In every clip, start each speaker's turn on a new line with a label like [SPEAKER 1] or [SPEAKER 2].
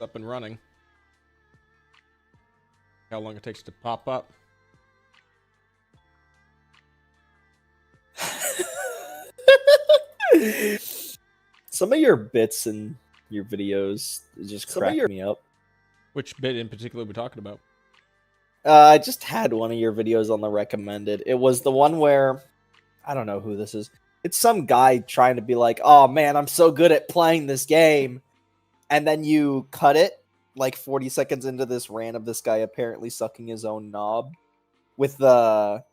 [SPEAKER 1] Up and running. How long it takes to pop up.
[SPEAKER 2] Some of your bits in your videos just crack me up.
[SPEAKER 1] Which bit in particular are we talking about?
[SPEAKER 2] I just had one of your videos on the recommended. It was the one where, I don't know who this is. It's some guy trying to be like, oh man, I'm so good at playing this game. And then you cut it like 40 seconds into this rant of this guy apparently sucking his own knob with the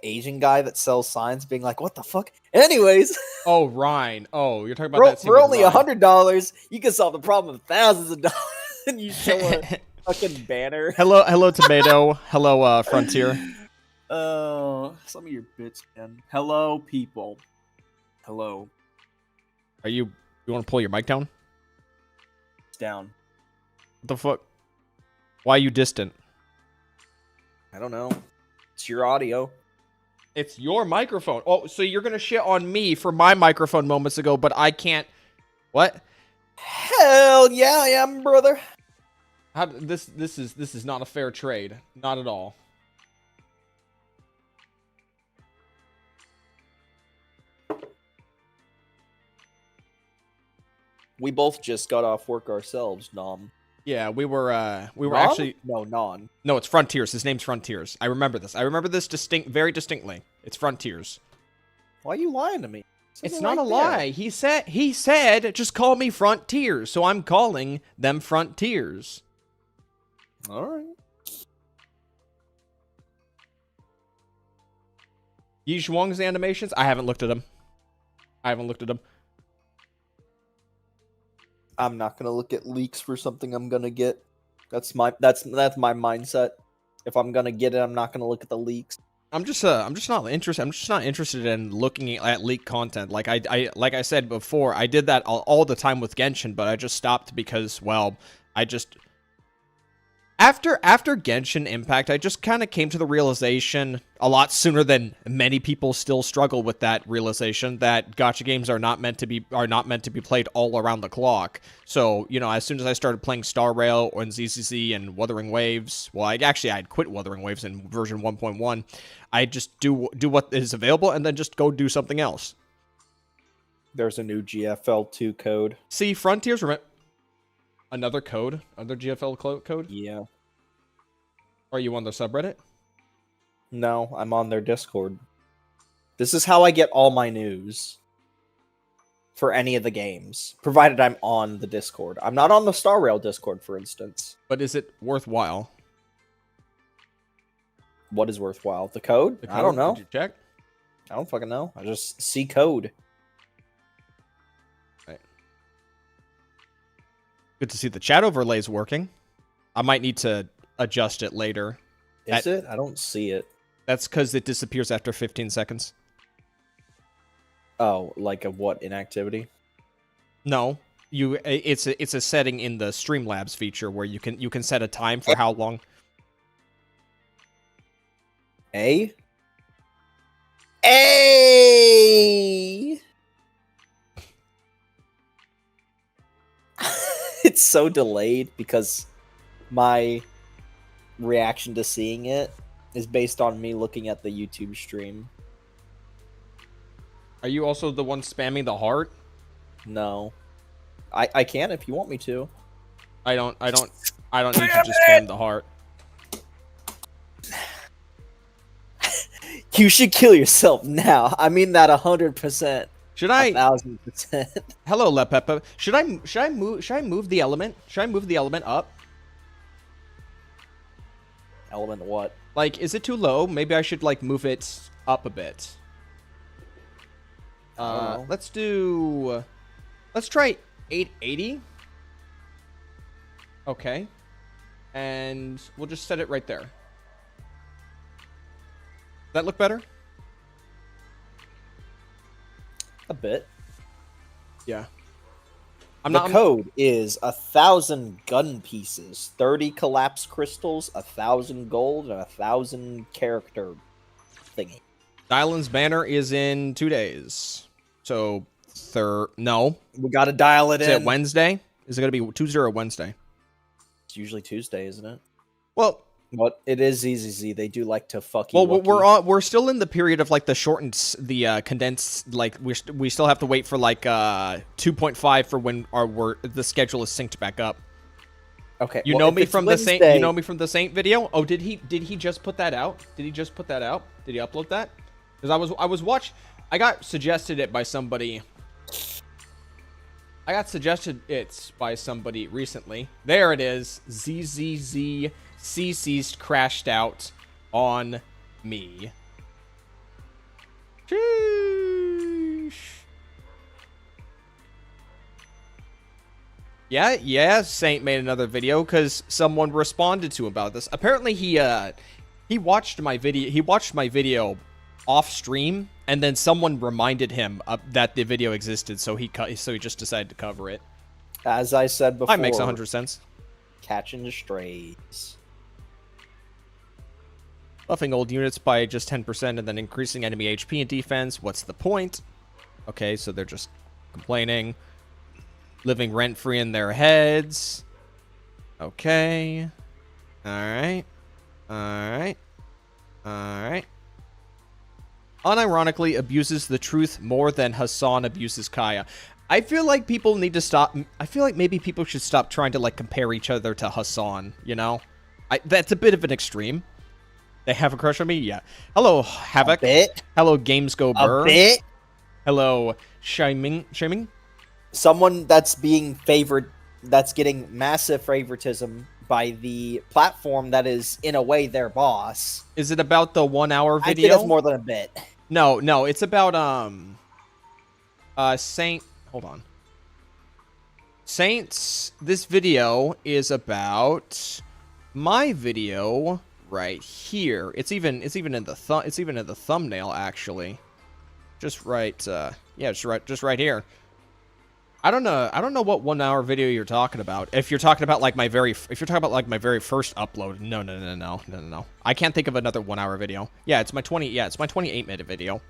[SPEAKER 2] Asian guy that sells signs being like, what the fuck? Anyways.
[SPEAKER 1] Oh, Ryan. Oh, you're talking about that scene
[SPEAKER 2] for
[SPEAKER 1] with
[SPEAKER 2] only
[SPEAKER 1] Ryan.
[SPEAKER 2] $100, you can solve the problem of thousands of dollars. And you show a fucking banner.
[SPEAKER 1] Hello, Tomato. Hello, Frontier.
[SPEAKER 2] Oh, some of your bits, man. Hello, people. Hello.
[SPEAKER 1] You want to pull your mic down?
[SPEAKER 2] It's down.
[SPEAKER 1] What the fuck? Why are you distant?
[SPEAKER 2] I don't know. It's your audio.
[SPEAKER 1] It's your microphone. Oh, so you're gonna shit on me for my microphone moments ago, but I can't. What?
[SPEAKER 2] Hell yeah, I am, brother.
[SPEAKER 1] This is not a fair trade. Not at all.
[SPEAKER 2] We both just got off work ourselves, Nom.
[SPEAKER 1] Yeah, we were
[SPEAKER 2] Nom?
[SPEAKER 1] actually
[SPEAKER 2] Non.
[SPEAKER 1] No, it's Frontiers. His name's Frontiers. I remember this. I remember this very distinctly. It's Frontiers.
[SPEAKER 2] Why are you lying to me?
[SPEAKER 1] It's not a lie. He said just call me Frontiers, so I'm calling them Frontiers.
[SPEAKER 2] All right.
[SPEAKER 1] Yi Zhuang's animations? I haven't looked at them.
[SPEAKER 2] I'm not gonna look at leaks for something I'm gonna get. That's my mindset. If I'm gonna get it, I'm not gonna look at the leaks.
[SPEAKER 1] I'm just not interested. I'm just not interested in looking at leaked content. Like I said before, I did that all the time with Genshin, but I just stopped because, well, I just after Genshin Impact, I just kind of came to the realization a lot sooner than many people still struggle with that realization that gacha games are not meant to be played all around the clock. So, you know, as soon as I started playing Star Rail and ZCZ and Wuthering Waves, well, I had quit Wuthering Waves in version 1.1. I just do what is available and then just go do something else.
[SPEAKER 2] There's a new GFL2 code.
[SPEAKER 1] See, Frontiers another code? Another GFL code?
[SPEAKER 2] Yeah.
[SPEAKER 1] Are you on the subreddit?
[SPEAKER 2] No, I'm on their Discord. This is how I get all my news for any of the games, provided I'm on the Discord. I'm not on the Star Rail Discord, for instance.
[SPEAKER 1] But is it worthwhile?
[SPEAKER 2] What is worthwhile? The code? I don't know.
[SPEAKER 1] Did you check?
[SPEAKER 2] I don't fucking know. I just see code.
[SPEAKER 1] Right. Good to see the chat overlays working. I might need to adjust it later.
[SPEAKER 2] Is it? I don't see it.
[SPEAKER 1] That's because it disappears after 15 seconds.
[SPEAKER 2] Oh, like a what? Inactivity?
[SPEAKER 1] No. It's a setting in the Streamlabs feature where you can set a time for how long.
[SPEAKER 2] A? It's so delayed because my reaction to seeing it is based on me looking at the YouTube stream.
[SPEAKER 1] Are you also the one spamming the heart?
[SPEAKER 2] No. I can if you want me to.
[SPEAKER 1] I don't need to just spam the heart.
[SPEAKER 2] You should kill yourself now. I mean that 100%.
[SPEAKER 1] Should I?
[SPEAKER 2] 1,000%.
[SPEAKER 1] Hello, Lepeppa. Should I move the element? Should I move the element up?
[SPEAKER 2] Element what?
[SPEAKER 1] Like, is it too low? Maybe I should like move it up a bit. Let's try 880. Okay. And we'll just set it right there. Does that look better?
[SPEAKER 2] A bit.
[SPEAKER 1] Yeah.
[SPEAKER 2] The code is 1,000 gun pieces, 30 collapse crystals, 1,000 gold, and 1,000 character thingy.
[SPEAKER 1] Dylan's banner is in 2 days. So, no.
[SPEAKER 2] We gotta dial it in.
[SPEAKER 1] Is it Wednesday? Is it going to be Tuesday or Wednesday?
[SPEAKER 2] It's usually Tuesday, isn't it?
[SPEAKER 1] Well,
[SPEAKER 2] What it is ZZZ. They do like to fuck you.
[SPEAKER 1] Well, we're still in the period of like the shortened, the condensed. Like we still have to wait for like 2.5 for when the schedule is synced back up.
[SPEAKER 2] Okay.
[SPEAKER 1] You know me from the Saint. You know me from the Saint video. Oh, did he just put that out? Did he just put that out? Did he upload that? Because I got suggested it by somebody. I got suggested it by somebody recently. There it is. ZZZ CC's crashed out on me. Sheesh. Yeah, Saint made another video because someone responded to him about this. Apparently he watched my video off stream, and then someone reminded him that the video existed, so he just decided to cover it.
[SPEAKER 2] As I said before,
[SPEAKER 1] That makes 100 cents.
[SPEAKER 2] Catching the strays.
[SPEAKER 1] Buffing old units by just 10% and then increasing enemy HP and defense. What's the point? Okay, so they're just complaining. Living rent-free in their heads. Okay. Alright. Unironically abuses the truth more than Hassan abuses Kaya. I feel like people need to stop. I feel like maybe people should stop trying to like compare each other to Hassan, you know? That's a bit of an extreme. They have a crush on me? Yeah. Hello, Havoc.
[SPEAKER 2] A bit.
[SPEAKER 1] Hello, Games Go Burr.
[SPEAKER 2] A bit.
[SPEAKER 1] Hello, Shaming.
[SPEAKER 2] Someone that's being favored, that's getting massive favoritism by the platform that is, in a way, their boss.
[SPEAKER 1] Is it about the 1 hour video?
[SPEAKER 2] I think it's more than a bit.
[SPEAKER 1] No, it's about, Saint, hold on. Saints, this video is about my video right here. It's even in the thumbnail, actually. Just right, yeah, just right here. I don't know what 1 hour video you're talking about. If you're talking about like my very first upload, no. I can't think of another 1 hour video. Yeah, it's my 28-minute video.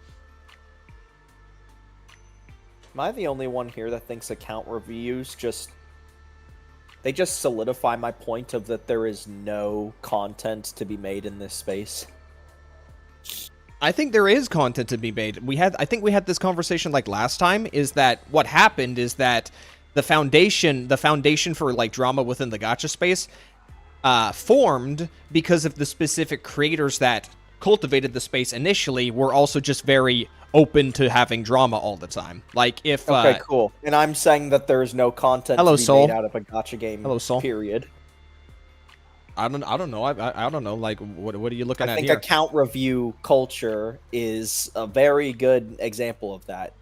[SPEAKER 2] Am I the only one here that thinks account reviews just solidify my point of that there is no content to be made in this space?
[SPEAKER 1] I think there is content to be made. I think we had this conversation like last time, is that what happened is that the foundation for like drama within the gacha space formed because of the specific creators that cultivated the space initially were also just very open to having drama all the time. Like if
[SPEAKER 2] okay, cool. And I'm saying that there is no content to be made out of a gacha game.
[SPEAKER 1] Hello, Soul.
[SPEAKER 2] Period.
[SPEAKER 1] I don't know. I don't know. Like, what are you looking at here?
[SPEAKER 2] I think account review culture is a very good example of that.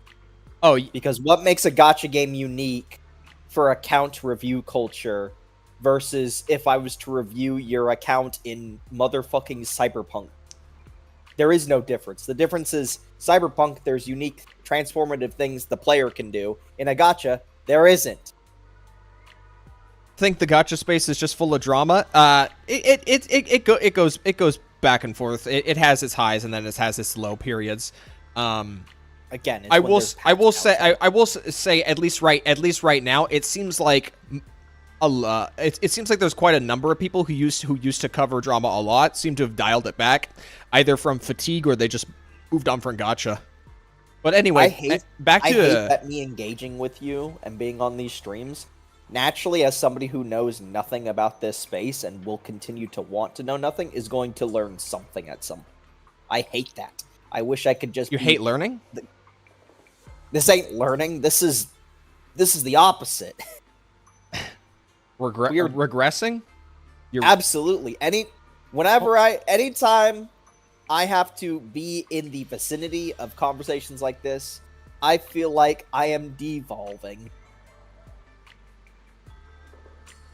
[SPEAKER 1] Oh,
[SPEAKER 2] because what makes a gacha game unique for account review culture versus if I was to review your account in motherfucking Cyberpunk? There is no difference. The difference is Cyberpunk, there's unique transformative things the player can do. In a gacha, there isn't.
[SPEAKER 1] Think the gacha space is just full of drama. It goes back and forth. It has its highs and then it has its low periods.
[SPEAKER 2] Again,
[SPEAKER 1] I will say at least right now it seems like it seems like there's quite a number of people who used to cover drama a lot seem to have dialed it back, either from fatigue or they just moved on from gacha. But anyway,
[SPEAKER 2] I hate that me engaging with you and being on these streams. Naturally, as somebody who knows nothing about this space and will continue to want to know nothing, is going to learn something at some point. I hate that. I wish I could just.
[SPEAKER 1] You hate learning?
[SPEAKER 2] This ain't learning. This is the opposite.
[SPEAKER 1] Regressing?
[SPEAKER 2] Absolutely. Anytime I have to be in the vicinity of conversations like this, I feel like I am devolving.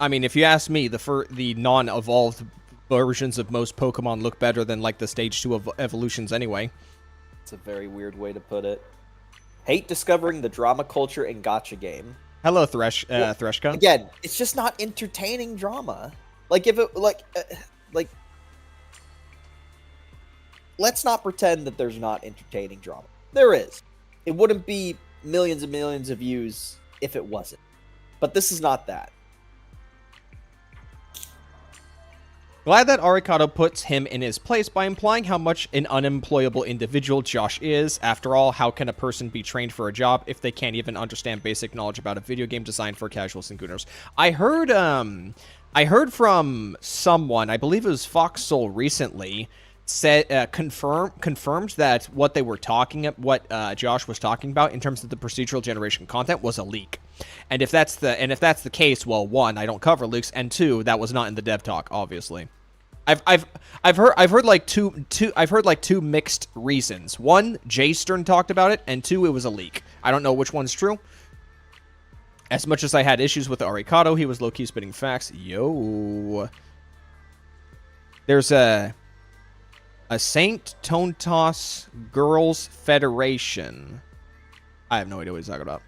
[SPEAKER 1] I mean, if you ask me, the non-evolved versions of most Pokemon look better than like the Stage 2 evolutions anyway.
[SPEAKER 2] It's a very weird way to put it. Hate discovering the drama culture in gacha game.
[SPEAKER 1] Hello, Threshka.
[SPEAKER 2] Again, it's just not entertaining drama. Like if it like let's not pretend that there's not entertaining drama. There is. It wouldn't be millions and millions of views if it wasn't. But this is not that.
[SPEAKER 1] Glad that Arikado puts him in his place by implying how much an unemployable individual Josh is. After all, how can a person be trained for a job if they can't even understand basic knowledge about a video game designed for casuals and gooners? I heard from someone, I believe it was Fox Soul recently, said confirmed that what they were talking, what Josh was talking about in terms of the procedural generation content was a leak. And if that's the case, well, one, I don't cover leaks, and two, that was not in the dev talk, obviously. I've heard like two mixed reasons. One, Jay Stern talked about it, and two, it was a leak. I don't know which one's true. As much as I had issues with Arikado, he was low-key spitting facts. Yo. There's a Saint Tontos Girls Federation. I have no idea what he's talking about.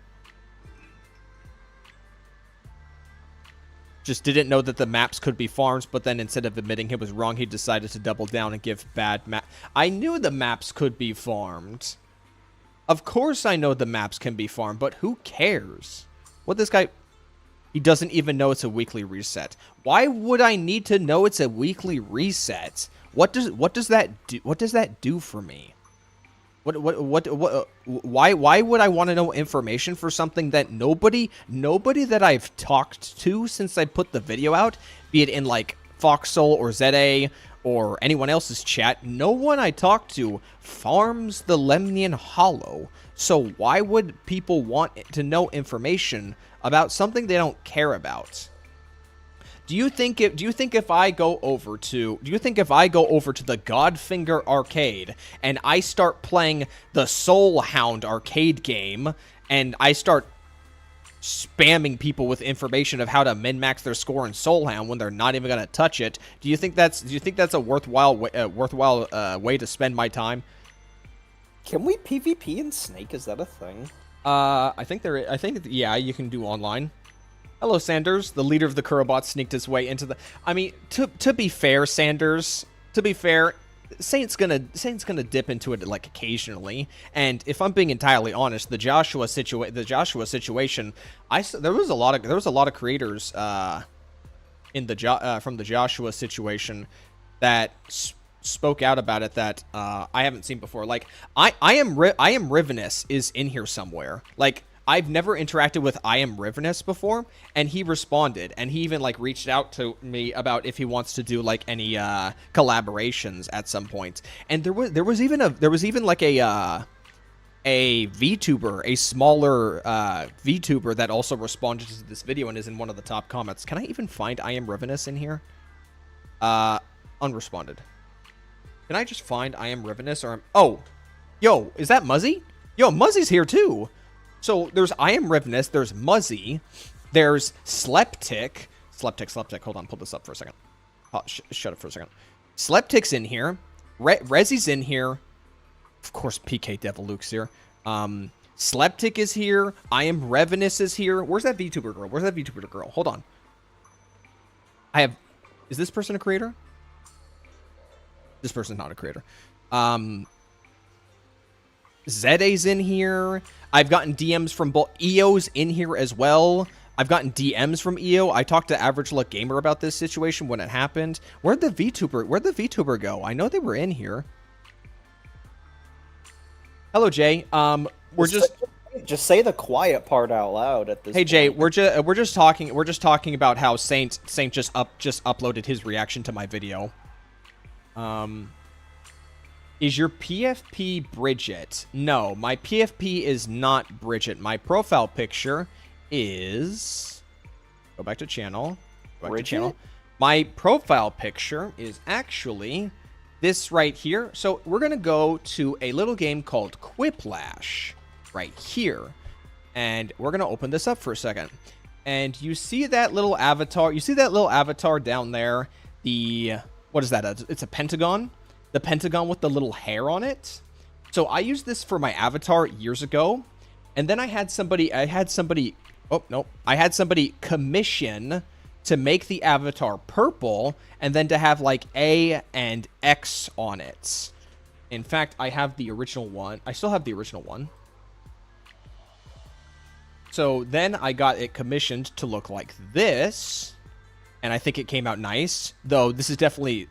[SPEAKER 1] Just didn't know that the maps could be farms, but then instead of admitting he was wrong, he decided to double down and give bad map. I knew the maps could be farmed. Of course I know the maps can be farmed, but who cares? What this guy... He doesn't even know it's a weekly reset. Why would I need to know it's a weekly reset? What does that do? What does that do for me? Why would I want to know information for something that nobody that I've talked to since I put the video out, be it in like Foxsoul or ZA or anyone else's chat, no one I talk to farms the Lemnian Hollow. So why would people want to know information about something they don't care about? Do you think if I go over to the Godfinger arcade and I start playing the Soul Hound arcade game and I start spamming people with information of how to min-max their score in Soul Hound when they're not even gonna touch it, do you think that's a worthwhile way to spend my time?
[SPEAKER 2] Can we PvP in Snake? Is that a thing?
[SPEAKER 1] I think yeah, you can do online. Hello, Sanders. The leader of the Kurobot sneaked his way into the... I mean, to be fair, Sanders, Saint's gonna dip into it like occasionally. And if I'm being entirely honest, the Joshua situation, there was a lot of creators in from the Joshua situation that spoke out about it that I haven't seen before. Like I am Rivenous is in here somewhere. Like, I've never interacted with I Am Rivenous before, and he responded, and he even like reached out to me about if he wants to do like any collaborations at some point. And there was even like a VTuber, a smaller VTuber that also responded to this video and is in one of the top comments. Can I even find I Am Rivenous in here? Unresponded. Can I just find I Am Rivenous or oh, yo, is that Muzzy? Yo, Muzzy's here too. So there's I Am Rivenous, there's Muzzy, there's Sleptic. Hold on, pull this up for a second. Oh, shut up for a second. Sleptic's in here. Rezzy's in here. Of course, PK Devil Luke's here. Sleptic is here. I Am Rivenous is here. Where's that VTuber girl? Hold on. Is this person a creator? This person's not a creator. ZA's in here. I've gotten DMs from both. EO's in here as well. I've gotten DMs from EO. I talked to Average Luck Gamer about this situation when it happened. Where'd the VTuber go? I know they were in here. Hello, Jay. We're
[SPEAKER 2] just say the quiet part out loud at this.
[SPEAKER 1] Hey,
[SPEAKER 2] point.
[SPEAKER 1] Jay. We're just talking about how Saint just uploaded his reaction to my video. Is your PFP Bridget? No, my PFP is not Bridget. My profile picture is... Go back to channel. My profile picture is actually this right here. So we're going to go to a little game called Quiplash right here. And we're going to open this up for a second. And you see that little avatar? You see that little avatar down there? What is that? It's a pentagon. The pentagon with the little hair on it. So I used this for my avatar years ago, and then I had somebody commission to make the avatar purple and then to have like A and X on it. In fact, I have the original one. I still have the original one. So then I got it commissioned to look like this, and I think it came out nice. Though this is definitely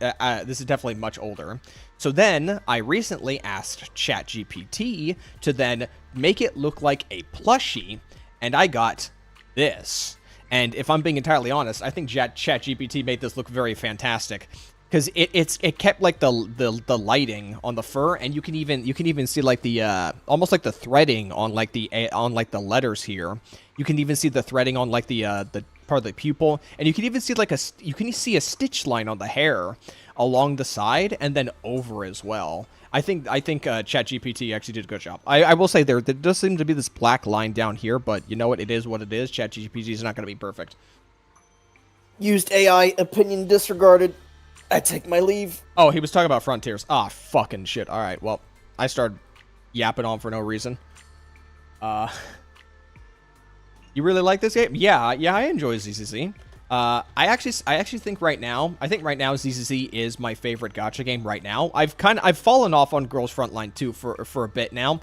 [SPEAKER 1] much older. So then I recently asked ChatGPT to then make it look like a plushie, and I got this. And if I'm being entirely honest, I think ChatGPT made this look very fantastic. Because it kept like the lighting on the fur, and you can even see like the almost like the threading on like the letters here. You can even see the threading on like the part of the pupil, and you can even see like a stitch line on the hair along the side and then over as well. I think ChatGPT actually did a good job. I will say there does seem to be this black line down here, but you know what? It is what it is. ChatGPT is not going to be perfect.
[SPEAKER 2] Used AI, opinion disregarded. I take my leave.
[SPEAKER 1] Oh, he was talking about Frontiers. Ah, fucking shit. All right, well, I started yapping on for no reason. You really like this game? Yeah, I enjoy ZCC. I actually think right now, ZCC is my favorite gacha game right now. I've fallen off on Girls Frontline 2 for a bit now.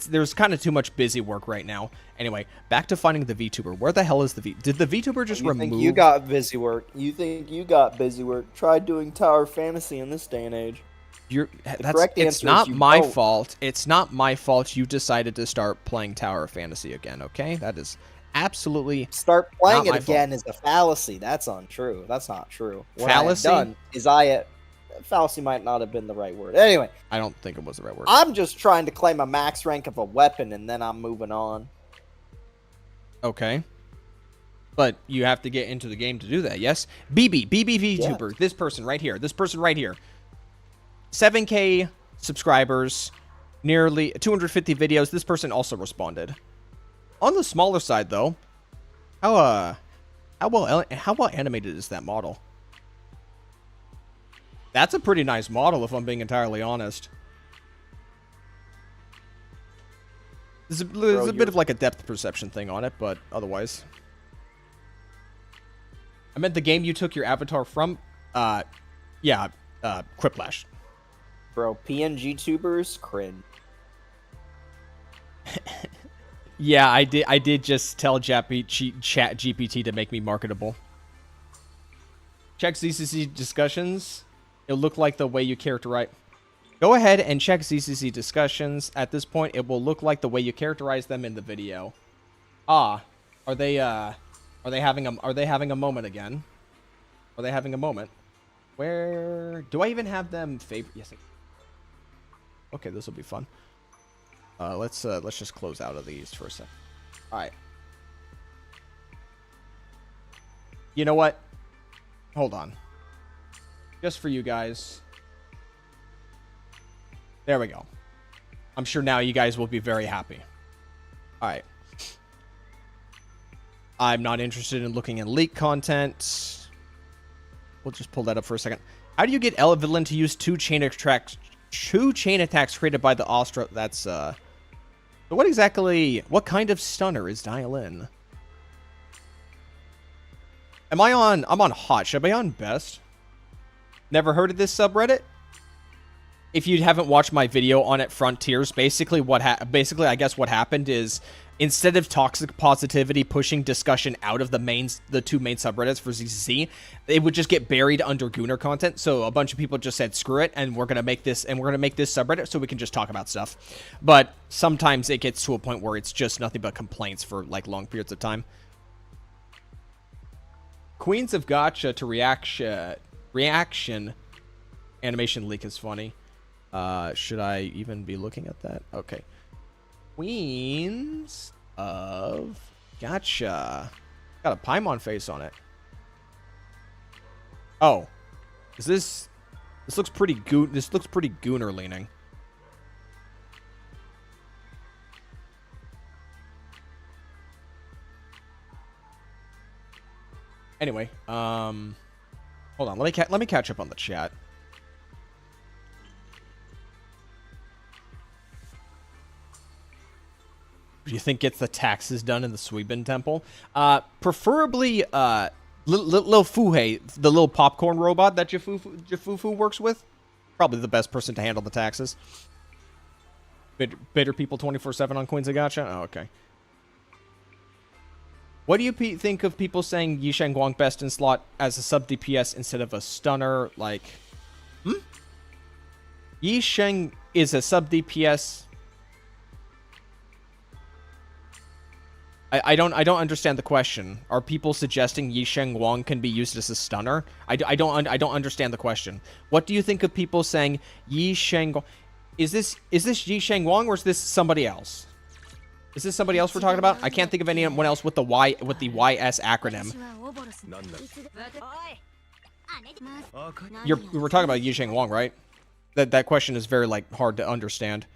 [SPEAKER 1] There's kind of too much busy work right now. Anyway, back to finding the VTuber. Where the hell is the V? Did the VTuber just remove?
[SPEAKER 2] You got busy work. You think you got busy work? Try doing Tower Fantasy in this day and age.
[SPEAKER 1] It's not my fault. It's not my fault you decided to start playing Tower Fantasy again, okay? That is absolutely
[SPEAKER 2] start playing it again
[SPEAKER 1] fault.
[SPEAKER 2] Is a fallacy. That's untrue. That's not true. What
[SPEAKER 1] fallacy?
[SPEAKER 2] I have done is fallacy might not have been the right word. Anyway,
[SPEAKER 1] I don't think it was the right word.
[SPEAKER 2] I'm just trying to claim a max rank of a weapon, and then I'm moving on.
[SPEAKER 1] Okay. But you have to get into the game to do that, yes? BB VTuber,
[SPEAKER 2] yes.
[SPEAKER 1] This person right here. 7K subscribers, nearly 250 videos. This person also responded. On the smaller side, though, how well animated is that model? That's a pretty nice model, if I'm being entirely honest. There's a bit of like a depth perception thing on it, but otherwise. I meant the game you took your avatar from. Quiplash.
[SPEAKER 2] Bro, PNG tubers cringe.
[SPEAKER 1] Yeah, I did just tell ChatGPT to make me marketable. Check ZCC discussions. It'll look like the way you characterize. Go ahead and check ZCC discussions. At this point, it will look like the way you characterize them in the video. Are they having a moment again? Are they having a moment? Where do I even have them favorite? Yes. Okay, this will be fun. Let's just close out of these for a second. All right. You know what? Hold on. Just for you guys. There we go. I'm sure now you guys will be very happy. All right. I'm not interested in looking at leak content. We'll just pull that up for a second. How do you get Evelyn to use two chain attacks created by the Astra? That's what kind of stunner is Dial In? I'm on hot. Should I be on best? Never heard of this subreddit? If you haven't watched my video on it, Frontiers, basically I guess what happened is, instead of toxic positivity pushing discussion out of the two main subreddits for ZCC, it would just get buried under Gooner content. So a bunch of people just said, screw it, and we're gonna make this subreddit so we can just talk about stuff. But sometimes it gets to a point where it's just nothing but complaints for like long periods of time. Queens of Gotcha to reaction animation leak is funny. Should I even be looking at that? Okay. Queens of Gotcha. Got a Paimon face on it. Oh. This looks pretty Gooner leaning. Anyway, hold on. Let me catch up on the chat. Do you think gets the taxes done in the Suibin Temple? Preferably, Lil Fuhei, the little popcorn robot that Jafufu works with. Probably the best person to handle the taxes. Bitter people 24/7 on Queens of Gotcha? Oh, okay. What do you think of people saying Yi Guang best in slot as a sub DPS instead of a stunner? Like, Yi Sheng is a sub DPS. I don't understand the question. Are people suggesting Yi Guang can be used as a stunner? I don't understand the question. What do you think of people saying Yi Guang? Is this Yi Guang or is this somebody else? Is this somebody else we're talking about? I can't think of anyone else with the YS acronym. We're talking about Yi Guang, right? That question is very like hard to understand.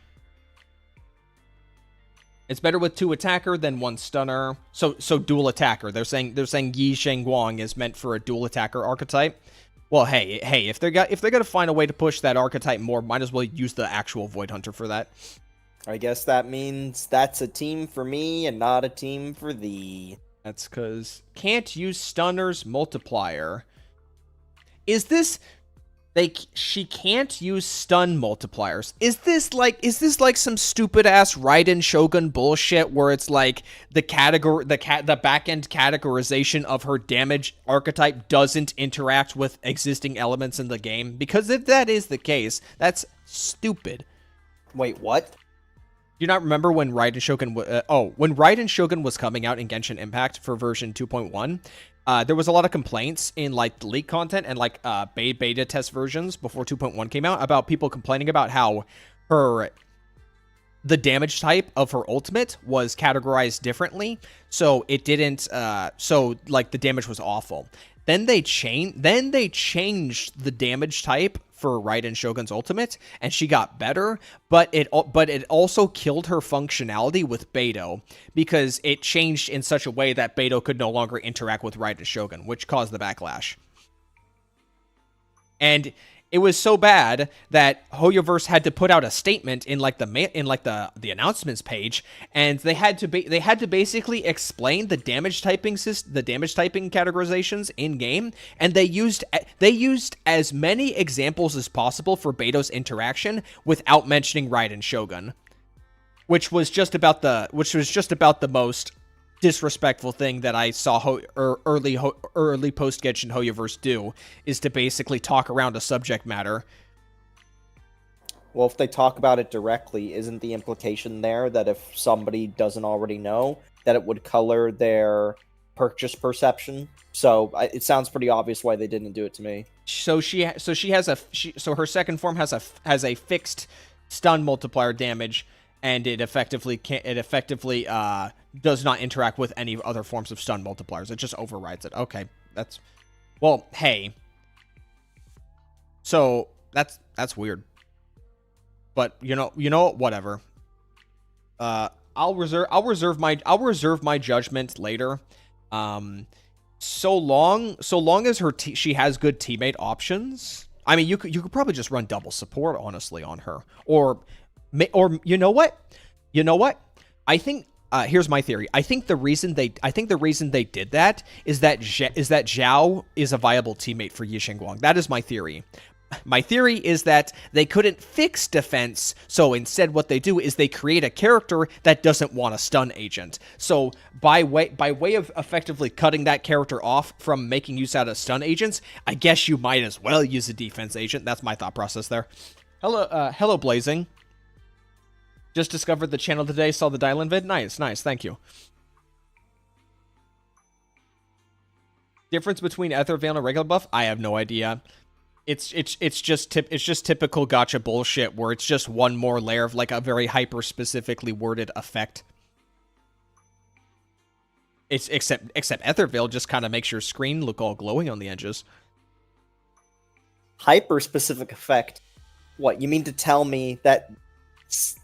[SPEAKER 1] It's better with 2 attacker than 1 stunner. So dual attacker. They're saying Yi Guang is meant for a dual attacker archetype. Well, hey, if they're gonna find a way to push that archetype more, might as well use the actual Void Hunter for that.
[SPEAKER 2] I guess that means that's a team for me and not a team for thee.
[SPEAKER 1] That's because can't use stunners multiplier. Is this she can't use stun multipliers? Is this like some stupid ass Raiden Shogun bullshit where it's like the back end categorization of her damage archetype doesn't interact with existing elements in the game? Because if that is the case, that's stupid.
[SPEAKER 2] Wait, what?
[SPEAKER 1] Do you not remember when Raiden Shogun when Raiden Shogun was coming out in Genshin Impact for version 2.1? There was a lot of complaints in like the leak content and like beta test versions before 2.1 came out about people complaining about how the damage type of her ultimate was categorized differently, so it didn't so like the damage was awful. Then they changed the damage type for Raiden Shogun's ultimate, and she got better, but it also killed her functionality with Beidou, because it changed in such a way that Beidou could no longer interact with Raiden Shogun, which caused the backlash. And it was so bad that Hoyoverse had to put out a statement in like the announcements page, and they had to basically explain the damage typing categorizations in game, and they used as many examples as possible for Beidou's interaction without mentioning Raiden Shogun, which was just about the most disrespectful thing that I saw early post Genshin Hoyoverse do, is to basically talk around a subject matter.
[SPEAKER 2] Well, if they talk about it directly, isn't the implication there that if somebody doesn't already know, that it would color their purchase perception? So it sounds pretty obvious why they didn't do it to me.
[SPEAKER 1] So her second form has a fixed stun multiplier damage, and it effectively does not interact with any other forms of stun multipliers. It just overrides it. Okay, hey. So that's weird. But you know whatever. I'll reserve my judgment later. So long as she has good teammate options. I mean, you could probably just run double support honestly on her, or you know what? I think here's my theory. I think the reason they did that is that Zhao is a viable teammate for Yi Guang. That is my theory. My theory is that they couldn't fix defense, so instead what they do is they create a character that doesn't want a stun agent. So by way of effectively cutting that character off from making use out of stun agents, I guess you might as well use a defense agent. That's my thought process there. Hello Blazing. Just discovered the channel today, saw the dial-in vid. Nice, thank you. Difference between Ether Veil and a regular buff? I have no idea. It's just typical gacha bullshit where it's just one more layer of like a very hyper specifically worded effect. It's except Ether Veil just kind of makes your screen look all glowy on the edges.
[SPEAKER 2] Hyper specific effect. What, you mean to tell me that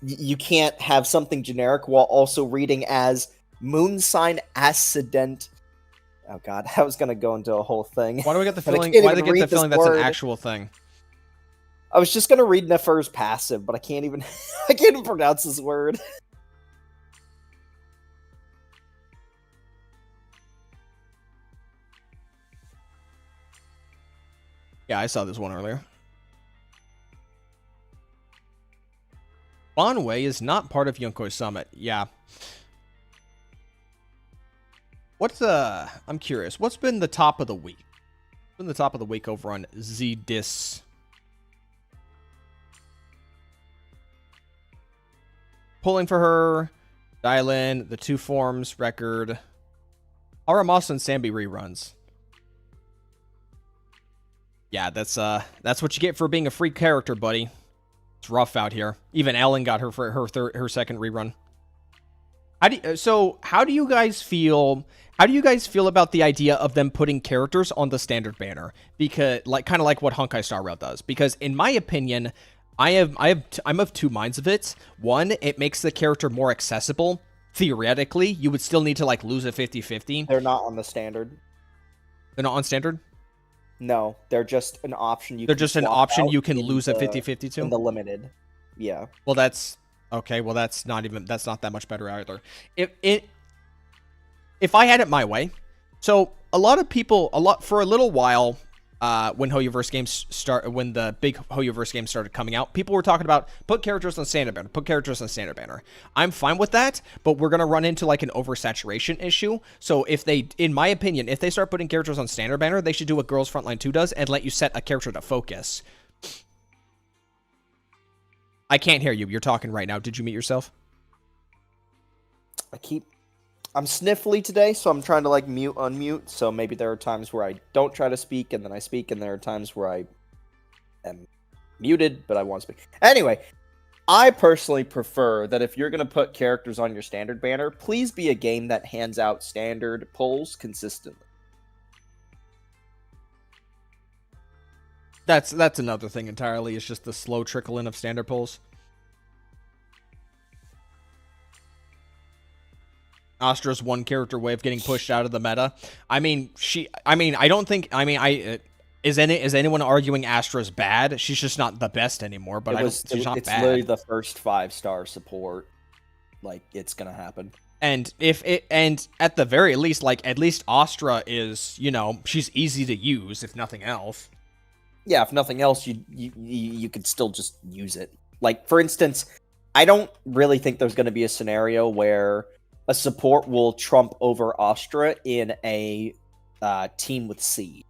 [SPEAKER 2] you can't have something generic while also reading as moon sign ascendant? Oh god, I was gonna go into a whole thing.
[SPEAKER 1] Why do we get the feeling? Why do they get the feeling that's an actual thing?
[SPEAKER 2] I was just gonna read Nefer's passive, but I can't even pronounce this word.
[SPEAKER 1] Yeah, I saw this one earlier. Bonway is not part of Yonkoi Summit. Yeah. I'm curious. What's been the top of the week? What's been the top of the week over on ZDIS? Pulling for her. Dial in the 2 forms record. Aramasa and Sambi reruns. Yeah, that's what you get for being a free character, buddy. It's rough out here. Even Ellen got her second rerun. How do you guys feel? How do you guys feel about the idea of them putting characters on the standard banner? Because kind of like what Honkai Star Rail does. Because in my opinion, I'm of two minds of it. One, it makes the character more accessible. Theoretically, you would still need to like lose a 50-50.
[SPEAKER 2] They're not on the standard.
[SPEAKER 1] They're not on standard?
[SPEAKER 2] No, they're just an option.
[SPEAKER 1] They're just an option you can lose a 50-50 to?
[SPEAKER 2] In the limited. Yeah.
[SPEAKER 1] Well, that's... Okay, well, that's not that much better either. If I had it my way, so for a little while, when Hoyoverse games when the big Hoyoverse games started coming out, people were talking about put characters on standard banner. I'm fine with that, but we're gonna run into like an oversaturation issue. So in my opinion, if they start putting characters on standard banner, they should do what Girls Frontline 2 does and let you set a character to focus. I can't hear you. You're talking right now. Did you mute yourself?
[SPEAKER 2] I'm sniffly today, so I'm trying to like mute, unmute. So maybe there are times where I don't try to speak and then I speak, and there are times where I am muted, but I want to speak. Anyway, I personally prefer that if you're going to put characters on your standard banner, please be a game that hands out standard pulls consistently.
[SPEAKER 1] That's another thing entirely. It's just the slow trickle in of standard pulls. Astra's one character way of getting pushed out of the meta. Is anyone arguing Astra's bad? She's just not the best anymore, but she's not bad. It's
[SPEAKER 2] literally the first 5-star support. Like, it's gonna happen.
[SPEAKER 1] And and at the very least, like, at least Astra is, she's easy to use, if nothing else.
[SPEAKER 2] Yeah, if nothing else, you could still just use it. Like, for instance, I don't really think there's going to be a scenario where a support will trump over Astra in a team with Seed.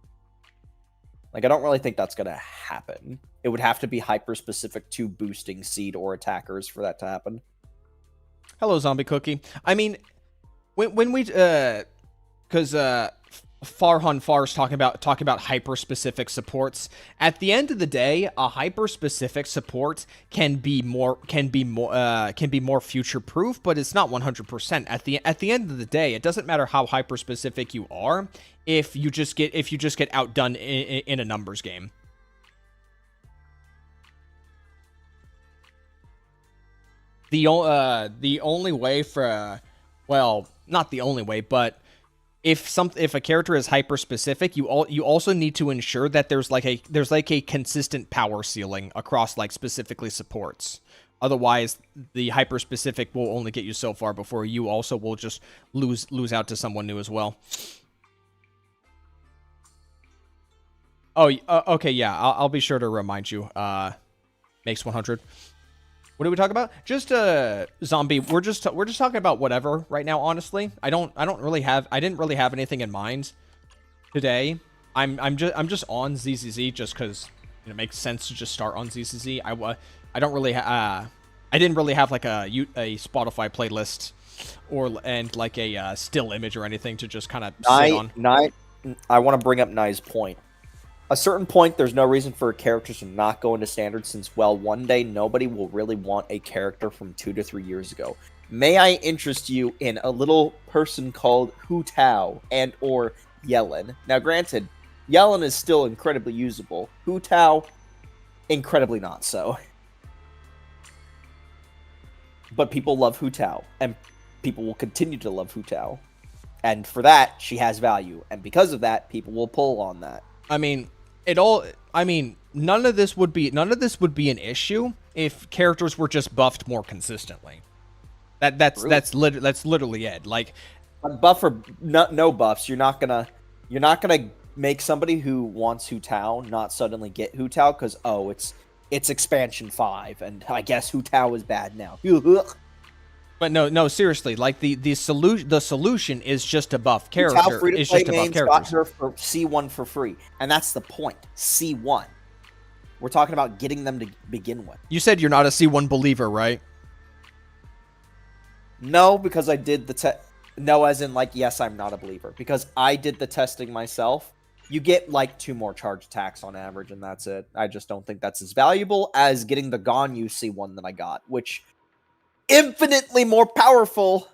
[SPEAKER 2] Like, I don't really think that's going to happen. It would have to be hyper-specific to boosting Seed or attackers for that to happen.
[SPEAKER 1] Hello, Zombie Cookie. I mean, when we... Because... Farhan Far's talking about hyper-specific supports. At the end of the day, a hyper-specific support can be more future-proof, but it's not 100%. At the end of the day, it doesn't matter how hyper-specific you are if you just get outdone in a numbers game. The only way for not the only way, but if a character is hyper specific, you also need to ensure that there's a consistent power ceiling across like specifically supports. Otherwise, the hyper specific will only get you so far before you also will just lose out to someone new as well. Oh, okay, yeah, I'll be sure to remind you. Makes 100. What do we talk about? Just zombie. We're just talking about whatever right now. Honestly, I didn't really have anything in mind today. I'm just on ZZZ just because it makes sense to just start on ZZZ. I didn't really have like a Spotify playlist and like a still image or anything to just kind of sit on.
[SPEAKER 2] I want to bring up Nye's point. A certain point, there's no reason for characters to not go into standard since, well, one day nobody will really want a character from 2 to 3 years ago. May I interest you in a little person called Hu Tao and or Yellen? Now, granted, Yellen is still incredibly usable. Hu Tao, incredibly not so. But people love Hu Tao, and people will continue to love Hu Tao. And for that, she has value. And because of that, people will pull on that.
[SPEAKER 1] I mean, none of this would be an issue if characters were just buffed more consistently. That's literally it. Like,
[SPEAKER 2] buff or no buffs, you're not gonna make somebody who wants Hu Tao not suddenly get Hu Tao because it's expansion 5 and I guess Hu Tao is bad now.
[SPEAKER 1] But no, seriously, like the solution is just to buff
[SPEAKER 2] That's how
[SPEAKER 1] character. Is
[SPEAKER 2] free-to-play
[SPEAKER 1] just to buff
[SPEAKER 2] mains got
[SPEAKER 1] characters.
[SPEAKER 2] her for C1 for free, and that's the point. C1. We're talking about getting them to begin with.
[SPEAKER 1] You said you're not a C1 believer, right?
[SPEAKER 2] No, because I did the no, as in like yes, I'm not a believer because I did the testing myself. You get like 2 more charge attacks on average, and that's it. I just don't think that's as valuable as getting the Ganyu C1 that I got, which infinitely more powerful.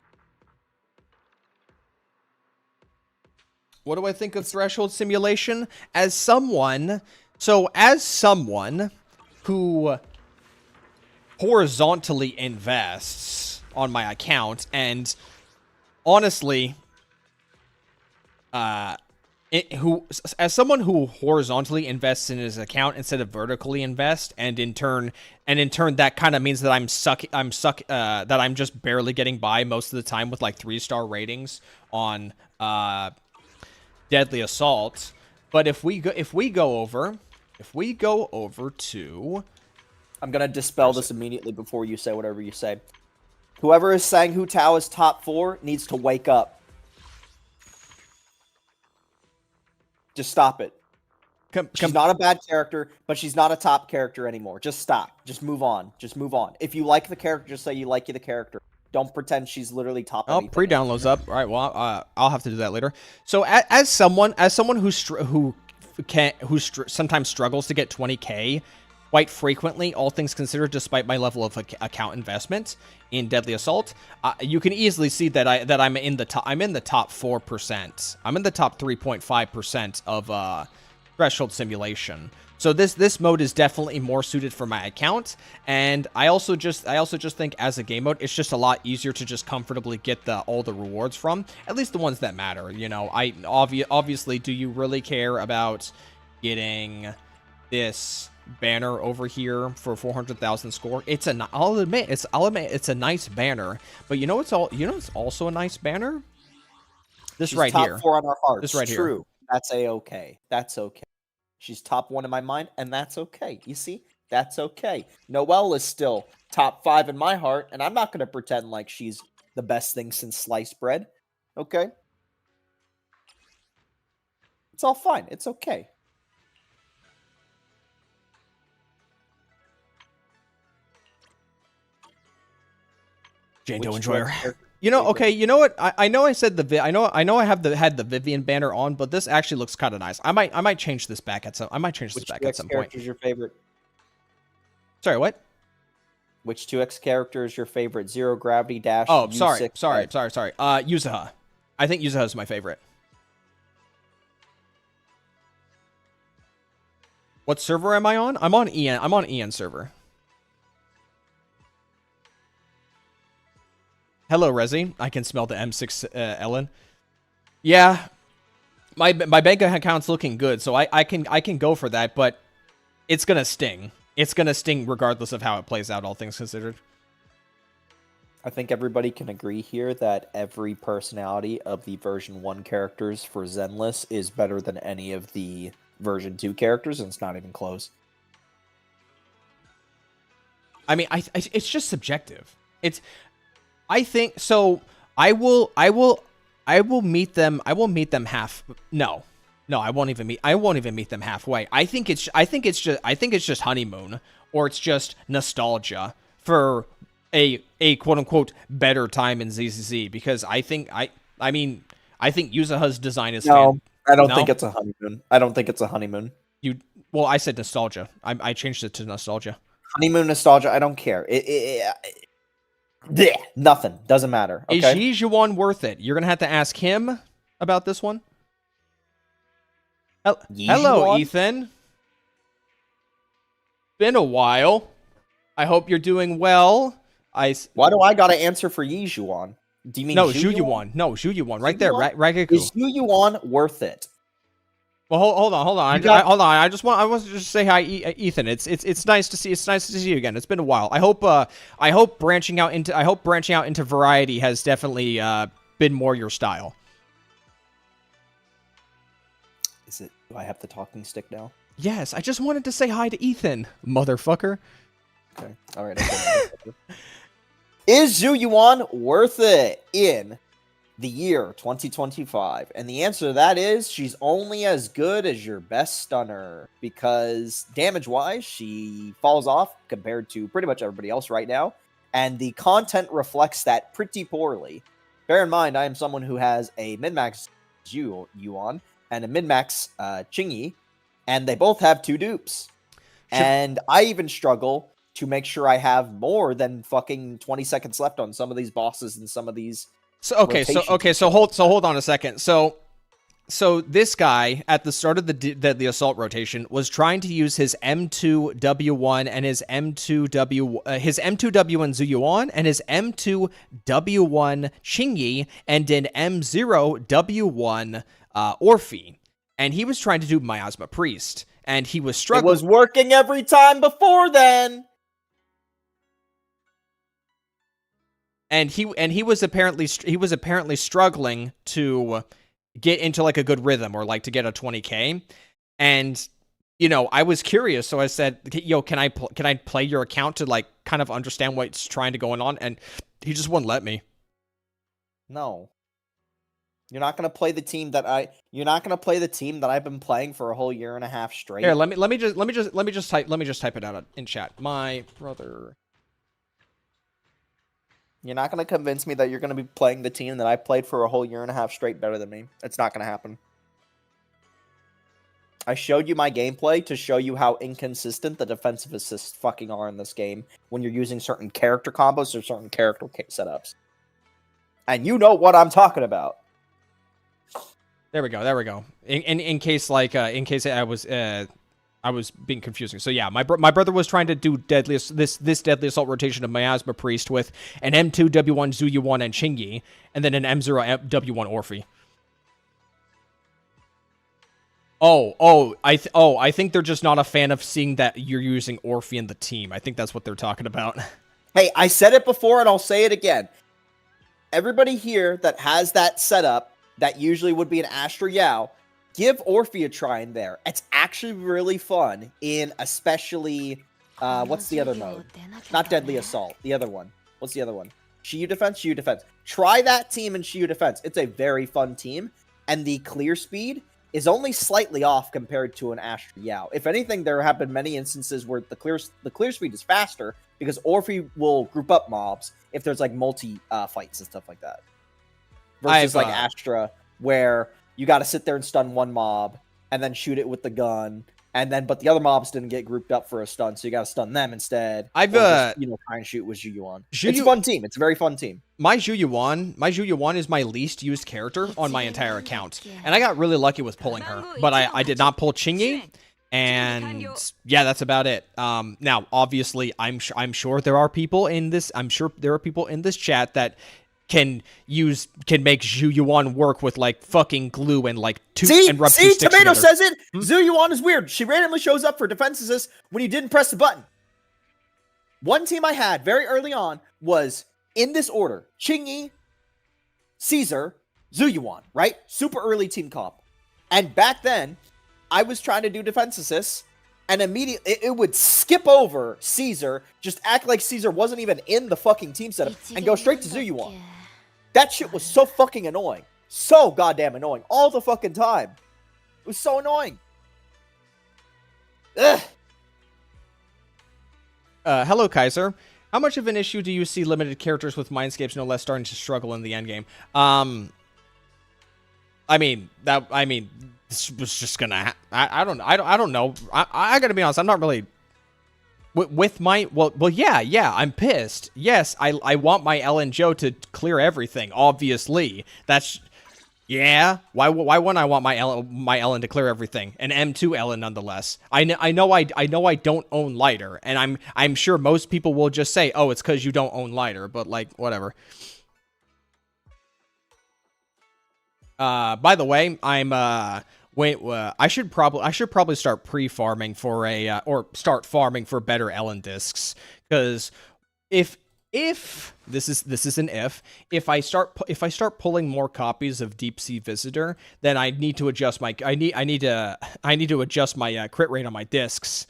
[SPEAKER 1] What do I think of Threshold Simulation? As someone who horizontally invests on my account, and honestly, as someone who horizontally invests in his account instead of vertically invest, and in turn that kind of means that that I'm just barely getting by most of the time with like 3-star ratings on Deadly Assault. But if we go over to,
[SPEAKER 2] I'm gonna dispel this immediately before you say whatever you say. Whoever is saying Hu Tao is top 4 needs to wake up. Just stop it. She's not a bad character, but she's not a top character anymore. Just stop. Just move on. Just move on. If you like the character, just say you like the character. Don't pretend she's literally top.
[SPEAKER 1] Oh, pre-downloads up. All right. Well, I'll have to do that later. So, as someone who sometimes struggles to get 20K, quite frequently, all things considered, despite my level of account investment in Deadly Assault, you can easily see that I'm in the top. I'm in the top 4%. I'm in the top 3.5% of Threshold Simulation. So this mode is definitely more suited for my account, and I also just think as a game mode, it's just a lot easier to just comfortably get all the rewards from, at least the ones that matter. You know, obviously, do you really care about getting this banner over here for 400,000 score? I'll admit it's a nice banner, but you know it's also a nice banner. She's right
[SPEAKER 2] top
[SPEAKER 1] here.
[SPEAKER 2] 4 on our hearts.
[SPEAKER 1] This right here.
[SPEAKER 2] True. That's okay. That's okay. She's top 1 in my mind, and that's okay. You see? That's okay. Noelle is still top 5 in my heart, and I'm not going to pretend like she's the best thing since sliced bread. Okay? It's all fine. It's okay.
[SPEAKER 1] Jane Doe Enjoyer. You know, okay, you know what? I know I said I had the Vivian banner on, but this actually looks kind of nice. I might change this back at some point.
[SPEAKER 2] Which is your favorite?
[SPEAKER 1] Sorry, what?
[SPEAKER 2] Which 2X character is your favorite? Zero Gravity Dash.
[SPEAKER 1] Oh, sorry. Yuzuha. I think Yuzuha is my favorite. What server am I on? I'm on EN server. Hello, Rezi. I can smell the M6 Ellen. Yeah, my bank account's looking good, so I can go for that, but it's gonna sting. It's gonna sting regardless of how it plays out, all things considered.
[SPEAKER 2] I think everybody can agree here that every personality of the version 1 characters for Zenless is better than any of the version 2 characters, and it's not even close.
[SPEAKER 1] I mean, it's just subjective. I think so. I will meet them. I will meet them half. No, I won't even meet them halfway. I think it's just honeymoon, or it's just nostalgia for a quote unquote better time in ZZZ, because I think Yuzuha's design is
[SPEAKER 2] I don't think it's a honeymoon. I don't think it's a honeymoon.
[SPEAKER 1] Well, I said nostalgia. I changed it to nostalgia.
[SPEAKER 2] Honeymoon nostalgia. I don't care. Nothing. Doesn't matter. Okay?
[SPEAKER 1] Is Jijuan worth it? You're gonna have to ask him about this one. Hello, Ethan. Been a while. I hope you're doing well.
[SPEAKER 2] Why do I gotta answer for Yijuan? Do you mean
[SPEAKER 1] Zhuyuan? No, Zhuyuan. Right there, Raigaku.
[SPEAKER 2] Is Zhuyuan worth it?
[SPEAKER 1] Well, hold on. Hold on. I want to just say hi, Ethan. It's nice to see. It's nice to see you again. It's been a while. I hope branching out into variety has definitely been more your style.
[SPEAKER 2] Is it? Do I have the talking stick now?
[SPEAKER 1] Yes. I just wanted to say hi to Ethan, motherfucker.
[SPEAKER 2] Okay. All right. Is Zhu Yuan worth it in the year 2025? And the answer to that is she's only as good as your best stunner, because damage-wise, she falls off compared to pretty much everybody else right now, and the content reflects that pretty poorly. Bear in mind, I am someone who has a min-max Zhu Yuan and a min-max Qingyi, and they both have 2 dupes. And I even struggle to make sure I have more than fucking 20 seconds left on some of these bosses and some of these. So
[SPEAKER 1] hold on a second. So this guy at the start of the assault rotation was trying to use his M2W1 and his M2W1 Zuyuan and his M2W1 Qingyi and an M0W1 Orphe, and he was trying to do Miasma Priest, and he was struggling.
[SPEAKER 2] It was working every time before then.
[SPEAKER 1] And he was apparently struggling to get into like a good rhythm or like to get a 20k. And I was curious, so I said, "Yo, can I play your account to like kind of understand what's trying to going on?" And he just wouldn't let me.
[SPEAKER 2] No. You're not gonna play the team that I've been playing for a whole year and a half straight.
[SPEAKER 1] Here, let me just type it out in chat. My brother.
[SPEAKER 2] You're not going to convince me that you're going to be playing the team that I played for a whole year and a half straight better than me. It's not going to happen. I showed you my gameplay to show you how inconsistent the defensive assists fucking are in this game when you're using certain character combos or certain character setups. And you know what I'm talking about.
[SPEAKER 1] There we go. In case I was being confusing. So yeah, my brother was trying to do this deadly assault rotation of Miasma Priest with an M2W1 Zuyuan and Qingyi, and then an M0W1 Orphe. I think they're just not a fan of seeing that you're using Orphe in the team. I think that's what they're talking about.
[SPEAKER 2] Hey, I said it before and I'll say it again. Everybody here that has that setup, that usually would be an Astra Yao, give Orphe a try in there. It's actually really fun in especially, what's the other mode? Not Deadly Assault. The other one. What's the other one? Shiyu Defense? Shiyu Defense. Try that team in Shiyu Defense. It's a very fun team, and the clear speed is only slightly off compared to an Astra Yao. If anything, there have been many instances where the clear speed is faster because Orphe will group up mobs if there's like multi fights and stuff like that. Versus like Astra, where you got to sit there and stun one mob and then shoot it with the gun, but the other mobs didn't get grouped up for a stun, so you got to stun them instead. Try and shoot with Zhu Yuan. It's a fun team. It's a very fun team.
[SPEAKER 1] My Zhu Yuan is my least used character on my entire account, and I got really lucky with pulling her, but I did not pull Qingyi, and yeah, that's about it. Now, obviously, I'm sure there are people in this. I'm sure there are people in this chat that can make Zhu Yuan work with like fucking glue and like rub two sticks
[SPEAKER 2] Tomato
[SPEAKER 1] together.
[SPEAKER 2] says it. Zhu Yuan is weird. She randomly shows up for defense assist when you didn't press the button. One team I had very early on was in this order: Qingyi, Caesar, Zhu Yuan, right? Super early team comp. And back then, I was trying to do defense assists, and immediately it would skip over Caesar, just act like Caesar wasn't even in the fucking team setup, and go straight to Zhu Yuan. That shit was so fucking annoying. So goddamn annoying. All the fucking time. It was so annoying. Ugh.
[SPEAKER 1] Hello, Kaiser. How much of an issue do you see limited characters with Mindscapes no less starting to struggle in the endgame? This was just gonna. I don't know. I gotta be honest. I'm not really. With my yeah, I'm pissed. Yes, I want my Ellen Joe to clear everything. Obviously, that's Why wouldn't I want my Ellen to clear everything? An M2 Ellen nonetheless. I know I don't own lighter, and I'm sure most people will just say, oh, it's because you don't own lighter. But like whatever. By the way, I should probably start pre-farming for or start farming for better Ellen discs, because if this is an if I start pulling more copies of Deep Sea Visitor, then I need to adjust my I need to adjust my crit rate on my discs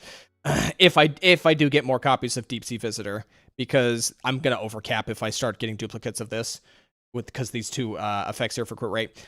[SPEAKER 1] if I do get more copies of Deep Sea Visitor, because I'm gonna overcap if I start getting duplicates of this because these two effects here for crit rate.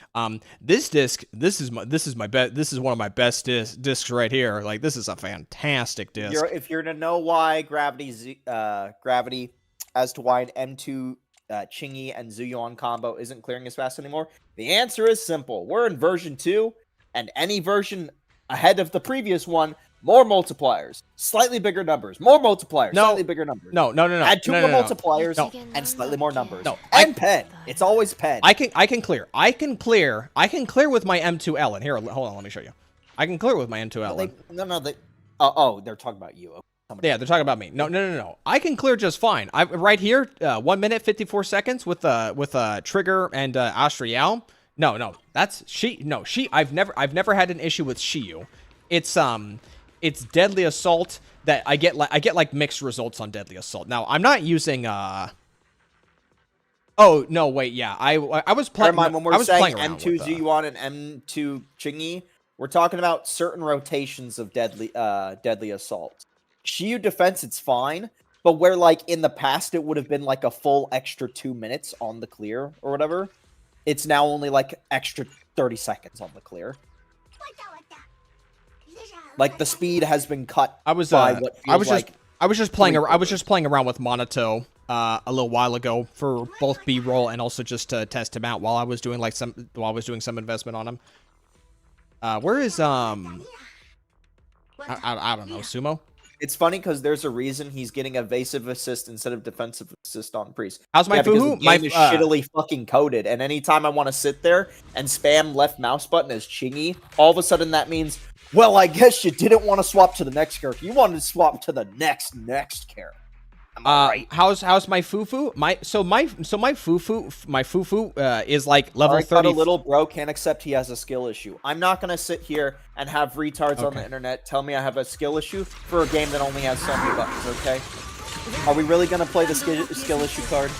[SPEAKER 1] This disc, this is one of my best discs right here. Like, this is a fantastic disc.
[SPEAKER 2] If you're to know why gravity as to why an M2 Chingy and Zuyuan combo isn't clearing as fast anymore, the answer is simple. We're in version 2, and any version ahead of the previous one, more multipliers, slightly bigger numbers, more multipliers, slightly bigger numbers.
[SPEAKER 1] No.
[SPEAKER 2] Add two more multipliers and slightly more numbers. And pen. It's always pen.
[SPEAKER 1] I can clear with my M2 Ellen. Here, hold on, let me show you. I can clear with my M2 Ellen.
[SPEAKER 2] They're talking about you.
[SPEAKER 1] Yeah, they're talking about me. No. I can clear just fine. I right here, 1 minute 54 seconds with Trigger and Astriel. No, that's she. No, she. I've never had an issue with Shiyu. It's Deadly Assault that I get like mixed results on Deadly Assault. Now I'm not using Oh no, wait, yeah, I was playing.
[SPEAKER 2] When we're saying M2 Zuyuan and M2 Chingy, we're talking about certain rotations of Deadly Assault. Shiyu defense, it's fine, but where like in the past it would have been like a full extra 2 minutes on the clear or whatever, it's now only like extra 30 seconds on the clear. Like the speed has been cut.
[SPEAKER 1] I was just playing around with Monato a little while ago for both B-roll and also just to test him out while I was doing some investment on him. Where is I don't know, Sumo?
[SPEAKER 2] It's funny because there's a reason he's getting evasive assist instead of defensive assist on Priest.
[SPEAKER 1] How's my Fuhu?
[SPEAKER 2] My game is shittily fucking coded, and anytime I want to sit there and spam left mouse button as Chingy, all of a sudden that means, well, I guess you didn't want to swap to the next character. You wanted to swap to the next character. Right.
[SPEAKER 1] How's my Fufu? My Fufu is like level 30.
[SPEAKER 2] A little bro can't accept he has a skill issue. I'm not gonna sit here and have retards on the internet tell me I have a skill issue for a game that only has so many buttons. Okay? Are we really gonna play the skill issue card?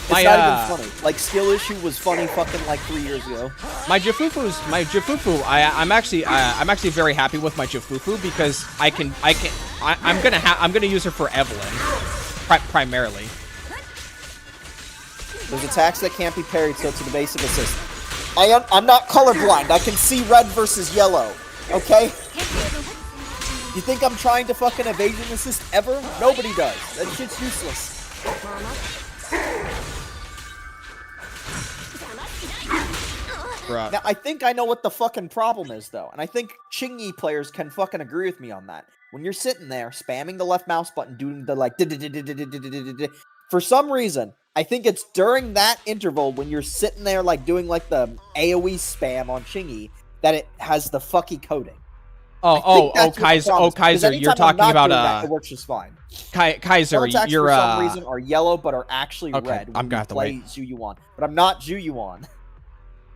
[SPEAKER 2] It's not even funny. Like, skill issue was funny fucking like 3 years ago.
[SPEAKER 1] My Jifufu, I'm actually very happy with my Jifufu because I'm gonna use her for Evelyn primarily.
[SPEAKER 2] There's attacks that can't be parried, so it's an evasive assist. I'm not colorblind. I can see red versus yellow. Okay? You think I'm trying to fucking evasion assist ever? Nobody does. That shit's useless.
[SPEAKER 1] Bruh.
[SPEAKER 2] Now, I think I know what the fucking problem is, though. And I think Chingy players can fucking agree with me on that. When you're sitting there, spamming the left mouse button, doing the, like, for some reason, I think it's during that interval when you're sitting there, like, doing, like, the AoE spam on Chingy, that it has the fucky coding.
[SPEAKER 1] Kaiser, you're talking about,
[SPEAKER 2] it works just fine.
[SPEAKER 1] Kaiser, you're,
[SPEAKER 2] for some reason, are yellow, but are actually red when
[SPEAKER 1] I'm gonna have to wait.
[SPEAKER 2] Zuyuan. But I'm not Zuyuan.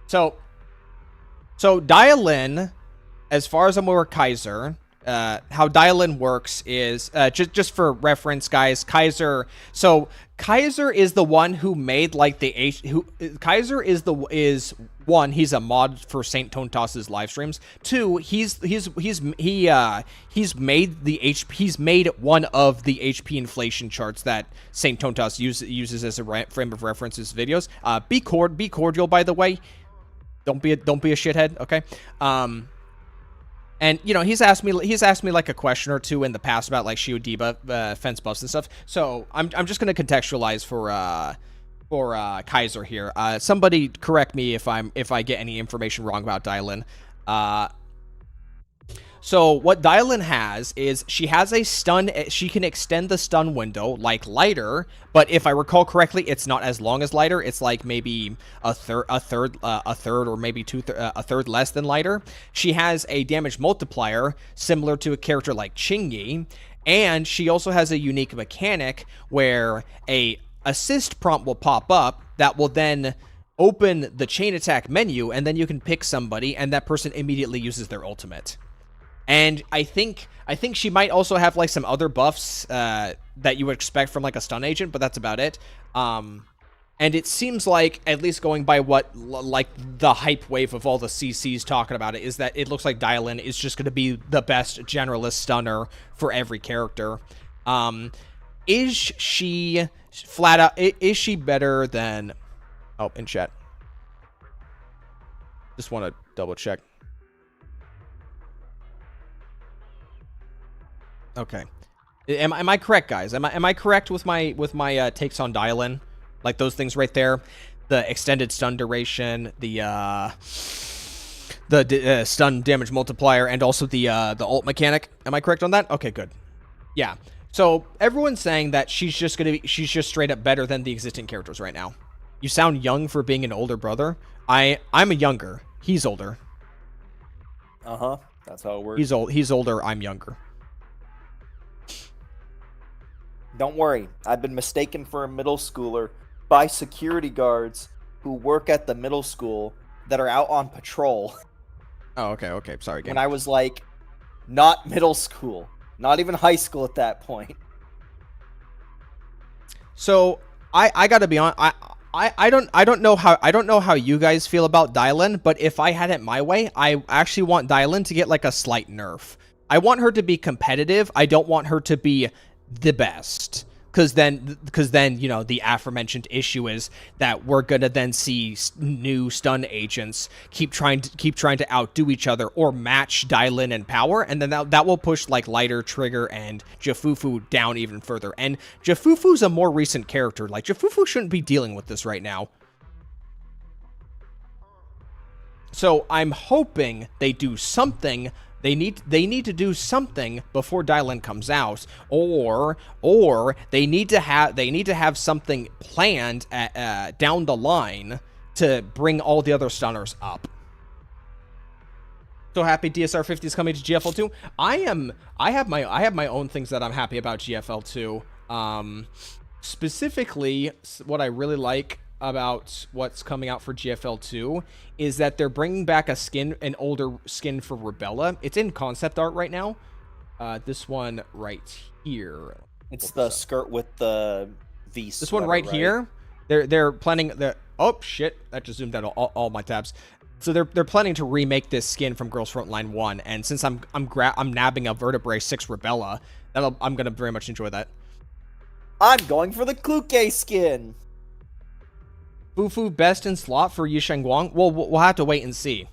[SPEAKER 1] So dial-in, as far as I'm aware, Kaiser, how dial-in works is, just for reference, guys, Kaiser is the one who made, like, Kaiser is one, he's a mod for Saint Tontas's live streams. Two, he's made one of the HP inflation charts that Saint Tontas uses as a frame of reference in his videos. Be cordial, by the way. Don't be a shithead, okay? And you know, he's asked me like a question or two in the past about like Shield debuff, fence buffs and stuff. So I'm just gonna contextualize for Kaiser here. Somebody correct me if I get any information wrong about Dylan. So what Dylan has is she has a stun. She can extend the stun window like Lighter, but if I recall correctly, it's not as long as Lighter. It's like maybe a third, or maybe a third less than Lighter. She has a damage multiplier similar to a character like Chingy, and she also has a unique mechanic where a assist prompt will pop up that will then open the chain attack menu, and then you can pick somebody, and that person immediately uses their ultimate. And I think she might also have like some other buffs that you would expect from like a stun agent, but that's about it. And it seems like, at least going by what, like, the hype wave of all the CCs talking about it, is that it looks like Dylan is just going to be the best generalist stunner for every character. Is she flat out, is she better than, oh, in chat. Just want to double check. Okay. Am I correct, guys? Am I correct with my takes on Dylan? Like those things right there, the extended stun duration, the stun damage multiplier, and also the ult mechanic. Am I correct on that? Okay, good. Yeah. So everyone's saying that she's just straight up better than the existing characters right now. You sound young for being an older brother. I'm a younger. He's older.
[SPEAKER 2] That's how it works.
[SPEAKER 1] He's older. I'm younger.
[SPEAKER 2] Don't worry. I've been mistaken for a middle schooler by security guards who work at the middle school that are out on patrol.
[SPEAKER 1] Oh, okay. Sorry, game.
[SPEAKER 2] When I was like, not middle school, not even high school at that point.
[SPEAKER 1] So I gotta be honest. I don't know how you guys feel about Dylan, but if I had it my way, I actually want Dylan to get like a slight nerf. I want her to be competitive. I don't want her to be the best. Because then, you know, the aforementioned issue is that we're gonna then see new stun agents keep trying to outdo each other or match Dylan in power, and then that will push like Lighter, Trigger, and Jafufu down even further. And Jafufu's a more recent character. Like Jafufu shouldn't be dealing with this right now. So I'm hoping they do something. They need to do something before Dylan comes out, or they need to have something planned down the line to bring all the other stunners up. So happy DSR 50 is coming to GFL 2. I have my own things that I'm happy about GFL 2. Specifically, what I really like about what's coming out for GFL 2 is that they're bringing back an older skin for Rebella. It's in concept art right now. This one right here.
[SPEAKER 2] It's the skirt with the V.
[SPEAKER 1] This one right here. They're planning the. Oh shit! That just zoomed out all my tabs. So they're planning to remake this skin from Girls Frontline 1, and since I'm nabbing a Vertebrae 6 Rebella, I'm gonna very much enjoy that.
[SPEAKER 2] I'm going for the Kluke skin.
[SPEAKER 1] Fufu best in slot for Yisheng Guang? Well, we'll have to wait and see.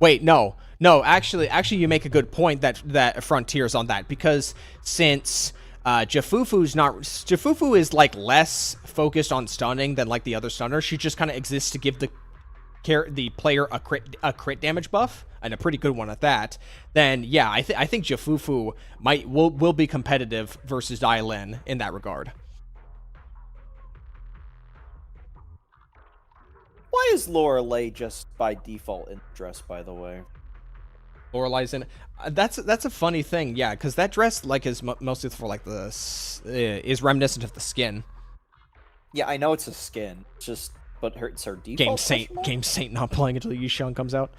[SPEAKER 1] Wait, no. Actually, you make a good point that Frontier's on that, because since Jafufu is like less focused on stunning than like the other stunners, she just kind of exists to give the player a crit damage buff, and a pretty good one at that. Then yeah, I think Jafufu will be competitive versus Dylan in that regard.
[SPEAKER 2] Why is Lorelei just by default in dress, by the way?
[SPEAKER 1] Lorelai's in. That's a funny thing, yeah, because that dress like is mostly for like is reminiscent of the skin.
[SPEAKER 2] Yeah, I know it's a skin. It's just, but it's her default.
[SPEAKER 1] Game Saint not playing until Yisheng comes out.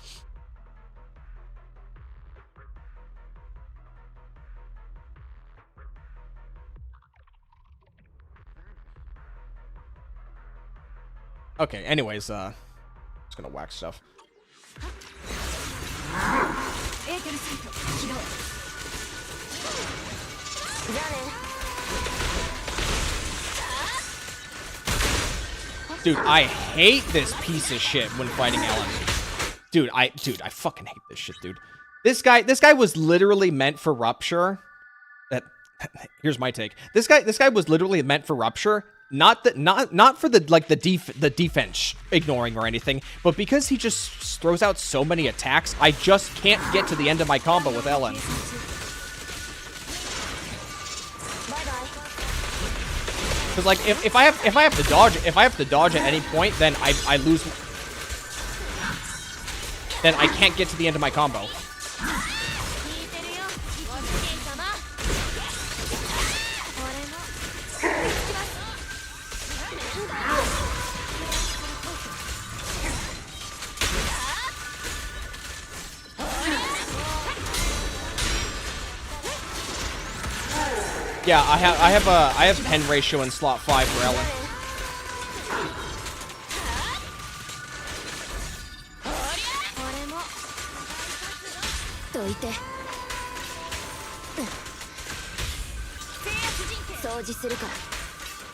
[SPEAKER 1] Okay, anyways, just gonna whack stuff. Dude, I hate this piece of shit when fighting Ellen. Dude, I fucking hate this shit, dude. This guy was literally meant for Rupture. Here's my take. This guy was literally meant for Rupture. Not for the defense ignoring or anything, but because he just throws out so many attacks, I just can't get to the end of my combo with Ellen. Because like if I have to dodge at any point, then I lose. Then I can't get to the end of my combo. Yeah, I have pen ratio in slot 5 for Ellen.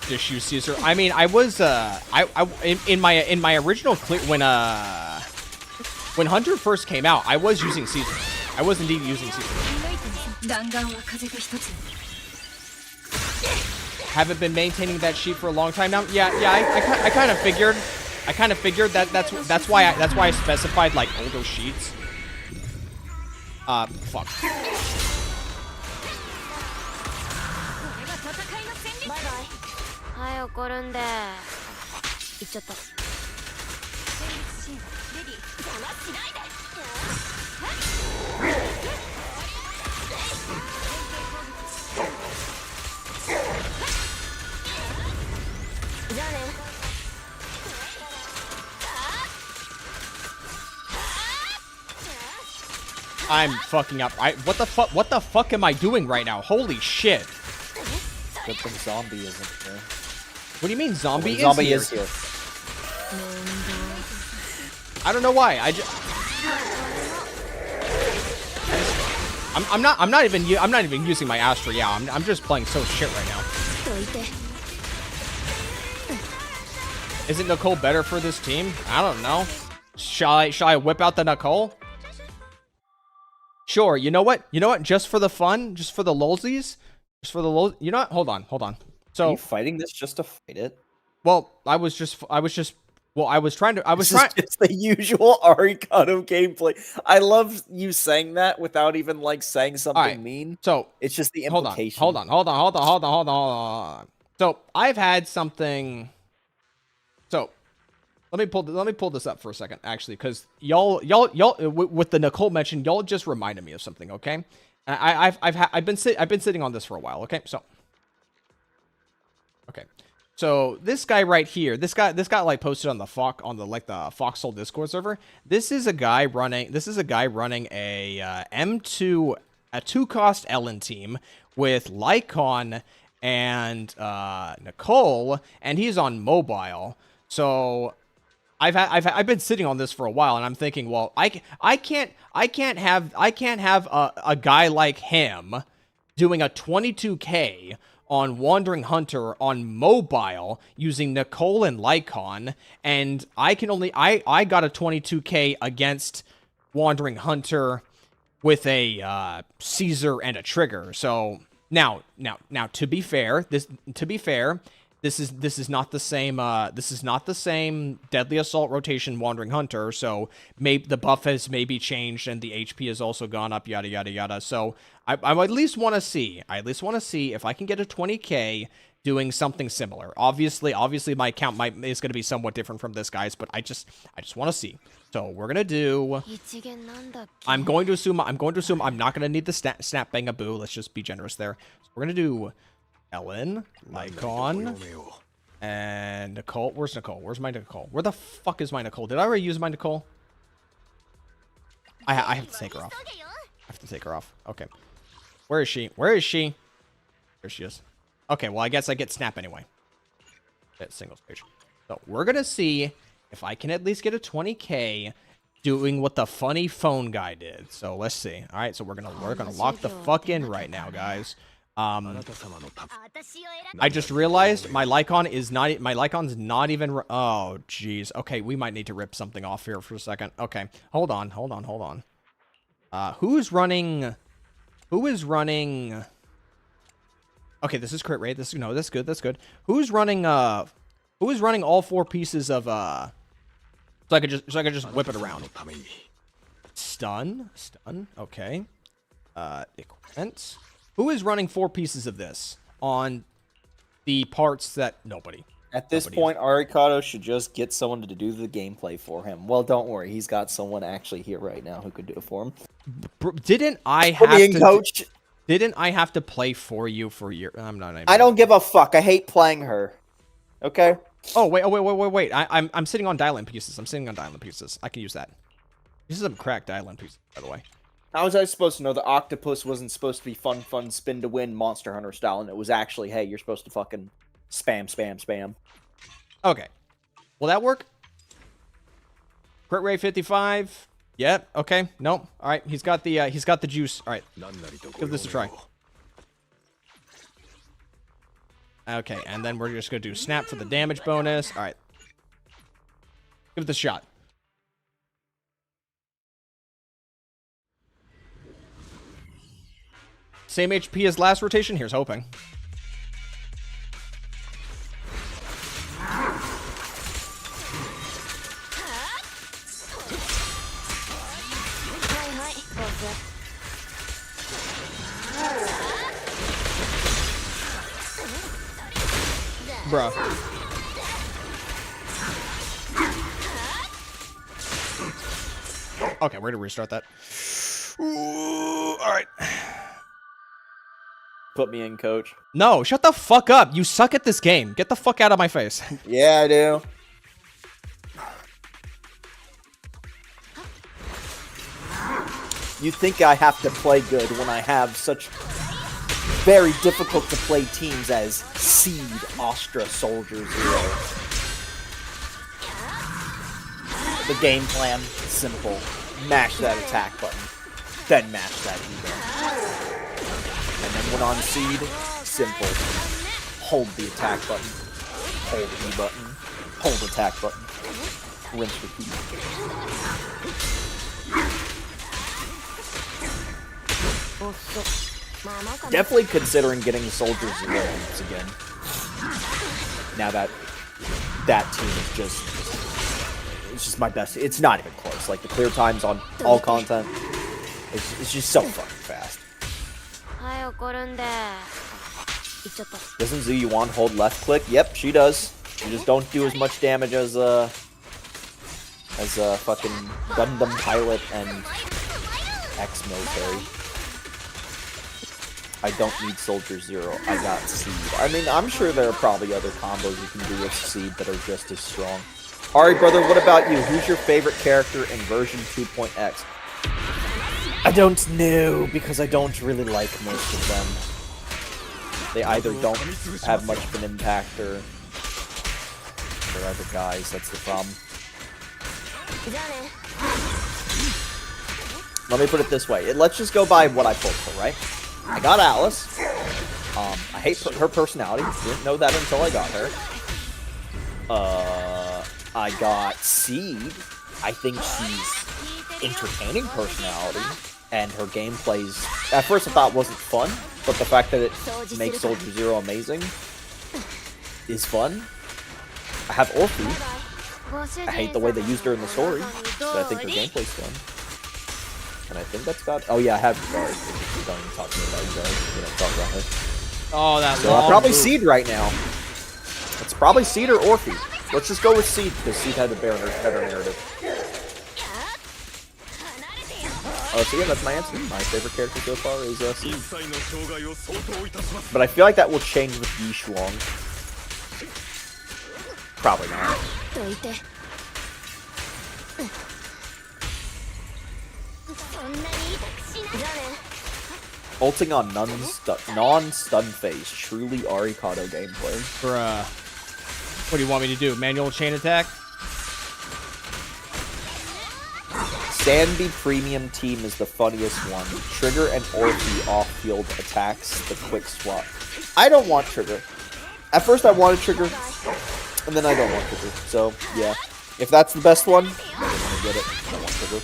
[SPEAKER 1] Just use Caesar. I mean, I was in my original clip when Hunter first came out, I was using Caesar. I was indeed using Caesar. Haven't been maintaining that sheet for a long time now. Yeah. I kind of figured. That's why I specified like older sheets. Fuck. I'm fucking up. What the fuck am I doing right now? Holy shit.
[SPEAKER 2] Good thing Zombie isn't here.
[SPEAKER 1] What do you mean Zombie is
[SPEAKER 2] Zombie
[SPEAKER 1] here?
[SPEAKER 2] is here.
[SPEAKER 1] I don't know why. I'm not even using my Astra. Yeah, I'm just playing so shit right now. Isn't Nicole better for this team? I don't know. Shall I whip out the Nicole? Sure. You know what? Just for the fun, just for the lolsies, you know what? Hold on. So
[SPEAKER 2] are you fighting this just to fight it?
[SPEAKER 1] Well, I was trying to.
[SPEAKER 2] It's the usual Arikado gameplay. I love you saying that without even like saying something mean.
[SPEAKER 1] So
[SPEAKER 2] it's just the implication.
[SPEAKER 1] Hold on. So I've had something. So let me pull this up for a second, actually, because y'all with the Nicole mention, y'all just reminded me of something. Okay, I've been sitting on this for a while. Okay, so this guy right here, this guy like posted on the Foxhole Discord server. This is a guy running a M2 a 2-cost Ellen team with Lycon and Nicole, and he's on mobile. So I've been sitting on this for a while, and I'm thinking, well, I can't have a guy like him doing a 22K on Wandering Hunter on mobile using Nicole and Lycon, and I got a 22K against Wandering Hunter with a Caesar and a trigger. So now to be fair, this is not the same Deadly Assault rotation Wandering Hunter, so maybe the buff has maybe changed and the HP has also gone up, yada yada yada. So I at least want to see if I can get a 20K doing something similar. Obviously my account is going to be somewhat different from this guy's, but I just want to see. So we're gonna do. I'm going to assume I'm not gonna need the snap bangaboo. Let's just be generous there. So we're gonna do Ellen, Lycon, and Nicole. Where's Nicole? Where's my Nicole? Where the fuck is my Nicole? Did I already use my Nicole? I have to take her off. I have to take her off. Okay. Where is she? There she is. Okay, well, I guess I get snap anyway. That single stage. So we're gonna see if I can at least get a 20K doing what the funny phone guy did. So let's see. All right, so we're gonna lock the fuck in right now, guys. I just realized my Lycon's not even. Oh, jeez. Okay, we might need to rip something off here for a second. Okay, hold on. Who is running? Okay, this is crit rate. That's good. Who's running all 4 pieces of so I could just whip it around. Stun. Okay. Equipment. Who is running 4 pieces of this on the parts that nobody?
[SPEAKER 2] At this point, Arikado should just get someone to do the gameplay for him. Well, don't worry, he's got someone actually here right now who could do it for him.
[SPEAKER 1] Didn't I have to play for you for your? I'm not.
[SPEAKER 2] I don't give a fuck. I hate playing her. Okay.
[SPEAKER 1] Oh wait. I'm sitting on dial-in pieces. I can use that. This is some cracked dial-in pieces, by the way.
[SPEAKER 2] How was I supposed to know the octopus wasn't supposed to be fun, spin to win, Monster Hunter style, and it was actually, hey, you're supposed to fucking spam.
[SPEAKER 1] Okay. Will that work? Crit rate 55. Yep. Okay. Nope. All right. He's got the juice. All right. Give this a try. Okay, and then we're just gonna do snap for the damage bonus. All right. Give it the shot. Same HP as last rotation. Here's hoping. Bruh. Okay, we're gonna restart that. Ooh, all right.
[SPEAKER 2] Put me in, coach.
[SPEAKER 1] No, shut the fuck up. You suck at this game. Get the fuck out of my face.
[SPEAKER 2] Yeah, I do. You think I have to play good when I have such very difficult to play teams as Seed, Astra, Soldier, Zero. The game plan, simple. Mash that attack button, then mash that E. And then when on Seed, simple. Hold the attack button, hold E button, hold attack button, rinse repeat. Definitely considering getting Soldier Zero once again. Now that team is just my best. It's not even close. Like the clear times on all content, it's just so fucking fast. Doesn't Zuyuan hold left click? Yep, she does. You just don't do as much damage as fucking Gundam Pilot and ex-military. I don't need Soldier Zero. I got Seed. I mean, I'm sure there are probably other combos you can do with Seed that are just as strong. Ari, brother, what about you? Who's your favorite character in version 2.x? I don't know, because I don't really like most of them. They either don't have much of an impact, or they're other guys. That's the problem. Let me put it this way. Let's just go by what I pulled for, right? I got Alice. I hate her personality. Didn't know that until I got her. I got Seed. I think she's entertaining personality, and her gameplays, at first I thought wasn't fun, but the fact that it makes Soldier Zero amazing is fun. I have Orphe. I hate the way they used her in the story, but I think her gameplay's fun. And I think that's got. Oh yeah, I have Guard. Don't even talk to me about Guard. We don't talk about her.
[SPEAKER 1] Oh, that's
[SPEAKER 2] so I'll probably Seed right now. It's probably Seed or Orphe. Let's just go with Seed because Seed had the better narrative. Oh, so yeah, that's my answer. My favorite character so far is Seed. But I feel like that will change with Yi Shuang. Probably not. Ulting on non-stun phase. Truly Arikado gameplay.
[SPEAKER 1] Bruh. What do you want me to do? Manual chain attack?
[SPEAKER 2] Sandy Premium Team is the funniest one. Trigger and Orphe off-field attacks, the quick swap. I don't want Trigger. At first I wanted Trigger, and then I don't want Trigger. So, yeah. If that's the best one, I don't want to get it. I don't want Trigger.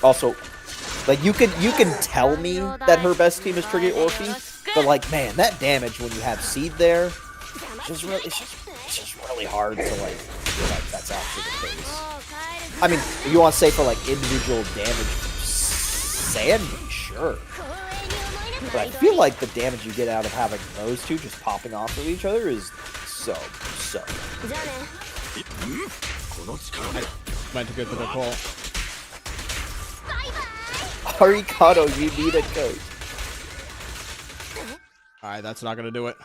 [SPEAKER 2] Also, like, you can tell me that her best team is Trigger Orphe, but like, man, that damage when you have Seed there, it's just really hard to like feel like that's actually the case. I mean, if you want to say for like individual damage, Sandy, sure. But I feel like the damage you get out of having those two just popping off of each other is so.
[SPEAKER 1] I meant to go for the call.
[SPEAKER 2] Arikado, you need a coach.
[SPEAKER 1] Alright, that's not gonna do it.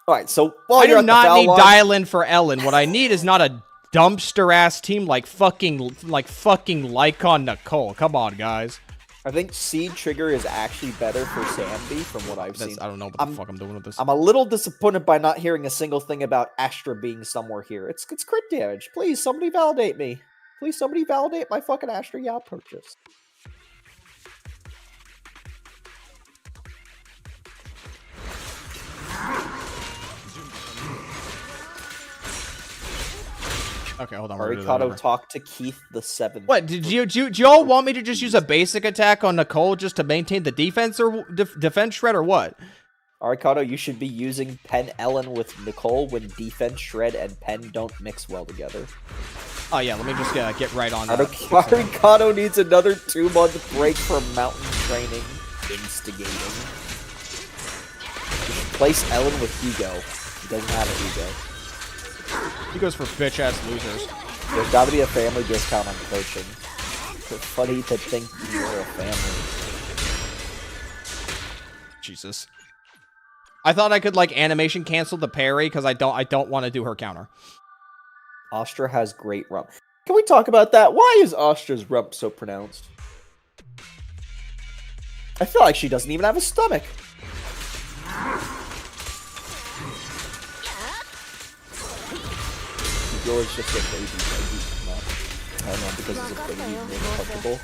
[SPEAKER 2] Alright, so while
[SPEAKER 1] I
[SPEAKER 2] you're
[SPEAKER 1] do
[SPEAKER 2] at the
[SPEAKER 1] not
[SPEAKER 2] foul
[SPEAKER 1] need
[SPEAKER 2] line,
[SPEAKER 1] dial-in for Ellen. What I need is not a dumpster-ass team like fucking Lycon Nicole. Come on, guys.
[SPEAKER 2] I think Seed Trigger is actually better for Sandy from what I've seen.
[SPEAKER 1] I don't know what the fuck I'm doing with this.
[SPEAKER 2] I'm a little disappointed by not hearing a single thing about Astra being somewhere here. It's crit damage. Please, somebody validate me. Please, somebody validate my fucking Astra Yao purchase.
[SPEAKER 1] Okay, hold on.
[SPEAKER 2] Arikado talked to Keith the 7th.
[SPEAKER 1] What, do you all want me to just use a basic attack on Nicole just to maintain the defense or defense shred or what?
[SPEAKER 2] Arikado, you should be using Pen Ellen with Nicole when defense shred and Pen don't mix well together.
[SPEAKER 1] Oh yeah, let me just get right on that.
[SPEAKER 2] Arikado needs another 2-month break from mountain training. Instigating. You should place Ellen with Ego. He doesn't have an Ego.
[SPEAKER 1] He goes for bitch-ass losers.
[SPEAKER 2] There's gotta be a family discount on coaching. It's funny to think you're a family.
[SPEAKER 1] Jesus. I thought I could, like, animation cancel the parry, because I don't want to do her counter.
[SPEAKER 2] Astra has great rump. Can we talk about that? Why is Astra's rump so pronounced? I feel like she doesn't even have a stomach. Yours just a baby. No. I don't know, because it's a baby and it's comfortable.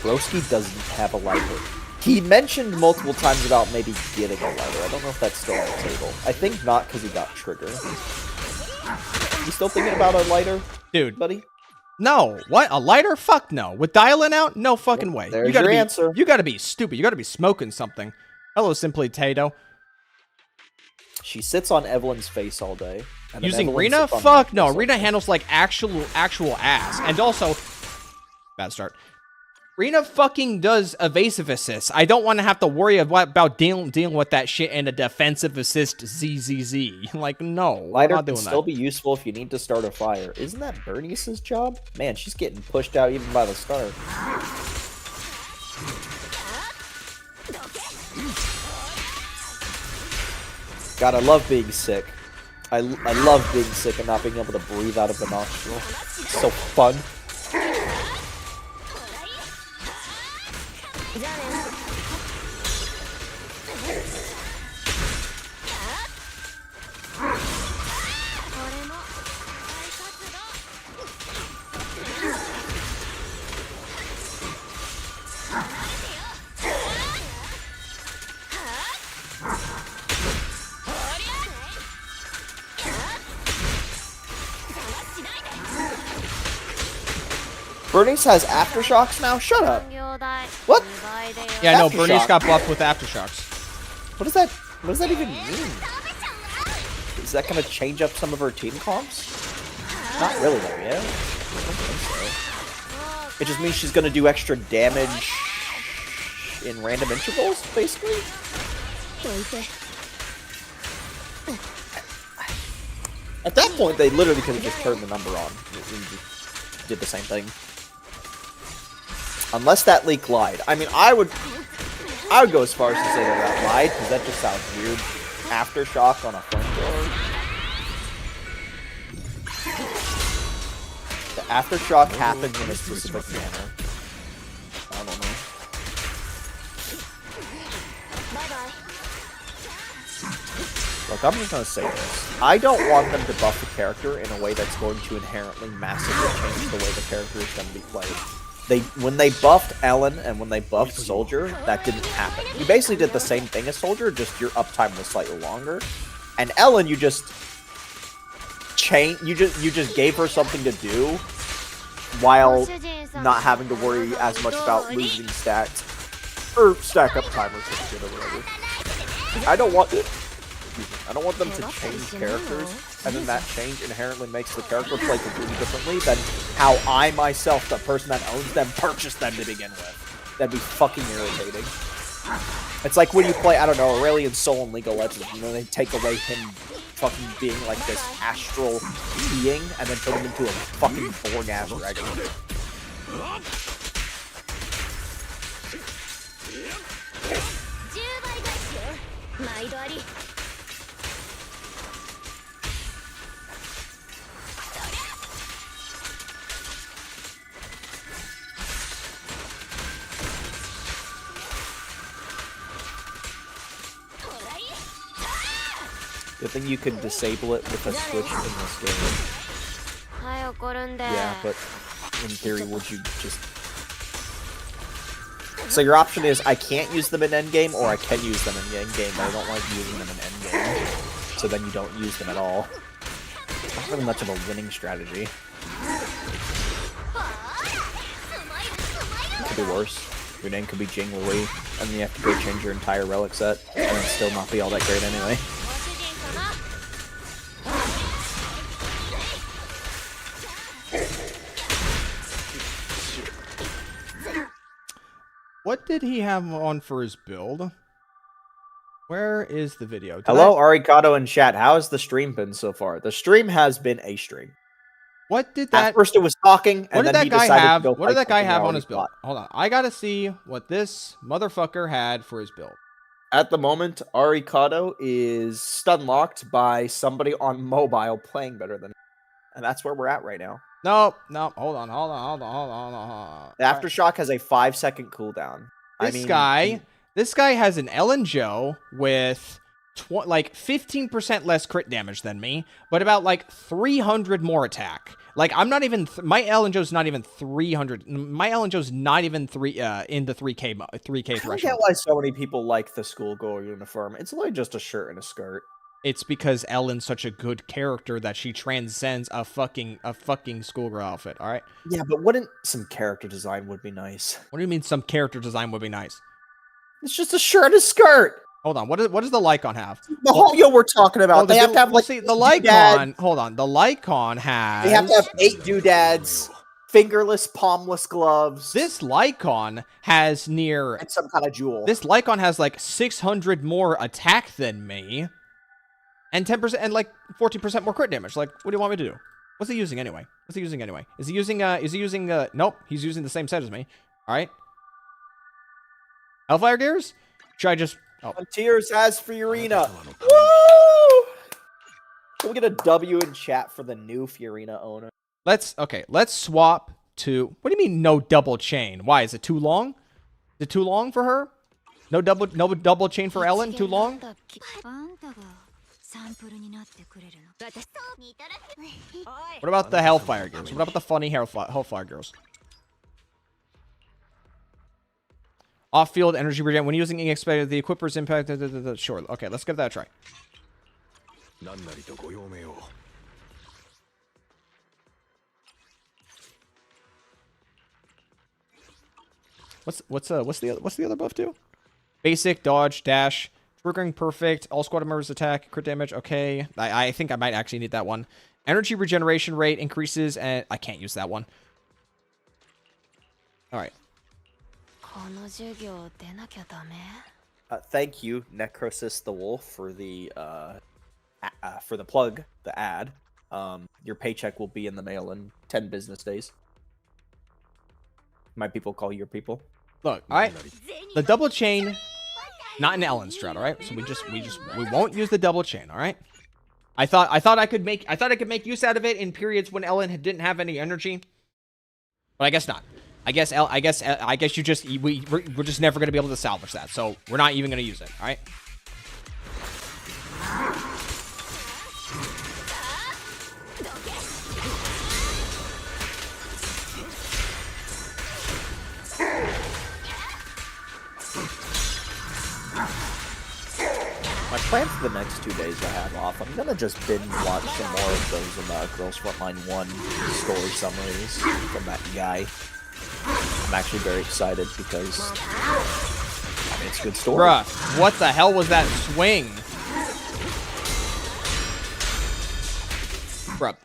[SPEAKER 2] Broski doesn't have a lighter. He mentioned multiple times about maybe getting a lighter. I don't know if that's still on the table. I think not, because he got Trigger. You still thinking about a lighter?
[SPEAKER 1] Dude.
[SPEAKER 2] Buddy?
[SPEAKER 1] No. What? A lighter? Fuck no. With dialing out? No fucking way.
[SPEAKER 2] There's your answer.
[SPEAKER 1] You gotta be stupid. You gotta be smoking something. Hello, Simply Tato.
[SPEAKER 2] She sits on Evelyn's face all day.
[SPEAKER 1] Using Rina? Fuck no. Rina handles like actual ass. And also, bad start. Rina fucking does evasive assists. I don't want to have to worry about dealing with that shit in a defensive assist ZZZ. Like, no.
[SPEAKER 2] Lighter
[SPEAKER 1] I'm not
[SPEAKER 2] can
[SPEAKER 1] doing
[SPEAKER 2] still
[SPEAKER 1] that.
[SPEAKER 2] be useful if you need to start a fire. Isn't that Bernice's job? Man, she's getting pushed out even by the start. God, I love being sick. I love being sick and not being able to breathe out of the nostril. It's so fun. Bernice has aftershocks now? Shut up. What?
[SPEAKER 1] Yeah, no,
[SPEAKER 2] Aftershock.
[SPEAKER 1] Bernice got buffed with aftershocks.
[SPEAKER 2] What does that even mean? Is that gonna change up some of her team comps? Not really though, yeah? I don't think so. It just means she's gonna do extra damage in random intervals, basically? At that point, they literally could have just turned the number on and just did the same thing. Unless that leak lied. I mean, I would go as far as to say that lied, because that just sounds weird. Aftershock on a flamethrower. The aftershock happens in a specific manner. I don't know. Look, I'm just gonna say this. I don't want them to buff the character in a way that's going to inherently massively change the way the character is going to be played. When they buffed Ellen and when they buffed Soldier, that didn't happen. You basically did the same thing as Soldier, just your uptime was slightly longer. And Ellen, you just gave her something to do while not having to worry as much about losing stats or stack up time or some shit or whatever. I don't want them to change characters, and then that change inherently makes the character play completely differently than how I myself, the person that owns them, purchased them to begin with. That'd be fucking irritating. It's like when you play, I don't know, Aurelion Soul in League of Legends, and then they take away him fucking being like this astral being, and then turn him into a fucking Borg-ass dragon. Good thing you could disable it with a switch in this game. Yeah, but in theory, would you just... So your option is, I can't use them in endgame, or I can use them in endgame, but I don't like using them in endgame. So then you don't use them at all. Not really much of a winning strategy. Could be worse. Your name could be Jing Louis, and then you have to go change your entire relic set, and then still not be all that great anyway.
[SPEAKER 1] What did he have on for his build? Where is the video?
[SPEAKER 2] Hello, Arikado in chat. How has the stream been so far? The stream has been a stream.
[SPEAKER 1] What did that...
[SPEAKER 2] At first it was talking, and then he decided to go
[SPEAKER 1] What did that guy have on
[SPEAKER 2] already
[SPEAKER 1] his build? Hold on. I gotta see what this motherfucker had for his build.
[SPEAKER 2] At the moment, Arikado is stun locked by somebody on mobile playing better than him. And that's where we're at right now.
[SPEAKER 1] No, hold on.
[SPEAKER 2] The Aftershock has a 5-second cooldown.
[SPEAKER 1] This guy has an Ellen Joe with like 15% less crit damage than me, but about like 300 more attack. Like I'm not even my Ellen Joe's not even 300. My Ellen Joe's not even in the 3K threshold.
[SPEAKER 2] I don't get why so many people like the schoolgirl uniform. It's only just a shirt and a skirt.
[SPEAKER 1] It's because Ellen's such a good character that she transcends a fucking schoolgirl outfit. All right.
[SPEAKER 2] Yeah, but wouldn't some character design would be nice?
[SPEAKER 1] What do you mean some character design would be nice?
[SPEAKER 2] It's just a shirt and a skirt.
[SPEAKER 1] Hold on. What does the Lycon have?
[SPEAKER 2] The Hoyo we're talking about. They have to have like
[SPEAKER 1] the Lycon. Hold on. The Lycon has.
[SPEAKER 2] They have to have 8 doodads, fingerless, palmless gloves.
[SPEAKER 1] This Lycon has
[SPEAKER 2] and some kind of jewel.
[SPEAKER 1] This Lycon has like 600 more attack than me, and 10% and like 14% more crit damage. Like, what do you want me to do? What's he using anyway? Is he using? Nope. He's using the same set as me. All right. Hellfire Gears? Should I just... Oh.
[SPEAKER 2] Frontiers has Fiorina. Woo! Can we get a W in chat for the new Fiorina owner?
[SPEAKER 1] Let's swap to... What do you mean no double chain? Why? Is it too long? Is it too long for her? No double chain for Ellen? Too long? What about the Hellfire Gears? What about the funny Hellfire Girls? Off-field energy regen. When using expected, the equipper's impact... Sure. Okay, let's give that a try. What's the other buff do? Basic, dodge, dash, triggering perfect, all squad members attack, crit damage. Okay, I think I might actually need that one. Energy regeneration rate increases, and I can't use that one. All right.
[SPEAKER 2] Thank you, Necrosis the Wolf, for the plug, the ad. Your paycheck will be in the mail in 10 business days. My people call your people.
[SPEAKER 1] Look, all right. The double chain, not an Ellen strat, all right? So we won't use the double chain, all right? I thought I could make use out of it in periods when Ellen didn't have any energy, but I guess not. I guess we're just never gonna be able to salvage that, so we're not even gonna use it. All right.
[SPEAKER 2] My plan for the next 2 days I have off, I'm gonna just binge watch some more of those Girls Frontline 1 story summaries from that guy. I'm actually very excited because it's a good story.
[SPEAKER 1] Bruh, what the hell was that swing? Bruh.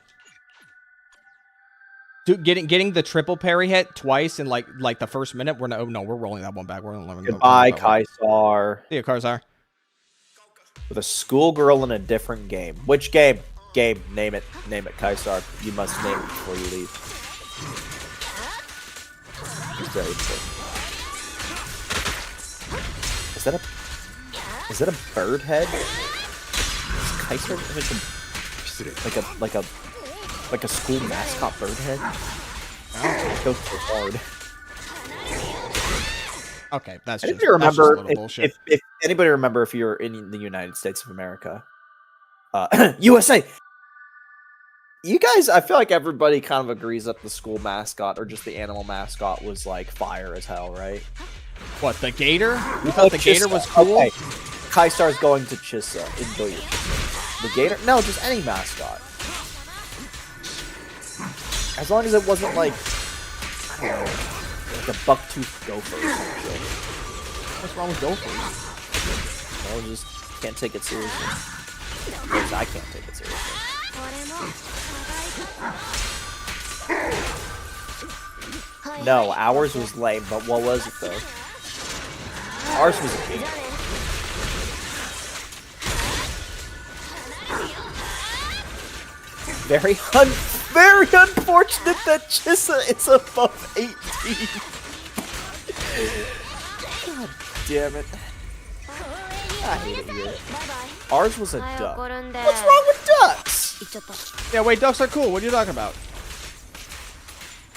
[SPEAKER 1] Dude, getting the triple parry hit twice in like the first minute. We're rolling that one back.
[SPEAKER 2] Goodbye, Kaisar.
[SPEAKER 1] See you, Kaisar.
[SPEAKER 2] With a schoolgirl in a different game. Which game? Game. Name it. Name it, Kaisar. You must name it before you leave. It's very important. Is that a bird head? Is Kaiser like a school mascot bird head? It goes so hard.
[SPEAKER 1] Okay, that's
[SPEAKER 2] just
[SPEAKER 1] a little
[SPEAKER 2] remember
[SPEAKER 1] bullshit.
[SPEAKER 2] If anybody remember if you're in the United States of America, USA. You guys, I feel like everybody kind of agrees that the school mascot or just the animal mascot was like fire as hell, right?
[SPEAKER 1] What, the gator? You thought the gator was cool?
[SPEAKER 2] Okay. Kaistar's going to Chissa. Enjoy your Chissa. The gator? No, just any mascot. As long as it wasn't like, I don't know, like a buck-toothed gopher or some shit.
[SPEAKER 1] What's wrong with gophers?
[SPEAKER 2] Well, just can't take it seriously. Because I can't take it seriously. No, ours was lame, but what was it though? Ours was a gator. Very unfortunate that Chissa is above 18. God damn it. I hate it here. Ours was a duck. What's wrong with ducks?
[SPEAKER 1] Yeah, wait, ducks are cool. What are you talking about?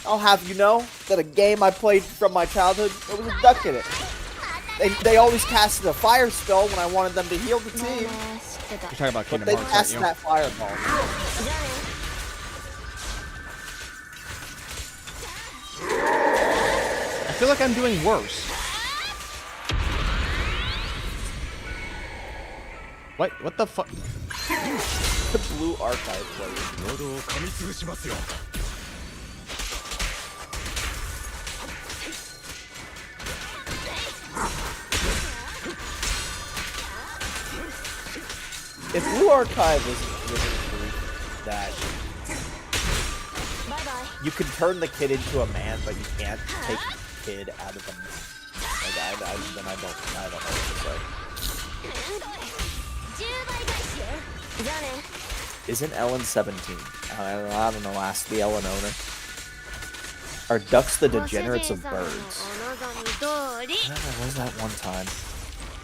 [SPEAKER 2] I'll have you know that a game I played from my childhood, there was a duck in it. They always casted a fire spell when I wanted them to heal the team.
[SPEAKER 1] You're talking about
[SPEAKER 2] But
[SPEAKER 1] Kingdom
[SPEAKER 2] they
[SPEAKER 1] Hearts,
[SPEAKER 2] cast
[SPEAKER 1] aren't you?
[SPEAKER 2] that fireball.
[SPEAKER 1] I feel like I'm doing worse. What the fuck?
[SPEAKER 2] The blue archive player. If blue archive is really proof that you can turn the kid into a man, but you can't take the kid out of them, like then I don't know what to say. Isn't Ellen 17? I don't know. Ask the Ellen owner. Are ducks the degenerates of birds? What was that one time?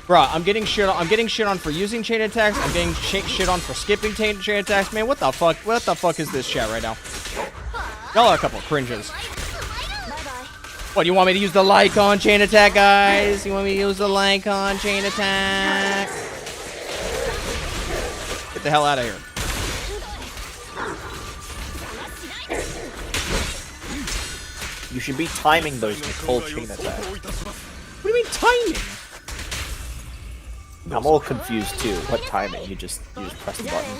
[SPEAKER 1] Bruh, I'm getting shit on for using chain attacks. I'm getting shit on for skipping chain attacks. Man, what the fuck? What the fuck is this chat right now? Y'all are a couple of cringes. What, you want me to use the Lycon chain attack, guys? You want me to use the Lycon chain attack? Get the hell out of here.
[SPEAKER 2] You should be timing those Nicole chain attacks.
[SPEAKER 1] What do you mean timing?
[SPEAKER 2] I'm a little confused too. What timing? You just press the button.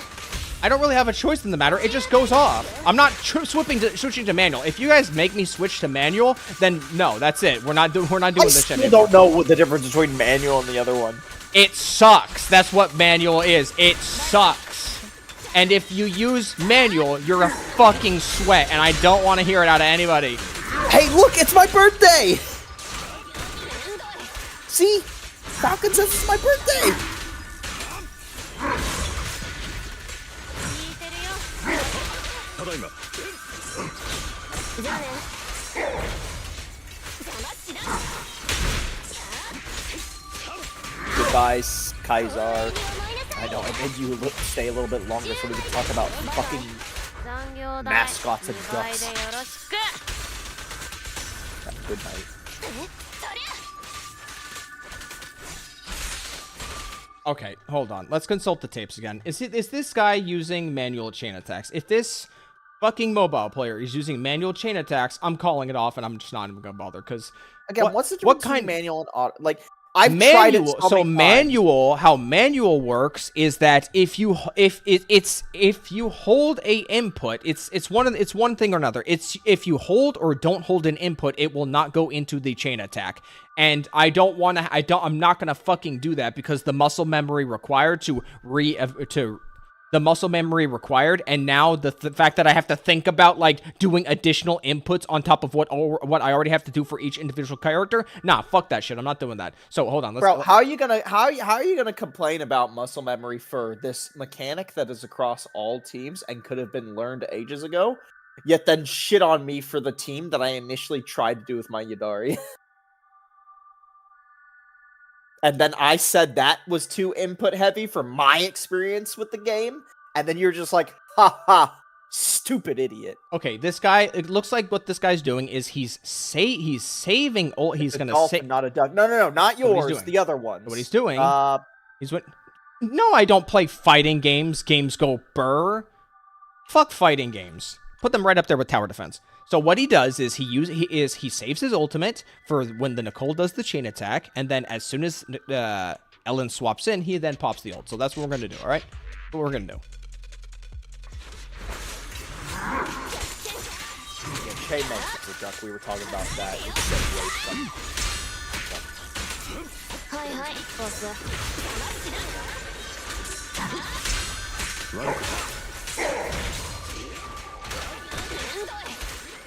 [SPEAKER 1] I don't really have a choice in the matter. It just goes off. I'm not switching to manual. If you guys make me switch to manual, then no, that's it. We're not doing this shit anymore.
[SPEAKER 2] I don't know what the difference between manual and the other one.
[SPEAKER 1] It sucks. That's what manual is. It sucks. And if you use manual, you're a fucking sweat, and I don't want to hear it out of anybody.
[SPEAKER 2] Hey, look, it's my birthday! See? Falcon says it's my birthday! Goodbye, Kaisar. I know, I made you stay a little bit longer so we can talk about fucking mascots and ducks. Good night.
[SPEAKER 1] Okay, hold on. Let's consult the tapes again. Is this guy using manual chain attacks? If this fucking mobile player is using manual chain attacks, I'm calling it off, and I'm just not even gonna bother. Because
[SPEAKER 2] again, what's the difference between manual and auto? Like, I've tried it so many times.
[SPEAKER 1] How manual works is that if you hold a input, it's one thing or another. It's if you hold or don't hold an input, it will not go into the chain attack. And I'm not gonna fucking do that because the muscle memory required and now the fact that I have to think about like doing additional inputs on top of what I already have to do for each individual character. Nah, fuck that shit. I'm not doing that. So hold on,
[SPEAKER 2] bro. How are you gonna complain about muscle memory for this mechanic that is across all teams and could have been learned ages ago, yet then shit on me for the team that I initially tried to do with my Yadari? And then I said that was too input heavy for my experience with the game. And then you're just like, ha ha, stupid idiot.
[SPEAKER 1] Okay, this guy, it looks like what this guy's doing is he's saving
[SPEAKER 2] He's going to save. Not a duck. No, not yours. The other ones.
[SPEAKER 1] What he's doing. No, I don't play fighting games. Games go burr. Fuck fighting games. Put them right up there with tower defense. So what he does is he saves his ultimate for when the Nicole does the chain attack, and then as soon as Ellen swaps in, he then pops the ult. So that's what we're gonna do. All right, that's what we're gonna do.
[SPEAKER 2] Yeah, Che mentioned the duck. We were talking about that. It's so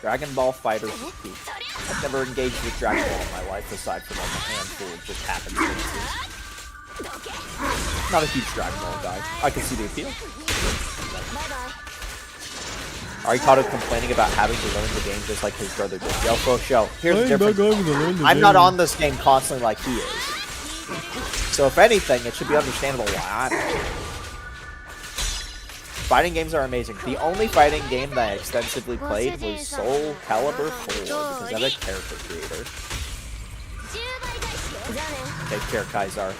[SPEAKER 2] Dragon Ball Fighters is peak. I've never engaged with Dragon Ball in my life aside from like a handful of just happenstances. Not a huge Dragon Ball guy. I can see the appeal. Are you tired of complaining about having to learn the game just like his brother did? Yo, for show. Here's the difference. I'm not on this game constantly like he is. So if anything, it should be understandable why I'm. Fighting games are amazing. The only fighting game that I extensively played was Soul Calibur 4 because I'm a character creator. Take care, Kaisar.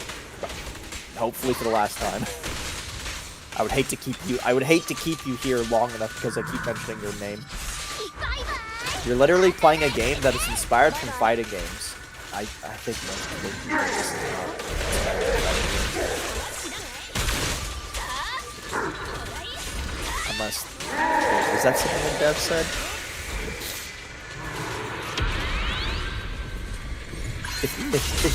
[SPEAKER 2] Hopefully for the last time. I would hate to keep you here long enough because I keep mentioning your name. You're literally playing a game that is inspired from fighting games. I think most people this is not inspired from fighting games. Unless, is that something that Dev said? If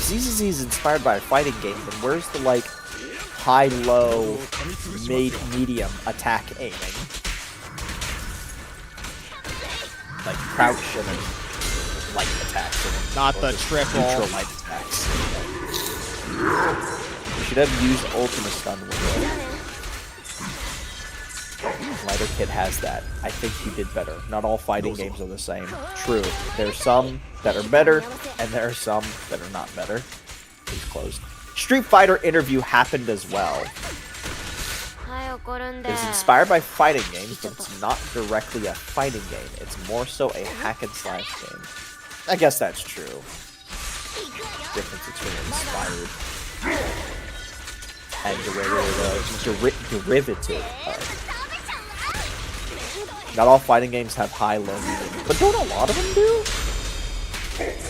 [SPEAKER 2] ZZZ is inspired by a fighting game, then where's the like high, low, medium attack aiming? Like crouch and light attacks. And
[SPEAKER 1] Not the triple.
[SPEAKER 2] Neutral light attacks. You should have used Ultimate Stun with it. Lighter Kid has that. I think you did better. Not all fighting games are the same. True. There's some that are better, and there are some that are not better. Please closed. Street Fighter interview happened as well. It's inspired by fighting games, but it's not directly a fighting game. It's more so a hack and slash game. I guess that's true. Difference between inspired and derivative of. Not all fighting games have high, low, medium, but don't a lot of them do?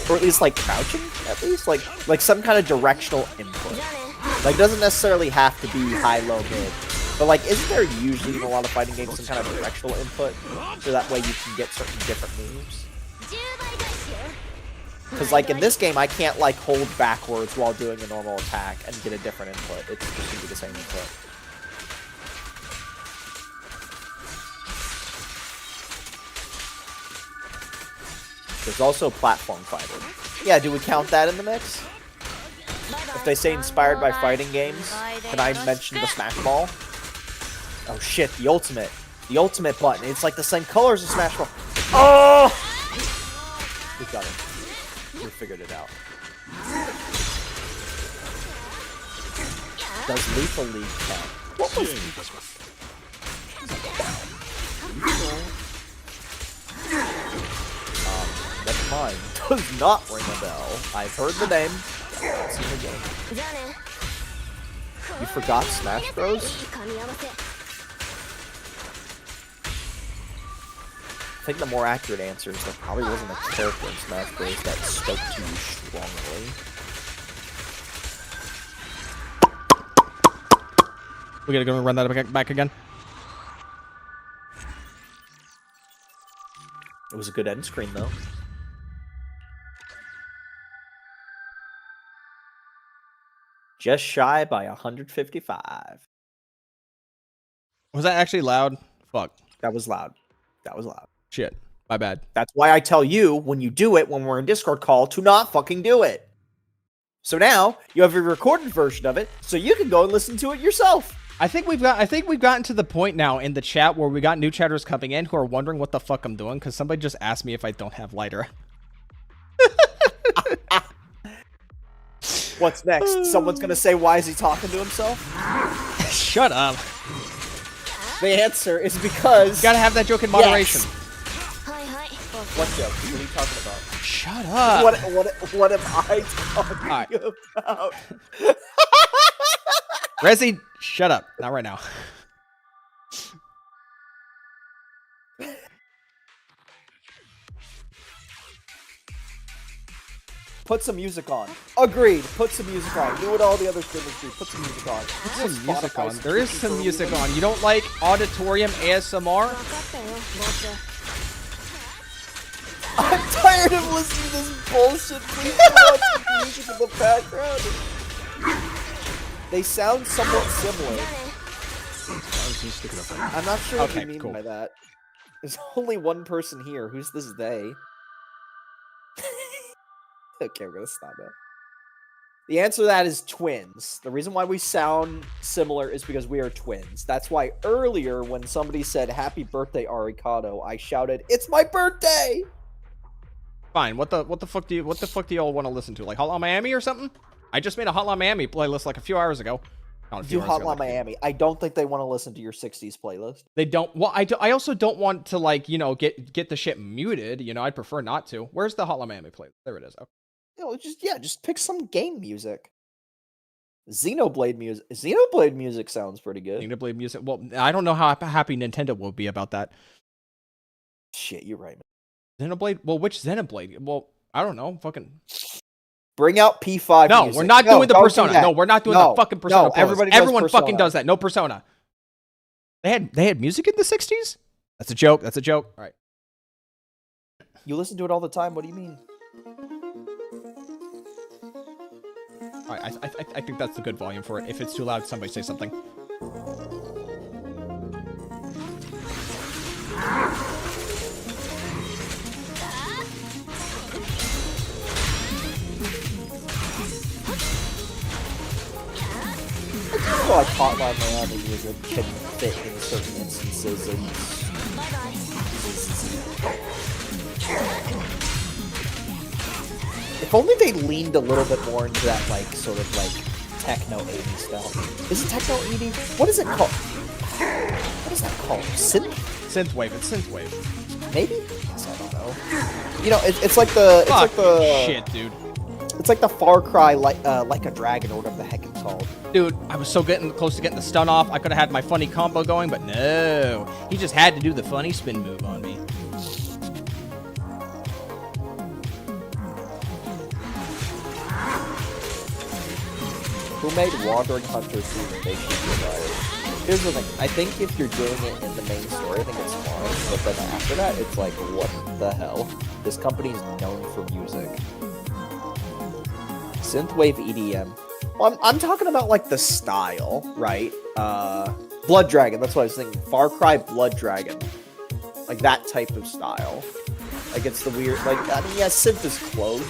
[SPEAKER 2] Or at least like crouching, at least like some kind of directional input. Like doesn't necessarily have to be high, low, mid, but like isn't there usually in a lot of fighting games some kind of directional input, so that way you can get certain different moves? Because like in this game, I can't like hold backwards while doing a normal attack and get a different input. It's just gonna be the same input. There's also Platform Fighter. Yeah, do we count that in the mix? If they say inspired by fighting games, can I mention the Smash Ball? Oh shit, the ultimate. The ultimate button. It's like the same color as the Smash Ball. Oh! We got it. We figured it out. Does Lethal League count? What was never mind. Does not ring a bell. I've heard the name. I've seen the game. You forgot Smash Bros? I think the more accurate answer is there probably wasn't a character in Smash Bros that spoke to you strongly.
[SPEAKER 1] We gotta go and run that back again.
[SPEAKER 2] It was a good end screen though. Just shy by 155.
[SPEAKER 1] Was that actually loud? Fuck.
[SPEAKER 2] That was loud. That was loud.
[SPEAKER 1] Shit. My bad.
[SPEAKER 2] That's why I tell you when you do it when we're in Discord call to not fucking do it. So now you have a recorded version of it, so you can go and listen to it yourself.
[SPEAKER 1] I think we've gotten to the point now in the chat where we got new chatters coming in who are wondering what the fuck I'm doing because somebody just asked me if I don't have lighter.
[SPEAKER 2] What's next? Someone's gonna say, why is he talking to himself?
[SPEAKER 1] Shut up.
[SPEAKER 2] The answer is because...
[SPEAKER 1] You gotta have that joke in moderation.
[SPEAKER 2] Yes. What joke? What are you talking about?
[SPEAKER 1] Shut up.
[SPEAKER 2] What am I talking about?
[SPEAKER 1] Resi, shut up. Not right now.
[SPEAKER 2] Put some music on. Agreed. Put some music on. Do what all the other streamers do. Put some music on.
[SPEAKER 1] Put some music on. There is some music on. You don't like auditorium ASMR?
[SPEAKER 2] I'm tired of listening to this bullshit. Please put some music in the background. They sound somewhat similar. I'm not sure what you mean by that. There's only one person here. Who's this they? Okay, we're gonna stop it. The answer to that is twins. The reason why we sound similar is because we are twins. That's why earlier when somebody said "Happy birthday, Arikado," I shouted, "It's my birthday!"
[SPEAKER 1] Fine. What the fuck do you all want to listen to? Like Hotline Miami or something? I just made a Hotline Miami playlist like a few hours ago.
[SPEAKER 2] Do Hotline Miami. I don't think they want to listen to your 60s playlist.
[SPEAKER 1] They don't. Well, I also don't want to, like, you know, get the shit muted. You know, I'd prefer not to. Where's the Hotline Miami playlist? There it is. Okay.
[SPEAKER 2] You know, just pick some game music. Xenoblade music sounds pretty good.
[SPEAKER 1] Xenoblade music. Well, I don't know how happy Nintendo will be about that.
[SPEAKER 2] Shit, you're right.
[SPEAKER 1] Xenoblade? Well, which Xenoblade? Well, I don't know. Fucking
[SPEAKER 2] bring out P5
[SPEAKER 1] No,
[SPEAKER 2] music.
[SPEAKER 1] we're not doing the Persona. No, we're not doing the fucking Persona.
[SPEAKER 2] No,
[SPEAKER 1] everyone fucking does that. No Persona. They had music in the 60s? That's a joke. That's a joke. All right.
[SPEAKER 2] You listen to it all the time. What do you mean?
[SPEAKER 1] All right, I think that's the good volume for it. If it's too loud, somebody say something.
[SPEAKER 2] I feel like Hotline Miami music can fit in certain instances. If only they leaned a little bit more into that, like, sort of, like, techno 80s style. Is it techno 80? What is it called? What is that called?
[SPEAKER 1] Synthwave. It's synthwave.
[SPEAKER 2] Maybe? I don't know. You know, it's like the...
[SPEAKER 1] Shit, dude.
[SPEAKER 2] It's like the Far Cry, like a dragon, or whatever the heck it's called.
[SPEAKER 1] Dude, I was so close to getting the stun off. I could have had my funny combo going, but no. He just had to do the funny spin move on me.
[SPEAKER 2] Who made Wandering Hunter 2 they should be. Here's the thing. I think if you're doing it in the main story, I think it's fine. But then after that, it's like, what the hell? This company's known for music. Synthwave EDM. Well, I'm talking about, like, the style, right? Blood Dragon, that's what I was thinking. Far Cry Blood Dragon. Like, that type of style. Like, it's the weird, like, I mean, yeah, synth is close.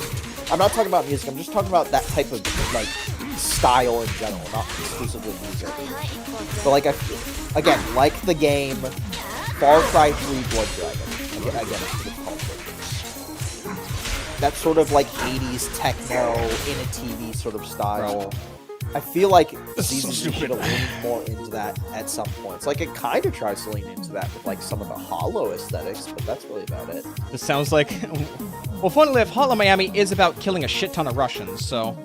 [SPEAKER 2] I'm not talking about music, I'm just talking about that type of, like, style in general, not exclusively music. But, like, again, like the game Far Cry 3 Blood Dragon. Again, it's called. That sort of, like, 80s techno in a TV sort of style. I feel like Season should have leaned more into that at some points. Like, it kind of tries to lean into that with, like, some of the hollow aesthetics, but that's really about it.
[SPEAKER 1] This sounds like... Well, funnily enough, Hotline Miami is about killing a shit ton of Russians, so...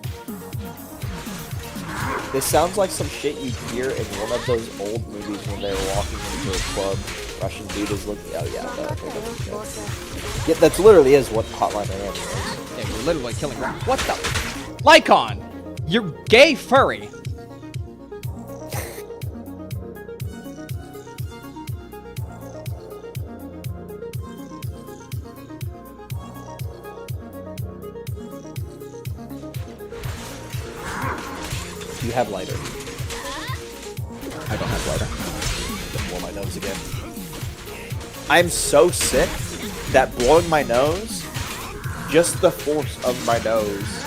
[SPEAKER 2] This sounds like some shit you'd hear in one of those old movies when they were walking into a club. Russian dude is looking... Oh, yeah. Yeah, that's literally is what Hotline Miami is.
[SPEAKER 1] Yeah, you're literally killing... What the... Lycon! You're gay furry!
[SPEAKER 2] Do you have lighter?
[SPEAKER 1] I don't have lighter.
[SPEAKER 2] Blow my nose again. I'm so sick that blowing my nose, just the force of my nose,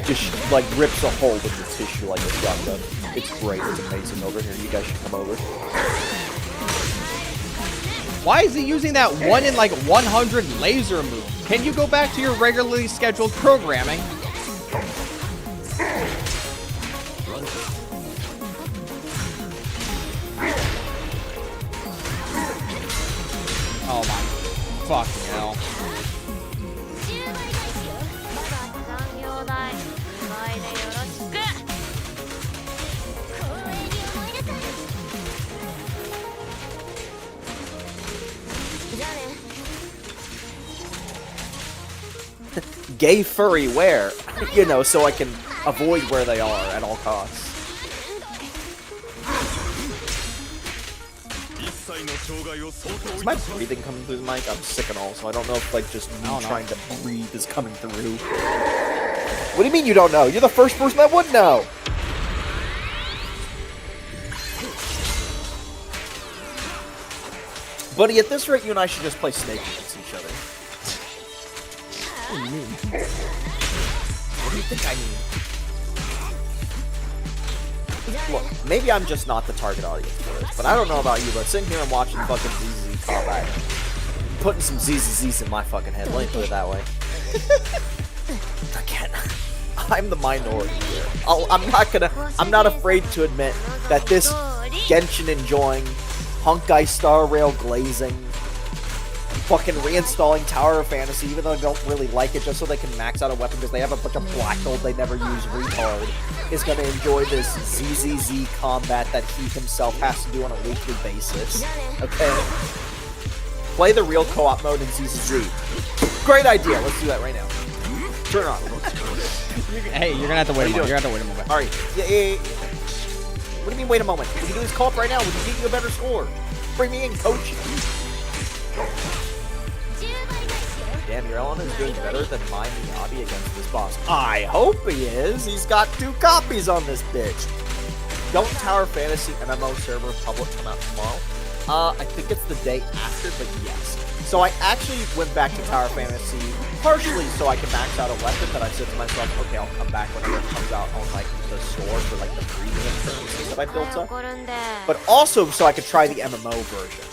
[SPEAKER 2] just like rips a hole in the tissue like a shotgun. It's great. It's amazing over here. You guys should come over.
[SPEAKER 1] Why is he using that 1 in like 100 laser move? Can you go back to your regularly scheduled programming? Oh my fucking hell.
[SPEAKER 2] gay furry wear, you know, so I can avoid where they are at all costs. Is my breathing coming through the mic? I'm sick and all, so I don't know if like just me trying to breathe is coming through. What do you mean you don't know? You're the first person that would know. Buddy, at this rate, you and I should just play Snake against each other. What do you mean? What do you think I mean? Look, maybe I'm just not the target audience for this, but I don't know about you, but sitting here and watching fucking ZZ combat, putting some ZZZs in my fucking head, let me put it that way. Again, I'm the minority here. I'm not afraid to admit that this Genshin enjoying, Honkai Star Rail glazing, fucking reinstalling Tower of Fantasy, even though I don't really like it, just so they can max out a weapon because they have a bunch of black gold they never use retard, is going to enjoy this ZZZ combat that he himself has to do on a weekly basis. Okay? Play the real co-op mode in ZZZ. Great idea. Let's do that right now. Turn it on.
[SPEAKER 1] Hey, you're gonna have to wait a moment. You're gonna have to wait a moment.
[SPEAKER 2] Alright. Yeah. What do you mean, wait a moment? We can do this co-op right now. We can get you a better score. Bring me in, coach. Damn, your Ellen is doing better than my Miyabi against this boss. I hope he is. He's got 2 copies on this bitch. Don't Tower Fantasy MMO server public come out tomorrow? I think it's the day after, but yes. So I actually went back to Tower Fantasy partially so I can max out a weapon that I said to myself, okay, I'll come back whenever it comes out on like the sword for like the breathing things that I built up. But also so I could try the MMO version.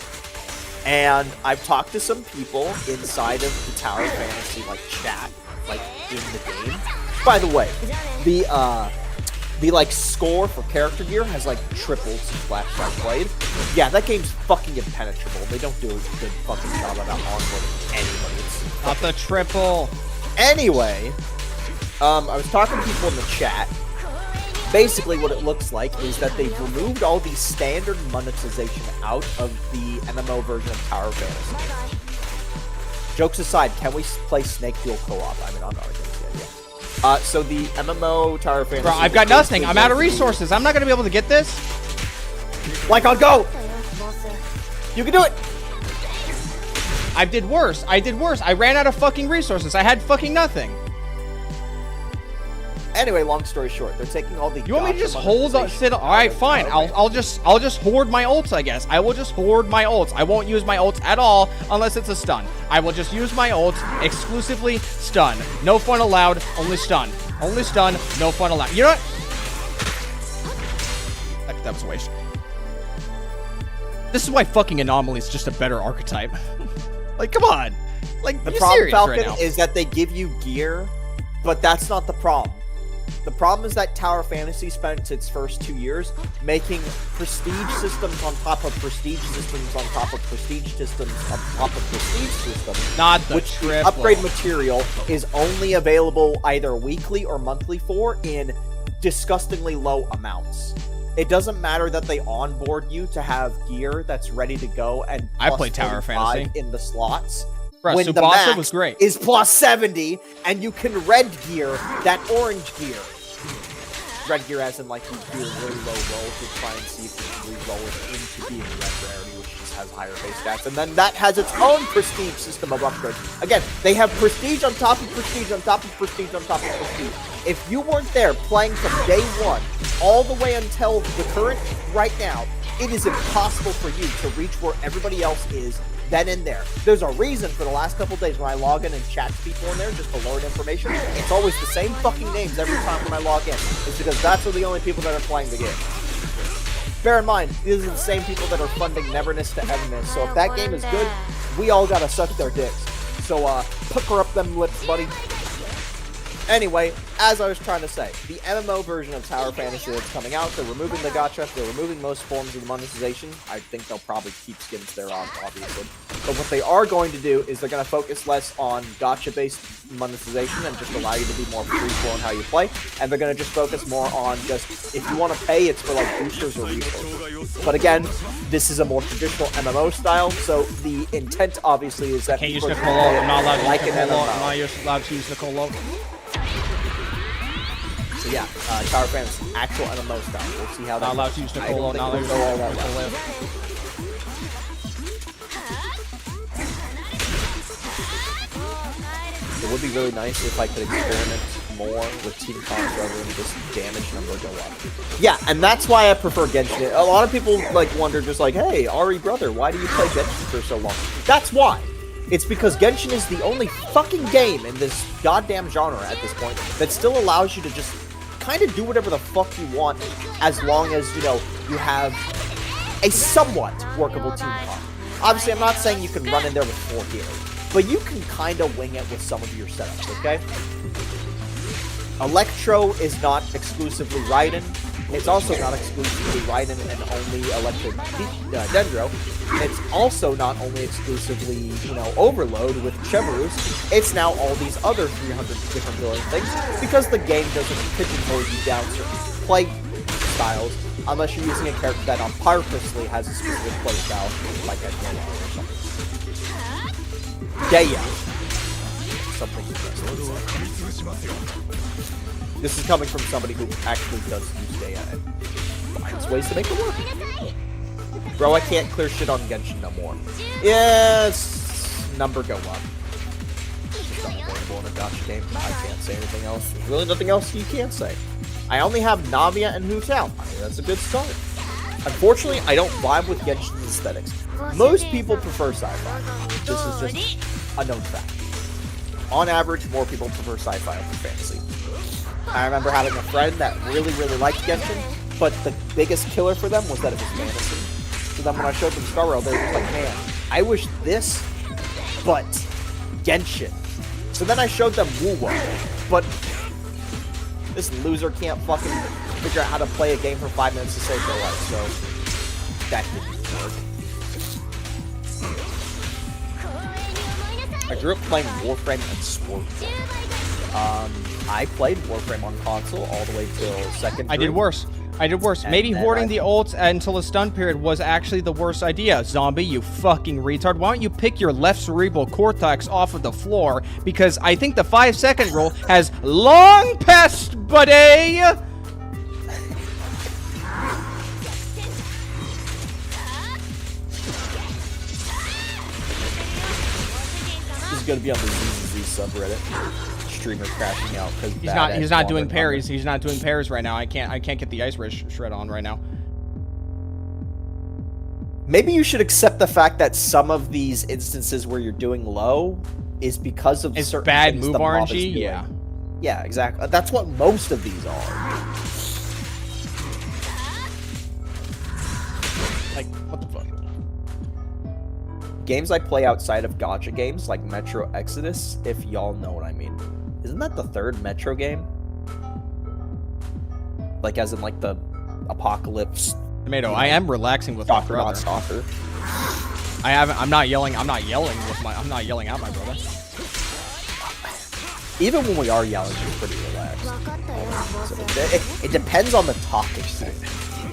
[SPEAKER 2] And I've talked to some people inside of the Tower Fantasy like chat, like in the game. By the way, the like score for character gear has like tripled since last I played. Yeah, that game's fucking impenetrable. They don't do a good fucking job about onboarding anybody. It's
[SPEAKER 1] not the triple.
[SPEAKER 2] Anyway, I was talking to people in the chat. Basically, what it looks like is that they've removed all the standard monetization out of the MMO version of Tower Fantasy. Jokes aside, can we play Snake Duel co-op? I mean, I'm not against the idea. So the MMO Tower Fantasy...
[SPEAKER 1] Bro, I've got nothing. I'm out of resources. I'm not going to be able to get this.
[SPEAKER 2] Like, I'll go! You can do it!
[SPEAKER 1] I did worse. I ran out of fucking resources. I had fucking nothing.
[SPEAKER 2] Anyway, long story short, they're taking all the...
[SPEAKER 1] You want me to just hold on? Alright, fine. I'll just hoard my ults, I guess. I will just hoard my ults. I won't use my ults at all unless it's a stun. I will just use my ults exclusively stun. No fun allowed, only stun. Only stun, no fun allowed. You know what? That was a waste. This is why fucking Anomaly is just a better archetype. Like, come on. Like,
[SPEAKER 2] the problem, Falcon,
[SPEAKER 1] right now?
[SPEAKER 2] is that they give you gear, but that's not the problem. The problem is that Tower Fantasy spent its first 2 years making prestige systems on top of prestige systems on top of prestige systems on top of prestige systems.
[SPEAKER 1] Not the
[SPEAKER 2] which the upgrade material is only available either weekly or monthly for in disgustingly low amounts. It doesn't matter that they onboard you to have gear that's ready to go and
[SPEAKER 1] I play Tower Fantasy
[SPEAKER 2] in the slots.
[SPEAKER 1] Bro,
[SPEAKER 2] when the
[SPEAKER 1] Tsubasa
[SPEAKER 2] max
[SPEAKER 1] was great.
[SPEAKER 2] is plus 70, and you can red gear that orange gear. Red gear as in, like, you do a really low roll to try and see if you can re-roll it into being red rarity, which just has higher base stats. And then that has its own prestige system of upgrades. Again, they have prestige on top of prestige on top of prestige on top of prestige. If you weren't there playing from day one all the way until the current right now, it is impossible for you to reach where everybody else is then and there. There's a reason for the last couple days when I log in and chat to people in there just to learn information. It's always the same fucking names every time when I log in. It's because that's the only people that are playing the game. Bear in mind, these are the same people that are funding Neverness to Everness, so if that game is good, we all gotta suck their dicks. So, pucker up them lips, buddy. Anyway, as I was trying to say, the MMO version of Tower Fantasy that's coming out, they're removing the gacha, they're removing most forms of the monetization. I think they'll probably keep skins there on, obviously. But what they are going to do is they're going to focus less on gacha-based monetization and just allow you to be more free-flow in how you play. And they're going to just focus more on just, if you want to pay, it's for like boosters or resources. But again, this is a more traditional MMO style, so the intent obviously is that
[SPEAKER 1] Can't use
[SPEAKER 2] people
[SPEAKER 1] Nicolo. I'm not allowed to
[SPEAKER 2] like
[SPEAKER 1] use
[SPEAKER 2] an
[SPEAKER 1] Nicolo.
[SPEAKER 2] MMO.
[SPEAKER 1] I'm not allowed to use Nicolo.
[SPEAKER 2] So yeah, Tower Fantasy, actual MMO style. We'll see how that
[SPEAKER 1] Not allowed to
[SPEAKER 2] goes.
[SPEAKER 1] use
[SPEAKER 2] I
[SPEAKER 1] Nicolo.
[SPEAKER 2] don't
[SPEAKER 1] Not
[SPEAKER 2] think
[SPEAKER 1] allowed
[SPEAKER 2] we'll
[SPEAKER 1] to
[SPEAKER 2] go all
[SPEAKER 1] use
[SPEAKER 2] that
[SPEAKER 1] Nicolo.
[SPEAKER 2] It would be really nice if I could experiment more with Team Comms rather than just damage number go up. Yeah, and that's why I prefer Genshin. A lot of people like wonder, just like, hey, Ari brother, why do you play Genshin for so long? That's why. It's because Genshin is the only fucking game in this goddamn genre at this point that still allows you to just kind of do whatever the fuck you want as long as, you know, you have a somewhat workable team comp. Obviously, I'm not saying you can run in there with 4 healers, but you can kind of wing it with some of your setups, okay? Electro is not exclusively Raiden. It's also not exclusively Raiden and only Electro Dendro. It's also not only exclusively, you know, Overload with Cheverus. It's now all these other 300 different billion things because the game doesn't pigeonhole you down certain play styles unless you're using a character that on purposely has a specific play style, like a Daya or something. Daya. Something this is coming from somebody who actually does use Daya and finds ways to make it work. Bro, I can't clear shit on Genshin no more. Yes, number go up. It's just unavoidable in a gacha game. I can't say anything else. There's really nothing else you can say. I only have Navia and Hu Tao. I mean, that's a good start. Unfortunately, I don't vibe with Genshin's aesthetics. Most people prefer sci-fi. This is just a known fact. On average, more people prefer sci-fi over fantasy. I remember having a friend that really, really liked Genshin, but the biggest killer for them was that it was fantasy. So then when I showed them Star Rail, they were just like, man, I wish this, but Genshin. So then I showed them Wu-Wo, but this loser can't fucking figure out how to play a game for 5 minutes to save their life, so that didn't work. I grew up playing Warframe and Sport. I played Warframe on console all the way till second.
[SPEAKER 1] I did worse. Maybe hoarding the ults until a stun period was actually the worst idea. Zombie, you fucking retard. Why don't you pick your left cerebral cortex off of the floor? Because I think the 5-second rule has long passed, buddy!
[SPEAKER 2] This is gonna be on the ZZZ subreddit. Streamer crashing out because
[SPEAKER 1] he's not doing parries. He's not doing parries right now. I can't get the ice shred on right now.
[SPEAKER 2] Maybe you should accept the fact that some of these instances where you're doing low is because of
[SPEAKER 1] it's
[SPEAKER 2] certain
[SPEAKER 1] bad
[SPEAKER 2] things
[SPEAKER 1] move
[SPEAKER 2] the mob is
[SPEAKER 1] RNG.
[SPEAKER 2] doing.
[SPEAKER 1] Yeah.
[SPEAKER 2] Yeah, exactly. That's what most of these are.
[SPEAKER 1] Like, what the fuck?
[SPEAKER 2] Games I play outside of gacha games, like Metro Exodus, if y'all know what I mean. Isn't that the 3rd Metro game? Like, as in, like, the Apocalypse...
[SPEAKER 1] Tomato, I am relaxing with my brother.
[SPEAKER 2] Not soccer.
[SPEAKER 1] I'm not yelling at my brother.
[SPEAKER 2] Even when we are yelling, we're pretty relaxed. So it depends on the topic.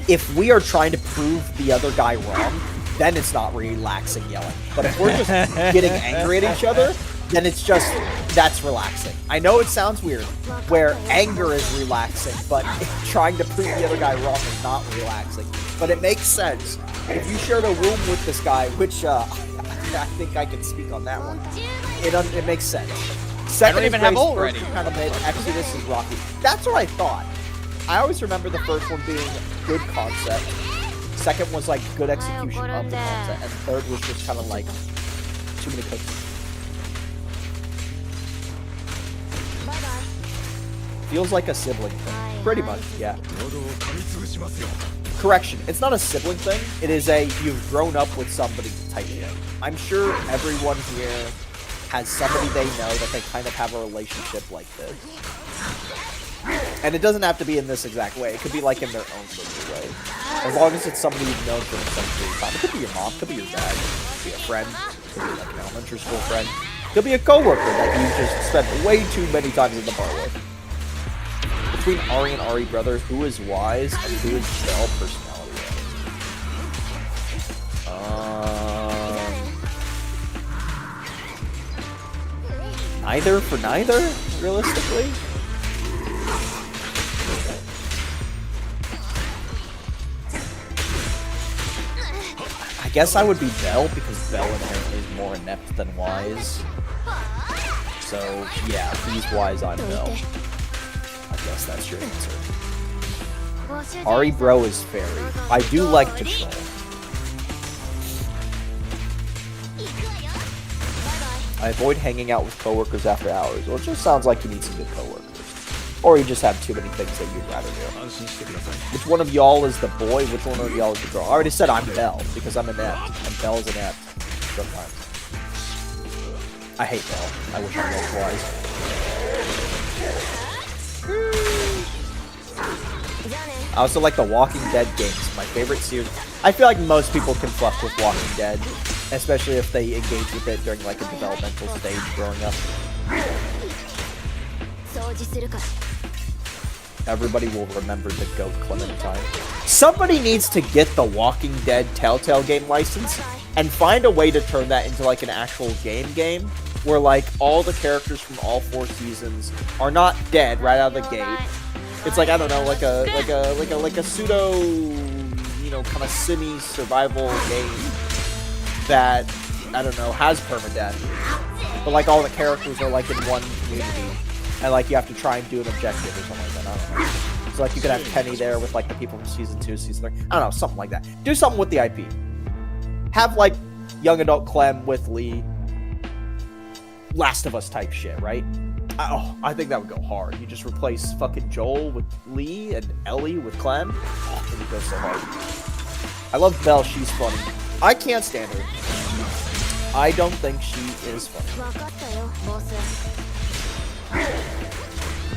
[SPEAKER 2] If we are trying to prove the other guy wrong, then it's not relaxing yelling. But if we're just getting angry at each other, then it's just, that's relaxing. I know it sounds weird, where anger is relaxing, but trying to prove the other guy wrong is not relaxing. But it makes sense. If you shared a room with this guy, which I think I can speak on that one, it makes sense. Second,
[SPEAKER 1] I don't even have ult ready.
[SPEAKER 2] Kind of made Exodus is rocky. That's what I thought. I always remember the first one being good concept. Second was like good execution of the concept, and third was just kind of like too many cookies. Feels like a sibling thing. Pretty much, yeah. Correction, it's not a sibling thing. It is a you've grown up with somebody type thing. I'm sure everyone here has somebody they know that they kind of have a relationship like this. And it doesn't have to be in this exact way. It could be like in their own little way. As long as it's somebody you've known for some period of time. It could be your mom, could be your dad, could be a friend, could be like an elementary school friend. Could be a coworker that you just spent way too many times in the bar with. Between Ari and Ari brothers, who is wise and who is Bell personality-wise? Neither for neither, realistically. I guess I would be Bell because Bell inherently is more inept than wise. So yeah, he's wise, I'm Bell. I guess that's your answer. Ari bro is fairy. I do like to troll. I avoid hanging out with coworkers after hours. Well, it just sounds like you need some good coworkers. Or you just have too many things that you'd rather do. Which one of y'all is the boy? Which one of y'all is the girl? I already said I'm Bell, because I'm inept. And Bell's inept. Sometimes. I hate Bell. I wish I was wise. I also like the Walking Dead games. My favorite series. I feel like most people can fuck with Walking Dead. Especially if they engage with it during like a developmental stage growing up. Everybody will remember the goat Clementine. Somebody needs to get the Walking Dead Telltale game license and find a way to turn that into like an actual game where like all the characters from all 4 seasons are not dead right out of the gate. It's like, I don't know, like a pseudo, you know, kind of semi-survival game that, I don't know, has permadeath. But like all the characters are like in one community. And like you have to try and do an objective or something like that. I don't know. So like you could have Penny there with like the people from season 2, season 3. I don't know, something like that. Do something with the IP. Have like young adult Clem with Lee. Last of Us type shit, right? I think that would go hard. You just replace fucking Joel with Lee and Ellie with Clem. Oh, it would go so hard. I love Belle, she's funny. I can't stand her. I don't think she is funny.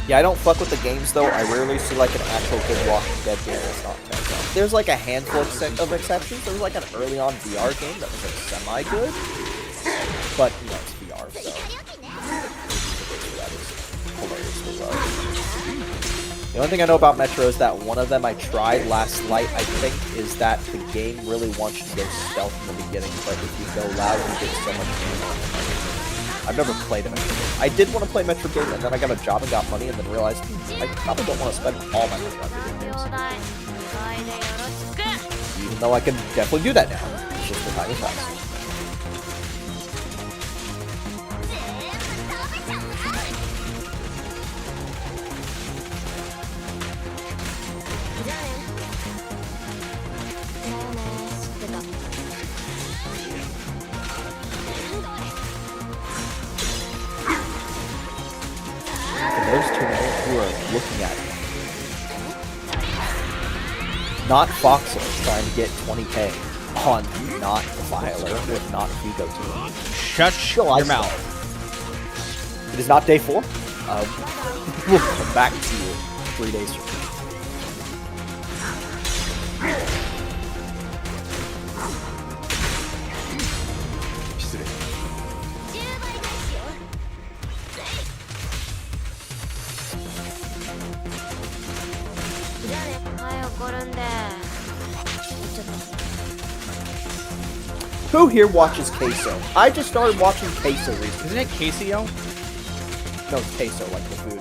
[SPEAKER 2] Yeah, I don't fuck with the games though. I rarely see like an actual good Walking Dead game that's not Telltale. There's like a handful of exceptions. There was like an early on VR game that was like semi-good. But, you know, it's VR, so... That is hilariously low. The only thing I know about Metro is that one of them I tried last night, I think, is that the game really wants you to go stealth in the beginning, but if you go loud, you get so much ammo. I've never played a Metro game. I did want to play Metro game, and then I got a job and got money, and then realized I probably don't want to spend all my money on video games. Even though I can definitely do that now. It's just the time and place. Looking at it. Not Foxel trying to get 20k on not Filer with not Hugo team.
[SPEAKER 1] Shut your mouth.
[SPEAKER 2] It is not day 4. We'll come back to you 3 days from now. Who here watches Queso? I just started watching Queso recently.
[SPEAKER 1] Isn't it Casio?
[SPEAKER 2] No, it's Queso, like the food.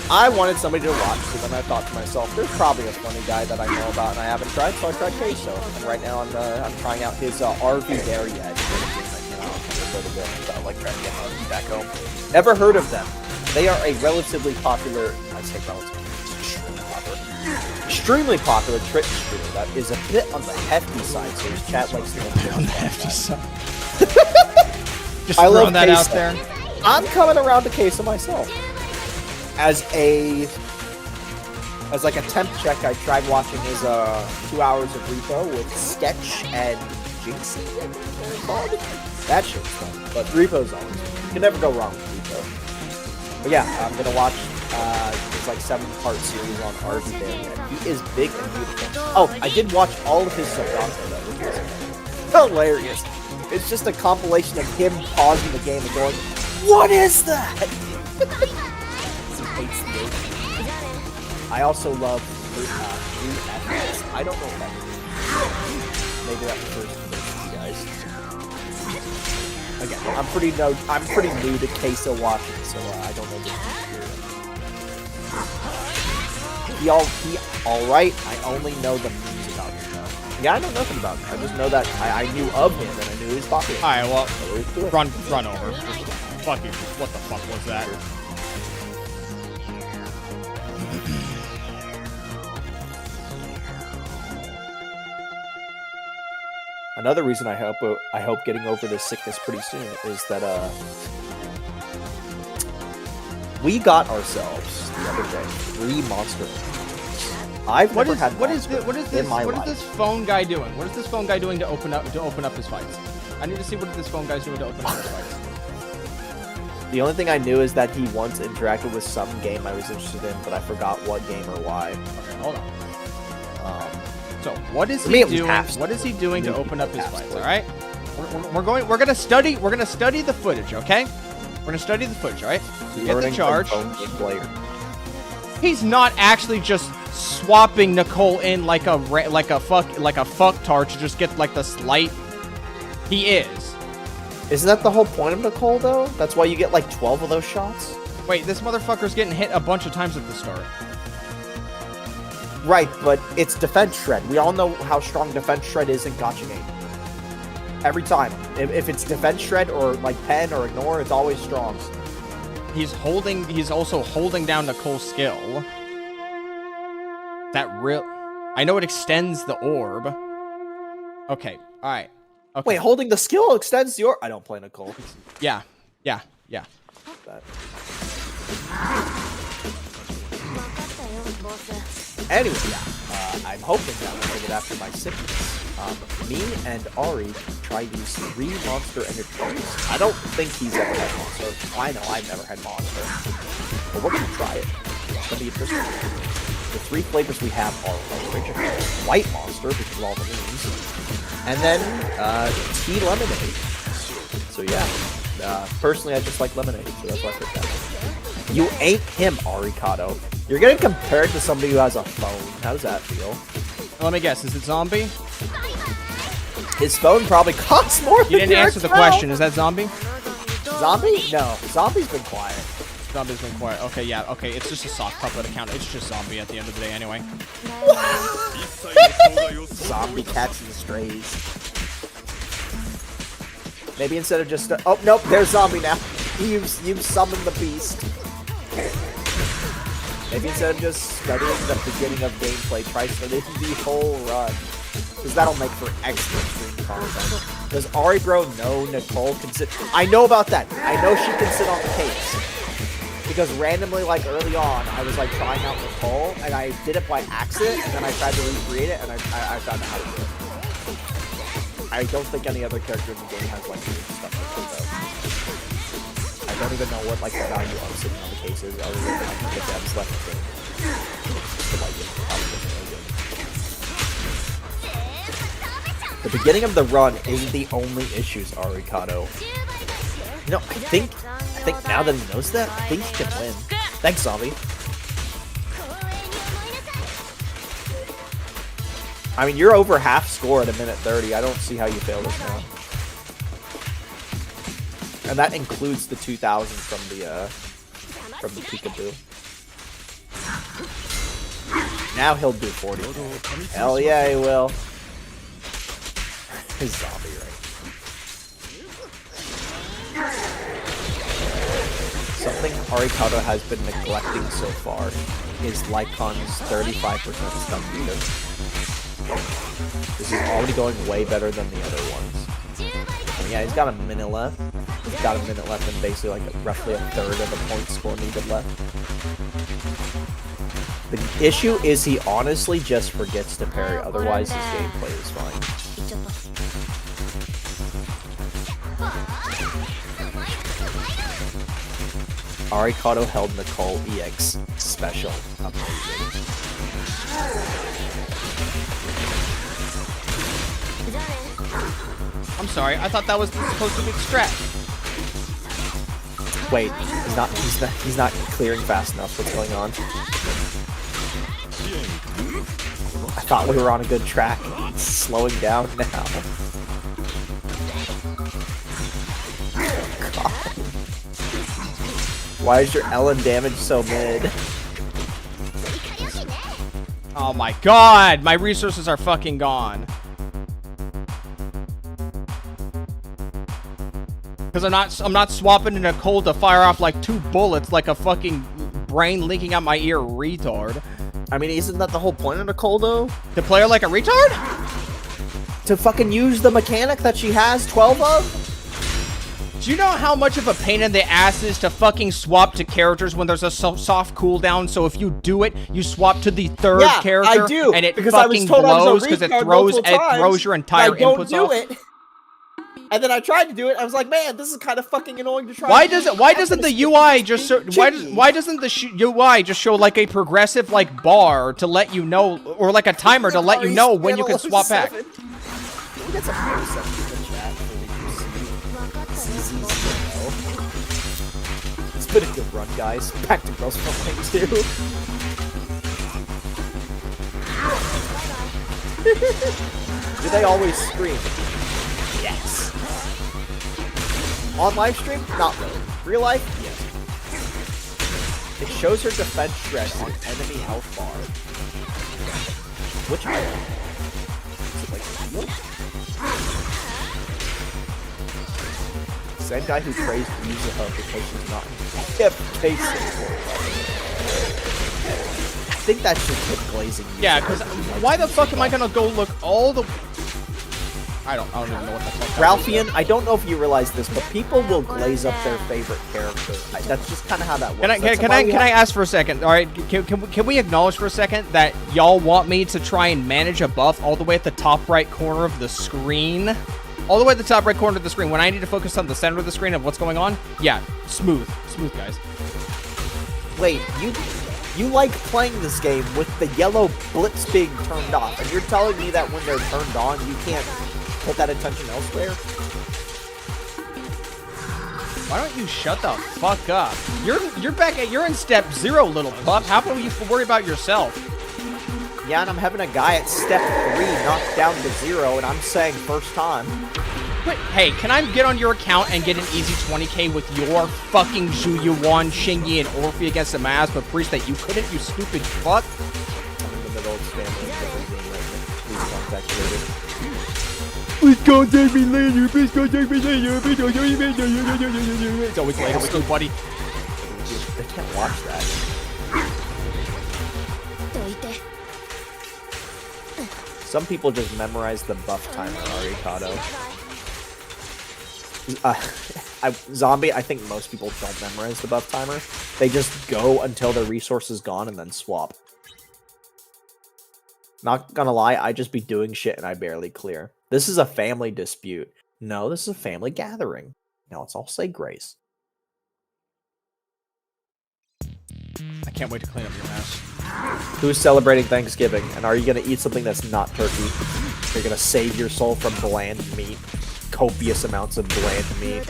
[SPEAKER 2] I wanted somebody to watch, so then I thought to myself, there's probably a funny guy that I know about and I haven't tried, so I tried Queso. And right now I'm trying out his RV There Yet. Like trying to get RV back home. Never heard of them. They are a relatively popular, I say relatively, extremely popular Twitch streamer that is a bit on the hefty side, so his chat likes to be on the hefty side.
[SPEAKER 1] Just throwing that out there.
[SPEAKER 2] I'm coming around to Queso myself. As like a temp check, I tried watching his 2 hours of repo with Sketch and Jinxie. That shit's fun. But repo's always fun. You can never go wrong with repo. But yeah, I'm gonna watch this like 7-part series on RV Darian. He is big and beautiful. Oh, I did watch all of his Sopranos though, which was hilarious. It's just a compilation of him pausing the game and going, "What is that?" He hates the ocean. I also love FS. I don't know what that means. Maybe that refers to you guys. Again, I'm pretty new to queso watching, so I don't know the He alright. I only know the memes about him though. Yeah, I know nothing about him. I just know that I knew of him and I knew he was popular.
[SPEAKER 1] Alright, well, run over. Fuck you. What the fuck was that?
[SPEAKER 2] Another reason I hope getting over this sickness pretty soon is that we got ourselves the other day 3 monster. What is
[SPEAKER 1] this phone guy doing? What is this phone guy doing to open up his fights? I need to see what this phone guy's doing to open up his fights.
[SPEAKER 2] The only thing I knew is that he once interacted with some game I was interested in, but I forgot what game or why.
[SPEAKER 1] Okay, hold on. So what is he doing? What is he doing to open up his fights? All right, we're gonna study the footage. Okay, we're gonna study the footage. All right, get the charge. He's not actually just swapping Nicole in like a fucktard to just get like the slight. He is.
[SPEAKER 2] Isn't that the whole point of Nicole though? That's why you get like 12 of those shots.
[SPEAKER 1] Wait, this motherfucker's getting hit a bunch of times at the start.
[SPEAKER 2] Right, but it's defense shred. We all know how strong defense shred is in gacha game. Every time. If it's defense shred or like pen or ignore, it's always strong.
[SPEAKER 1] He's also holding down Nicole's skill. I know it extends the orb. Okay, alright. Okay.
[SPEAKER 2] Wait, holding the skill extends the orb? I don't play Nicole.
[SPEAKER 1] Yeah.
[SPEAKER 2] Anyway, I'm hoping that when I get after my sickness, me and Ari try these 3 monster energies. I don't think he's ever had monster. I know I've never had monster. But we're gonna try it. It's gonna be interesting. The 3 flavors we have are original white monster, because of all the memes, and then tea lemonade. So yeah, personally I just like lemonade, so that's why I picked that. You ain't him, Arikado. You're getting compared to somebody who has a phone. How does that feel?
[SPEAKER 1] Let me guess. Is it zombie?
[SPEAKER 2] His phone probably costs more than
[SPEAKER 1] You didn't answer the question. Is that zombie?
[SPEAKER 2] Zombie? No. Zombie's been quiet.
[SPEAKER 1] Zombie's been quiet. Okay, yeah. Okay, it's just a soft puppet account. It's just zombie at the end of the day anyway.
[SPEAKER 2] Zombie cats and strays. Maybe instead of just... oh, nope. There's zombie now. You've summoned the beast. Maybe instead of just studying the beginning of gameplay, try studying the whole run. Because that'll make for extra stream content. Does Ari Bro know Nicole can sit... I know about that. I know she can sit on the case. Because randomly, like early on, I was like trying out Nicole, and I did it by accident, and then I tried to recreate it, and I found out how to do it. I don't think any other character in the game has like doing stuff like that though. I don't even know what like the value of sitting on the case is, other than like the devs left the game. The beginning of the run isn't the only issues, Arikado. You know, I think now that he knows that, I think he can win. Thanks, Zombie. I mean, you're over half score at a minute 30. I don't see how you fail this now. And that includes the 2,000 from the peekaboo. Now he'll do 40. Hell yeah, he will. His zombie, right? Something Arikado has been neglecting so far is Lycon's 35% stun meter. This is already going way better than the other ones. Yeah, he's got a minute left. He's got a minute left and basically like roughly a third of the point score needed left. The issue is he honestly just forgets to parry, otherwise his gameplay is fine. Arikado held Nicole EX special. Amazing.
[SPEAKER 1] I'm sorry, I thought that was supposed to be extract.
[SPEAKER 2] Wait, he's not clearing fast enough. What's going on? I thought we were on a good track. It's slowing down now. God. Why is your Ellen damage so mid?
[SPEAKER 1] Oh my god, my resources are fucking gone. Because I'm not swapping in a cold to fire off like 2 bullets like a fucking brain leaking out my ear retard.
[SPEAKER 2] I mean, isn't that the whole point of Nicole, though?
[SPEAKER 1] To play her like a retard?
[SPEAKER 2] To fucking use the mechanic that she has 12 of?
[SPEAKER 1] Do you know how much of a pain in the ass is to fucking swap to characters when there's a soft cooldown? So if you do it, you swap to the third character,
[SPEAKER 2] I do,
[SPEAKER 1] and it
[SPEAKER 2] because
[SPEAKER 1] fucking blows because it throws your entire inputs off.
[SPEAKER 2] It. And then I tried to do it. I was like, man, this is kind of fucking annoying to try.
[SPEAKER 1] Why doesn't the UI just show, why doesn't the UI just show like a progressive like bar to let you know, or like a timer to let you know when you can swap back?
[SPEAKER 2] We got some new stuff in the chat. It's been a good run, guys. Back to Girls Playing 2. Do they always scream? Yes. On live stream? Not really. Real life? Yes. It shows her defense shred on enemy health bar. Which item? Is it like heal? Same guy who praised Yuzuha because she's not hip basic. I think that's just hip glazing.
[SPEAKER 1] Yeah, because why the fuck am I gonna go look all the... I don't even know what the fuck.
[SPEAKER 2] Ralphian, I don't know if you realize this, but people will glaze up their favorite character. That's just kind of how that works.
[SPEAKER 1] Can I ask for a second? All right, can we acknowledge for a second that y'all want me to try and manage a buff all the way at the top right corner of the screen? All the way at the top right corner of the screen when I need to focus on the center of the screen of what's going on? Yeah, smooth, guys.
[SPEAKER 2] Wait, you like playing this game with the yellow blips being turned off, and you're telling me that when they're turned on, you can't put that attention elsewhere?
[SPEAKER 1] Why don't you shut the fuck up? You're in step 0, little pup. How about you worry about yourself?
[SPEAKER 2] Yeah, and I'm having a guy at step 3 knocked down to 0, and I'm saying first time.
[SPEAKER 1] Wait, hey, can I get on your account and get an easy 20k with your fucking Zhu Yuan, Shingi, and Orphe against a mask, but priest that you couldn't, you stupid fuck?
[SPEAKER 2] I'm in the middle of spamming right now.
[SPEAKER 1] Please contact me later. Please contact me later. Please contact me later. It's always later with you, buddy.
[SPEAKER 2] They can't watch that. Some people just memorize the buff timer, Arikado. Zombie, I think most people don't memorize the buff timer. They just go until their resource is gone and then swap. Not gonna lie, I just be doing shit and I barely clear. This is a family dispute. No, this is a family gathering. Now let's all say grace.
[SPEAKER 1] I can't wait to clean up your mess.
[SPEAKER 2] Who's celebrating Thanksgiving? And are you gonna eat something that's not turkey? You're gonna save your soul from bland meat. Copious amounts of bland meat.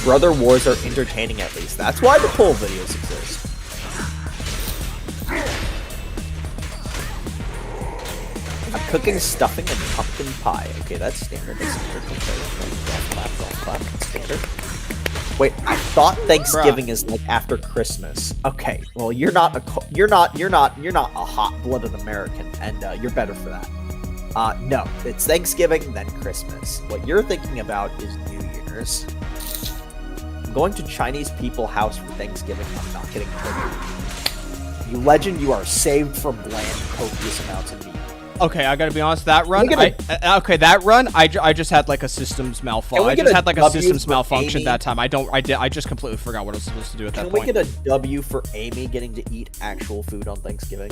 [SPEAKER 2] Brother wars are entertaining at least. That's why the poll videos exist. I'm cooking stuffing and pumpkin pie. Okay, that's standard. That's standard. Wait, I thought Thanksgiving is like after Christmas. Okay, well you're not a hot-blooded American, and you're better for that. No, it's Thanksgiving then Christmas. What you're thinking about is New Year's. I'm going to Chinese People House for Thanksgiving. I'm not getting turkey. You legend, you are saved from bland, copious amounts of meat.
[SPEAKER 1] Okay, I gotta be honest. That run, I just had like a systems malfunction. I just had like a systems malfunction that time. I just completely forgot what I was supposed to do at that point.
[SPEAKER 2] Can we get a W for Amy getting to eat actual food on Thanksgiving?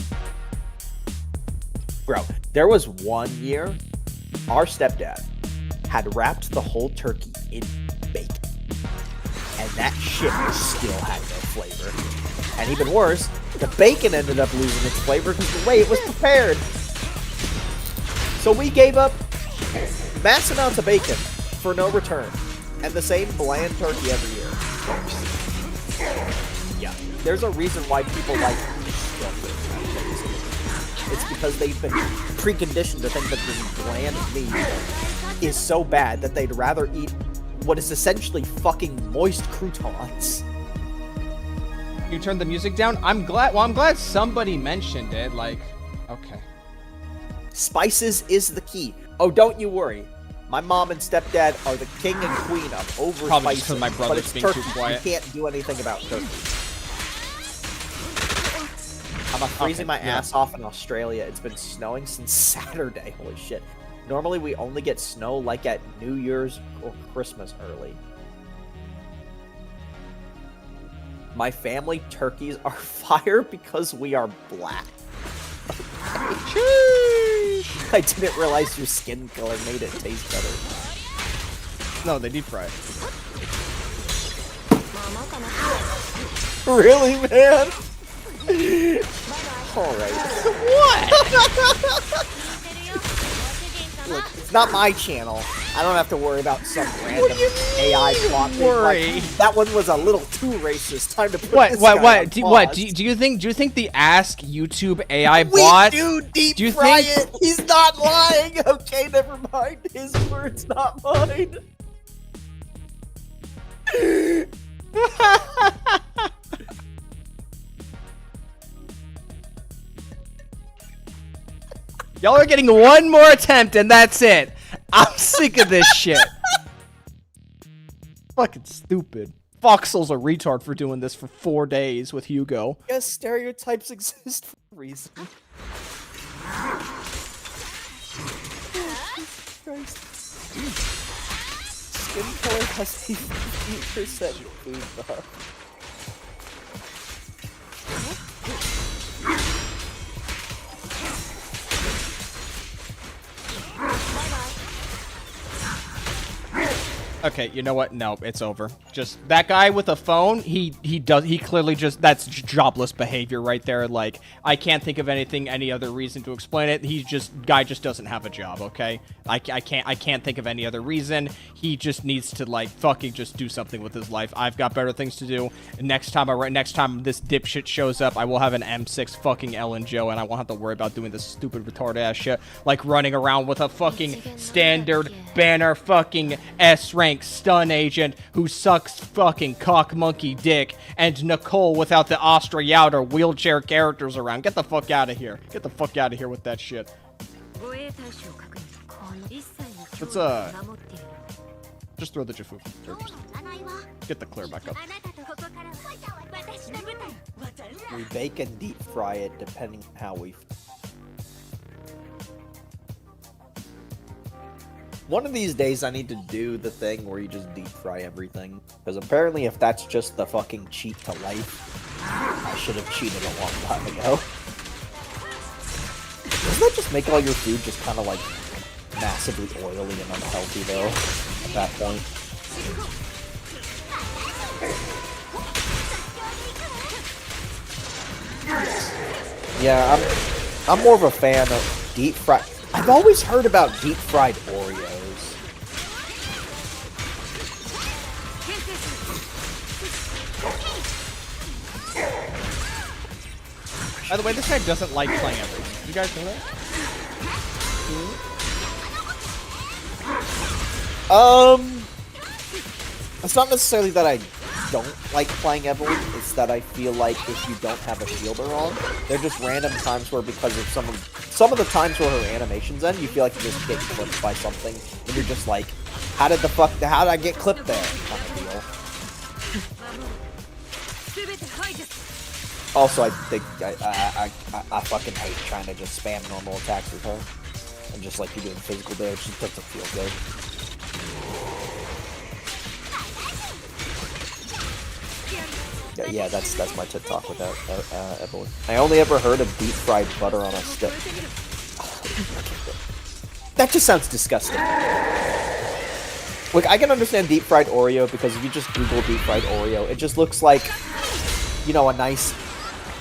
[SPEAKER 2] Bro, there was one year, our stepdad had wrapped the whole turkey in bacon. and that shit still had no flavor. And even worse, the bacon ended up losing its flavor because the way it was prepared. So we gave up mass amounts of bacon for no return, and the same bland turkey every year. Yeah, there's a reason why people like turkey. It's because they've been preconditioned to think that this bland meat is so bad that they'd rather eat what is essentially fucking moist croutons.
[SPEAKER 1] You turned the music down? I'm glad somebody mentioned it. Like, okay.
[SPEAKER 2] Spices is the key. Oh, don't you worry. My mom and stepdad are the king and queen of over
[SPEAKER 1] Probably
[SPEAKER 2] spices,
[SPEAKER 1] just because my
[SPEAKER 2] but
[SPEAKER 1] brother's
[SPEAKER 2] it's
[SPEAKER 1] being
[SPEAKER 2] turkey.
[SPEAKER 1] too quiet.
[SPEAKER 2] You can't do anything about turkey. I'm freezing my ass off in Australia. It's been snowing since Saturday. Holy shit. Normally we only get snow like at New Year's or Christmas early. My family turkeys are fire because we are black. I didn't realize your skin color made it taste better.
[SPEAKER 1] No, they deep fry it.
[SPEAKER 2] Really, man? Alright.
[SPEAKER 1] What?
[SPEAKER 2] Look, it's not my channel. I don't have to worry about some random AI plot thing. Like, that one was a little too racist. Time to put this guy on pause.
[SPEAKER 1] Do you think the Ask YouTube AI bot?
[SPEAKER 2] We do deep fry it. He's not lying. Okay, never mind. His words, not mine.
[SPEAKER 1] Y'all are getting one more attempt and that's it. I'm sick of this shit. Fucking stupid. Foxel's a retard for doing this for 4 days with Hugo.
[SPEAKER 2] Yes, stereotypes exist for a reason. Skin color has a 50% food buff.
[SPEAKER 1] Okay, you know what? No, it's over. Just that guy with a phone, he clearly just, that's jobless behavior right there. Like, I can't think of any other reason to explain it. Guy just doesn't have a job, okay? I can't think of any other reason. He just needs to, like, fucking just do something with his life. I've got better things to do. And next time this dipshit shows up, I will have an M6 fucking Ellen Joe, and I won't have to worry about doing this stupid retarded ass shit, like running around with a fucking standard banner fucking S-rank stun agent who sucks fucking cock monkey dick, and Nicole without the Austriouter wheelchair characters around. Get the fuck out of here. Get the fuck out of here with that shit. Let's just throw the Jafu. Get the clear back up.
[SPEAKER 2] We bake and deep fry it depending on how we... One of these days I need to do the thing where you just deep fry everything. Because apparently if that's just the fucking cheat to life, I should have cheated a long time ago. Doesn't that just make all your food just kind of like massively oily and unhealthy though, at that point? Yeah, I'm more of a fan of deep fried. I've always heard about deep fried Oreos.
[SPEAKER 1] By the way, this guy doesn't like playing everything. You guys know that?
[SPEAKER 2] It's not necessarily that I don't like playing Evelyn, it's that I feel like if you don't have a shielder on, they're just random times where because of some of the times where her animations end, you feel like you just get clipped by something, and you're just like, how did I get clipped there? Kind of deal. Also, I think I fucking hate trying to just spam normal attacks with her. And just like you doing physical damage, it doesn't feel good. Yeah, that's my TikTok with that, Evelyn. I only ever heard of deep fried butter on a stick. That just sounds disgusting. Like, I can understand deep fried Oreo because if you just Google deep fried Oreo, it just looks like, you know, a nice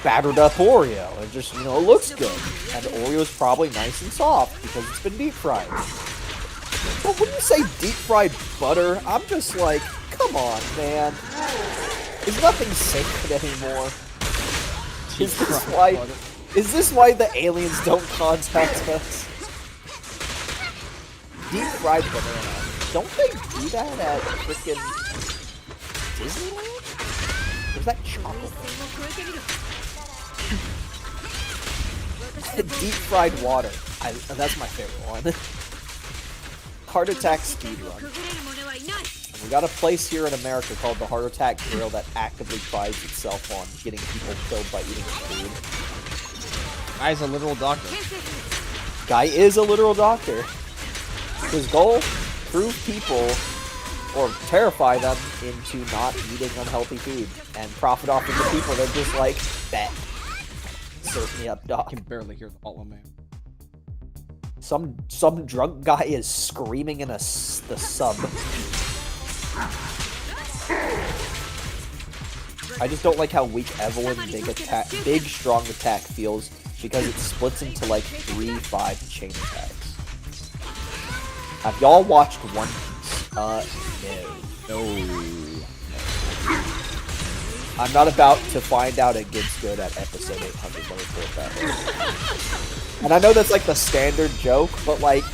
[SPEAKER 2] battered up Oreo. It just, you know, it looks good. And Oreo's probably nice and soft because it's been deep fried. But when you say deep fried butter, I'm just like, come on, man. Is nothing sacred anymore? Is this why the aliens don't contact us? Deep fried banana. Don't they do that at frickin' Disneyland? Or is that chocolate? Deep fried water. That's my favorite one. Heart attack speedrun. We got a place here in America called the Heart Attack Grill that actively prides itself on getting people killed by eating food.
[SPEAKER 1] Guy's a literal doctor.
[SPEAKER 2] Guy is a literal doctor. His goal, prove people or terrify them into not eating unhealthy food and profit off of the people. They're just like, bet. Serve me up, doc.
[SPEAKER 1] I can barely hear the hollow man.
[SPEAKER 2] Some drunk guy is screaming in the sub. I just don't like how weak Evelyn big strong attack feels because it splits into like 3-5 chain attacks. Have y'all watched One Piece? No. I'm not about to find out it gets good at episode 800. Let me put it that way. And I know that's like the standard joke, but like,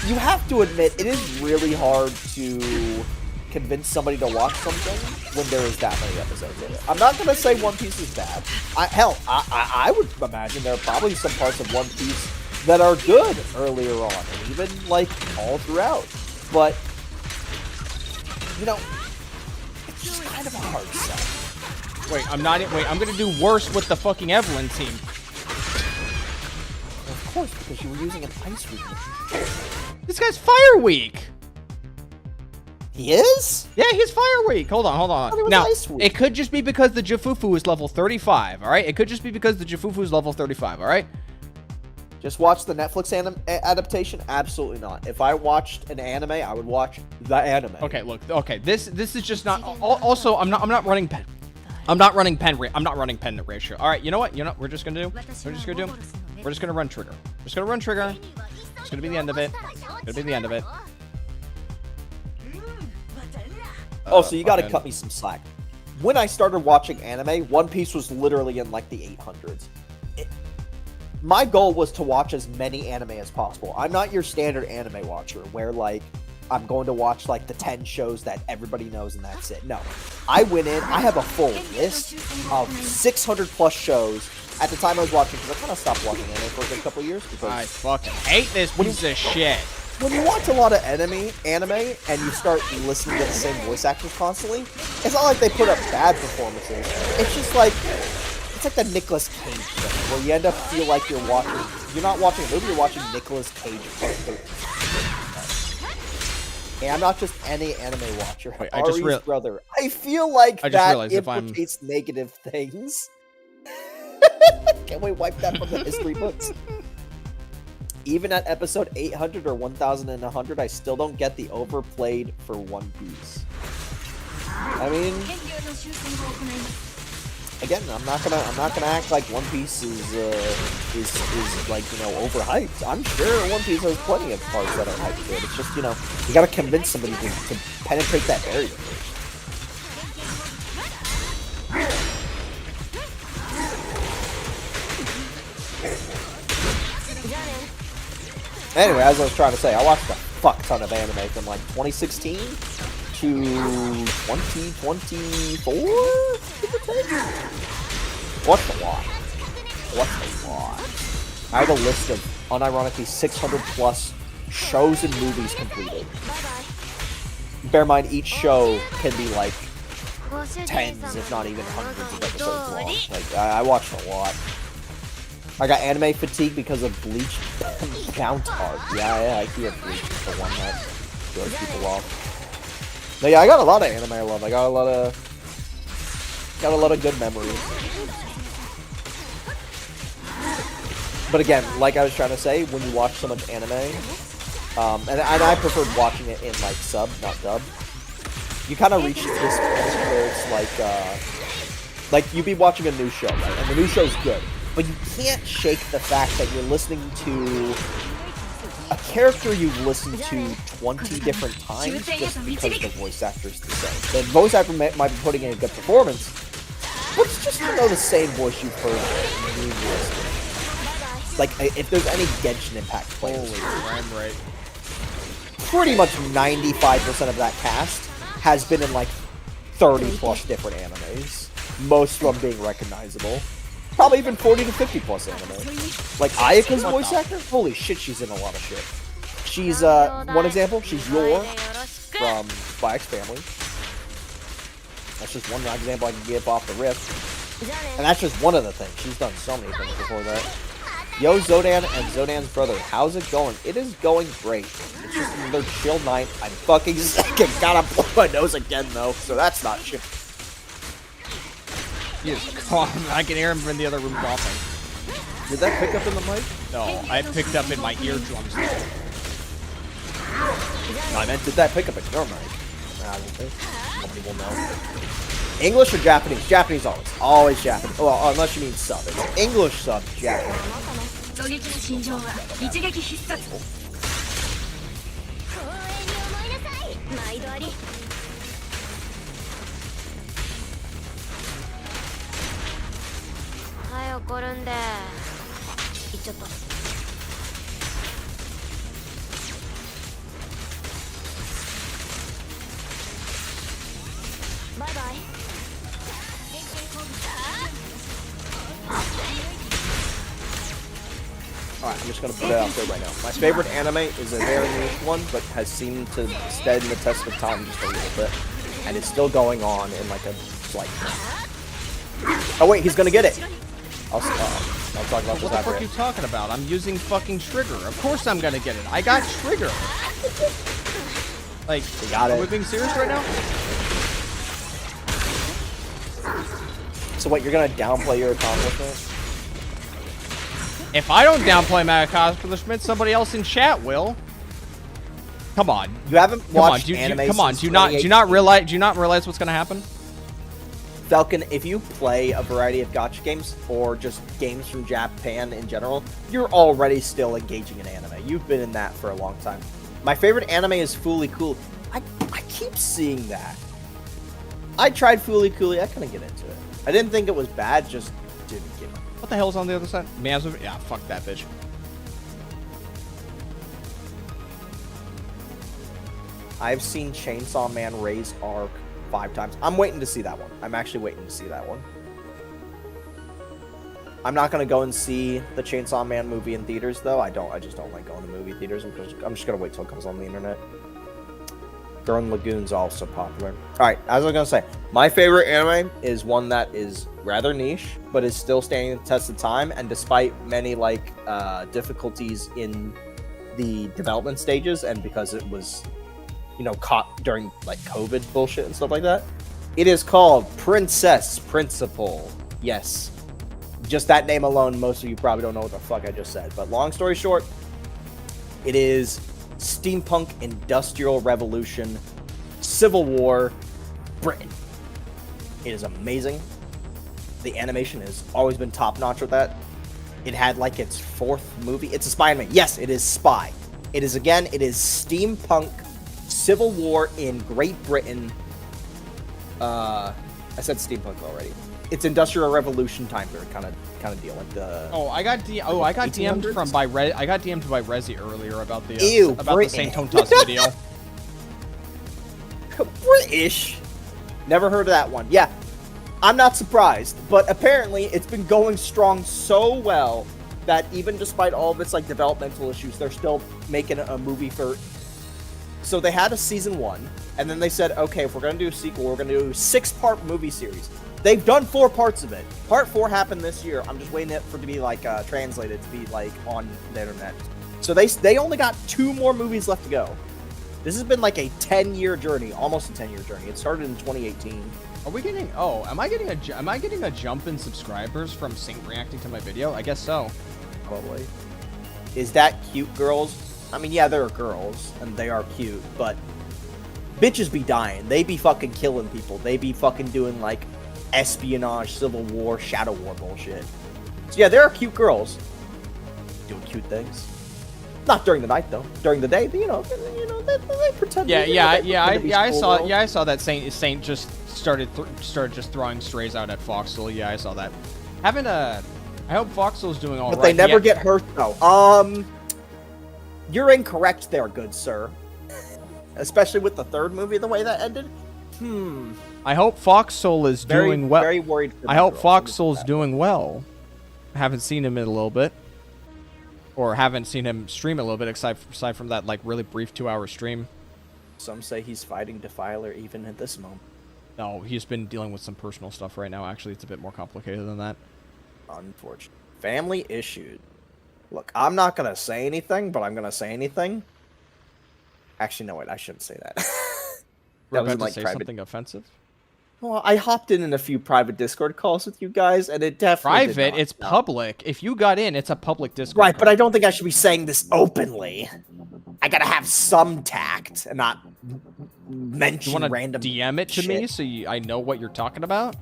[SPEAKER 2] you have to admit it is really hard to convince somebody to watch something when there is that many episodes of it. I'm not gonna say One Piece is bad. I would imagine there are probably some parts of One Piece that are good earlier on, and even like all throughout. But you know, it's just kind of a hard sell.
[SPEAKER 1] Wait, I'm gonna do worse with the fucking Evelyn team.
[SPEAKER 2] Of course, because you were using an ice weak machine.
[SPEAKER 1] This guy's fire weak.
[SPEAKER 2] He is?
[SPEAKER 1] Yeah, he's fire weak. Hold on. Now, it could just be because the Jafufu is level 35, all right? It could just be because the Jafufu is level 35, all right?
[SPEAKER 2] Just watch the Netflix adaptation? Absolutely not. If I watched an anime, I would watch the anime.
[SPEAKER 1] Okay, look. Okay, this is just not. Also, I'm not running pen. I'm not running pen ratio. All right, you know what? We're just gonna run trigger. It's gonna be the end of it.
[SPEAKER 2] Oh, so you gotta cut me some slack. When I started watching anime, One Piece was literally in like the 800s. My goal was to watch as many anime as possible. I'm not your standard anime watcher where like I'm going to watch like the 10 shows that everybody knows and that's it. No, I went in, I have a full list of 600 plus shows. At the time I was watching, because I kind of stopped watching anime for a good couple years. Because
[SPEAKER 1] I fucking hate this piece of shit.
[SPEAKER 2] When you watch a lot of anime, and you start listening to the same voice actors constantly, it's not like they put up bad performances. It's just like, it's like the Nicolas Cage thing, where you end up feel like you're not watching a movie, you're watching Nicolas Cage. And I'm not just any anime watcher.
[SPEAKER 1] Wait,
[SPEAKER 2] Ari's brother. I feel like that implicates negative things. Can we wipe that from the history books? Even at episode 800 or 1100, I still don't get the overplayed for One Piece. I mean, again, I'm not gonna act like One Piece is like, you know, overhyped. I'm sure One Piece has plenty of parts that are hyped good. It's just, you know, you gotta convince somebody to penetrate that barrier. Anyway, as I was trying to say, I watched a fuck ton of anime from like 2016 to 2024. What's a lot? I have a list of unironically 600 plus shows and movies completed. Bear in mind, each show can be like tens, if not even hundreds of episodes long. Like, I watched a lot. I got anime fatigue because of Bleach Bounce Art. Yeah, I hear Bleach is the one that throws people off. But yeah, I got a lot of anime I love. I got a lot of good memories. But again, like I was trying to say, when you watch so much anime, And I preferred watching it in like sub, not dub. You kind of reach this point where it's like you'd be watching a new show, right? And the new show's good, but you can't shake the fact that you're listening to a character you've listened to 20 different times just because the voice actor's the same. The voice actor might be putting in a good performance, but it's just the same voice you've heard numerous times. Like, if there's any Genshin Impact players,
[SPEAKER 1] I'm right.
[SPEAKER 2] pretty much 95% of that cast has been in like 30 plus different animes, most of them being recognizable. Probably even 40 to 50 plus anime. Like Ayaka's voice actor, holy shit, she's in a lot of shit. She's one example, she's Yor from Spy X Family. That's just one example I can give off the riff. And that's just one of the things. She's done so many things before that. Yo, Zodan and Zodan's brother, how's it going? It is going great. It's just another chill night. I'm fucking sick and gotta blow my nose again, though, so that's not shit.
[SPEAKER 1] I can hear him from the other room coughing.
[SPEAKER 2] Did that pick up in the mic?
[SPEAKER 1] No, I picked up in my eardrums.
[SPEAKER 2] No, I meant, did that pick up in your mic? I don't think. Nobody will know. English or Japanese? Japanese always. Always Japanese. Well, unless you mean sub. It's English sub, Japanese.
[SPEAKER 3] 狙撃の心情は一撃必殺光栄に思いなさい毎度ありはい怒るんで行っちゃったバイバイ
[SPEAKER 2] Alright, I'm just gonna put it out there right now. My favorite anime is a very niche one, but has seemed to stand the test of time just a little bit. And it's still going on in like a slight trend. Oh wait, he's gonna get it! I'll talk about this
[SPEAKER 1] What the
[SPEAKER 2] after
[SPEAKER 1] fuck are you talking about? I'm using fucking trigger. Of course I'm gonna get it. I got trigger. Like,
[SPEAKER 2] You got
[SPEAKER 1] are
[SPEAKER 2] it.
[SPEAKER 1] we being serious right now?
[SPEAKER 2] So what, you're gonna downplay your accomplishment?
[SPEAKER 1] If I don't downplay my accomplishment, somebody else in chat will. Come on.
[SPEAKER 2] You haven't
[SPEAKER 1] Come on,
[SPEAKER 2] watched anime
[SPEAKER 1] come on.
[SPEAKER 2] since
[SPEAKER 1] Do you not realize what's gonna happen?
[SPEAKER 2] Falcon, if you play a variety of gacha games, or just games from Japan in general, you're already still engaging in anime. You've been in that for a long time. My favorite anime is Fooly Cool. I keep seeing that. I tried Fooly Cooley, I couldn't get into it. I didn't think it was bad, just didn't get it.
[SPEAKER 1] What the hell's on the other side? Man's yeah, fuck that bitch.
[SPEAKER 2] I've seen Chainsaw Man raise arc 5 times. I'm waiting to see that one. I'm actually waiting to see that one. I'm not gonna go and see the Chainsaw Man movie in theaters, though. I just don't like going to movie theaters. I'm just gonna wait till it comes on the internet. Gurren Lagoon's also popular. Alright, as I was gonna say, my favorite anime is one that is rather niche, but is still standing the test of time, and despite many difficulties in the development stages, and because it was, you know, caught during like COVID bullshit and stuff like that, it is called Princess Principal. Yes. Just that name alone, most of you probably don't know what the fuck I just said. But long story short, it is steampunk, industrial revolution, Civil War, Britain. It is amazing. The animation has always been top notch with that. It had like its 4th movie. It's a spy anime. Yes, it is spy. It is steampunk, Civil War in Great Britain. I said steampunk already. It's industrial revolution time period kind of deal, like the.
[SPEAKER 1] I got DM'd I got DM'd by Rezi earlier about the
[SPEAKER 2] Britain.
[SPEAKER 1] Saint Tontas video.
[SPEAKER 2] British. Never heard of that one. Yeah, I'm not surprised, but apparently it's been going strong so well that even despite all of its like developmental issues, they're still making a movie for. So they had a season 1, and then they said, okay, if we're gonna do a sequel, we're gonna do a 6-part movie series. They've done 4 parts of it. Part 4 happened this year. I'm just waiting for it to be like translated to be like on the internet. So they only got 2 more movies left to go. This has been like a 10-year journey, almost a 10-year journey. It started in 2018.
[SPEAKER 1] Are we getting? Oh, am I getting a jump in subscribers from Saint reacting to my video? I guess so.
[SPEAKER 2] Probably. Is that cute, girls? I mean, yeah, they're girls, and they are cute, but bitches be dying. They be fucking killing people. They be fucking doing, like, espionage, civil war, shadow war bullshit. So yeah, there are cute girls doing cute things. Not during the night, though. During the day, you know, they pretend.
[SPEAKER 1] I saw that Saint just started just throwing strays out at Foxel. Yeah, I saw that. I hope Foxel's doing all right.
[SPEAKER 2] But they never get hurt, though. You're incorrect there, good sir. Especially with the third movie, the way that ended.
[SPEAKER 1] I hope Foxel is doing well.
[SPEAKER 2] Very worried. For
[SPEAKER 1] I hope Foxel's doing well. I haven't seen him in a little bit, or haven't seen him stream a little bit, aside from that like really brief 2-hour stream.
[SPEAKER 2] Some say he's fighting Defiler even at this moment.
[SPEAKER 1] No, he's been dealing with some personal stuff right now. Actually, it's a bit more complicated than that.
[SPEAKER 2] Unfortunate. Family issues. Look, I'm not gonna say anything, but I'm gonna say anything. Actually, no, wait, I shouldn't say that.
[SPEAKER 1] We're about to say something offensive.
[SPEAKER 2] Well, I hopped in a few private Discord calls with you guys, and it definitely
[SPEAKER 1] private. It's public. If you got in, it's a public Discord.
[SPEAKER 2] Right, but I don't think I should be saying this openly. I gotta have some tact and not mention random.
[SPEAKER 1] DM it to
[SPEAKER 2] shit.
[SPEAKER 1] me so I know what you're talking about.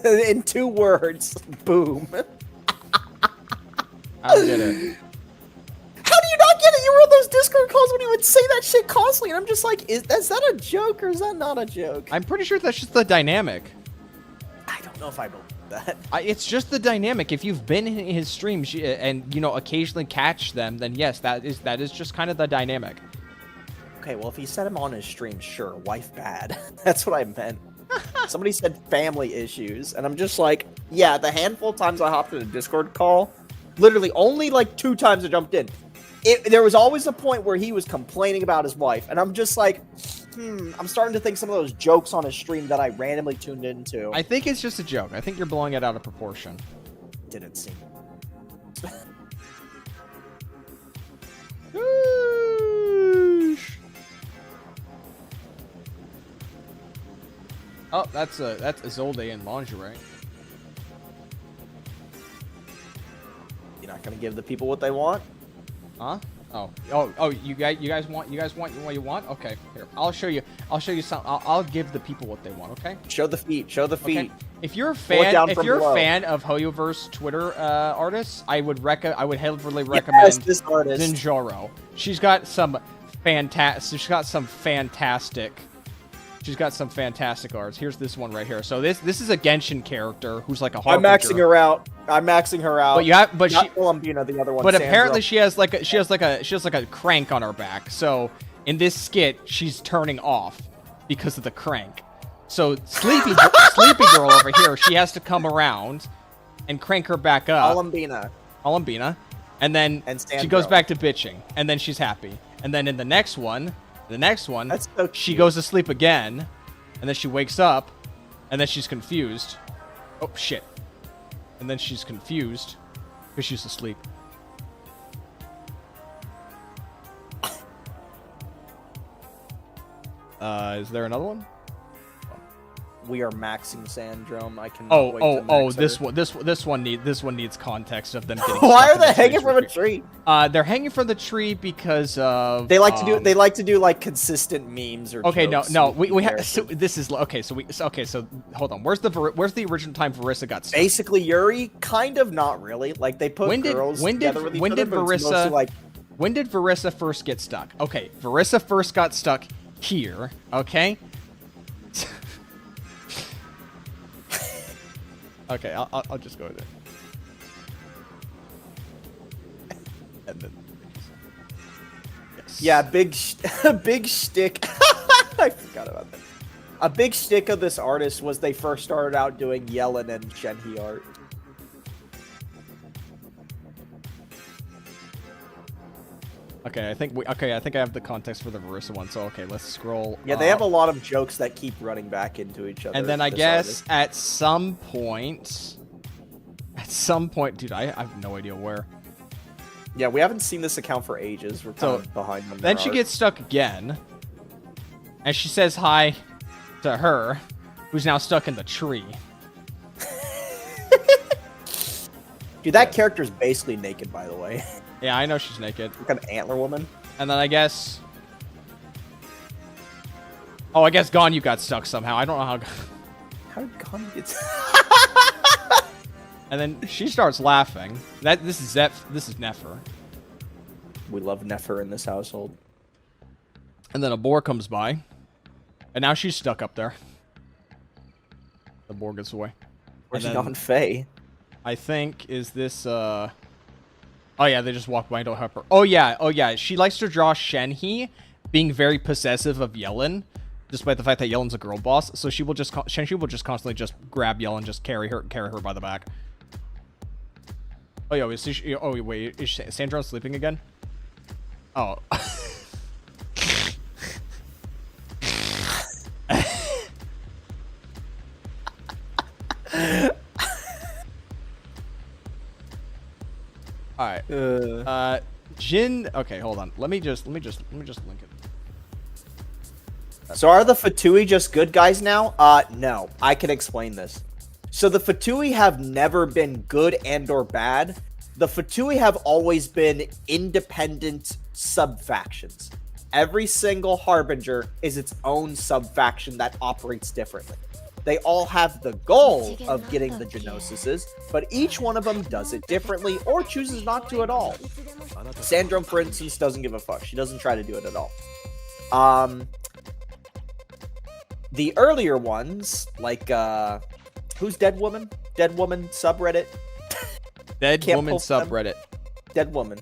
[SPEAKER 2] In 2 words, boom.
[SPEAKER 1] I don't get it.
[SPEAKER 2] How do you not get it? You were on those Discord calls when you would say that shit constantly, and I'm just like, is that a joke or is that not a joke?
[SPEAKER 1] I'm pretty sure that's just the dynamic.
[SPEAKER 2] I don't know if I believe that.
[SPEAKER 1] It's just the dynamic. If you've been in his streams and occasionally catch them, then yes, that is just kind of the dynamic.
[SPEAKER 2] Okay, well, if he said him on his stream, sure, wife bad. That's what I meant. Somebody said family issues, and I'm just like, yeah, the handful of times I hopped in a Discord call, literally only like 2 times I jumped in. There was always a point where he was complaining about his wife, and I'm just like, I'm starting to think some of those jokes on his stream that I randomly tuned into.
[SPEAKER 1] I think it's just a joke. I think you're blowing it out of proportion.
[SPEAKER 2] Didn't seem.
[SPEAKER 1] Oh, that's Isolde in lingerie.
[SPEAKER 2] You're not gonna give the people what they want?
[SPEAKER 1] Huh? Oh! You guys want what you want? Okay, here. I'll show you some. I'll give the people what they want. Okay.
[SPEAKER 2] Show the feet. Show the feet.
[SPEAKER 1] Okay. If you're a fan, a fan of Hoyoverse Twitter artists, I would heavily recommend
[SPEAKER 2] this artist,
[SPEAKER 1] Zinjoro. She's got some fantastic. She's got some fantastic arts. Here's this one right here. So this is a Genshin character who's like a harbinger.
[SPEAKER 2] I'm maxing her out.
[SPEAKER 1] But you have,
[SPEAKER 2] not Columbina, the other one.
[SPEAKER 1] But
[SPEAKER 2] Sandra.
[SPEAKER 1] apparently she has like a crank on her back. So in this skit, she's turning off because of the crank. So Sleepy Girl over here, she has to come around and crank her back up. Columbina. And then she goes back to bitching, and then she's happy. And then in the next one,
[SPEAKER 2] That's so
[SPEAKER 1] she goes to sleep again, and then she wakes up, and then she's confused. Oh, shit. And then she's confused because she's asleep. Is there another one?
[SPEAKER 2] We are maxing Sandrome. I can.
[SPEAKER 1] This one needs context of them getting.
[SPEAKER 2] Why are they hanging from a tree?
[SPEAKER 1] They're hanging from the tree because of.
[SPEAKER 2] They like to do like consistent memes or.
[SPEAKER 1] Okay,
[SPEAKER 2] jokes
[SPEAKER 1] no, we have. So this is okay. So hold on. Where's the original time Verissa got stuck?
[SPEAKER 2] Basically, Yuri, kind of, not really. Like they put girls together with each other.
[SPEAKER 1] When did Verissa first get stuck? Okay, Verissa first got stuck here. Okay. Okay, I'll just go there. And then, yes.
[SPEAKER 2] Yeah, big shtick. I forgot about that. A big shtick of this artist was they first started out doing Yellen and Shenhe art.
[SPEAKER 1] Okay, I think I have the context for the Verissa one. So okay, let's scroll.
[SPEAKER 2] Yeah, they have a lot of jokes that keep running back into each other.
[SPEAKER 1] And then I guess at some point, dude, I have no idea where.
[SPEAKER 2] Yeah, we haven't seen this account for ages. We're kind of behind on
[SPEAKER 1] Then she gets stuck again, and she says hi to her, who's now stuck in the tree.
[SPEAKER 2] Dude, that character's basically naked, by the way.
[SPEAKER 1] Yeah, I know she's naked.
[SPEAKER 2] Like an antler woman.
[SPEAKER 1] And then I guess... Oh, I guess Ganyu got stuck somehow. I don't know how...
[SPEAKER 2] How did Ganyu get...
[SPEAKER 1] And then she starts laughing. This is Nefer.
[SPEAKER 2] We love Nefer in this household.
[SPEAKER 1] And then a boar comes by. And now she's stuck up there. The boar gets away.
[SPEAKER 2] Where's
[SPEAKER 1] And then-
[SPEAKER 2] Nan Fei?
[SPEAKER 1] I think, is this, Oh yeah, they just walk by and don't help her. Oh yeah. She likes to draw Shenhe being very possessive of Yellen, despite the fact that Yellen's a girl boss. So she will just, Shenhe will just constantly just grab Yellen, just carry her by the back. Oh, wait, is Sandra sleeping again? Oh. All right. Jin. Okay, hold on. Let me just link it.
[SPEAKER 2] So are the Fatui just good guys now? No. I can explain this. So the Fatui have never been good and or bad. The Fatui have always been independent sub-factions. Every single Harbinger is its own sub-faction that operates differently. They all have the goal of getting the Genosises, but each one of them does it differently or chooses not to at all. Sandrum, for instance, doesn't give a fuck. She doesn't try to do it at all. The earlier ones, like, who's Dead Woman? Dead Woman subreddit?
[SPEAKER 1] Dead
[SPEAKER 2] Can't
[SPEAKER 1] Woman
[SPEAKER 2] pull them.
[SPEAKER 1] subreddit.
[SPEAKER 2] Dead Woman.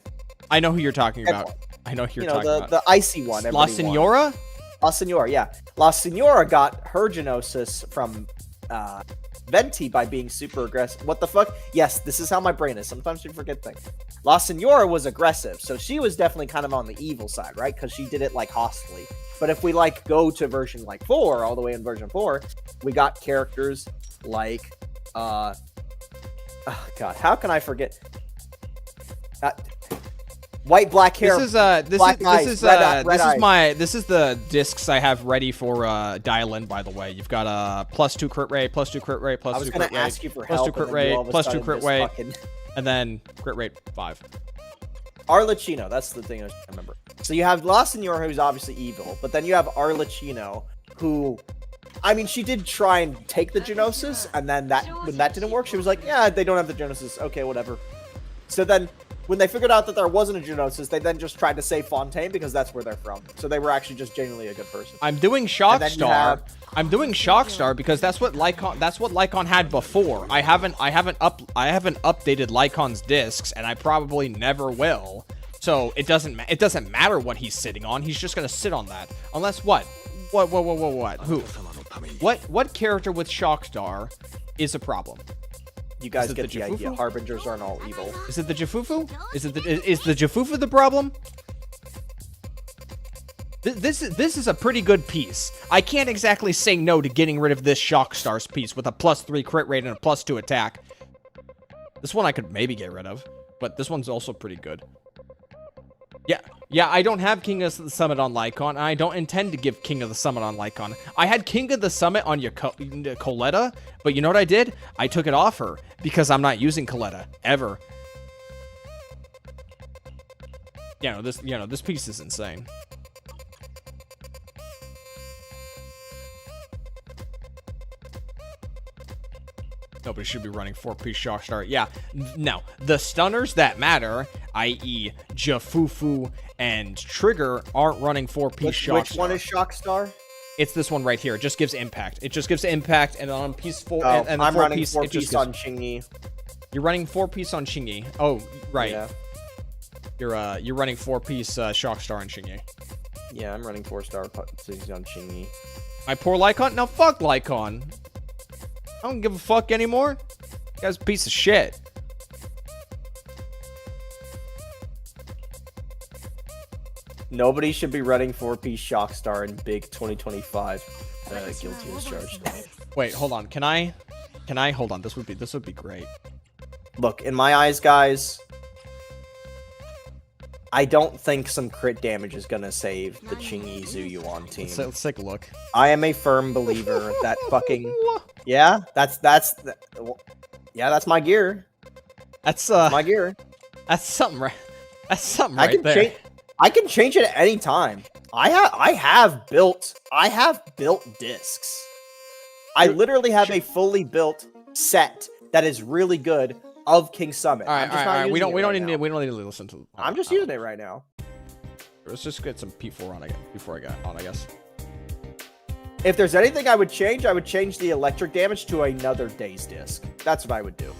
[SPEAKER 1] I know who you're talking
[SPEAKER 2] Dead
[SPEAKER 1] about.
[SPEAKER 2] Woman.
[SPEAKER 1] I know who
[SPEAKER 2] You
[SPEAKER 1] you're
[SPEAKER 2] know,
[SPEAKER 1] talking about.
[SPEAKER 2] the icy one.
[SPEAKER 1] La
[SPEAKER 2] everybody
[SPEAKER 1] Senora?
[SPEAKER 2] wanted. La Senora, yeah. La Senora got her Genosis from Venti by being super aggressive. What the fuck? Yes, this is how my brain is. Sometimes you forget things. La Senora was aggressive, so she was definitely kind of on the evil side, right? Because she did it, like, hostily. But if we, like, go to version, like, 4, all the way in version 4, we got characters like, oh, God, how can I forget? White, black hair.
[SPEAKER 1] This is the discs I have ready for Dialin, by the way. You've got +2 crit rate, +2 crit rate, +2 crit rate.
[SPEAKER 2] I was going to ask you for
[SPEAKER 1] plus
[SPEAKER 2] help.
[SPEAKER 1] 2 crit
[SPEAKER 2] and then you
[SPEAKER 1] rate,
[SPEAKER 2] all of a
[SPEAKER 1] plus 2
[SPEAKER 2] sudden
[SPEAKER 1] crit
[SPEAKER 2] just
[SPEAKER 1] rate,
[SPEAKER 2] fucking-
[SPEAKER 1] and then crit rate 5.
[SPEAKER 2] Arlecchino, that's the thing I remember. So you have La Senora, who's obviously evil, but then you have Arlecchino, who, I mean, she did try and take the Genosis, and then when that didn't work, she was like, yeah, they don't have the Genosis, okay, whatever. So then, when they figured out that there wasn't a Genosis, they then just tried to save Fontaine, because that's where they're from. So they were actually just genuinely a good person.
[SPEAKER 1] I'm doing Shockstar. I'm doing Shockstar because that's what Lycon had before. I haven't updated Lycon's discs, and I probably never will. So it doesn't matter what he's sitting on. He's just gonna sit on that. Unless what? What? Who? What character with Shockstar is a problem?
[SPEAKER 2] You guys
[SPEAKER 1] Is it
[SPEAKER 2] get
[SPEAKER 1] the
[SPEAKER 2] the idea.
[SPEAKER 1] Jafufu?
[SPEAKER 2] Harbingers aren't all evil.
[SPEAKER 1] Is it the Jafufu? Is the Jafufu the problem? This is a pretty good piece. I can't exactly say no to getting rid of this Shockstar's piece with a +3 crit rate and a +2 attack. This one I could maybe get rid of, but this one's also pretty good. Yeah, I don't have King of the Summit on Lycon, and I don't intend to give King of the Summit on Lycon. I had King of the Summit on Coletta, but you know what I did? I took it off her, because I'm not using Coletta, ever. This piece is insane. Nobody should be running 4-piece Shockstar. Yeah, no. The stunners that matter, i.e. Jafufu and Trigger, aren't running 4-piece Shockstar.
[SPEAKER 2] Which one is Shockstar?
[SPEAKER 1] It's this one right here. It just gives impact. It just gives impact, and on piece 4,
[SPEAKER 2] Oh,
[SPEAKER 1] and
[SPEAKER 2] I'm running
[SPEAKER 1] 4-piece,
[SPEAKER 2] 4-piece on Chingy.
[SPEAKER 1] You're running 4-piece on Shingi. Oh, right.
[SPEAKER 2] Yeah.
[SPEAKER 1] You're running 4-piece Shockstar on Shingi.
[SPEAKER 2] Yeah, I'm running 4-star pieces on Chingy.
[SPEAKER 1] My poor Lycon? No, fuck Lycon. I don't give a fuck anymore. You guy's a piece of shit.
[SPEAKER 2] Nobody should be running 4-piece Shockstar in big 2025. Guilty as charged.
[SPEAKER 1] Wait, hold on. Can I hold on? This would be great.
[SPEAKER 2] Look, in my eyes, guys, I don't think some crit damage is gonna save the Chingy Zuyuan team.
[SPEAKER 1] Let's take a look.
[SPEAKER 2] I am a firm believer that fucking that's my gear.
[SPEAKER 1] That's
[SPEAKER 2] My gear.
[SPEAKER 1] that's something right. That's something right there.
[SPEAKER 2] Change. I can change it at any time. I have built discs. I literally have a fully built set that is really good of King Summit.
[SPEAKER 1] All right. We don't need to listen to.
[SPEAKER 2] I'm just using it right now.
[SPEAKER 1] Let's just get some P4 on again before I got on, I guess.
[SPEAKER 2] If there's anything I would change the electric damage to another Daze disc. That's what I would do.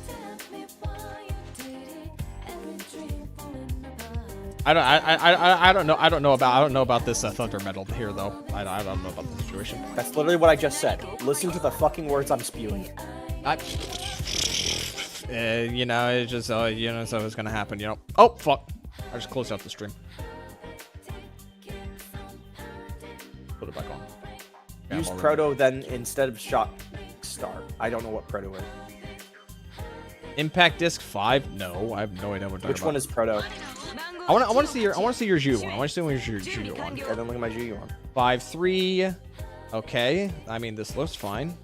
[SPEAKER 1] I don't know about this Thunder Metal here though. I don't know about the situation.
[SPEAKER 2] That's literally what I just said. Listen to the fucking words I'm spewing.
[SPEAKER 1] You know, it's just you know, so it's gonna happen. You know. Oh fuck! I just closed out the stream. Put it back on. Yeah,
[SPEAKER 2] Use Proto then instead of Shock Star. I don't know what Proto is.
[SPEAKER 1] Impact Disc 5? No, I have no idea what.
[SPEAKER 2] Which one is Proto?
[SPEAKER 1] I want to see your Zhu one. I want to see your Zhu one.
[SPEAKER 2] I don't look at my Zhu one.
[SPEAKER 1] 5-3. Okay. I mean, this looks fine.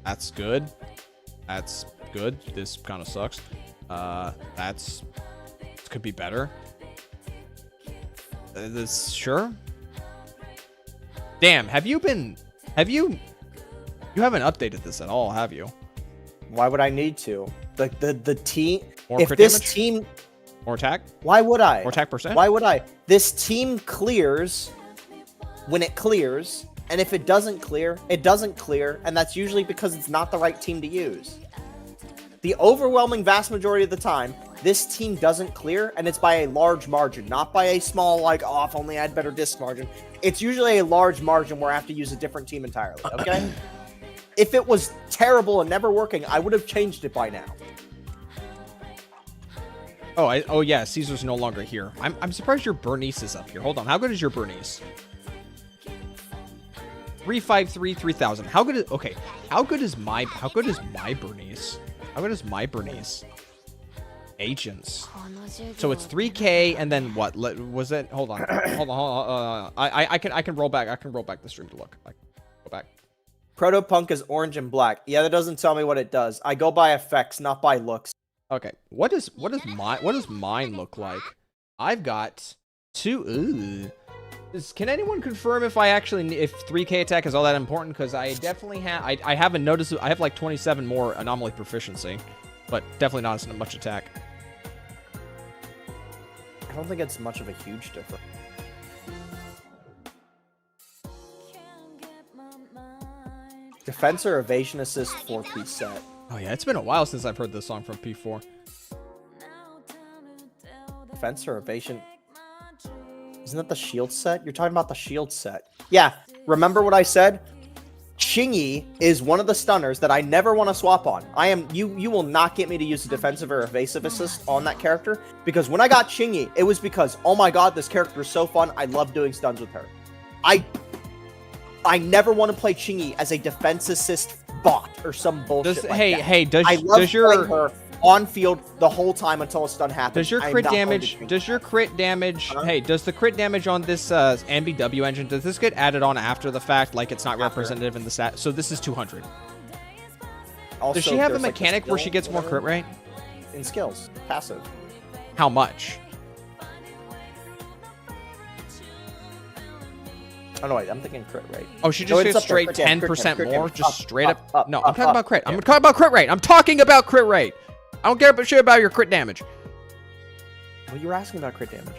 [SPEAKER 1] That's good. That's good. This kind of sucks. This could be better. This sure. Damn. You haven't updated this at all, have you?
[SPEAKER 2] Why would I need to? The team.
[SPEAKER 1] More
[SPEAKER 2] if
[SPEAKER 1] crit
[SPEAKER 2] this
[SPEAKER 1] damage?
[SPEAKER 2] team.
[SPEAKER 1] More attack?
[SPEAKER 2] Why would I?
[SPEAKER 1] More attack percent?
[SPEAKER 2] Why would I? This team clears when it clears, and if it doesn't clear, it doesn't clear, and that's usually because it's not the right team to use. The overwhelming vast majority of the time, this team doesn't clear, and it's by a large margin, not by a small, like, oh, if only I had better disc margin. It's usually a large margin where I have to use a different team entirely, okay? If it was terrible and never working, I would have changed it by now.
[SPEAKER 1] Oh yeah, Caesar's no longer here. I'm surprised your Bernice is up here. Hold on, how good is your Bernice? 353 3000. How good is How good is my Bernice? How good is my Bernice? Agents. So it's 3K and then what? Was it? Hold on. hold on. I can roll back. I can roll back the stream to look. Go back.
[SPEAKER 2] Protopunk is orange and black. Yeah, that doesn't tell me what it does. I go by effects, not by looks.
[SPEAKER 1] Okay. What does mine look like? I've got two. Can anyone confirm if 3K attack is all that important? Because I definitely have. I haven't noticed. I have like 27 more anomaly proficiency, but definitely not as much attack.
[SPEAKER 2] I don't think it's much of a huge difference. Defense or evasion assist 4-piece set.
[SPEAKER 1] Oh yeah, it's been a while since I've heard this song from P4.
[SPEAKER 2] Defense or evasion? Isn't that the shield set? You're talking about the shield set. Yeah, remember what I said? Chingy is one of the stunners that I never want to swap on. You will not get me to use a defensive or evasive assist on that character, because when I got Chingy, it was because, oh my god, this character is so fun. I love doing stuns with her. I never want to play Chingy as a defense assist bot or some bullshit like that.
[SPEAKER 1] Hey,
[SPEAKER 2] I love playing her on field the whole time until a stun happens.
[SPEAKER 1] Does your crit damage? Hey, does the crit damage on this MBW engine, does this get added on after the fact? Like it's not representative in the stat. So this is 200. Also, does she have a mechanic where she gets more crit rate?
[SPEAKER 2] In skills, passive.
[SPEAKER 1] How much?
[SPEAKER 2] Oh no, wait, I'm thinking crit rate.
[SPEAKER 1] Oh, she just gets straight 10% more, just straight up. No, I'm talking about crit. I'm talking about crit rate. I'm talking about crit rate. I don't care shit about your crit damage.
[SPEAKER 2] Well, you were asking about crit damage.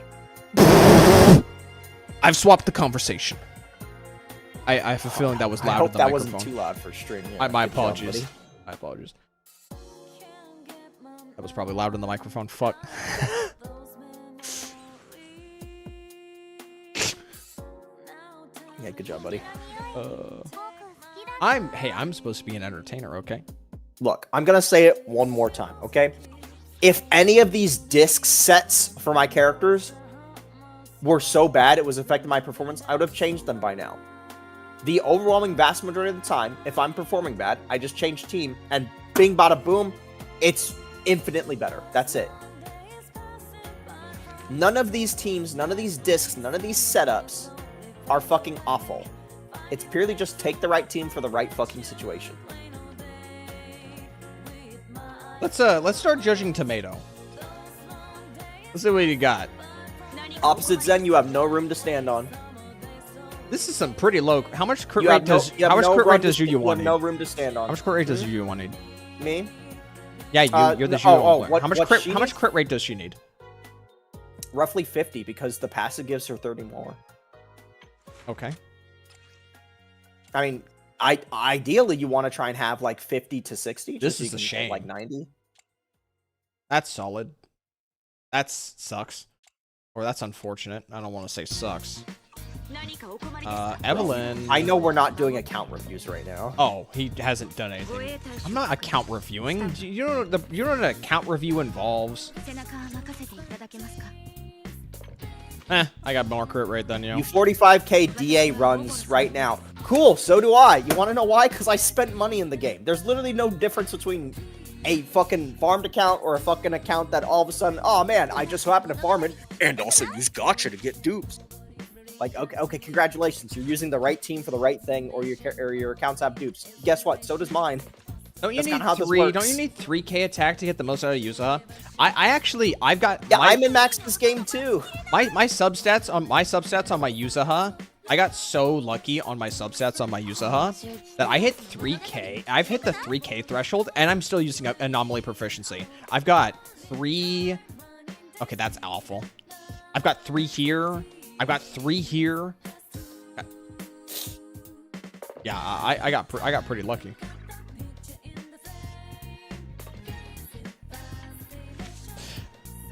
[SPEAKER 1] I've swapped the conversation. I have a feeling that was loud in the microphone.
[SPEAKER 2] That wasn't too loud for stream. Yeah,
[SPEAKER 1] my apologies. My apologies. That was probably loud in the microphone. Fuck.
[SPEAKER 2] Yeah, good job, buddy.
[SPEAKER 1] I'm supposed to be an entertainer, okay?
[SPEAKER 2] Look, I'm gonna say it one more time, okay? If any of these disc sets for my characters were so bad it was affecting my performance, I would have changed them by now. The overwhelming vast majority of the time, if I'm performing bad, I just change team, and bing, bada, boom, it's infinitely better. That's it. None of these teams, none of these discs, none of these setups are fucking awful. It's purely just take the right team for the right fucking situation.
[SPEAKER 1] Let's start judging Tomato. Let's see what you got.
[SPEAKER 2] Opposite Zen, you have no room to stand on.
[SPEAKER 1] This is some pretty low. How much crit
[SPEAKER 2] You
[SPEAKER 1] rate
[SPEAKER 2] have no,
[SPEAKER 1] does
[SPEAKER 2] you have no
[SPEAKER 1] crit
[SPEAKER 2] run
[SPEAKER 1] rate
[SPEAKER 2] to-
[SPEAKER 1] does you
[SPEAKER 2] you
[SPEAKER 1] want?
[SPEAKER 2] have no room to stand on.
[SPEAKER 1] How much crit rate does you want?
[SPEAKER 2] Me?
[SPEAKER 1] Yeah, you're the
[SPEAKER 2] oh,
[SPEAKER 1] Judo
[SPEAKER 2] oh,
[SPEAKER 1] player.
[SPEAKER 2] what-
[SPEAKER 1] How much
[SPEAKER 2] what
[SPEAKER 1] crit?
[SPEAKER 2] she
[SPEAKER 1] How much
[SPEAKER 2] needs?
[SPEAKER 1] crit rate does she need?
[SPEAKER 2] Roughly 50 because the passive gives her 30 more.
[SPEAKER 1] Okay.
[SPEAKER 2] I mean, ideally you want to try and have like 50 to 60.
[SPEAKER 1] This
[SPEAKER 2] just so you
[SPEAKER 1] is a
[SPEAKER 2] can get,
[SPEAKER 1] shame.
[SPEAKER 2] Like 90.
[SPEAKER 1] That's solid. That sucks. Or that's unfortunate. I don't want to say sucks. Evelyn.
[SPEAKER 2] I know we're not doing account reviews right now.
[SPEAKER 1] Oh, he hasn't done anything. I'm not account reviewing. You know what an account review involves. I got more crit rate than you.
[SPEAKER 2] You 45k DA runs right now. Cool, so do I. You want to know why? Because I spent money in the game. There's literally no difference between a fucking farmed account or a fucking account that all of a sudden, oh man, I just so happen to farm it and also use gacha to get dupes. Like, okay, congratulations. You're using the right team for the right thing, or your accounts have dupes. Guess what? So does mine.
[SPEAKER 1] Don't you
[SPEAKER 2] That's
[SPEAKER 1] need
[SPEAKER 2] kinda how this
[SPEAKER 1] 3?
[SPEAKER 2] works.
[SPEAKER 1] Don't you need 3k attack to get the most out of Yuza? I've got
[SPEAKER 2] Yeah, I'm in max this game too.
[SPEAKER 1] my substats on my Yuzaha. I got so lucky on my substats on my Yuzaha that I hit 3k. I've hit the 3k threshold, and I'm still using anomaly proficiency. I've got 3. Okay, that's awful. I've got 3 here. I've got 3 here. Yeah, I got pretty lucky.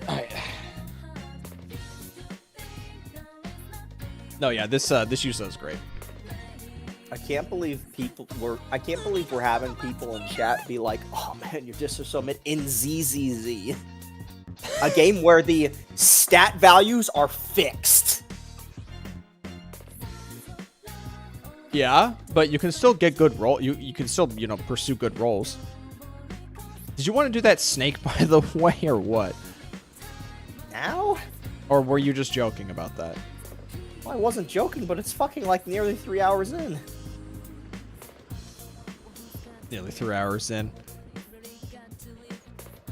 [SPEAKER 1] Alright. No, yeah, this Yusa is great.
[SPEAKER 2] I can't believe we're having people in chat be like, "Oh man, you're just so mid in ZZZ." A game where the stat values are fixed.
[SPEAKER 1] Yeah, but you can still get good roll. You can still, pursue good rolls. Did you want to do that snake, by the way, or what?
[SPEAKER 2] Now?
[SPEAKER 1] Or were you just joking about that?
[SPEAKER 2] Well, I wasn't joking, but it's fucking like nearly 3 hours in.
[SPEAKER 1] Nearly 3 hours in.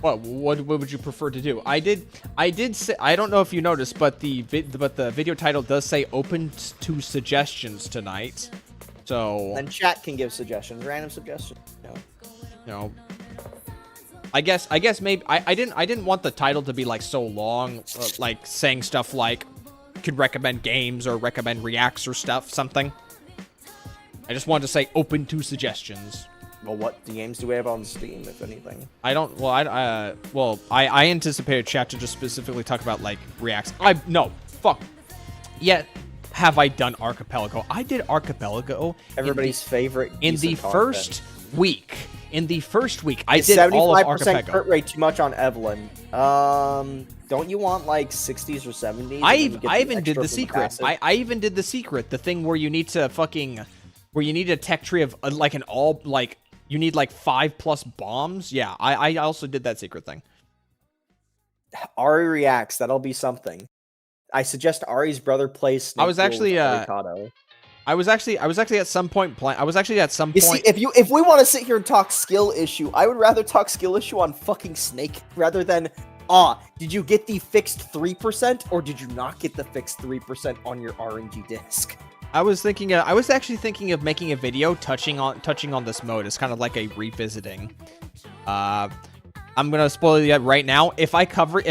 [SPEAKER 1] What would you prefer to do? I did say, I don't know if you noticed, but the video title does say open to suggestions tonight. So
[SPEAKER 2] Then chat can give suggestions, random suggestions.
[SPEAKER 1] I guess maybe I didn't want the title to be like so long, like saying stuff like could recommend games or recommend reacts or something. I just wanted to say open to suggestions.
[SPEAKER 2] Well, what games do we have on Steam, if anything?
[SPEAKER 1] I don't. Well, I anticipated chat to just specifically talk about like reacts. No, fuck. Yet, have I done Archipelago? I did Archipelago.
[SPEAKER 2] Everybody's favorite.
[SPEAKER 1] In the
[SPEAKER 2] decent
[SPEAKER 1] first week. In the first week, I
[SPEAKER 2] Is
[SPEAKER 1] did all of
[SPEAKER 2] 75%
[SPEAKER 1] Archipelago.
[SPEAKER 2] crit rate too much on Evelyn? Don't you want like 60s or 70s?
[SPEAKER 1] I even did the secret. I even did the secret. The thing where you need to where you need a tech tree of like an all like. You need like 5+ bombs. Yeah, I also did that secret thing.
[SPEAKER 2] Ari reacts. That'll be something. I suggest Ari's brother plays Snake
[SPEAKER 1] I was actually
[SPEAKER 2] Duels
[SPEAKER 1] I was actually at some point playing.
[SPEAKER 2] You see, if we want to sit here and talk skill issue, I would rather talk skill issue on fucking Snake rather than did you get the fixed 3% or did you not get the fixed 3% on your RNG disc?
[SPEAKER 1] I was actually thinking of making a video touching on this mode. It's kind of like a revisiting. I'm gonna spoil you right now. If I cover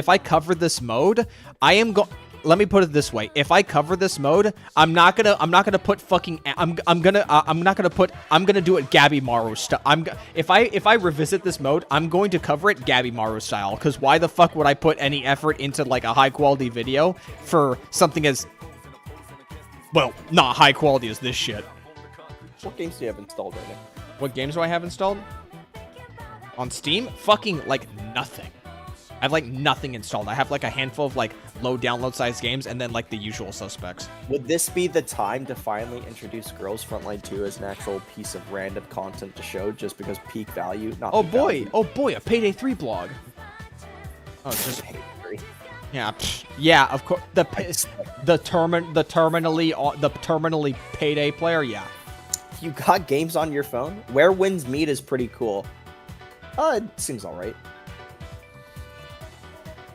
[SPEAKER 1] this mode, let me put it this way. If I cover this mode, I'm not gonna put fucking. I'm gonna do it Gabby Maru style. If I revisit this mode, I'm going to cover it Gabby Maru style. Because why the fuck would I put any effort into like a high quality video for something as well, not high quality as this shit?
[SPEAKER 2] What games do you have installed right now?
[SPEAKER 1] What games do I have installed? On Steam? Fucking, like, nothing. I have, like, nothing installed. I have, like, a handful of, like, low download size games and then, like, the usual suspects.
[SPEAKER 2] Would this be the time to finally introduce Girls Frontline 2 as an actual piece of random content to show just because peak value? Not
[SPEAKER 1] Oh,
[SPEAKER 2] peak
[SPEAKER 1] boy.
[SPEAKER 2] value.
[SPEAKER 1] Oh, boy. A Payday 3 blog. Oh, it's just...
[SPEAKER 2] Payday 3.
[SPEAKER 1] Yeah, yeah, of course. The terminally Payday player, yeah.
[SPEAKER 2] You got games on your phone? Where Winds Meet is pretty cool. It seems alright.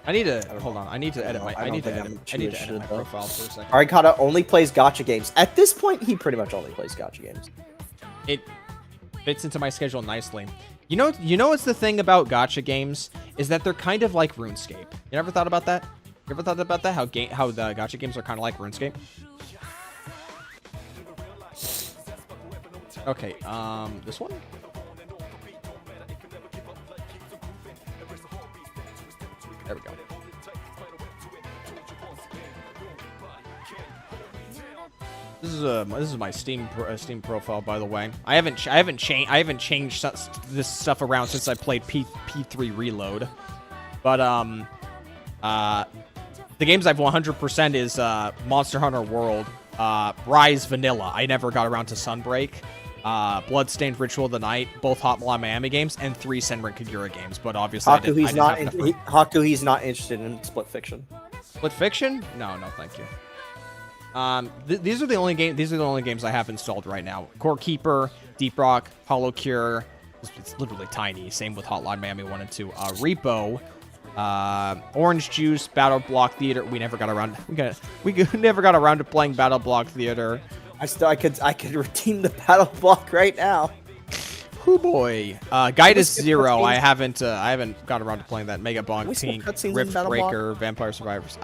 [SPEAKER 1] I need to hold on. I need to edit my.
[SPEAKER 2] I need to edit
[SPEAKER 1] my profile for a second.
[SPEAKER 2] Arikata only plays gacha games. At this point, he pretty much only plays gacha games.
[SPEAKER 1] It fits into my schedule nicely. You know what's the thing about gacha games is that they're kind of like RuneScape. You ever thought about that? You ever thought about that? How the gacha games are kind of like RuneScape? Okay, this one? There we go. This is my Steam profile, by the way. I haven't changed this stuff around since I played P3 Reload. But the games I've 100% is Monster Hunter World, Rise Vanilla. I never got around to Sunbreak. Bloodstained Ritual of the Night, both Hotline Miami games, and 3 Senran Kagura games. But obviously,
[SPEAKER 2] Haku, he's not interested in Split Fiction.
[SPEAKER 1] Split Fiction? No, thank you. These are the only games I have installed right now. Core Keeper, Deep Rock, Hollow Cure. It's literally tiny. Same with Hotline Miami 1 and 2. Repo, Orange Juice, Battle Block Theater. We never got around. We never got around to playing Battle Block Theater.
[SPEAKER 2] I could redeem the Battle Block right now.
[SPEAKER 1] Oh boy. Guide is 0. I haven't got around to playing that. Mega Bonk, Team, Rift Breaker, Vampire Survivors.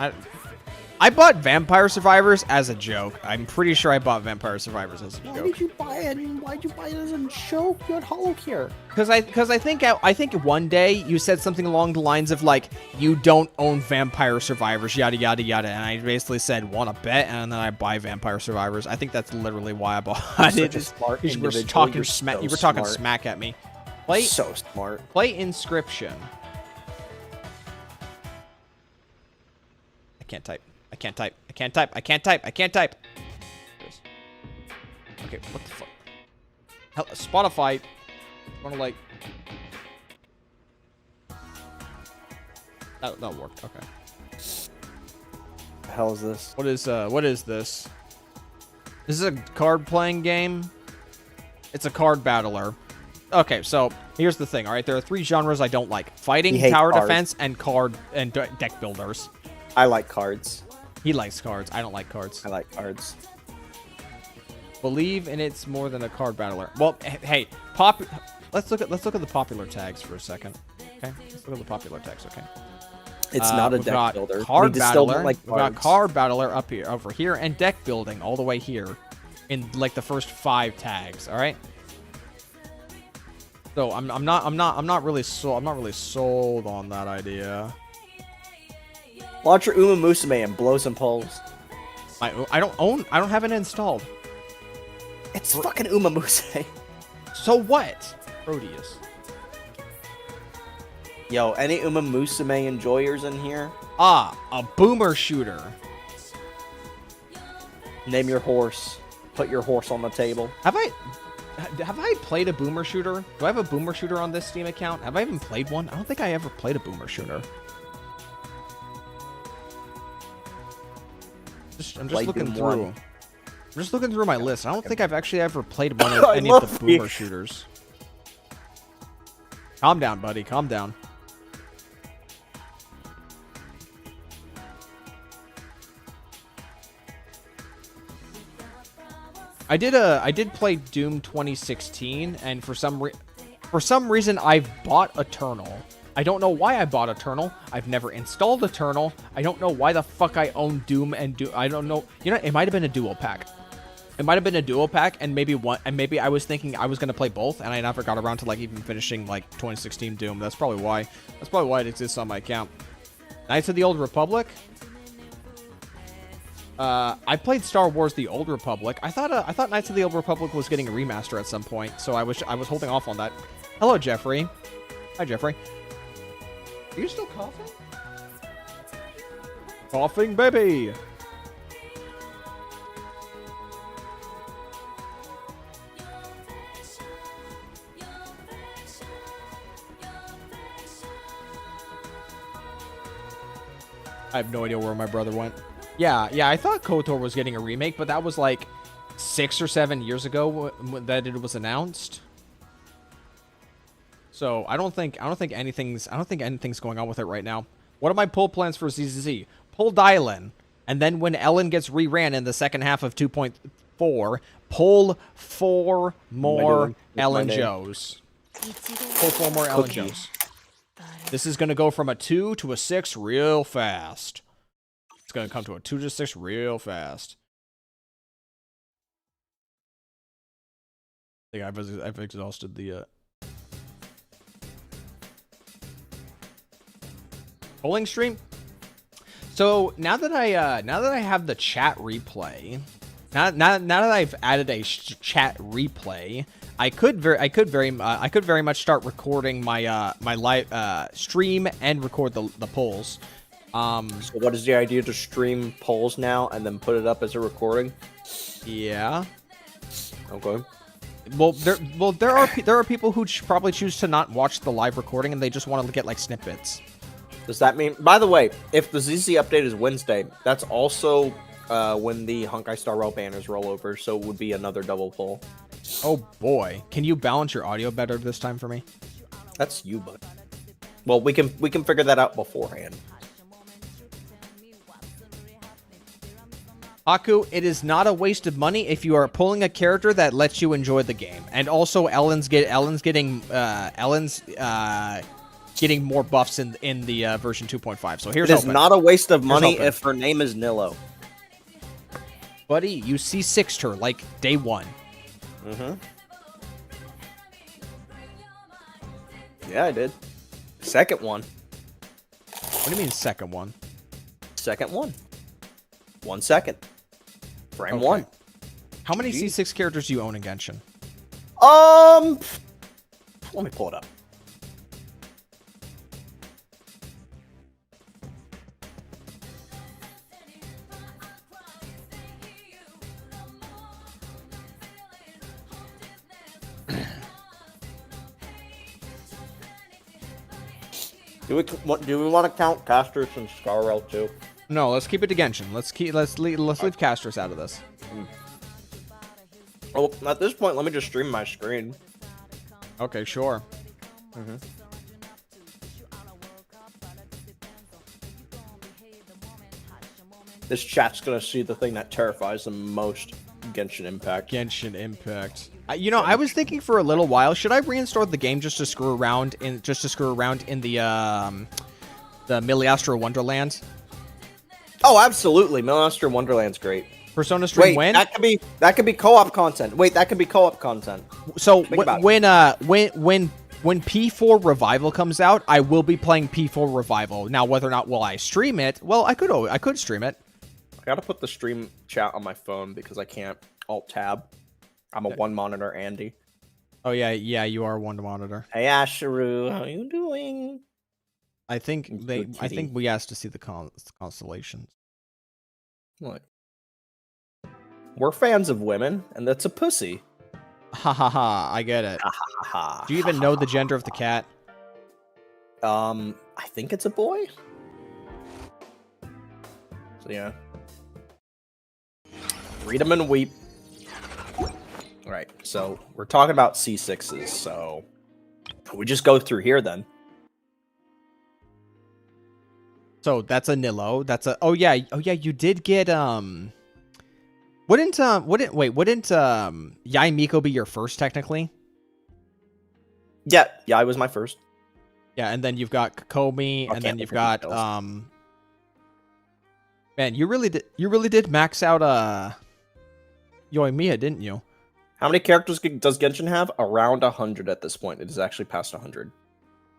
[SPEAKER 1] I bought Vampire Survivors as a joke. I'm pretty sure I bought Vampire Survivors as a joke.
[SPEAKER 2] Why did you buy it? Why'd you buy it as a joke? You had Hollow Cure.
[SPEAKER 1] Because I think one day you said something along the lines of like, you don't own Vampire Survivors, yada yada yada, and I basically said, want to bet, and then I buy Vampire Survivors. I think that's literally why I bought it. You were talking smack at me.
[SPEAKER 2] So smart.
[SPEAKER 1] Play Inscription. I can't type. Okay, what the fuck? Hell, Spotify. Wanna like... That'll work. Okay.
[SPEAKER 2] The hell is this?
[SPEAKER 1] What is this? This is a card-playing game? It's a card battler. Okay, so here's the thing, alright? There are 3 genres I don't like. Fighting, tower defense, and deck builders.
[SPEAKER 2] I like cards.
[SPEAKER 1] He likes cards. I don't like cards.
[SPEAKER 2] I like cards.
[SPEAKER 1] Believe in it's more than a card battler. Well, hey, let's look at the popular tags for a second. Okay, let's look at the popular tags. Okay,
[SPEAKER 2] it's not a deck builder.
[SPEAKER 1] Card battler. We've got card battler over here, and deck building all the way here, in like the first 5 tags. All right. So I'm not really sold on that idea.
[SPEAKER 2] Launch your Uma Musume and blow some poles.
[SPEAKER 1] I don't have it installed.
[SPEAKER 2] It's fucking Uma Musume.
[SPEAKER 1] So what? Proteus.
[SPEAKER 2] Yo, any Uma Musume enjoyers in here?
[SPEAKER 1] Ah, a boomer shooter.
[SPEAKER 2] Name your horse. Put your horse on the table.
[SPEAKER 1] Have I played a boomer shooter? Do I have a boomer shooter on this Steam account? Have I even played one? I don't think I ever played a boomer shooter. I'm just looking through. I'm just looking through my list. I don't think I've actually ever played one of any of the boomer shooters. Calm down, buddy. Calm down. I did play Doom 2016, and for some reason I've bought Eternal. I don't know why I bought Eternal. I've never installed Eternal. I don't know why the fuck I own Doom and I don't know. You know, it might have been a dual pack. It might have been a dual pack, and maybe I was thinking I was gonna play both, and I never got around to like even finishing like 2016 Doom. That's probably why. That's probably why it exists on my account. Knights of the Old Republic. I played Star Wars: The Old Republic. I thought Knights of the Old Republic was getting a remaster at some point, so I was holding off on that. Hello, Jeffrey. Hi, Jeffrey. Are you still coughing? Coughing, baby. I have no idea where my brother went. Yeah, I thought KOTOR was getting a remake, but that was like 6 or 7 years ago that it was announced. So I don't think anything's going on with it right now. What are my pull plans for ZZZ? Pull Dylan, and then when Ellen gets reran in the second half of 2.4, pull 4 more Ellen Joes. Pull 4 more Ellen Joes. This is going to go from a 2 to a 6 real fast. It's going to come to a 2 to 6 real fast. I think I've exhausted the polling stream. So now that I have the chat replay, now that I've added a chat replay, I could very much start recording my my live stream and record the polls.
[SPEAKER 2] So what is the idea to stream polls now and then put it up as a recording?
[SPEAKER 1] Yeah.
[SPEAKER 2] Okay.
[SPEAKER 1] Well, there are people who probably choose to not watch the live recording and they just want to get like snippets.
[SPEAKER 2] Does that mean? By the way, if the ZZ update is Wednesday, that's also when the Honkai Star Rail banners roll over, so it would be another double poll.
[SPEAKER 1] Oh boy, can you balance your audio better this time for me?
[SPEAKER 2] That's you, bud. Well, we can figure that out beforehand.
[SPEAKER 1] Aku, it is not a waste of money if you are pulling a character that lets you enjoy the game, and also Ellen's getting more buffs in the version 2.5. So here's
[SPEAKER 2] it is
[SPEAKER 1] hoping.
[SPEAKER 2] Not a waste of money if her name is Nilo.
[SPEAKER 1] Buddy, you C6'd her like day one.
[SPEAKER 2] Mm-hmm. Yeah, I did. Second one.
[SPEAKER 1] What do you mean second one?
[SPEAKER 2] Second one. 1 second. Frame
[SPEAKER 1] Okay.
[SPEAKER 2] 1.
[SPEAKER 1] How many C6 characters do you own in Genshin?
[SPEAKER 2] Let me pull it up. Do we want to count casters and Scarrel too?
[SPEAKER 1] No, let's keep it to Genshin. Let's leave casters out of this.
[SPEAKER 2] Oh, at this point, let me just stream my screen.
[SPEAKER 1] Okay, sure.
[SPEAKER 2] This chat's gonna see the thing that terrifies them most: Genshin Impact.
[SPEAKER 1] Genshin Impact. You know, I was thinking for a little while, should I reinstall the game just to screw around in the Miliastro Wonderland?
[SPEAKER 2] Oh, absolutely. Millimaster Wonderland's great.
[SPEAKER 1] Persona stream
[SPEAKER 2] Wait,
[SPEAKER 1] when?
[SPEAKER 2] that could be co-op content. Wait, that could be co-op content.
[SPEAKER 1] So when P4 Revival comes out, I will be playing P4 Revival. Now, whether or not will I stream it? Well, I could stream it.
[SPEAKER 2] I gotta put the stream chat on my phone because I can't alt tab. I'm a one monitor Andy.
[SPEAKER 1] Oh yeah, you are one to monitor.
[SPEAKER 2] Hey Asheru, how you doing?
[SPEAKER 1] I think we asked to see the constellations.
[SPEAKER 2] What? We're fans of women, and that's a pussy.
[SPEAKER 1] Ha ha ha! I get it.
[SPEAKER 2] Ha ha ha.
[SPEAKER 1] Do you even know the gender of the cat?
[SPEAKER 2] I think it's a boy. So yeah. Read 'em and weep. Right, so we're talking about C6s, so we just go through here then.
[SPEAKER 1] So that's a Nilo. That's a you did get wouldn't Yai Miko be your first technically?
[SPEAKER 2] Yeah, I was my first.
[SPEAKER 1] Yeah, and then you've got Kokomi, and then you've got man, you really did max out Yoimiya, didn't you?
[SPEAKER 2] How many characters does Genshin have? Around 100 at this point. It is actually past 100.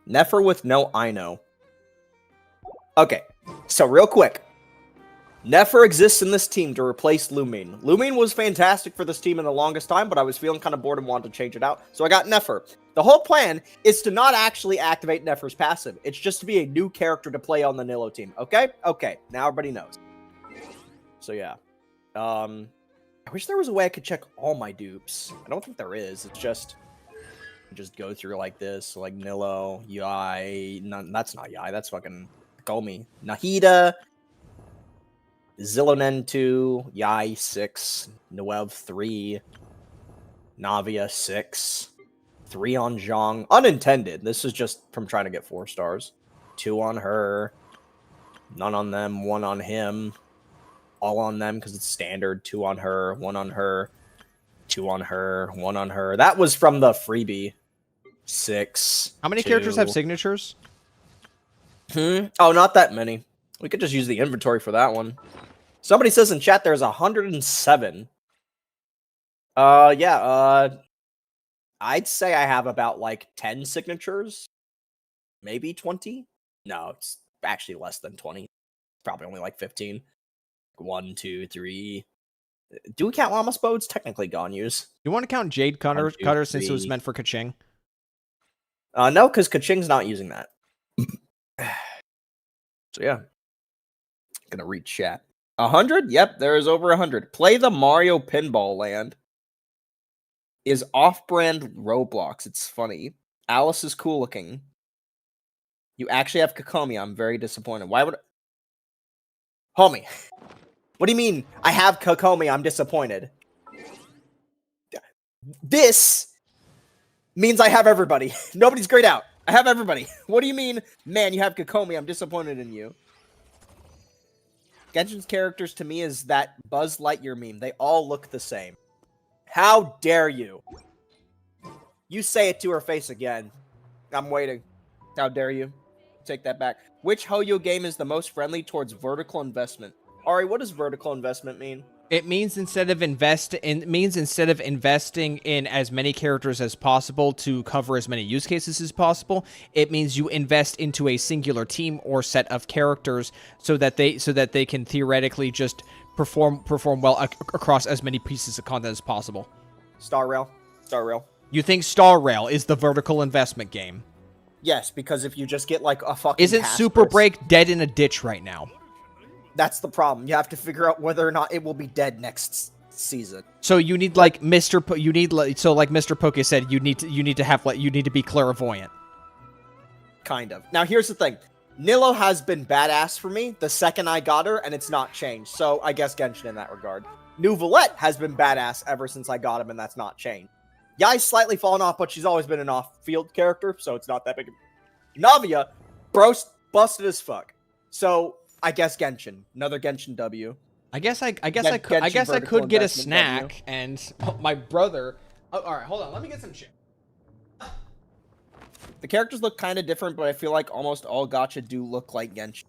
[SPEAKER 2] Nefer with no Ino. Okay, so real quick. Nefer exists in this team to replace Lumine. Lumine was fantastic for this team in the longest time, but I was feeling kind of bored and wanted to change it out. So I got Nefer. The whole plan is to not actually activate Nefer's passive. It's just to be a new character to play on the Nilo team. Okay? Okay, now everybody knows. So yeah. I wish there was a way I could check all my dupes. I don't think there is. It's just go through like this, like Nilo, Yai. No, that's not Yai. That's fucking Komi. Nahida, Zilonen 2, Yai 6, Nuev 3, Navia 6, 3 on Zhang. Unintended. This is just from trying to get 4 stars. 2 on her. None on them, one on him. All on them because it's standard. 2 on her, 1 on her, 2 on her, 1 on her. That was from the freebie. 6.
[SPEAKER 1] How many
[SPEAKER 2] 2.
[SPEAKER 1] characters have signatures?
[SPEAKER 2] Oh, not that many. We could just use the inventory for that one. Somebody says in chat there's 107. I'd say I have about like 10 signatures. Maybe 20? No, it's actually less than 20. Probably only like 15. 1, 2, 3. Do we count Llama's bow? It's technically gone use.
[SPEAKER 1] You want to count Jade Cutter,
[SPEAKER 2] 1, 2,
[SPEAKER 1] Cutter since it was
[SPEAKER 2] 3.
[SPEAKER 1] meant for Kaching?
[SPEAKER 2] No, because Kaching's not using that. So yeah. Gonna read chat. 100? Yep, there is over 100. Play the Mario Pinball Land. Is off-brand Roblox. It's funny. Alice is cool looking. You actually have Kokomi. I'm very disappointed. Why would... Homie. What do you mean, I have Kokomi, I'm disappointed? This means I have everybody. Nobody's grayed out. I have everybody. What do you mean, man, you have Kokomi, I'm disappointed in you? Genshin's characters to me is that Buzz Lightyear meme. They all look the same. How dare you? You say it to her face again. I'm waiting. How dare you? Take that back. Which Hoyo game is the most friendly towards vertical investment? Ari, what does vertical investment mean?
[SPEAKER 1] It means instead of investing in as many characters as possible to cover as many use cases as possible, it means you invest into a singular team or set of characters so that they can theoretically just perform well across as many pieces of content as possible.
[SPEAKER 2] Star Rail. Star Rail.
[SPEAKER 1] You think Star Rail is the vertical investment game?
[SPEAKER 2] Yes, because if you just get like a fucking
[SPEAKER 1] Isn't Super Break dead in a ditch right now?
[SPEAKER 2] That's the problem. You have to figure out whether or not it will be dead next season.
[SPEAKER 1] So you need like Mr. like Mr. Poke said, you need to be clairvoyant.
[SPEAKER 2] Kind of. Now here's the thing. Nilo has been badass for me the second I got her, and it's not changed. So I guess Genshin in that regard. Nuvolette has been badass ever since I got him, and that's not changed. Yeah, he's slightly fallen off, but she's always been an off-field character, so it's not that big. Navia, bro, busted as fuck. So I guess Genshin, another Genshin W.
[SPEAKER 1] I guess I could get a snack, and my brother. Oh, all right, hold on. Let me get some shit.
[SPEAKER 2] The characters look kind of different, but I feel like almost all gacha do look like Genshin.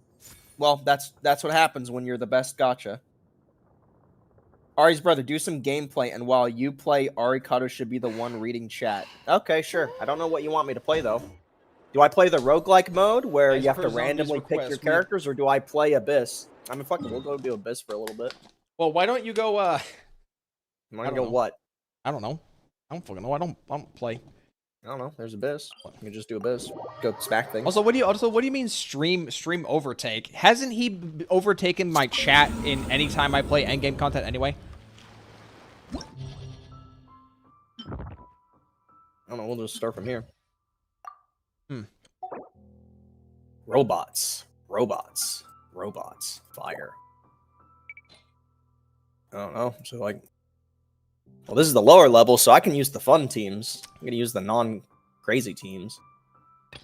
[SPEAKER 2] Well, that's what happens when you're the best gacha. Ari's brother, do some gameplay, and while you play, Arikato should be the one reading chat. Okay, sure. I don't know what you want me to play, though. Do I play the roguelike mode, where you have to randomly pick your characters, or do I play Abyss? I mean, fuck it, we'll go do Abyss for a little bit.
[SPEAKER 1] Well, why don't you go,
[SPEAKER 2] I'm gonna go what?
[SPEAKER 1] I don't know. I don't fucking know. I don't play.
[SPEAKER 2] I don't know. There's Abyss. You can just do Abyss. Go smack things.
[SPEAKER 1] Also, what do you mean stream overtake? Hasn't he overtaken my chat in any time I play endgame content anyway?
[SPEAKER 2] I don't know. We'll just start from here. Robots. Fire. I don't know. So like, well, this is the lower level, so I can use the fun teams. I'm gonna use the non-crazy teams.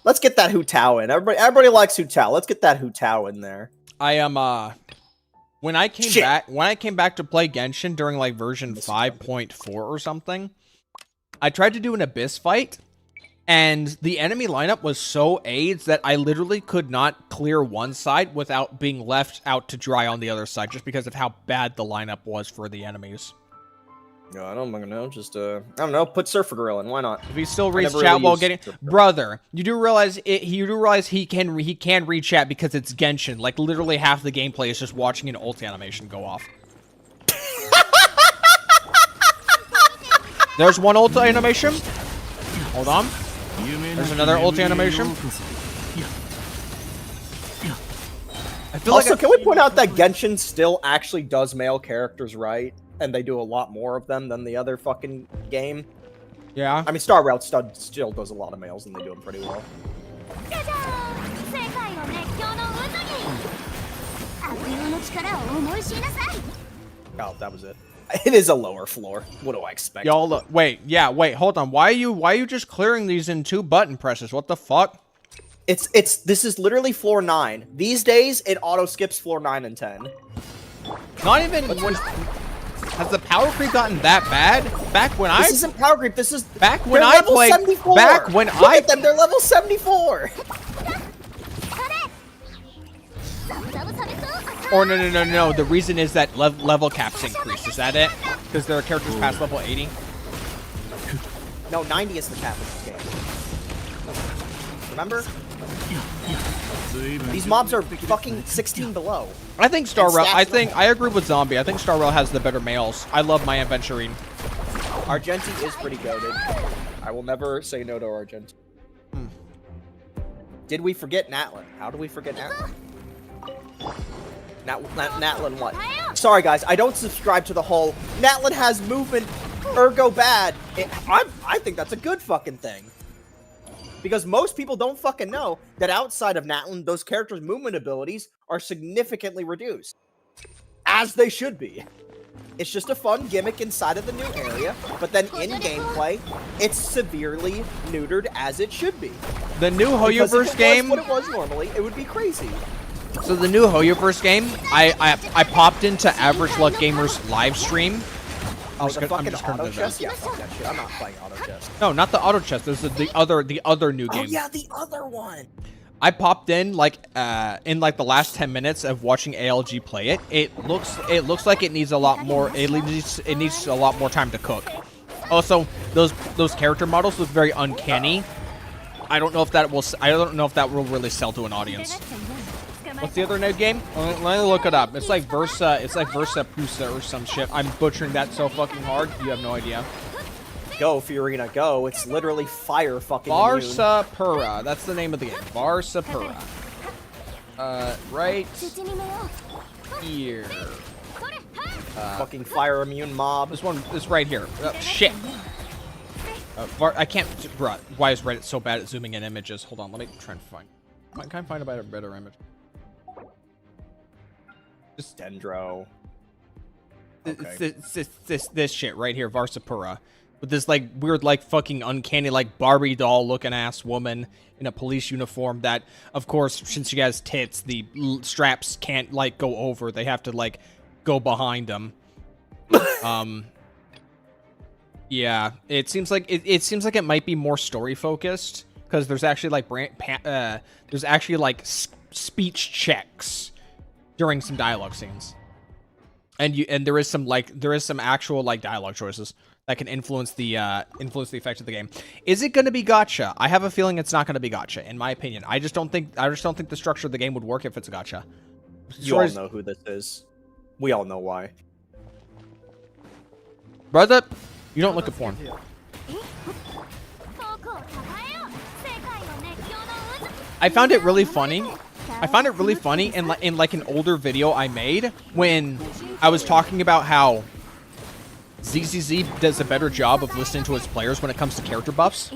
[SPEAKER 2] Let's get that Hu Tao in. Everybody likes Hu Tao. Let's get that Hu Tao in there.
[SPEAKER 1] I am when I came back to play Genshin during like version 5.4 or something, I tried to do an Abyss fight, and the enemy lineup was so AIDS that I literally could not clear one side without being left out to dry on the other side, just because of how bad the lineup was for the enemies.
[SPEAKER 2] No, I don't know. Just I don't know. Put Surfer Gorilla in. Why not?
[SPEAKER 1] If he still reads chat while getting brother, you do realize he can read chat because it's Genshin. Like literally half the gameplay is just watching an ult animation go off. There's one ult animation. Hold on. There's another ult animation. I feel
[SPEAKER 2] also,
[SPEAKER 1] like
[SPEAKER 2] can we point out that Genshin still actually does male characters right? And they do a lot more of them than the other fucking game.
[SPEAKER 1] Yeah.
[SPEAKER 2] I mean, Star Rail still does a lot of males, and they do them pretty well. Oh, that was it. It is a lower floor. What do I expect?
[SPEAKER 1] Y'all wait, hold on. Why are you just clearing these in 2 button presses? What the fuck?
[SPEAKER 2] This is literally floor 9. These days, it auto skips floor 9 and 10.
[SPEAKER 1] Not even when has the power creep gotten that bad? Back when
[SPEAKER 2] This isn't power creep. This is
[SPEAKER 1] back when
[SPEAKER 2] they're
[SPEAKER 1] I
[SPEAKER 2] level
[SPEAKER 1] played.
[SPEAKER 2] 74.
[SPEAKER 1] Back when
[SPEAKER 2] Look at them. They're level 74.
[SPEAKER 1] Or no. The reason is that level caps increase. Is that it? Because there are characters past level 80.
[SPEAKER 2] No, 90 is the cap of this game. Remember? These mobs are fucking 16 below.
[SPEAKER 1] I think Star Rail.
[SPEAKER 2] stats
[SPEAKER 1] I agree with Zombie. I think Star Rail has the better males. I love my Aventurine.
[SPEAKER 2] Argenti is pretty goated. I will never say no to Argenti. Did we forget Natlin? How do we forget Natlin? Natlin what? Sorry guys, I don't subscribe to the whole Natlin has movement, ergo bad. I think that's a good fucking thing. Because most people don't fucking know that outside of Natlin, those characters' movement abilities are significantly reduced. As they should be. It's just a fun gimmick inside of the new area, but then in gameplay, it's severely neutered as it should be.
[SPEAKER 1] The new
[SPEAKER 2] Because if
[SPEAKER 1] Hoyoverse
[SPEAKER 2] it
[SPEAKER 1] game.
[SPEAKER 2] was what it was normally, it would be crazy.
[SPEAKER 1] So the new Hoyoverse game, I popped into Average Luck Gamer's live stream.
[SPEAKER 2] Oh,
[SPEAKER 1] just
[SPEAKER 2] the
[SPEAKER 1] gonna- I'm
[SPEAKER 2] fucking
[SPEAKER 1] just gonna
[SPEAKER 2] auto
[SPEAKER 1] do that.
[SPEAKER 2] chest? Yeah, fuck that shit. I'm not playing auto chest.
[SPEAKER 1] No, not the auto chest. This is the other new game.
[SPEAKER 2] Oh yeah, the other one.
[SPEAKER 1] I popped in in the last 10 minutes of watching ALG play it. It looks like it needs a lot more. It needs a lot more time to cook. Also, those character models look very uncanny. I don't know if that will really sell to an audience. What's the other new game? Let me look it up. It's like Versa Pusa or some shit. I'm butchering that so fucking hard. You have no idea.
[SPEAKER 2] Go, Fiorina, go. It's literally fire fucking immune.
[SPEAKER 1] Varsapura. That's the name of the game. Varsapura. Right here.
[SPEAKER 2] Fucking fire immune mob.
[SPEAKER 1] This one is right here. Shit. I can't. Bruh, why is Reddit so bad at zooming in images? Hold on, let me try and find. Can I find a better image? Just
[SPEAKER 2] Dendro.
[SPEAKER 1] this shit right here, Varsapura, with this like weird like fucking uncanny like Barbie doll looking ass woman in a police uniform that, of course, since she has tits, the straps can't like go over. They have to like go behind them. Yeah, it seems like it might be more story focused because there's actually like speech checks during some dialogue scenes, and there is some actual like dialogue choices that can influence the effect of the game. Is it going to be gacha? I have a feeling it's not going to be gacha, in my opinion. I just don't think the structure of the game would work if it's a gacha.
[SPEAKER 2] You all know who this is. We all know why.
[SPEAKER 1] Brother, you don't look at porn. I found it really funny. In like an older video I made when I was talking about how ZZZ does a better job of listening to his players when it comes to character buffs.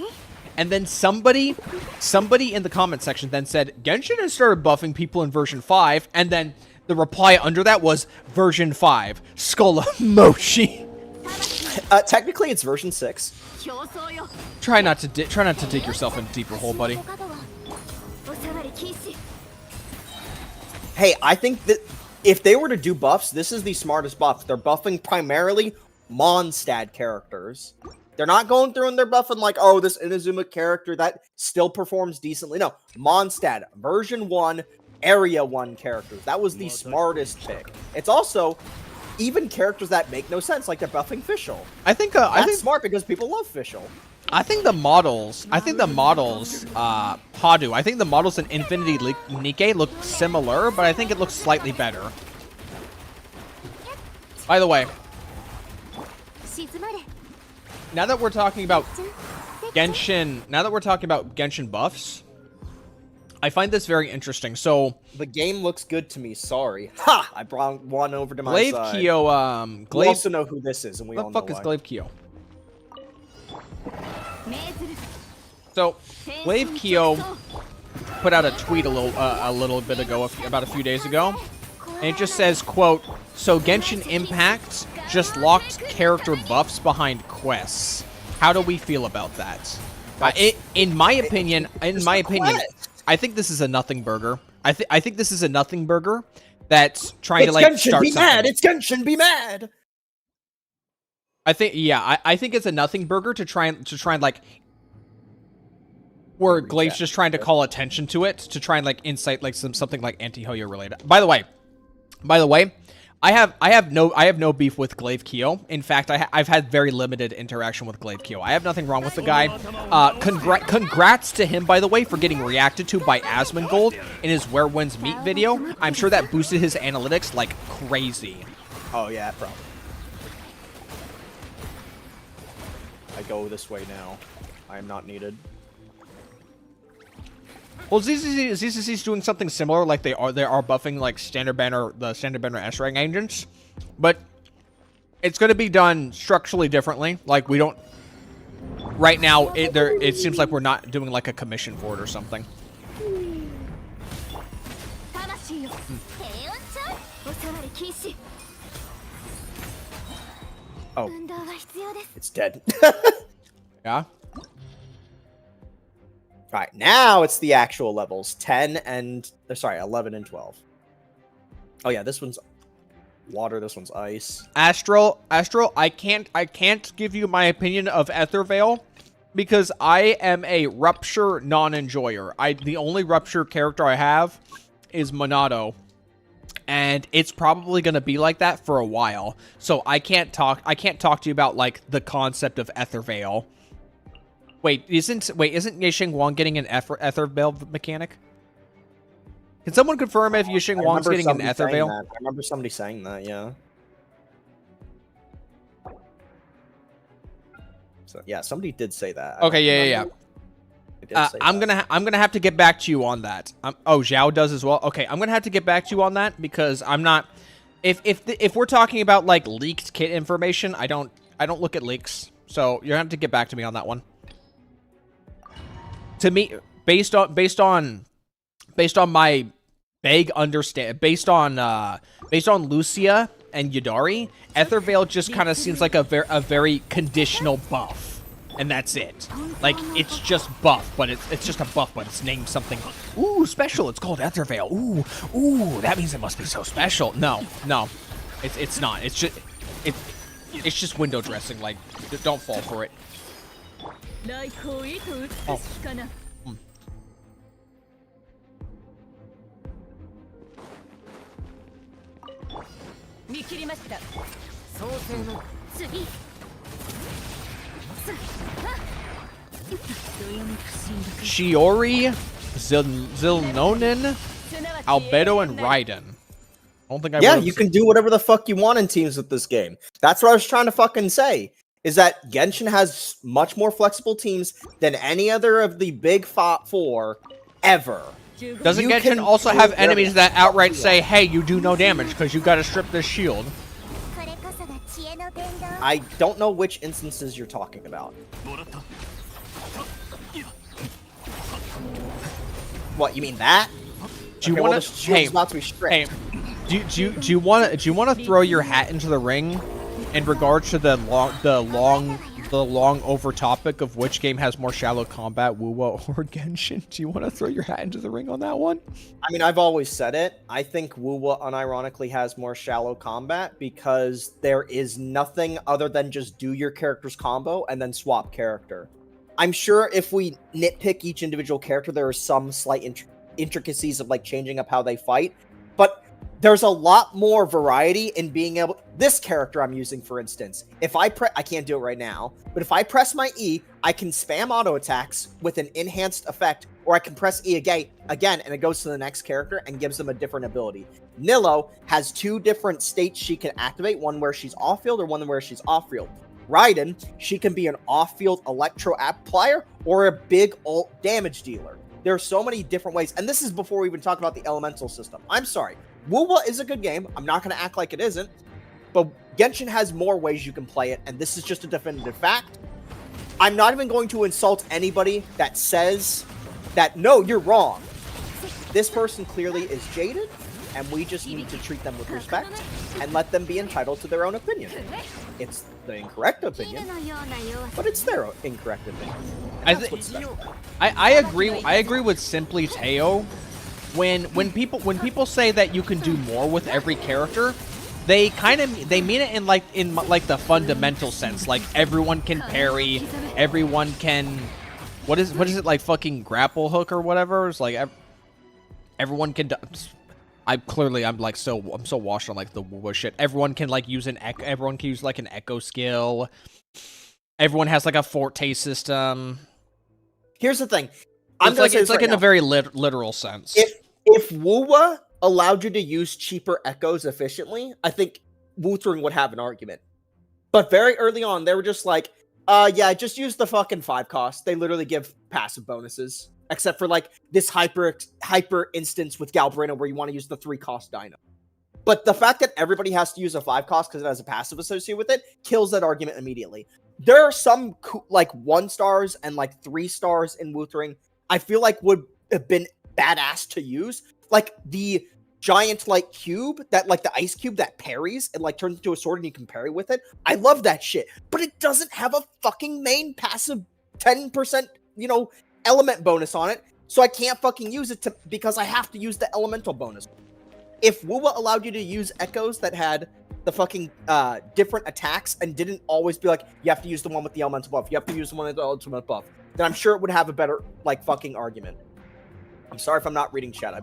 [SPEAKER 1] And then somebody in the comment section then said, Genshin has started buffing people in version 5, and then the reply under that was version 5. Skull emoji.
[SPEAKER 2] Technically it's version 6.
[SPEAKER 1] Try not to dig yourself in a deeper hole, buddy.
[SPEAKER 2] Hey, I think that if they were to do buffs, this is the smartest buff. They're buffing primarily Mondstadt characters. They're not going through and they're buffing like, oh, this Inazuma character that still performs decently. No, Mondstadt, version 1, area 1 characters. That was the smartest pick. It's also even characters that make no sense, like they're buffing Fischl.
[SPEAKER 1] I think
[SPEAKER 2] smart because people love Fischl.
[SPEAKER 1] I think the models, Padu, I think the models in Infinity Nike look similar, but I think it looks slightly better. By the way, now that we're talking about Genshin buffs, I find this very interesting. So
[SPEAKER 2] the game looks good to me. Sorry, ha! I brought one over to my side.
[SPEAKER 1] Glaive Kyo,
[SPEAKER 2] we also know who this is, and we all know why.
[SPEAKER 1] What the fuck is Glaive Kyo? So, Glaive Kyo put out a tweet a little bit ago, about a few days ago, and it just says, quote, "So Genshin Impact just locked character buffs behind quests. How do we feel about that?" In my opinion, I think this is a nothing burger. I think this is a nothing burger that's trying to
[SPEAKER 2] It's
[SPEAKER 1] like
[SPEAKER 2] Genshin,
[SPEAKER 1] start
[SPEAKER 2] be
[SPEAKER 1] something.
[SPEAKER 2] mad! It's Genshin, be mad!
[SPEAKER 1] I think I think it's a nothing burger to try and like where Glaive's just trying to call attention to it to try and like incite like something like anti-Hoyo related. By the way, I have no beef with Glaive Kyo. In fact, I've had very limited interaction with Glaive Kyo. I have nothing wrong with the guy. Congrats to him, by the way, for getting reacted to by Asmongold in his Where Winds Meet video. I'm sure that boosted his analytics like crazy.
[SPEAKER 2] Oh yeah, probably. I go this way now. I am not needed.
[SPEAKER 1] Well, ZZC's doing something similar, like they are buffing like the standard banner S rank agents, but it's going to be done structurally differently. Like we don't right now. It seems like we're not doing like a commission for it or something.
[SPEAKER 2] Oh, it's dead.
[SPEAKER 1] Yeah.
[SPEAKER 2] All right, now it's the actual levels 10 and 11 and 12. Oh yeah, this one's water, this one's ice.
[SPEAKER 1] Astral, I can't give you my opinion of Ether Veil because I am a Rupture non-enjoyer. The only Rupture character I have is Monado, and it's probably going to be like that for a while. So I can't talk to you about like the concept of Ether Veil. Wait, isn't Yixing Wang getting an Ether Veil mechanic? Can someone confirm if Yixing Wang's getting an Ether Veil?
[SPEAKER 2] I remember somebody saying that, yeah. So yeah, somebody did say that.
[SPEAKER 1] Okay, yeah. I'm gonna have to get back to you on that. Oh, Zhao does as well. Okay, I'm gonna have to get back to you on that because I'm not. If we're talking about like leaked kit information, I don't look at leaks. So you're gonna have to get back to me on that one. To me, based on my vague understand, based on Lucia and Yadari, Ether Veil just kind of seems like a very conditional buff, and that's it. Like it's just buff, but it's just a buff, but it's named something. Ooh, special. It's called Ether Veil. Ooh, that means it must be so special. No, it's not. It's just window dressing. Like, don't fall for it. Oh. Shiori, Zilnonin, Albedo, and Raiden. I don't think I.
[SPEAKER 2] Yeah, you can do whatever the fuck you want in teams with this game. That's what I was trying to fucking say. Is that Genshin has much more flexible teams than any other of the big four ever.
[SPEAKER 1] Doesn't Genshin also have enemies that outright say, hey, you do no damage because you gotta strip this shield?
[SPEAKER 2] I don't know which instances you're talking about. What, you mean that?
[SPEAKER 1] Do you
[SPEAKER 2] Okay,
[SPEAKER 1] want
[SPEAKER 2] well,
[SPEAKER 1] to?
[SPEAKER 2] the shield's about to be stripped.
[SPEAKER 1] Hey, do you want to throw your hat into the ring in regards to the long over topic of which game has more shallow combat, Wuwa or Genshin? Do you want to throw your hat into the ring on that one?
[SPEAKER 2] I mean, I've always said it. I think Wuwa unironically has more shallow combat because there is nothing other than just do your character's combo and then swap character. I'm sure if we nitpick each individual character, there are some slight intricacies of like changing up how they fight, but there's a lot more variety in being able. This character I'm using, for instance, if I can't do it right now, but if I press my E, I can spam auto attacks with an enhanced effect, or I can press E again, and it goes to the next character and gives them a different ability. Nillo has two different states she can activate, one where she's off-field or one where she's off-field. Raiden, she can be an off-field electro applier or a big ult damage dealer. There are so many different ways, and this is before we even talk about the elemental system. I'm sorry. Wuwa is a good game. I'm not going to act like it isn't. But Genshin has more ways you can play it, and this is just a definitive fact. I'm not even going to insult anybody that says that, no, you're wrong. This person clearly is jaded, and we just need to treat them with respect and let them be entitled to their own opinion. It's the incorrect opinion, but it's their incorrect opinion.
[SPEAKER 1] I agree with Simply Teo. When people say that you can do more with every character, they mean it in like the fundamental sense. Like everyone can parry, everyone can what is it, like fucking grapple hook or whatever? It's like everyone can. I'm so washed on like the WoW shit. Everyone can like use everyone can use like an echo skill. Everyone has like a forte system.
[SPEAKER 2] Here's the thing.
[SPEAKER 1] It's like in a very literal sense.
[SPEAKER 2] If WoWa allowed you to use cheaper echoes efficiently, I think Wuthering would have an argument. But very early on, they were just like, yeah, just use the fucking 5 cost. They literally give passive bonuses. Except for like this hyper instance with Galbrina where you want to use the 3 cost dino. But the fact that everybody has to use a 5 cost because it has a passive associated with it kills that argument immediately. There are some like 1 stars and like 3 stars in Wuthering I feel like would have been badass to use. Like the giant like cube that like the ice cube that parries and like turns into a sword and you can parry with it. I love that shit. But it doesn't have a fucking main passive 10%, element bonus on it. So I can't fucking use it because I have to use the elemental bonus. If WoWa allowed you to use echoes that had the fucking different attacks and didn't always be like, you have to use the one with the elemental buff, you have to use the one with the ultimate buff, then I'm sure it would have a better like fucking argument. I'm sorry if I'm not reading chat.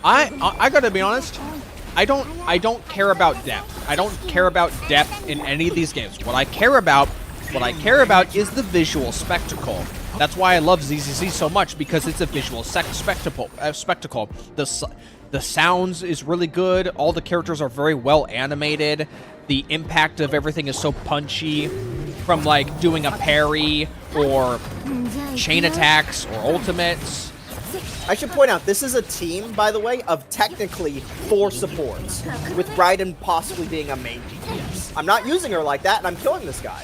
[SPEAKER 1] I gotta be honest. I don't care about depth. I don't care about depth in any of these games. What I care about is the visual spectacle. That's why I love ZZZ so much, because it's a visual spectacle. The sounds is really good. All the characters are very well animated. The impact of everything is so punchy, from like doing a parry or chain attacks or ultimates.
[SPEAKER 2] I should point out, this is a team, by the way, of technically 4 supports, with Raiden possibly being a main DPS. I'm not using her like that, and I'm killing this guy.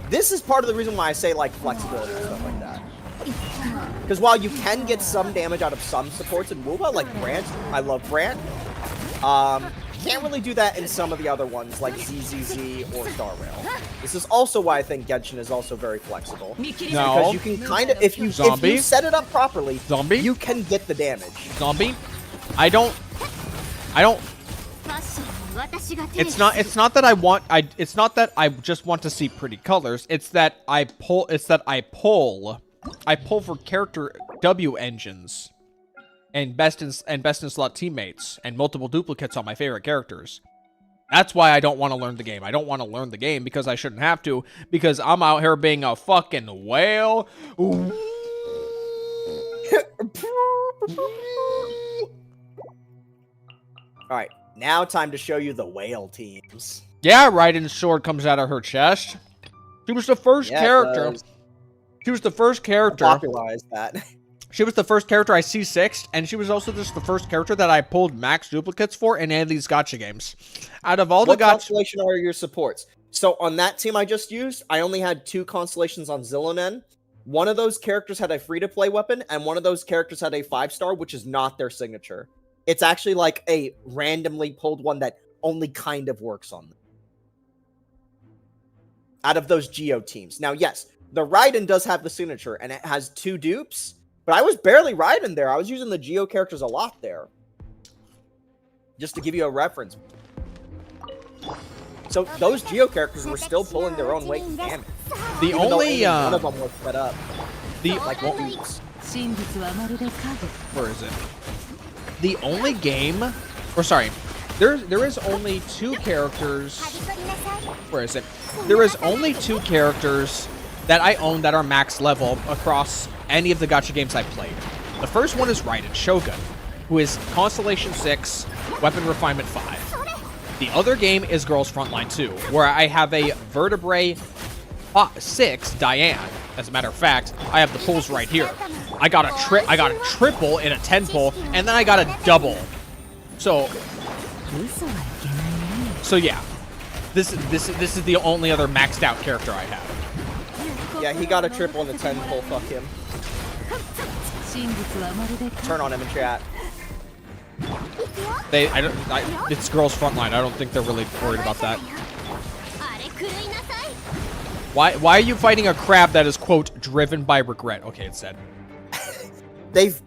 [SPEAKER 2] This is part of the reason why I say, like, flexibility and stuff like that. Because while you can get some damage out of some supports in WoWa, like Brant, I love Brant, can't really do that in some of the other ones, like ZZZ or Star Rail. This is also why I think Genshin is also very flexible.
[SPEAKER 1] No.
[SPEAKER 2] Because you can kind of, if you set it up properly, you can get the damage.
[SPEAKER 1] Zombie? I don't... It's not that I just want to see pretty colors. It's that I pull for character W engines and best in slot teammates and multiple duplicates on my favorite characters. That's why I don't want to learn the game. I don't want to learn the game because I shouldn't have to, because I'm out here being a fucking whale.
[SPEAKER 2] Alright, now time to show you the whale teams.
[SPEAKER 1] Yeah, Raiden's sword comes out of her chest. She was the first character. She was the first character.
[SPEAKER 2] Popularized that.
[SPEAKER 1] She was the first character I C6'd, and she was also just the first character that I pulled max duplicates for in any of these gacha games. Out of all the gacha... What
[SPEAKER 2] constellation are your supports? So on that team I just used, I only had 2 constellations on Zilonen. One of those characters had a free-to-play weapon, and one of those characters had a 5-star, which is not their signature. It's actually like a randomly pulled one that only kind of works on them. Out of those Geo teams. Now, yes, the Raiden does have the signature, and it has 2 dupes, but I was barely Raiden there. I was using the Geo characters a lot there. Just to give you a reference. So those Geo characters were still pulling their own weight in damage.
[SPEAKER 1] The only
[SPEAKER 2] one of them was set up.
[SPEAKER 1] Like
[SPEAKER 2] dupes.
[SPEAKER 1] Where is it? The only game, or sorry, there is only 2 characters. Where is it? There is only 2 characters that I own that are max level across any of the gacha games I've played. The first one is Raiden Shogun, who is Constellation 6, Weapon Refinement 5. The other game is Girls Frontline 2, where I have a Vertebrae 6 Diane. As a matter of fact, I have the pulls right here. I got a triple in a 10 pull, and then I got a double. So yeah, this is the only other maxed out character I have.
[SPEAKER 2] Yeah, he got a triple in the 10 pull. Fuck him. Turn on him in chat.
[SPEAKER 1] It's girls frontline. I don't think they're really worried about that. Why are you fighting a crab that is, quote, driven by regret? Okay, it's said.
[SPEAKER 2] They've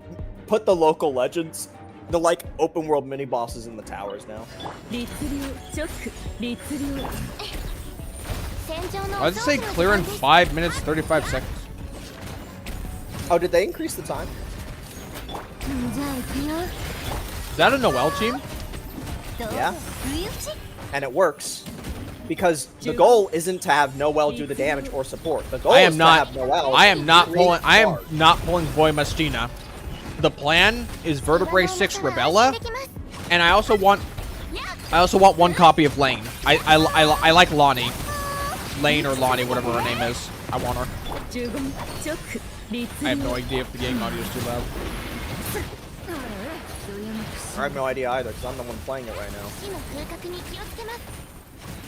[SPEAKER 2] put the local legends, the like open world mini bosses in the towers now.
[SPEAKER 1] Why does it say clear in 5 minutes 35 seconds?
[SPEAKER 2] Oh, did they increase the time?
[SPEAKER 1] Is that a Noelle team?
[SPEAKER 2] Yeah. And it works. Because the goal isn't to have Noelle do the damage or support. The goal is to have Noelle.
[SPEAKER 1] I am not pulling. I am
[SPEAKER 2] charge.
[SPEAKER 1] not pulling Boy Mestina. The plan is Vertebrae 6 Rebella, and I also want one copy of Lane. I like Lonnie, Lane or Lonnie, whatever her name is. I want her. I have no idea if the game audio is too loud.
[SPEAKER 2] I have no idea either, because I'm the one playing it right now.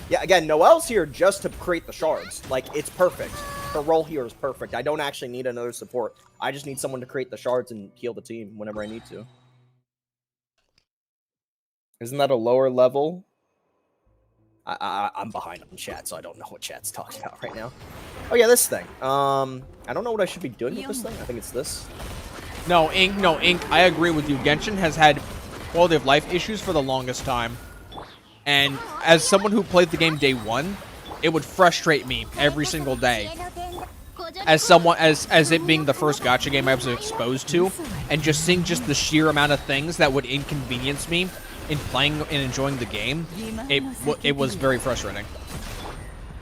[SPEAKER 2] Yeah, again, Noelle's here just to create the shards. Like, it's perfect. Her role here is perfect. I don't actually need another support. I just need someone to create the shards and heal the team whenever I need to. Isn't that a lower level? I'm behind on chat, so I don't know what chat's talking about right now. Oh, yeah, this thing. I don't know what I should be doing with this thing. I think it's this.
[SPEAKER 1] No, Ink. I agree with you. Genshin has had quality of life issues for the longest time. And as someone who played the game day one, it would frustrate me every single day. As it being the first gacha game I was exposed to, and just seeing just the sheer amount of things that would inconvenience me in playing and enjoying the game, it was very frustrating.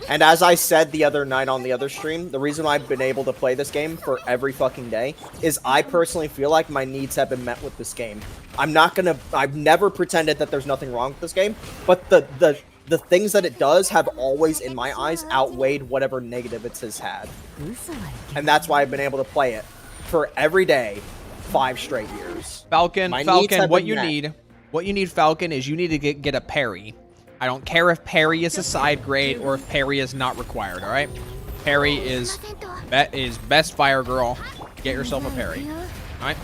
[SPEAKER 2] And as I said the other night on the other stream, the reason I've been able to play this game for every fucking day is I personally feel like my needs have been met with this game. I've never pretended that there's nothing wrong with this game, but the things that it does have always, in my eyes, outweighed whatever negative it has had. And that's why I've been able to play it for every day, 5 straight years.
[SPEAKER 1] Falcon, what you need, Falcon, is you need to get a parry. I don't care if parry is a side grade or if parry is not required, alright? Parry is best fire girl. Get yourself a parry. Alright?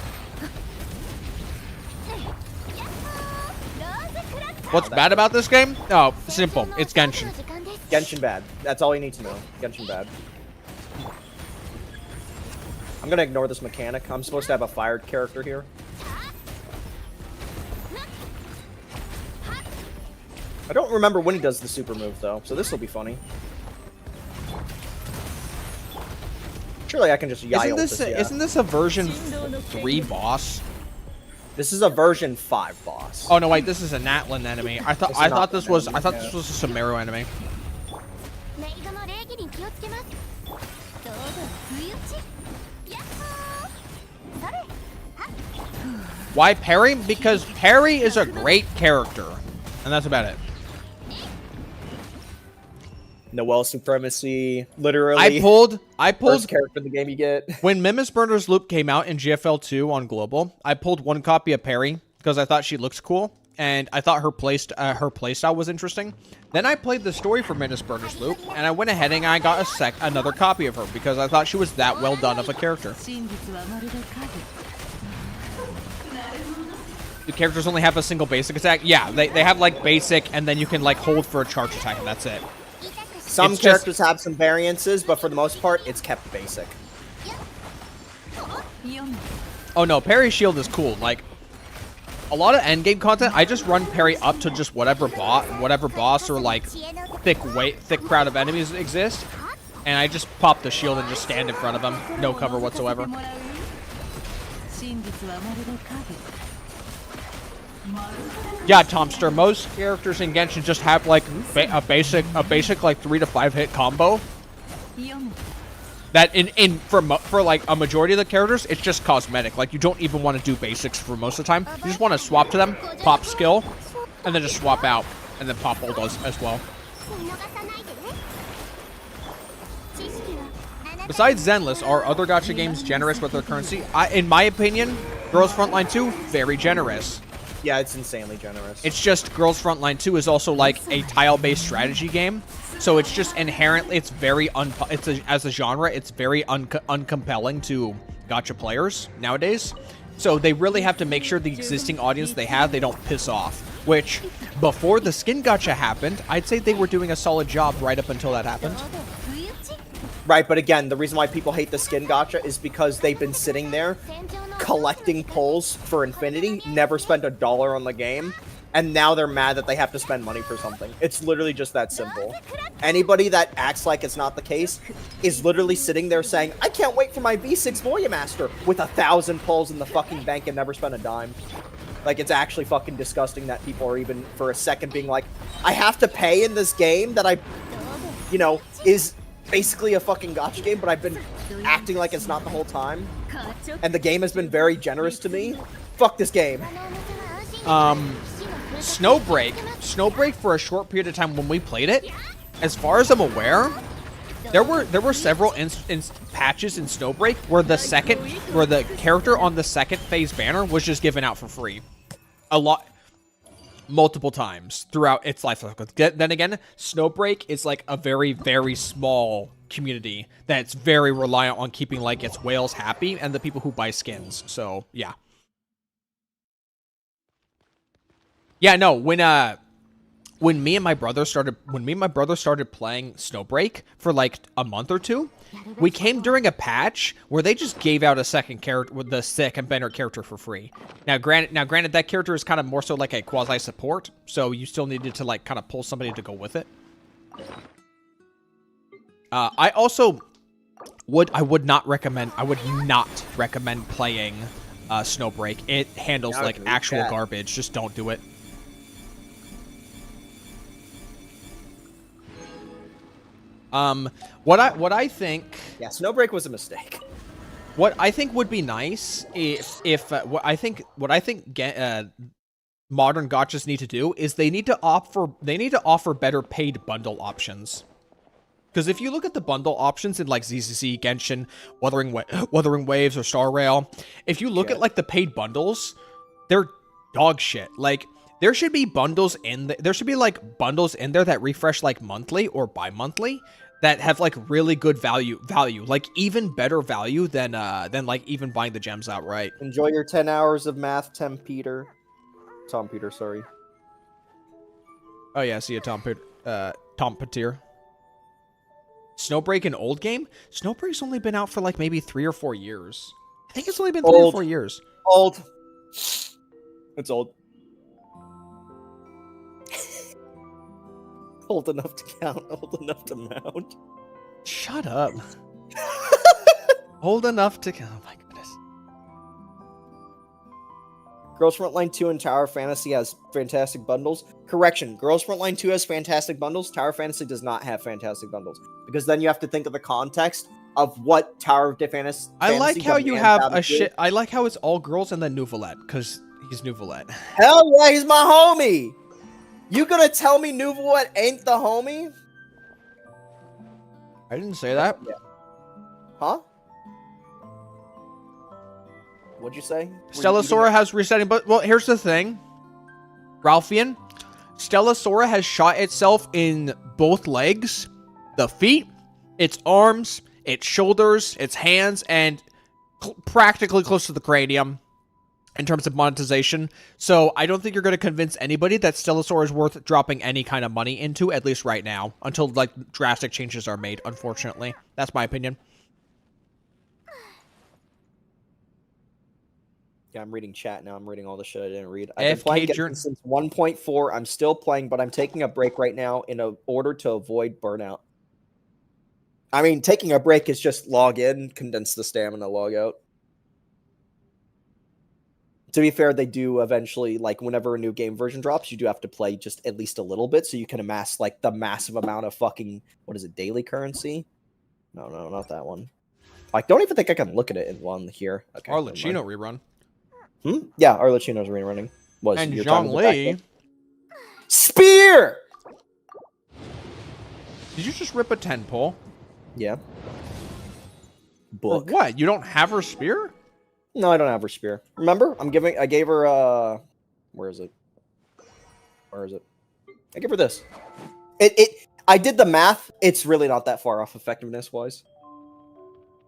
[SPEAKER 1] What's bad about this game? Oh, simple. It's Genshin.
[SPEAKER 2] Genshin bad. That's all you need to know. Genshin bad. I'm gonna ignore this mechanic. I'm supposed to have a fired character here. I don't remember when he does the super move, though, so this will be funny. Surely I can just yile this, yeah.
[SPEAKER 1] Isn't this a version 3 boss?
[SPEAKER 2] This is a version 5 boss.
[SPEAKER 1] Oh no, wait, this is a Natlin enemy. I thought this was a Sumeru enemy. Why parry? Because parry is a great character, and that's about it.
[SPEAKER 2] Noelle supremacy, literally.
[SPEAKER 1] I pulled
[SPEAKER 2] first character in the game you get.
[SPEAKER 1] When Mimis Burner's Loop came out in GFL 2 on Global, I pulled one copy of Parry because I thought she looks cool and I thought her playstyle was interesting. Then I played the story for Mimis Burner's Loop and I went ahead and I got another copy of her because I thought she was that well done of a character. The characters only have a single basic attack. Yeah, they have like basic and then you can like hold for a charge attack and that's it.
[SPEAKER 2] Some characters have some variances, but for the most part, it's kept basic.
[SPEAKER 1] Oh no, parry shield is cool. Like, a lot of endgame content, I just run parry up to just whatever boss or like thick crowd of enemies exist, and I just pop the shield and just stand in front of them, no cover whatsoever. Yeah, Tomster, most characters in Genshin just have like a basic like 3 to 5 hit combo. That for like a majority of the characters, it's just cosmetic. Like you don't even want to do basics for most of the time. You just want to swap to them, pop skill, and then just swap out, and then pop ult as well. Besides Zenless, are other gacha games generous with their currency? In my opinion, Girls Frontline 2, very generous.
[SPEAKER 2] Yeah, it's insanely generous.
[SPEAKER 1] It's just Girls Frontline 2 is also like a tile-based strategy game, so it's just inherently, it's very as a genre, it's very uncompelling to gacha players nowadays. So they really have to make sure the existing audience they have, they don't piss off. Which, before the skin gacha happened, I'd say they were doing a solid job right up until that happened.
[SPEAKER 2] Right, but again, the reason why people hate the skin gacha is because they've been sitting there collecting pulls for infinity, never spent $1 on the game, and now they're mad that they have to spend money for something. It's literally just that simple. Anybody that acts like it's not the case is literally sitting there saying, I can't wait for my V6 Voya Master with 1,000 pulls in the fucking bank and never spent a dime. Like, it's actually fucking disgusting that people are even, for a second, being like, I have to pay in this game that I, you know, is basically a fucking gacha game, but I've been acting like it's not the whole time. And the game has been very generous to me. Fuck this game.
[SPEAKER 1] Snowbreak for a short period of time when we played it, as far as I'm aware, there were several patches in Snowbreak where the character on the second phase banner was just given out for free. Multiple times throughout its life cycle. Then again, Snowbreak is like a very, very small community that's very reliant on keeping like its whales happy and the people who buy skins. So yeah. Yeah, no, when me and my brother started playing Snowbreak for like a month or two, we came during a patch where they just gave out a second character with the second banner character for free. Now granted that character is kind of more so like a quasi support, so you still needed to like kind of pull somebody to go with it. I would not recommend playing Snowbreak. It handles like actual garbage. Just don't do it. What I think...
[SPEAKER 2] Yeah, Snowbreak was a mistake.
[SPEAKER 1] What I think would be nice if what I think modern gachas need to do is they need to offer better paid bundle options. Because if you look at the bundle options in like ZCC, Genshin, Wuthering Waves, or Star Rail, if you look at like the paid bundles, they're dog shit. Like there should be bundles there should be like bundles in there that refresh like monthly or bi-monthly that have like really good value, like even better value than like even buying the gems outright.
[SPEAKER 2] Enjoy your 10 hours of math, Tom Peter, sorry.
[SPEAKER 1] Oh yeah, see you, Tom Peter. Snowbreak, an old game? Snowbreak's only been out for like maybe 3 or 4 years. I think it's only been 3 or 4 years.
[SPEAKER 2] Old. It's old. Old enough to count, old enough to mount.
[SPEAKER 1] Shut up. Old enough to count. Oh my goodness.
[SPEAKER 2] Girls Frontline 2 and Tower Fantasy has fantastic bundles. Correction, Girls Frontline 2 has fantastic bundles. Tower Fantasy does not have fantastic bundles. Because then you have to think of the context of what Tower of Fantasy.
[SPEAKER 1] I like how you have a shit. I like how it's all girls and then Nouvelette, because he's Nouvelette.
[SPEAKER 2] Hell yeah, he's my homie! You gonna tell me Nouvelette ain't the homie?
[SPEAKER 1] I didn't say that.
[SPEAKER 2] Yeah. Huh? What'd you say?
[SPEAKER 1] Stellasora has resetting, but well, here's the thing, Ralphian. Stellasora has shot itself in both legs, the feet, its arms, its shoulders, its hands, and practically close to the cranium in terms of monetization. So I don't think you're going to convince anybody that Stellasora is worth dropping any kind of money into, at least right now, until like drastic changes are made, unfortunately. That's my opinion.
[SPEAKER 2] Yeah, I'm reading chat now. I'm reading all the shit I didn't read. I've been playing Genshin since 1.4. I'm still playing, but I'm taking a break right now in order to avoid burnout. I mean, taking a break is just log in, condense the stamina, log out. To be fair, they do eventually, like, whenever a new game version drops, you do have to play just at least a little bit so you can amass, like, the massive amount of fucking, what is it, daily currency? No, not that one. I don't even think I can look at it in one here. Okay,
[SPEAKER 1] Arlecchino rerun.
[SPEAKER 2] Yeah, Arlecchino's rerunning.
[SPEAKER 1] And Zhongli.
[SPEAKER 2] Spear!
[SPEAKER 1] Did you just rip a 10 pull?
[SPEAKER 2] Yeah.
[SPEAKER 1] Book. What? You don't have her spear?
[SPEAKER 2] No, I don't have her spear. Remember? I gave her where is it? I gave her this. I did the math. It's really not that far off effectiveness wise.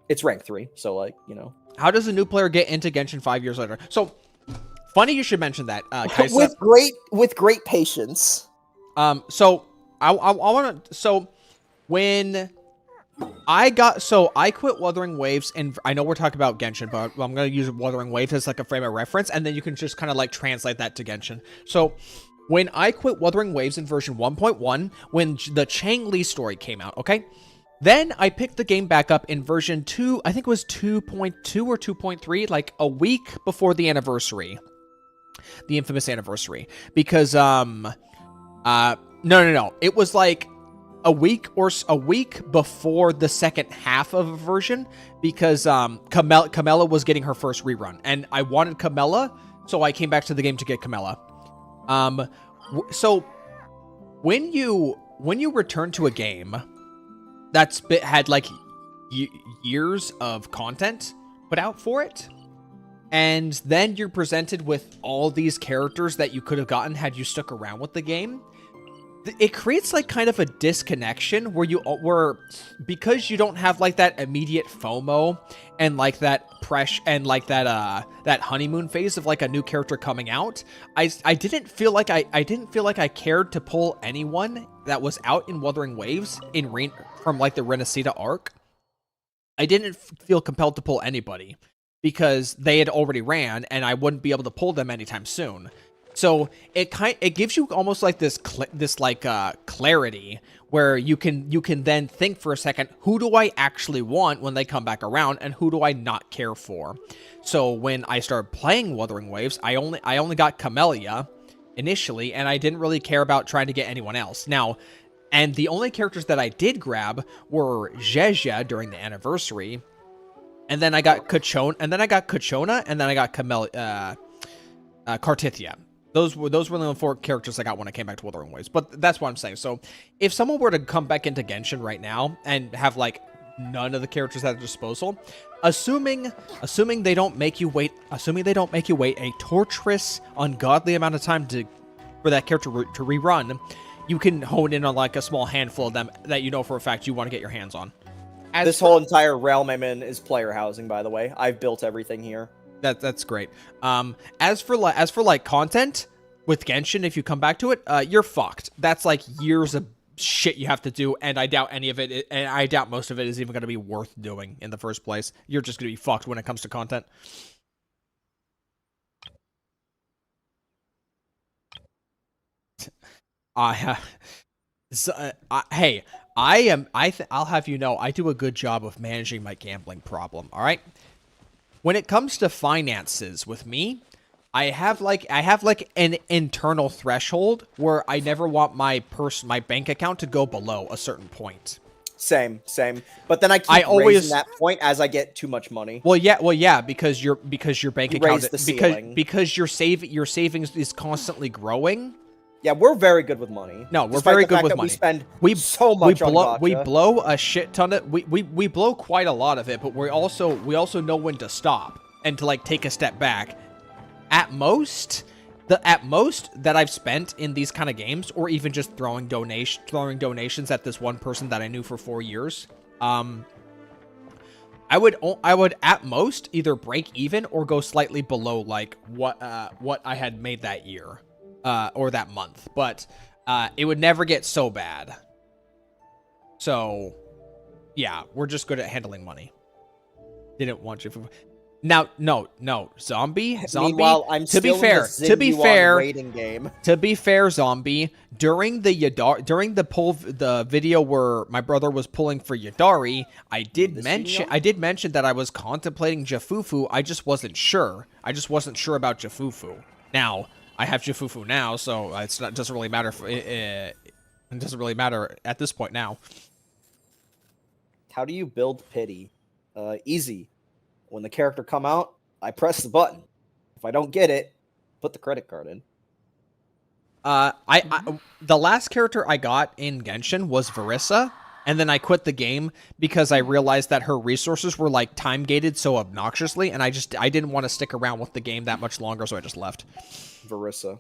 [SPEAKER 2] It's rank 3, so like, you know.
[SPEAKER 1] How does a new player get into Genshin 5 years later? So, funny you should mention that, Kaisa.
[SPEAKER 2] with great patience.
[SPEAKER 1] So I want to. So when I quit Wuthering Waves, and I know we're talking about Genshin, but I'm gonna use Wuthering Waves as like a frame of reference, and then you can just kind of like translate that to Genshin. So when I quit Wuthering Waves in version 1.1, when the Chang Li story came out, okay. Then I picked the game back up in version 2, I think it was 2.2 or 2.3, like a week before the anniversary. The infamous anniversary. Because, no. It was like a week before the second half of a version, because Camella was getting her first rerun. And I wanted Camella, so I came back to the game to get Camella. So when you return to a game that's had like years of content put out for it, and then you're presented with all these characters that you could have gotten had you stuck around with the game, it creates like kind of a disconnection where because you don't have like that immediate FOMO and like that and like that honeymoon phase of like a new character coming out. I didn't feel like I cared to pull anyone that was out in Wuthering Waves from like the Renacita arc. I didn't feel compelled to pull anybody because they had already ran and I wouldn't be able to pull them anytime soon. So it gives you almost like this clarity where you can then think for a second, who do I actually want when they come back around and who do I not care for? So when I started playing Wuthering Waves, I only got Camellia initially, and I didn't really care about trying to get anyone else. Now, and the only characters that I did grab were Zhezha during the anniversary, and then I got Kachona, and then I got Cartithia. Those were the only 4 characters I got when I came back to Wuthering Waves. But that's what I'm saying. So if someone were to come back into Genshin right now and have like none of the characters at their disposal, assuming they don't make you wait a torturous, ungodly amount of time for that character to rerun, you can hone in on like a small handful of them that you know for a fact you want to get your hands on.
[SPEAKER 2] This whole entire realm I'm in is player housing, by the way. I've built everything here.
[SPEAKER 1] That's great. As for like content with Genshin, if you come back to it, you're fucked. That's like years of shit you have to do, and I doubt most of it is even going to be worth doing in the first place. You're just going to be fucked when it comes to content. Hey, I'll have you know, I do a good job of managing my gambling problem. All right. When it comes to finances with me, I have like an internal threshold where I never want my bank account to go below a certain point.
[SPEAKER 2] Same. But then I keep raising that point as I get too much money.
[SPEAKER 1] Well, yeah, because your bank account because your savings is constantly growing.
[SPEAKER 2] Yeah, we're very good with money.
[SPEAKER 1] No, we're very good with money.
[SPEAKER 2] We spend so much on gacha.
[SPEAKER 1] We blow a shit ton of we blow quite a lot of it, but we also know when to stop and to like take a step back. At most that I've spent in these kind of games, or even just throwing donations at this one person that I knew for 4 years, I would at most either break even or go slightly below like what I had made that year. Or that month, but it would never get so bad. So, yeah, we're just good at handling money. Didn't want you. Now, no, zombie.
[SPEAKER 2] Meanwhile, I'm
[SPEAKER 1] to be
[SPEAKER 2] still
[SPEAKER 1] fair,
[SPEAKER 2] in the Zingyuan rating game.
[SPEAKER 1] To be fair, zombie. During the video where my brother was pulling for Yadari, I did mention that I was contemplating Jafufu. I just wasn't sure. About Jafufu. Now, I have Jafufu now, so it doesn't really matter. It doesn't really matter at this point now.
[SPEAKER 2] How do you build pity? Easy. When the character come out, I press the button. If I don't get it, put the credit card in.
[SPEAKER 1] The last character I got in Genshin was Verissa, and then I quit the game because I realized that her resources were like time gated so obnoxiously, and I didn't want to stick around with the game that much longer, so I just left.
[SPEAKER 2] Verissa.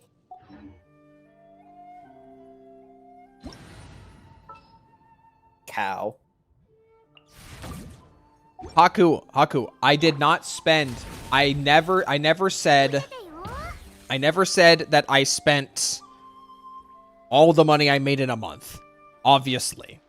[SPEAKER 2] Cow.
[SPEAKER 1] Haku, I did not spend. I never said that I spent all the money I made in a month. Obviously.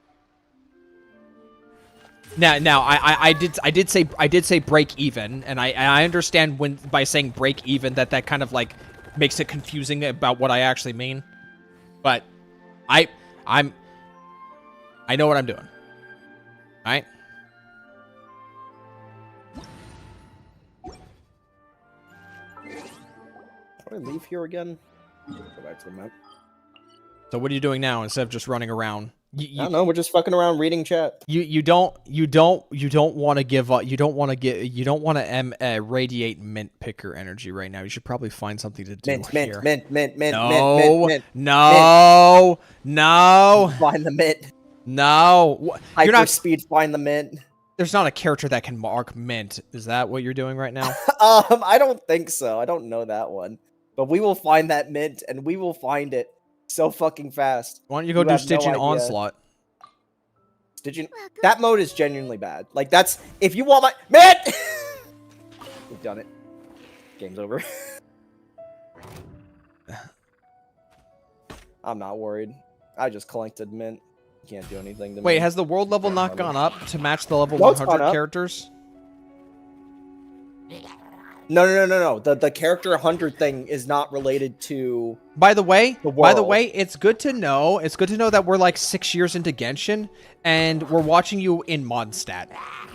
[SPEAKER 1] Now I did say break even, and I understand when by saying break even that kind of like makes it confusing about what I actually mean. But I know what I'm doing. All right?
[SPEAKER 2] How do I leave here again? Go back to the map.
[SPEAKER 1] So what are you doing now instead of just running around?
[SPEAKER 2] I don't know. We're just fucking around reading chat.
[SPEAKER 1] You don't want to give up. You don't want to radiate mint picker energy right now. You should probably find something to do here.
[SPEAKER 2] Mint.
[SPEAKER 1] No.
[SPEAKER 2] Find the mint.
[SPEAKER 1] No. You're not
[SPEAKER 2] speed. Find the mint.
[SPEAKER 1] There's not a character that can mark mint. Is that what you're doing right now?
[SPEAKER 2] I don't think so. I don't know that one. But we will find that mint, and we will find it so fucking fast.
[SPEAKER 1] Why don't you go do Stygian Onslaught?
[SPEAKER 2] Stygian... That mode is genuinely bad. Like, that's... If you want my... Mint! We've done it. Game's over. I'm not worried. I just collected mint. Can't do anything to me.
[SPEAKER 1] Wait, has the world level not gone up to match the level
[SPEAKER 2] No, it's
[SPEAKER 1] 100
[SPEAKER 2] gone up.
[SPEAKER 1] characters?
[SPEAKER 2] No. The character 100 thing is not related to...
[SPEAKER 1] By the way,
[SPEAKER 2] world.
[SPEAKER 1] it's good to know. It's good to know that we're like 6 years into Genshin, and we're watching you in Mondstadt.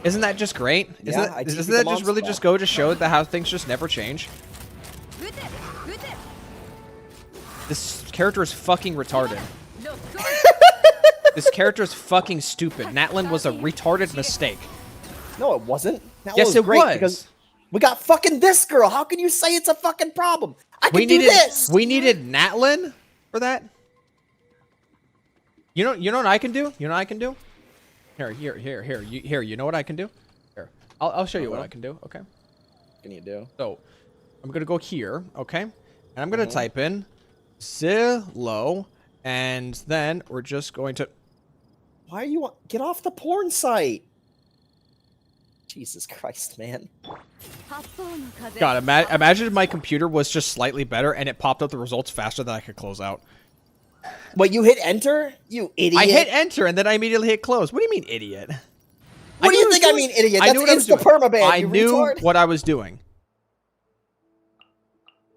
[SPEAKER 1] Isn't that just great? Isn't
[SPEAKER 2] Yeah,
[SPEAKER 1] doesn't that just really just go to show that how things just never change? This character is fucking retarded. This character is fucking stupid. Natlin was a retarded mistake.
[SPEAKER 2] No, it wasn't.
[SPEAKER 1] Yes, it was.
[SPEAKER 2] Because we got fucking this girl. How can you say it's a fucking problem? I can do this.
[SPEAKER 1] We needed Natlin for that. You know what I can do? You know what I can do? Here. You know what I can do? Here, I'll show you what I can do. Okay.
[SPEAKER 2] What can you do?
[SPEAKER 1] So, I'm gonna go here. Okay, and I'm gonna type in Zillow, and then we're just going to.
[SPEAKER 2] Why are you... Get off the porn site. Jesus Christ, man.
[SPEAKER 1] God, imagine if my computer was just slightly better and it popped up the results faster than I could close out.
[SPEAKER 2] Wait, you hit enter? You idiot.
[SPEAKER 1] I hit enter and then I immediately hit close. What do you mean, idiot?
[SPEAKER 2] What do you think I mean, idiot? That's insta-permaban,
[SPEAKER 1] I knew what I was doing.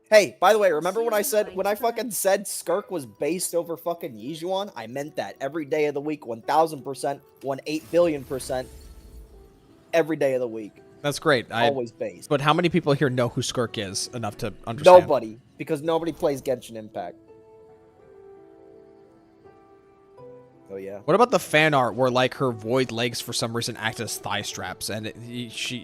[SPEAKER 2] Hey, by the way, remember when I fucking said Skirk was based over fucking Yijuan? I meant that every day of the week, 1000%, 8,000,000,000%. Every day of the week.
[SPEAKER 1] That's great.
[SPEAKER 2] Always based.
[SPEAKER 1] But how many people here know who Skirk is enough to understand?
[SPEAKER 2] Nobody, because nobody plays Genshin Impact. Oh yeah.
[SPEAKER 1] What about the fan art where like her void legs for some reason act as thigh straps and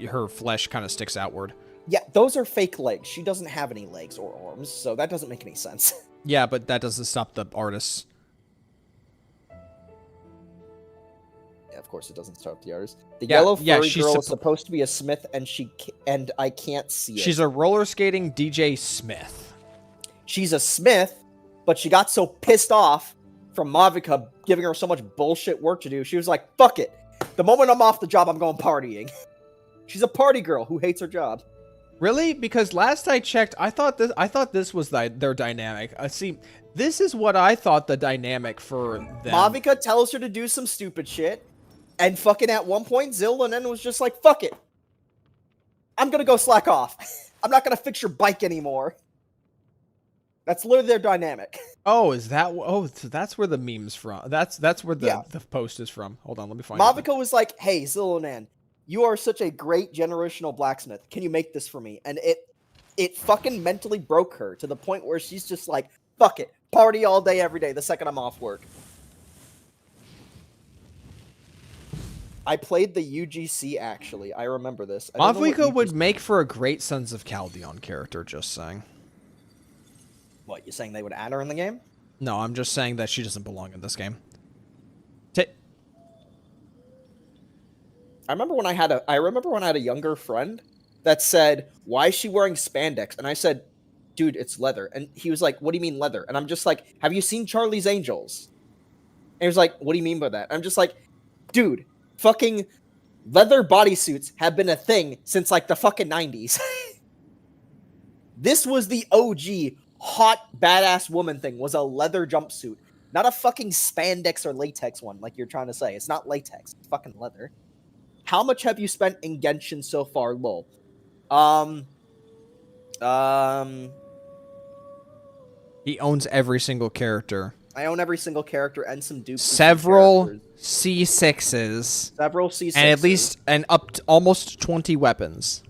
[SPEAKER 1] her flesh kind of sticks outward?
[SPEAKER 2] Yeah, those are fake legs. She doesn't have any legs or arms, so that doesn't make any sense.
[SPEAKER 1] Yeah, but that doesn't stop the artists.
[SPEAKER 2] Yeah, of course it doesn't stop the artist. The yellow furry
[SPEAKER 1] she's
[SPEAKER 2] girl is supposed to be a smith, and I can't see it.
[SPEAKER 1] She's a roller skating DJ Smith.
[SPEAKER 2] She's a smith, but she got so pissed off from Mavica giving her so much bullshit work to do, she was like, fuck it. The moment I'm off the job, I'm going partying. She's a party girl who hates her job.
[SPEAKER 1] Really? Because last I checked, I thought this was their dynamic. See, this is what I thought the dynamic for them.
[SPEAKER 2] Mavica tells her to do some stupid shit, and fucking at one point, Zillanen was just like, fuck it. I'm gonna go slack off. I'm not gonna fix your bike anymore. That's literally their dynamic.
[SPEAKER 1] Oh, is that? Oh, so that's where the meme's from. That's where the post is from. Hold on, let me find it.
[SPEAKER 2] Mavica was like, hey, Zillanen, you are such a great generational blacksmith. Can you make this for me? And it fucking mentally broke her to the point where she's just like, fuck it. Party all day, every day, the second I'm off work. I played the UGC, actually. I remember this.
[SPEAKER 1] Mavica would make for a great Sons of Caldeon character, just saying.
[SPEAKER 2] What, you saying they would add her in the game?
[SPEAKER 1] No, I'm just saying that she doesn't belong in this game.
[SPEAKER 2] I remember when I had a younger friend that said, why is she wearing spandex? And I said, dude, it's leather. And he was like, what do you mean leather? And I'm just like, have you seen Charlie's Angels? And he was like, what do you mean by that? I'm just like, dude, fucking Leather bodysuits have been a thing since like the fucking 90s. This was the OG hot badass woman thing, was a leather jumpsuit. Not a fucking spandex or latex one, like you're trying to say. It's not latex, it's fucking leather. How much have you spent in Genshin so far, lol?
[SPEAKER 1] He owns every single character.
[SPEAKER 2] I own every single character and some dupes.
[SPEAKER 1] Several C6s.
[SPEAKER 2] Several C6s.
[SPEAKER 1] And up to almost 20 weapons.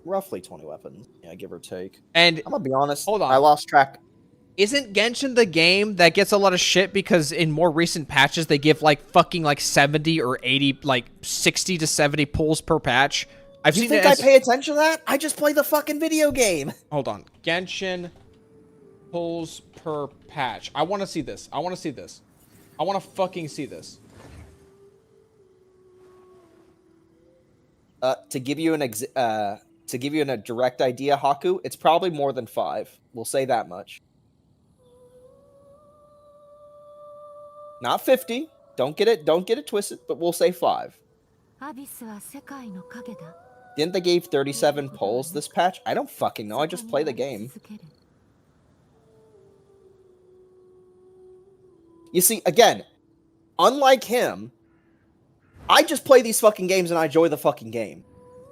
[SPEAKER 2] Roughly 20 weapons. Yeah, give or take.
[SPEAKER 1] And
[SPEAKER 2] I'm gonna be honest.
[SPEAKER 1] hold on.
[SPEAKER 2] I lost track.
[SPEAKER 1] Isn't Genshin the game that gets a lot of shit because in more recent patches they give like fucking like 70 or 80, like 60 to 70 pulls per patch? I've
[SPEAKER 2] You
[SPEAKER 1] seen
[SPEAKER 2] think
[SPEAKER 1] it
[SPEAKER 2] I
[SPEAKER 1] as...
[SPEAKER 2] pay attention to that? I just play the fucking video game.
[SPEAKER 1] Hold on. Genshin pulls per patch. I want to see this. I want to see this. I want to fucking see this.
[SPEAKER 2] To give you a direct idea, Haku, it's probably more than 5. We'll say that much. Not 50. Don't get it twisted, but we'll say 5. Didn't they give 37 polls this patch? I don't fucking know. I just play the game. You see, again, unlike him, I just play these fucking games and I enjoy the fucking game.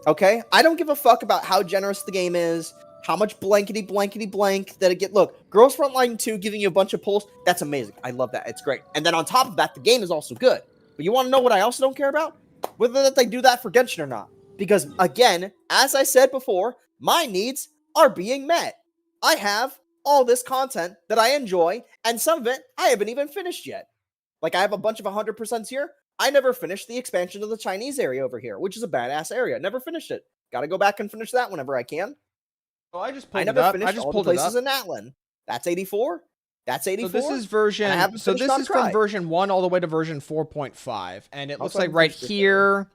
[SPEAKER 2] Okay? I don't give a fuck about how generous the game is, how much blankety blank that it get. Look, Girls Frontline 2 giving you a bunch of pulls, that's amazing. I love that. It's great. And then on top of that, the game is also good. But you want to know what I also don't care about? Whether they do that for Genshin or not. Because, again, as I said before, my needs are being met. I have all this content that I enjoy, and some of it I haven't even finished yet. Like, I have a bunch of 100% here. I never finished the expansion of the Chinese area over here, which is a badass area. Never finished it. Gotta go back and finish that whenever I can.
[SPEAKER 1] Oh, I just pulled
[SPEAKER 2] I
[SPEAKER 1] it
[SPEAKER 2] never
[SPEAKER 1] up.
[SPEAKER 2] finished
[SPEAKER 1] I just
[SPEAKER 2] all
[SPEAKER 1] pulled
[SPEAKER 2] the
[SPEAKER 1] it
[SPEAKER 2] places
[SPEAKER 1] up.
[SPEAKER 2] in Atlan. That's 84. That's 84.
[SPEAKER 1] So this is version. So this is from version 1 all the way to version 4.5, and it looks like right here.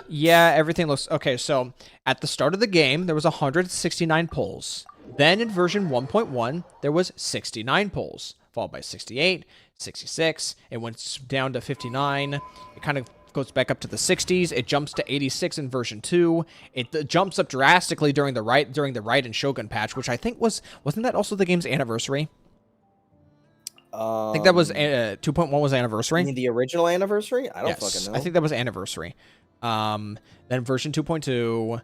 [SPEAKER 1] Yeah, everything looks okay. So at the start of the game, there was 169 polls. Then in version 1.1, there was 69 polls, followed by 68, 66. It went down to 59. It kind of goes back up to the 60s. It jumps to 86 in version 2. It jumps up drastically during the Raiden Shogun patch, which I think wasn't that also the game's anniversary? I think that was 2.1 was anniversary.
[SPEAKER 2] You mean the original anniversary? I don't fucking know.
[SPEAKER 1] I think that was anniversary. Then version 2.2,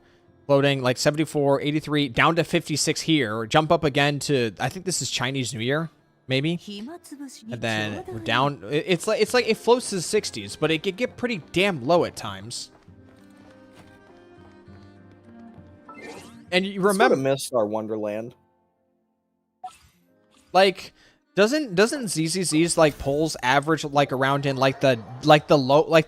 [SPEAKER 1] loading like 74, 83, down to 56 here. Jump up again to, I think this is Chinese New Year, maybe. And then we're down. It's like it floats to the 60s, but it can get pretty damn low at times. And you remember,
[SPEAKER 2] missed our Wonderland.
[SPEAKER 1] Like, doesn't ZZZ's like polls average like around in like the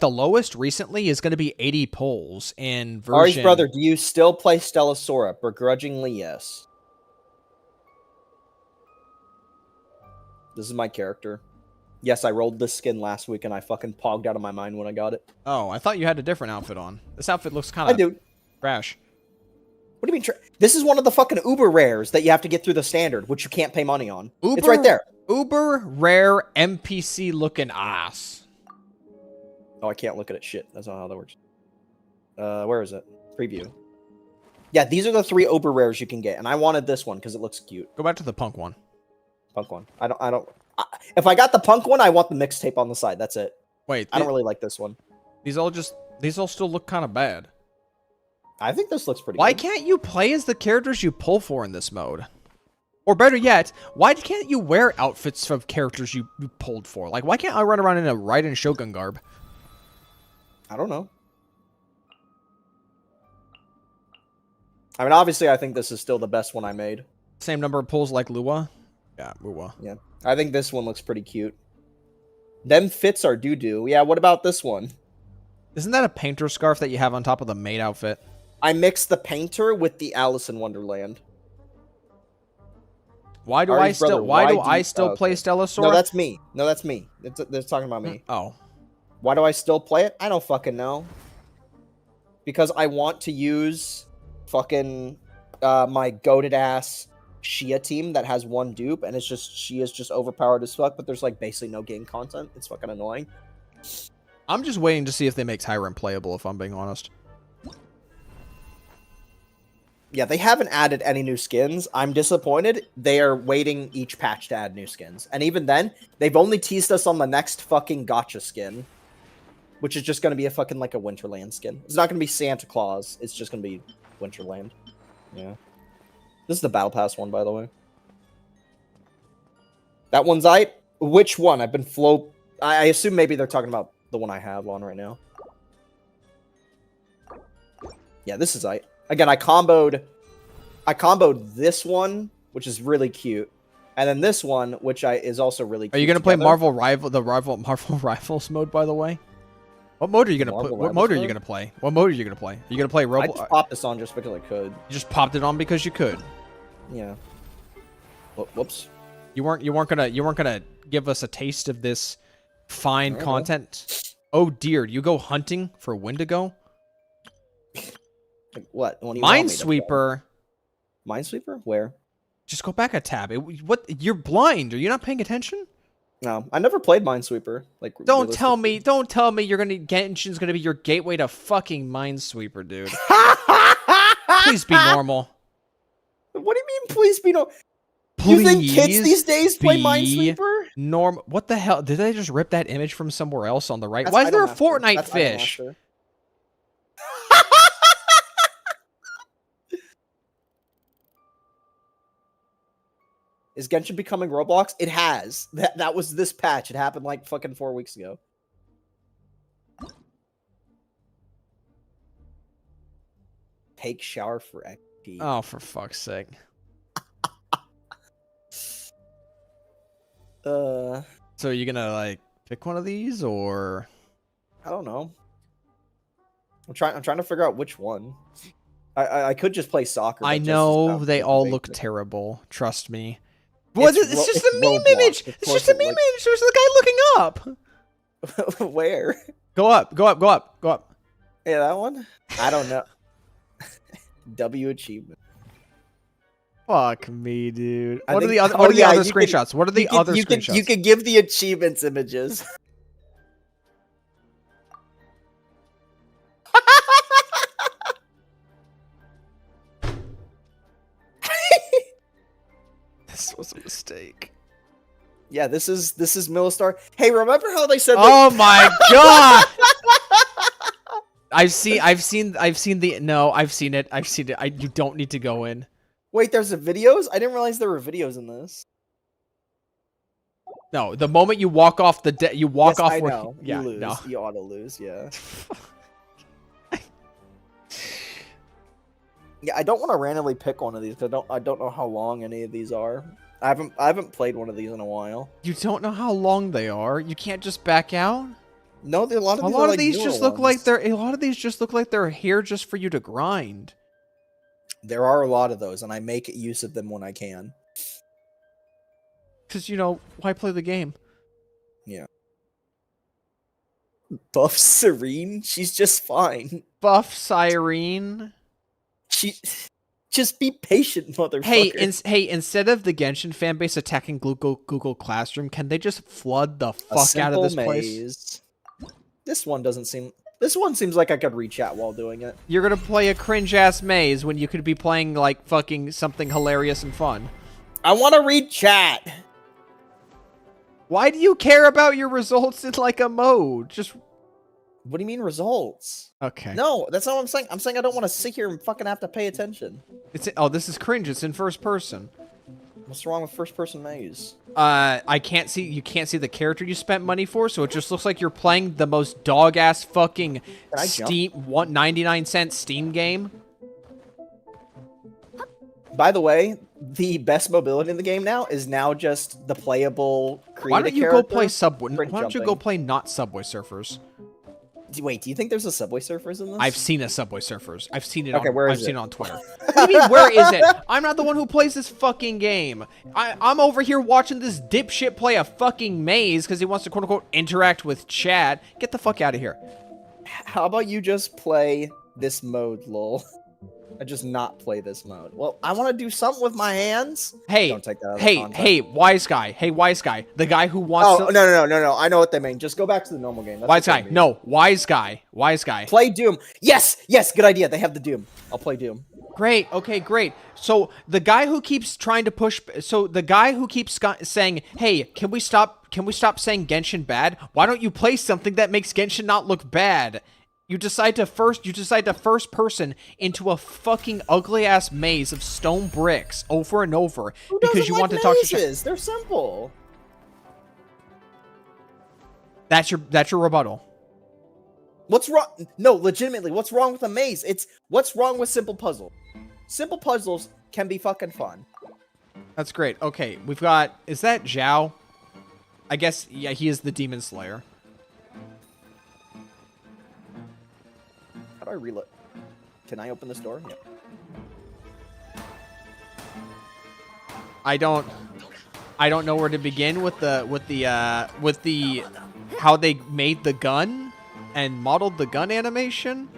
[SPEAKER 1] lowest recently is going to be 80 polls in version.
[SPEAKER 2] Ari's brother, do you still play Stella Sora? Begrudgingly, yes. This is my character. Yes, I rolled this skin last week and I fucking pogged out of my mind when I got it.
[SPEAKER 1] Oh, I thought you had a different outfit on. This outfit looks kind of
[SPEAKER 2] I do.
[SPEAKER 1] trash.
[SPEAKER 2] What do you mean? This is one of the fucking uber rares that you have to get through the standard, which you can't pay money on. It's right there.
[SPEAKER 1] Uber rare NPC looking ass.
[SPEAKER 2] Oh, I can't look at it. Shit, that's not how that works. Where is it? Preview. Yeah, these are the 3 uber rares you can get, and I wanted this one because it looks cute.
[SPEAKER 1] Go back to the punk one.
[SPEAKER 2] Punk one. If I got the punk one, I want the mixtape on the side. That's it.
[SPEAKER 1] Wait,
[SPEAKER 2] I don't really like this one.
[SPEAKER 1] These all still look kind of bad.
[SPEAKER 2] I think this looks pretty
[SPEAKER 1] Why
[SPEAKER 2] good.
[SPEAKER 1] can't you play as the characters you pull for in this mode? Or better yet, why can't you wear outfits of characters you pulled for? Like, why can't I run around in a Raiden Shogun garb?
[SPEAKER 2] I don't know. I mean, obviously, I think this is still the best one I made.
[SPEAKER 1] Same number of pulls like Lua? Yeah, Lua.
[SPEAKER 2] Yeah. I think this one looks pretty cute. Them fits are doo-doo. Yeah, what about this one?
[SPEAKER 1] Isn't that a painter scarf that you have on top of the maid outfit?
[SPEAKER 2] I mixed the painter with the Alice in Wonderland.
[SPEAKER 1] Why do
[SPEAKER 2] Ari's
[SPEAKER 1] I
[SPEAKER 2] brother,
[SPEAKER 1] still play Stella Sora?
[SPEAKER 2] No, that's me. No, that's me. They're talking about me.
[SPEAKER 1] Oh.
[SPEAKER 2] Why do I still play it? I don't fucking know. Because I want to use fucking my goated ass Shia team that has 1 dupe, and it's just Shia's just overpowered as fuck, but there's like basically no game content. It's fucking annoying.
[SPEAKER 1] I'm just waiting to see if they make Tyrant playable, if I'm being honest.
[SPEAKER 2] Yeah, they haven't added any new skins. I'm disappointed. They are waiting each patch to add new skins. And even then, they've only teased us on the next fucking gotcha skin. Which is just going to be a fucking, like, a Winterland skin. It's not going to be Santa Claus. It's just going to be Winterland. Yeah. This is the Battle Pass one, by the way. That one's Which one? I've been I assume maybe they're talking about the one I have on right now. Yeah, this is Again, I comboed this one, which is really cute, and then this one, which is also really cute.
[SPEAKER 1] Are you gonna play Marvel Rivals mode, by the way? What mode are you gonna What mode are you gonna play? What mode are you gonna play? Are you gonna play Roblox?
[SPEAKER 2] I just popped this on just because I could.
[SPEAKER 1] You just popped it on because you could.
[SPEAKER 2] Yeah. Whoops.
[SPEAKER 1] You weren't gonna give us a taste of this fine content. Oh dear, you go hunting for Wendigo?
[SPEAKER 2] What? What do you want me to play?
[SPEAKER 1] Minesweeper.
[SPEAKER 2] Minesweeper? Where?
[SPEAKER 1] Just go back a tab. What? You're blind. Are you not paying attention?
[SPEAKER 2] No, I never played Minesweeper. Like,
[SPEAKER 1] don't tell me you're gonna Genshin's gonna be your gateway to fucking Minesweeper, dude. Please be normal.
[SPEAKER 2] What do you mean? Please be normal.
[SPEAKER 1] Please
[SPEAKER 2] you think kids these days play Minesweeper?
[SPEAKER 1] What the hell? Did they just rip that image from somewhere else on the right? Why is there a Fortnite fish?
[SPEAKER 2] Is Genshin becoming Roblox? It has. That was this patch. It happened like fucking 4 weeks ago. Take shower for XP.
[SPEAKER 1] Oh, for fuck's sake. So are you gonna like pick one of these or?
[SPEAKER 2] I don't know. I'm trying to figure out which one. I could just play soccer.
[SPEAKER 1] I know they all look terrible. Trust me. What? It's just a meme image. It's just a meme image. There's the guy looking up.
[SPEAKER 2] Where?
[SPEAKER 1] Go up. Go up. Go up. Go up.
[SPEAKER 2] Yeah, that one. I don't know. W achievement.
[SPEAKER 1] Fuck me, dude. What are the other? What are the other screenshots? What are the other screenshots?
[SPEAKER 2] You could give the achievements images.
[SPEAKER 1] This was a mistake.
[SPEAKER 2] Yeah, this is Millistar. Hey, remember how they said?
[SPEAKER 1] Oh my god! I've seen the. No, I've seen it. You don't need to go in.
[SPEAKER 2] Wait, there's videos? I didn't realize there were videos in this.
[SPEAKER 1] No, the moment you walk off you walk off.
[SPEAKER 2] I know.
[SPEAKER 1] Yeah,
[SPEAKER 2] you lose.
[SPEAKER 1] no.
[SPEAKER 2] You ought to lose. Yeah. Yeah, I don't want to randomly pick one of these because I don't know how long any of these are. I haven't played one of these in a while.
[SPEAKER 1] You don't know how long they are. You can't just back out.
[SPEAKER 2] No, a lot of these
[SPEAKER 1] just look like they're here just for you to grind.
[SPEAKER 2] There are a lot of those, and I make use of them when I can.
[SPEAKER 1] Because, why play the game?
[SPEAKER 2] Yeah. Buff Serene? She's just fine.
[SPEAKER 1] Buff Cyrene?
[SPEAKER 2] Just be patient, motherfucker.
[SPEAKER 1] Hey, instead of the Genshin fanbase attacking Google Classroom, can they just flood the fuck out of this place?
[SPEAKER 2] This one seems like I could read chat while doing it.
[SPEAKER 1] You're gonna play a cringe-ass maze when you could be playing, like, fucking something hilarious and fun.
[SPEAKER 2] I want to read chat!
[SPEAKER 1] Why do you care about your results in, like, a mode? Just...
[SPEAKER 2] What do you mean results?
[SPEAKER 1] Okay.
[SPEAKER 2] No, that's not what I'm saying. I'm saying I don't want to sit here and fucking have to pay attention.
[SPEAKER 1] This is cringe. It's in first person.
[SPEAKER 2] What's wrong with first person maze?
[SPEAKER 1] You can't see the character you spent money for, so it just looks like you're playing the most dog-ass fucking Steam 99-cent Steam game.
[SPEAKER 2] By the way, the best mobility in the game now is just the playable creative
[SPEAKER 1] Why don't you go play Subway? Why don't you go play not Subway Surfers?
[SPEAKER 2] Wait, do you think there's a Subway Surfers in this?
[SPEAKER 1] I've seen a Subway Surfers. I've seen it.
[SPEAKER 2] Okay,
[SPEAKER 1] I've seen it on Twitter. What do you mean, where is it? I'm not the one who plays this fucking game. I'm over here watching this dipshit play a fucking maze because he wants to quote unquote interact with chat. Get the fuck out of here.
[SPEAKER 2] How about you just play this mode, lol? I just not play this mode. Well, I want to do something with my hands.
[SPEAKER 1] Hey,
[SPEAKER 2] Don't take that out of
[SPEAKER 1] hey,
[SPEAKER 2] context.
[SPEAKER 1] hey, wise guy. Hey, wise guy. The guy who wants
[SPEAKER 2] Oh,
[SPEAKER 1] to...
[SPEAKER 2] no. I know what they mean. Just go back to the normal game. That's
[SPEAKER 1] Wise
[SPEAKER 2] what they
[SPEAKER 1] guy.
[SPEAKER 2] mean.
[SPEAKER 1] No, wise guy. Wise guy.
[SPEAKER 2] Play Doom. Yes, good idea. They have the Doom. I'll play Doom.
[SPEAKER 1] Great. Okay, great. So the guy who keeps trying to push... So the guy who keeps saying, hey, can we stop saying Genshin bad? Why don't you play something that makes Genshin not look bad? You decide to first person into a fucking ugly ass maze of stone bricks over and over because you want to talk to.
[SPEAKER 2] They're simple.
[SPEAKER 1] That's your rebuttal.
[SPEAKER 2] What's wrong? No, legitimately, what's wrong with a maze? What's wrong with simple puzzles? Simple puzzles can be fucking fun.
[SPEAKER 1] That's great. Okay, we've got. Is that Zhao? I guess yeah, he is the Demon Slayer.
[SPEAKER 2] How do I reload? Can I open this door? Yeah.
[SPEAKER 1] I don't know where to begin with the how they made the gun and modeled the gun animation.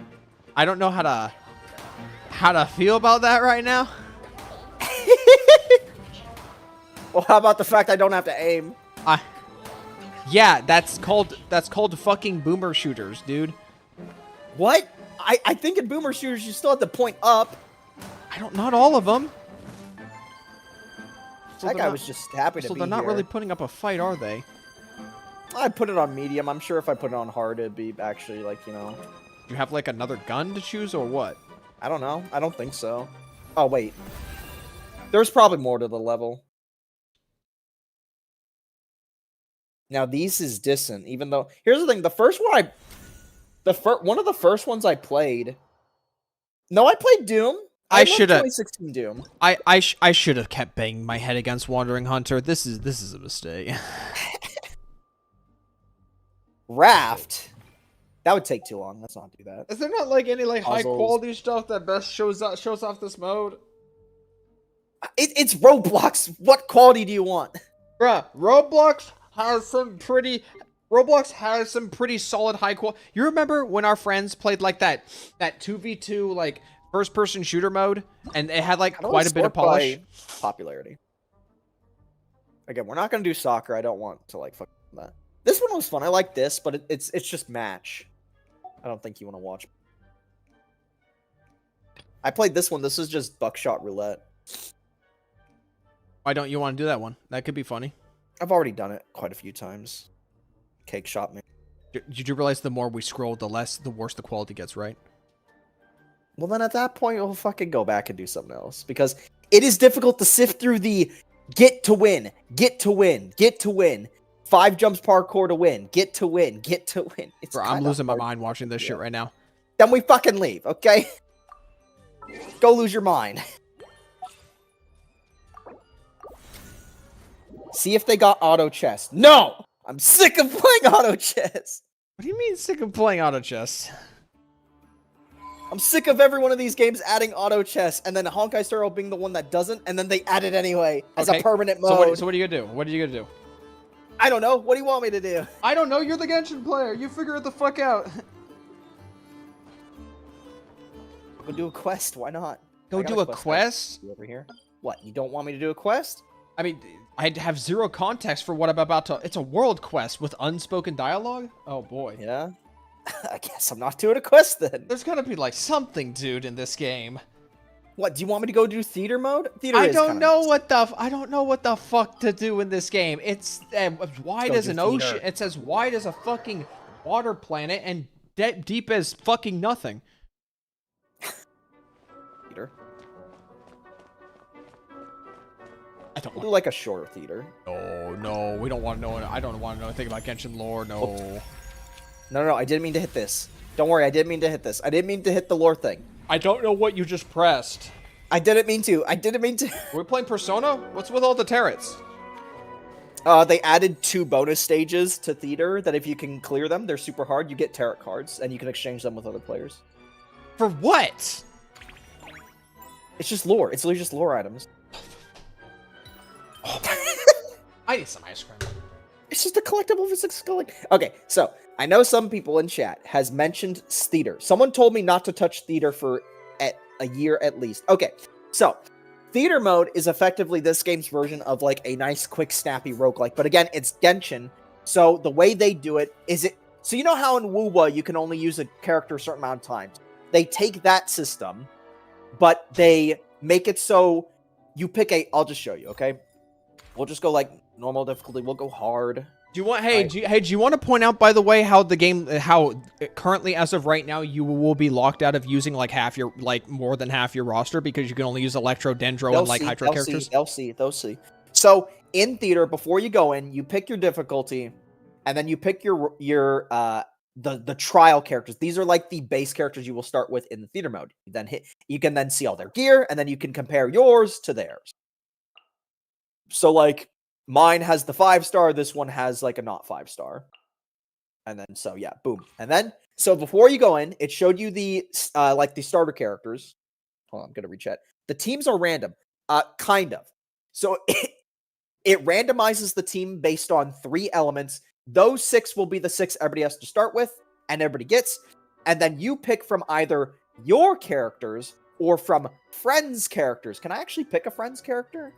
[SPEAKER 1] I don't know how to feel about that right now.
[SPEAKER 2] Well, how about the fact I don't have to aim?
[SPEAKER 1] Yeah, that's called fucking boomer shooters, dude.
[SPEAKER 2] What? I think in boomer shooters you still have to point up.
[SPEAKER 1] Not all of them. So
[SPEAKER 2] that guy was just happy to be
[SPEAKER 1] So they're not
[SPEAKER 2] here.
[SPEAKER 1] really putting up a fight, are they?
[SPEAKER 2] I put it on medium. I'm sure if I put it on hard, it'd be actually like, you know.
[SPEAKER 1] Do you have like another gun to choose or what?
[SPEAKER 2] I don't know. I don't think so. Oh wait, there's probably more to the level. Now these is decent, even though here's the thing: the first one one of the first ones I played. No, I played Doom.
[SPEAKER 1] I
[SPEAKER 2] love
[SPEAKER 1] should have.
[SPEAKER 2] 2016 Doom.
[SPEAKER 1] I should have kept banging my head against Wandering Hunter. This is a mistake.
[SPEAKER 2] Raft. That would take too long. Let's not do that.
[SPEAKER 1] Is there not like any like high
[SPEAKER 2] Puzzles.
[SPEAKER 1] quality stuff that best shows off this mode?
[SPEAKER 2] It's Roblox. What quality do you want?
[SPEAKER 1] Bruh, Roblox has some pretty solid high quality. You remember when our friends played like that 2v2 like first person shooter mode and it had like quite a bit of polish?
[SPEAKER 2] Popularity. Again, we're not gonna do soccer. I don't want to like fuck that. This one was fun. I like this, but it's just match. I don't think you want to watch. I played this one. This is just buckshot roulette.
[SPEAKER 1] Why don't you want to do that one? That could be funny.
[SPEAKER 2] I've already done it quite a few times. Cake shot me.
[SPEAKER 1] Did you realize the more we scroll, the worse the quality gets, right?
[SPEAKER 2] Well, then at that point, we'll fucking go back and do something else. Because it is difficult to sift through the get to win, get to win, get to win. 5 jumps parkour to win, get to win, get to win. It's
[SPEAKER 1] Bro, I'm
[SPEAKER 2] kinda
[SPEAKER 1] losing my
[SPEAKER 2] hard.
[SPEAKER 1] mind watching this shit right now.
[SPEAKER 2] Then we fucking leave, okay? Go lose your mind. See if they got auto chess. No! I'm sick of playing auto chess.
[SPEAKER 1] What do you mean sick of playing auto chess?
[SPEAKER 2] I'm sick of every one of these games adding auto chess, and then Honkai Star Rail being the one that doesn't, and then they add it anyway as a permanent mode.
[SPEAKER 1] So what are you gonna do? What are you gonna do?
[SPEAKER 2] I don't know. What do you want me to do?
[SPEAKER 1] I don't know. You're the Genshin player. You figure it the fuck out.
[SPEAKER 2] Go do a quest. Why not?
[SPEAKER 1] Go
[SPEAKER 2] I got
[SPEAKER 1] do a quest?
[SPEAKER 2] Over here. What? You don't want me to do a quest?
[SPEAKER 1] I mean, I have zero context for what I'm about to... It's a world quest with unspoken dialogue? Oh, boy.
[SPEAKER 2] Yeah. I guess I'm not doing a quest then.
[SPEAKER 1] There's gotta be, like, something, dude, in this game.
[SPEAKER 2] What? Do you want me to go do theater mode? Theater
[SPEAKER 1] I
[SPEAKER 2] is
[SPEAKER 1] don't
[SPEAKER 2] kinda
[SPEAKER 1] know
[SPEAKER 2] nice.
[SPEAKER 1] what the fuck to do in this game. It's as wide
[SPEAKER 2] Go
[SPEAKER 1] as
[SPEAKER 2] do
[SPEAKER 1] an ocean.
[SPEAKER 2] theater.
[SPEAKER 1] It's as wide as a fucking water planet and deep as fucking nothing.
[SPEAKER 2] Theater.
[SPEAKER 1] I don't
[SPEAKER 2] We'll do
[SPEAKER 1] want...
[SPEAKER 2] like a shorter theater.
[SPEAKER 1] No, we don't want to know... I don't want to know anything about Genshin lore, no.
[SPEAKER 2] No, I didn't mean to hit this. Don't worry, I didn't mean to hit this. I didn't mean to hit the lore thing.
[SPEAKER 1] I don't know what you just pressed.
[SPEAKER 2] I didn't mean to. I didn't mean to.
[SPEAKER 1] Are we playing Persona? What's with all the turrets?
[SPEAKER 2] They added 2 bonus stages to theater that if you can clear them, they're super hard. You get tarot cards, and you can exchange them with other players.
[SPEAKER 1] For what?
[SPEAKER 2] It's just lore. It's literally just lore items.
[SPEAKER 1] I need some ice cream.
[SPEAKER 2] It's just a collectible for 6 collect. Okay, so I know some people in chat has mentioned theater. Someone told me not to touch theater for a year at least. Okay, so theater mode is effectively this game's version of like a nice, quick, snappy roguelike. But again, it's Genshin. So the way they do it is so you know how in Wuwa you can only use a character a certain amount of times? They take that system, but they make it so you pick I'll just show you, okay? We'll just go like normal difficulty. We'll go hard.
[SPEAKER 1] Do you want? Hey, do you want to point out, by the way, how the game, how currently as of right now, you will be locked out of using like more than half your roster because you can only use Electro, Dendro, and like Hydro characters.
[SPEAKER 2] They'll see. So in theater, before you go in, you pick your difficulty, and then you pick your the trial characters. These are like the base characters you will start with in the theater mode. You can then see all their gear, and then you can compare yours to theirs. So like mine has the 5-star, this one has like a not 5-star. And then so yeah, boom. And then so before you go in, it showed you the like the starter characters. Hold on, I'm gonna recheck. The teams are random. Kind of. So it randomizes the team based on 3 elements. Those 6 will be the 6 everybody has to start with, and everybody gets. And then you pick from either your characters or from friends' characters. Can I actually pick a friend's character?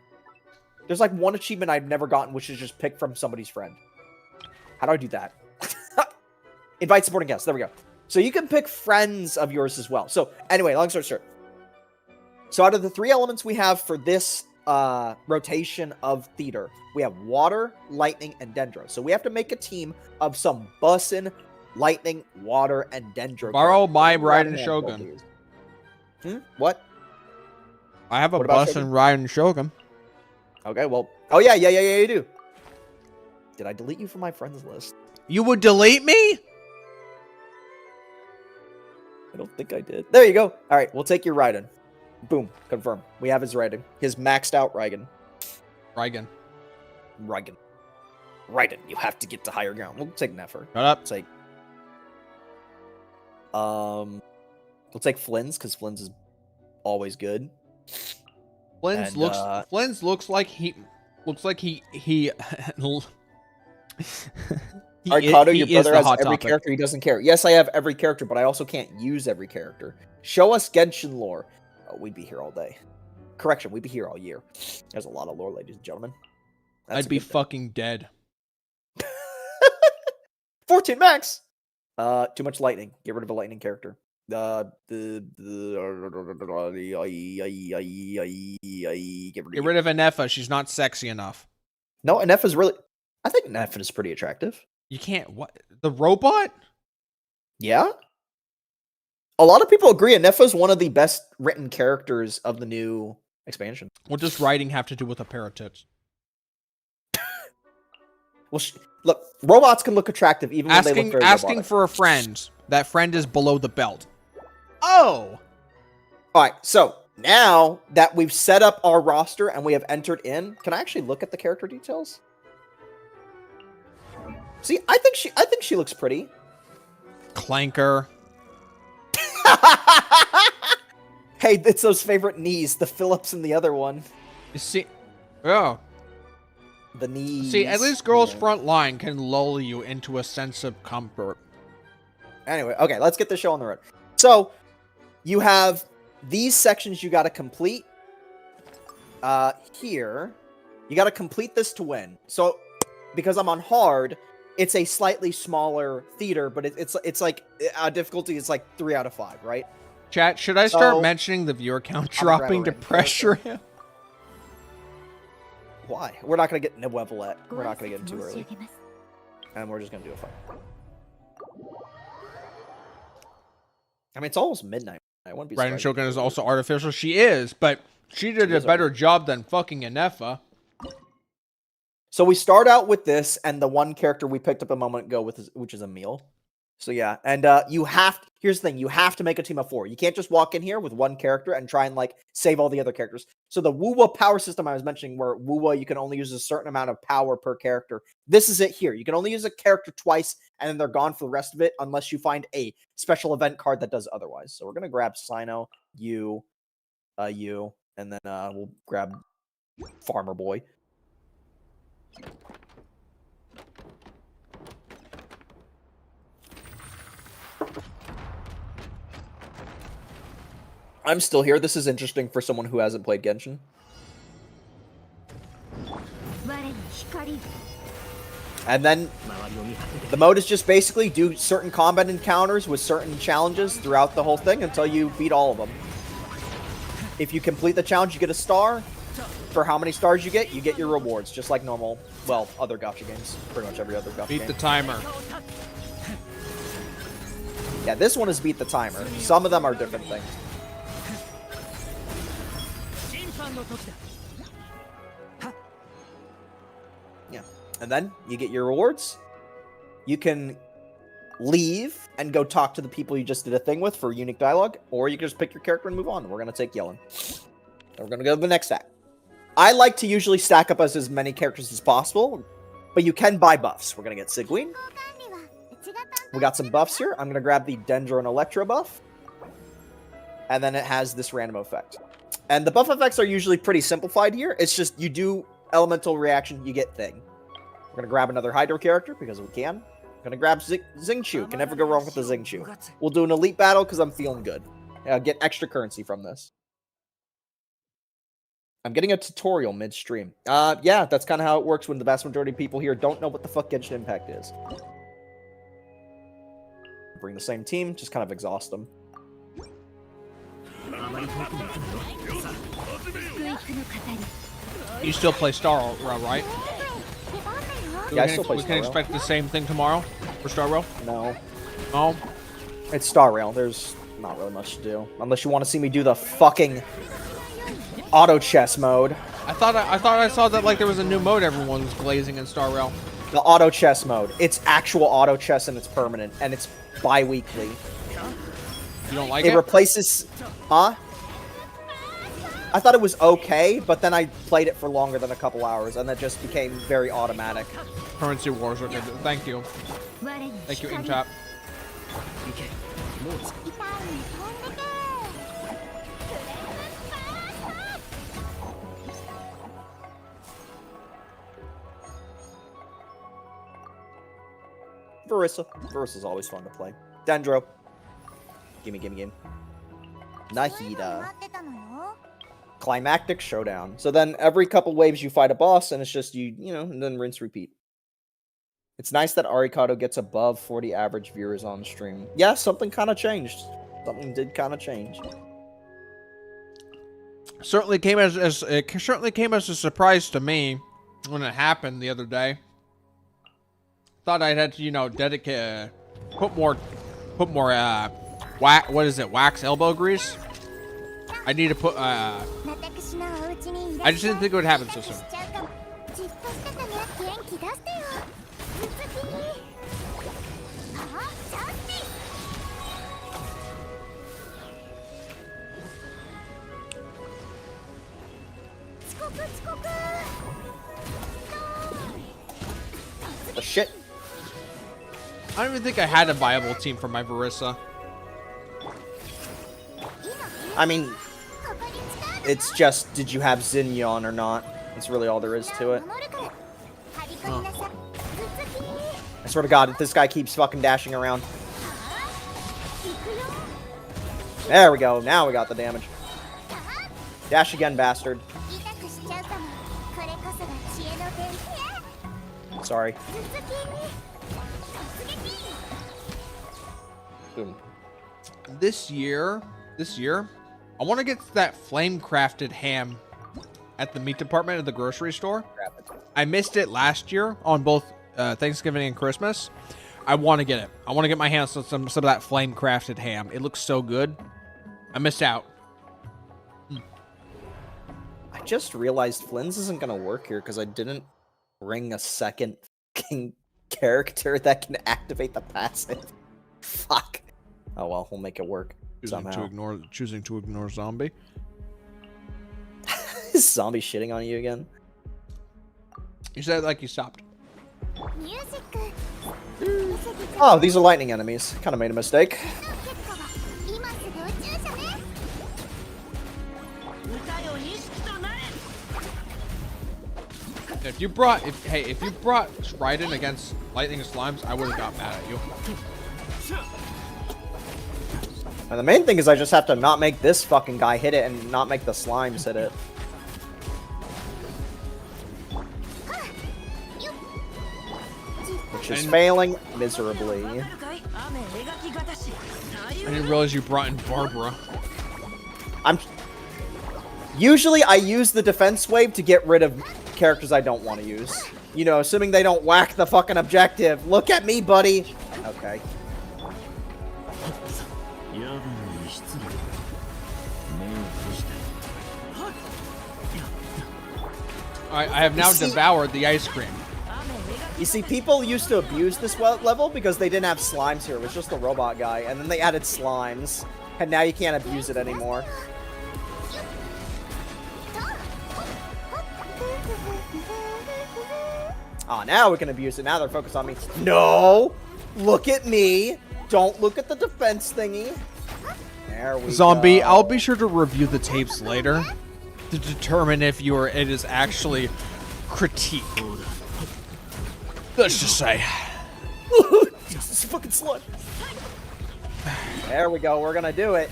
[SPEAKER 2] There's like one achievement I've never gotten, which is just pick from somebody's friend. How do I do that? Invite supporting guests. There we go. So you can pick friends of yours as well. So anyway, long story short. So out of the 3 elements we have for this rotation of theater, we have water, lightning, and dendro. So we have to make a team of some bussin', lightning, water, and dendro.
[SPEAKER 1] Borrow my Raiden Shogun.
[SPEAKER 2] What?
[SPEAKER 1] I have a bussin' Raiden Shogun.
[SPEAKER 2] Okay, well, oh yeah, you do. Did I delete you from my friends list?
[SPEAKER 1] You would delete me?
[SPEAKER 2] I don't think I did. There you go. All right, we'll take your Raiden. Boom, confirm. We have his Raiden. His maxed out Raiden.
[SPEAKER 1] Raiden,
[SPEAKER 2] you have to get to higher ground. We'll take Nefer.
[SPEAKER 1] Shut up.
[SPEAKER 2] We'll take Flynn's, because Flynn's is always good.
[SPEAKER 1] Flynn's looks like he
[SPEAKER 2] Arcado, your brother has every
[SPEAKER 1] topic.
[SPEAKER 2] character. He doesn't care. Yes, I have every character, but I also can't use every character. Show us Genshin lore. Oh, we'd be here all day. Correction, we'd be here all year. There's a lot of lore, ladies and gentlemen.
[SPEAKER 1] I'd be fucking dead.
[SPEAKER 2] 14 max. Too much lightning. Get rid of a lightning character. Get
[SPEAKER 1] Get rid of Anefa. She's not sexy enough.
[SPEAKER 2] No, Anefa's really. I think Anefa is pretty attractive.
[SPEAKER 1] You can't. What? The robot?
[SPEAKER 2] Yeah. A lot of people agree Anefa's one of the best written characters of the new expansion.
[SPEAKER 1] What does writing have to do with a pair of tits?
[SPEAKER 2] Well, look, robots can look attractive even when they look very
[SPEAKER 1] asking
[SPEAKER 2] robotic.
[SPEAKER 1] for a friend. That friend is below the belt. Oh!
[SPEAKER 2] Alright, so now that we've set up our roster and we have entered in, can I actually look at the character details? See, I think she looks pretty.
[SPEAKER 1] Clanker.
[SPEAKER 2] Hey, it's those favorite knees, the Phillips and the other one.
[SPEAKER 1] You see, oh.
[SPEAKER 2] The knees.
[SPEAKER 1] See, at least Girls Front Line can lull you into a sense of comfort.
[SPEAKER 2] Anyway, okay, let's get the show on the road. So, you have these sections you got to complete. Here, you got to complete this to win. So, because I'm on hard, it's a slightly smaller theater, but it's like difficulty is like 3 out of 5, right?
[SPEAKER 1] Chat, should I start mentioning the viewer count dropping to pressure him?
[SPEAKER 2] Why? We're not going to get Nebulet. We're not going to get in too early. And we're just going to do a fight. I mean, it's almost midnight. I wouldn't be
[SPEAKER 1] Raiden Shogun is also artificial. She is, but she did a better job than fucking Anefa.
[SPEAKER 2] So we start out with this, and the one character we picked up a moment ago, which is Emil. So yeah, and here's the thing, you have to make a team of 4. You can't just walk in here with one character and try and like save all the other characters. So the Wuwa power system I was mentioning, where Wuwa you can only use a certain amount of power per character. This is it here. You can only use a character twice, and then they're gone for the rest of it, unless you find a special event card that does otherwise. So we're gonna grab Sino, you, and then we'll grab Farmer Boy. I'm still here. This is interesting for someone who hasn't played Genshin.
[SPEAKER 3] 我に光
[SPEAKER 2] And then the mode is just basically do certain combat encounters with certain challenges throughout the whole thing until you beat all of them. If you complete the challenge, you get a star. For how many stars you get your rewards, just like normal, well, other gacha games. Pretty much every other gacha game.
[SPEAKER 1] Beat the timer.
[SPEAKER 2] Yeah, this one is beat the timer. Some of them are different things. Yeah. And then you get your rewards. You can leave and go talk to the people you just did a thing with for unique dialogue, or you can just pick your character and move on. We're going to take Yellen. Then we're going to go to the next act. I like to usually stack up as many characters as possible, but you can buy buffs. We're going to get Sigween. We got some buffs here. I'm going to grab the Dendro and Electro buff. And then it has this random effect. And the buff effects are usually pretty simplified here. It's just you do elemental reaction, you get thing. We're going to grab another Hydro character because we can. I'm going to grab Xingqiu. Can never go wrong with the Xingqiu. We'll do an elite battle because I'm feeling good. Get extra currency from this. I'm getting a tutorial midstream. Yeah, that's kind of how it works when the vast majority of people here don't know what the fuck Genshin Impact is. Bring the same team, just kind of exhaust them.
[SPEAKER 1] You still play Star Rail, right?
[SPEAKER 2] Yeah, I still play
[SPEAKER 1] We
[SPEAKER 2] Star
[SPEAKER 1] can
[SPEAKER 2] Rail.
[SPEAKER 1] expect the same thing tomorrow for Star Rail?
[SPEAKER 2] No.
[SPEAKER 1] No?
[SPEAKER 2] It's Star Rail. There's not really much to do. Unless you want to see me do the fucking auto chess mode.
[SPEAKER 1] I thought I saw that like there was a new mode everyone was glazing in Star Rail.
[SPEAKER 2] The auto chess mode. It's actual auto chess and it's permanent. And it's bi-weekly.
[SPEAKER 1] You don't like
[SPEAKER 2] It
[SPEAKER 1] it?
[SPEAKER 2] replaces... Huh? I thought it was okay, but then I played it for longer than a couple hours, and that just became very automatic.
[SPEAKER 1] Currency wars. Okay, thank you. Thank you, Intop.
[SPEAKER 2] Verissa. Verissa's always fun to play. Dendro. Gimme. Nahida. Climactic Showdown. So then every couple waves you fight a boss, and it's just you know, and then rinse, repeat. It's nice that Arikado gets above 40 average viewers on stream. Yeah, something kind of changed. Something did kind of change.
[SPEAKER 1] Certainly came as a surprise to me when it happened the other day. Thought I'd had to, you know, dedicate, put more, wax elbow grease. I need to put, I just didn't think it would happen so soon.
[SPEAKER 2] The shit.
[SPEAKER 1] I don't even think I had a viable team for my Verissa.
[SPEAKER 2] I mean, it's just, did you have Xinyon or not? That's really all there is to it. I swear to God, if this guy keeps fucking dashing around. There we go. Now we got the damage. Dash again, bastard. Sorry. Boom.
[SPEAKER 1] This year, I want to get that flame-crafted ham at the meat department at the grocery store. I missed it last year on both Thanksgiving and Christmas. I want to get it. I want to get my hands on some of that flame-crafted ham. It looks so good. I missed out.
[SPEAKER 2] I just realized Flynn's isn't going to work here because I didn't bring a second fucking character that can activate the passive. Fuck. Oh well, we'll make it work somehow.
[SPEAKER 1] Choosing to ignore zombie.
[SPEAKER 2] Is zombie shitting on you again?
[SPEAKER 1] You said it like you stopped.
[SPEAKER 2] Oh, these are lightning enemies. Kind of made a mistake.
[SPEAKER 1] If you brought Raiden against lightning and slimes, I would have got mad at you.
[SPEAKER 2] And the main thing is I just have to not make this fucking guy hit it and not make the slimes hit it. Which is failing miserably.
[SPEAKER 1] I didn't realize you brought in Barbara.
[SPEAKER 2] Usually I use the defense wave to get rid of characters I don't want to use. You know, assuming they don't whack the fucking objective. Look at me, buddy! Okay.
[SPEAKER 1] I have now devoured the ice cream.
[SPEAKER 2] You see, people used to abuse this level because they didn't have slimes here. It was just the robot guy. And then they added slimes. And now you can't abuse it anymore. Oh, now we can abuse it. Now they're focused on me. No! Look at me! Don't look at the defense thingy. There we
[SPEAKER 1] Zombie,
[SPEAKER 2] go.
[SPEAKER 1] I'll be sure to review the tapes later to determine if it is actually critique. Let's just say.
[SPEAKER 2] This fucking slut. There we go. We're gonna do it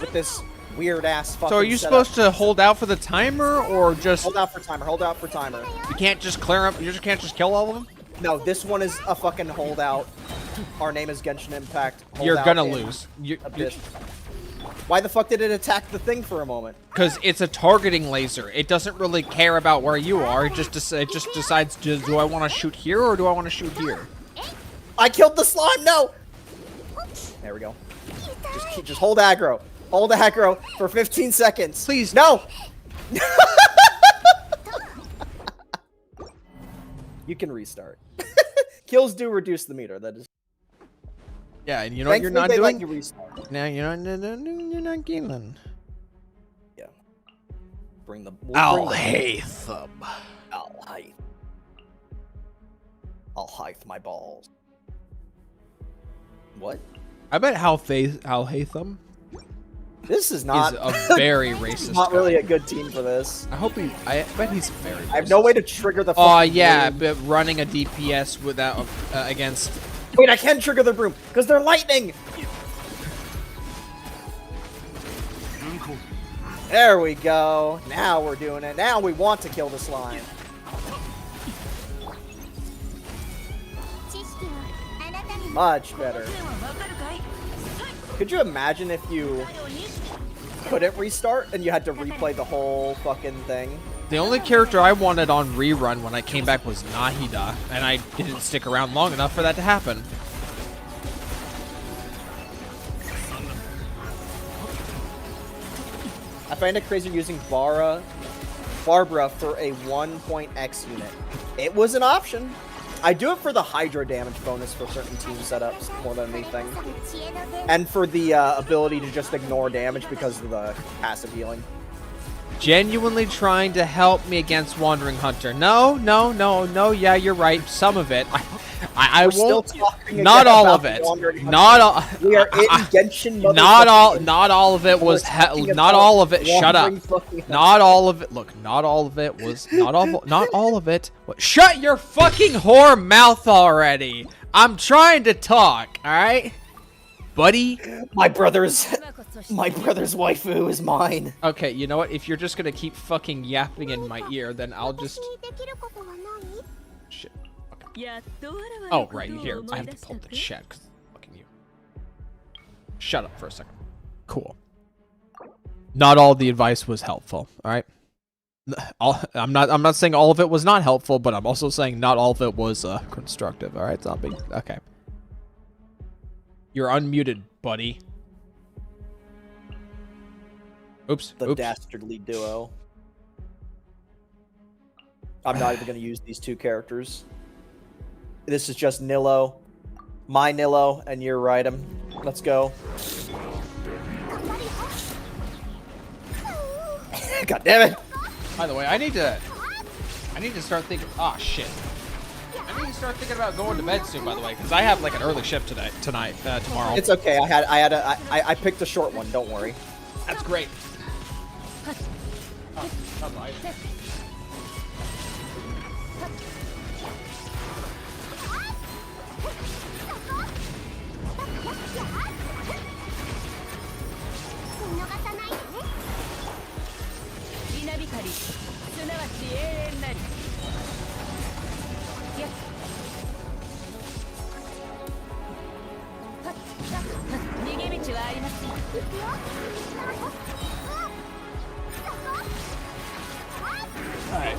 [SPEAKER 2] with this weird ass fucking.
[SPEAKER 1] So are you
[SPEAKER 2] setup.
[SPEAKER 1] supposed to hold out for the timer or just?
[SPEAKER 2] Hold out for timer. Hold out for timer.
[SPEAKER 1] You can't just clear up. You just can't just kill all of them.
[SPEAKER 2] No, this one is a fucking holdout. Our name is Genshin Impact.
[SPEAKER 1] You're
[SPEAKER 2] Holdout
[SPEAKER 1] gonna
[SPEAKER 2] in
[SPEAKER 1] lose.
[SPEAKER 2] Abyss. Why the fuck did it attack the thing for a moment?
[SPEAKER 1] Because it's a targeting laser. It doesn't really care about where you are. It just decides, do I want to shoot here or do I want to shoot here?
[SPEAKER 2] I killed the slime. No. There we go. Just hold aggro. Hold aggro for 15 seconds.
[SPEAKER 1] Please.
[SPEAKER 2] No. You can restart. Kills do reduce the meter. That is.
[SPEAKER 1] Yeah, and you know what you're not
[SPEAKER 2] Thankfully,
[SPEAKER 1] doing?
[SPEAKER 2] they let you restart.
[SPEAKER 1] Now you're not killing.
[SPEAKER 2] Yeah. Bring the.
[SPEAKER 1] I'll hate them.
[SPEAKER 2] I'll hate. I'll hate my balls. What?
[SPEAKER 1] I bet Hal Hatham
[SPEAKER 2] This is not
[SPEAKER 1] is a very racist.
[SPEAKER 2] not really
[SPEAKER 1] guy.
[SPEAKER 2] a good team for this.
[SPEAKER 1] I bet he's very.
[SPEAKER 2] I have no way to trigger the.
[SPEAKER 1] Oh
[SPEAKER 2] fucking
[SPEAKER 1] yeah,
[SPEAKER 2] broom.
[SPEAKER 1] but running a DPS without against.
[SPEAKER 2] Wait, I can trigger the broom because they're lightning. There we go. Now we're doing it. Now we want to kill the slime. Much better. Could you imagine if you couldn't restart and you had to replay the whole fucking thing?
[SPEAKER 1] The only character I wanted on rerun when I came back was Nahida, and I didn't stick around long enough for that to happen.
[SPEAKER 2] I find it crazy using Barbara for a 1-point-X unit. It was an option. I do it for the Hydra damage bonus for certain team setups more than anything. And for the ability to just ignore damage because of the passive healing.
[SPEAKER 1] Genuinely trying to help me against Wandering Hunter. No, yeah, you're right. Some of it. I
[SPEAKER 2] We're
[SPEAKER 1] won't.
[SPEAKER 2] still talking
[SPEAKER 1] Not
[SPEAKER 2] again
[SPEAKER 1] all
[SPEAKER 2] about
[SPEAKER 1] of it.
[SPEAKER 2] the Wandering Hunter.
[SPEAKER 1] Not all.
[SPEAKER 2] We are in Genshin.
[SPEAKER 1] Not
[SPEAKER 2] motherfucking-
[SPEAKER 1] all of it was.
[SPEAKER 2] talking
[SPEAKER 1] Not
[SPEAKER 2] about
[SPEAKER 1] all of it. Shut up.
[SPEAKER 2] Wandering fucking Hunter.
[SPEAKER 1] Not all of it. Look, not all of it was. Not all of it. Shut your fucking whore mouth already. I'm trying to talk. All right, buddy.
[SPEAKER 2] My brother's waifu is mine.
[SPEAKER 1] Okay, you know what? If you're just gonna keep fucking yapping in my ear, then I'll just. Shit. Okay. Oh, right here. I have to pull the chat because fucking you. Shut up for a second. Cool. Not all the advice was helpful. All right. I'm not saying all of it was not helpful, but I'm also saying not all of it was constructive. All right, zombie. Okay. You're unmuted, buddy. Oops.
[SPEAKER 2] The
[SPEAKER 1] Oops.
[SPEAKER 2] dastardly duo. I'm not even going to use these two characters. This is just Nillo. My Nillo, and your Rydam. Let's go. God damn it!
[SPEAKER 1] By the way, I need to start thinking. Oh shit! I need to start thinking about going to bed soon. By the way, because I have like an early shift tomorrow.
[SPEAKER 2] It's okay. I picked a short one. Don't worry.
[SPEAKER 1] That's great. Oh, bye-bye. Alright.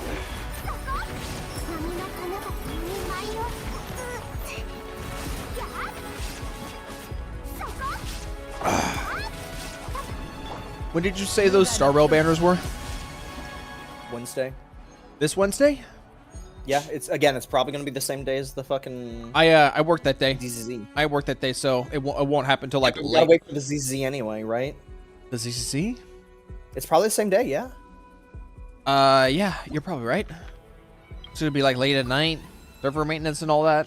[SPEAKER 1] When did you say those Star Rail banners were?
[SPEAKER 2] Wednesday.
[SPEAKER 1] This Wednesday?
[SPEAKER 2] Yeah, it's probably gonna be the same day as the fucking
[SPEAKER 1] I worked that day.
[SPEAKER 2] ZZZ.
[SPEAKER 1] I worked that day, so it won't happen until like
[SPEAKER 2] You gotta
[SPEAKER 1] late.
[SPEAKER 2] wait for the ZZZ anyway, right?
[SPEAKER 1] The ZCC?
[SPEAKER 2] It's probably the same day, yeah.
[SPEAKER 1] Yeah, you're probably right. So it'd be like late at night, server maintenance and all that.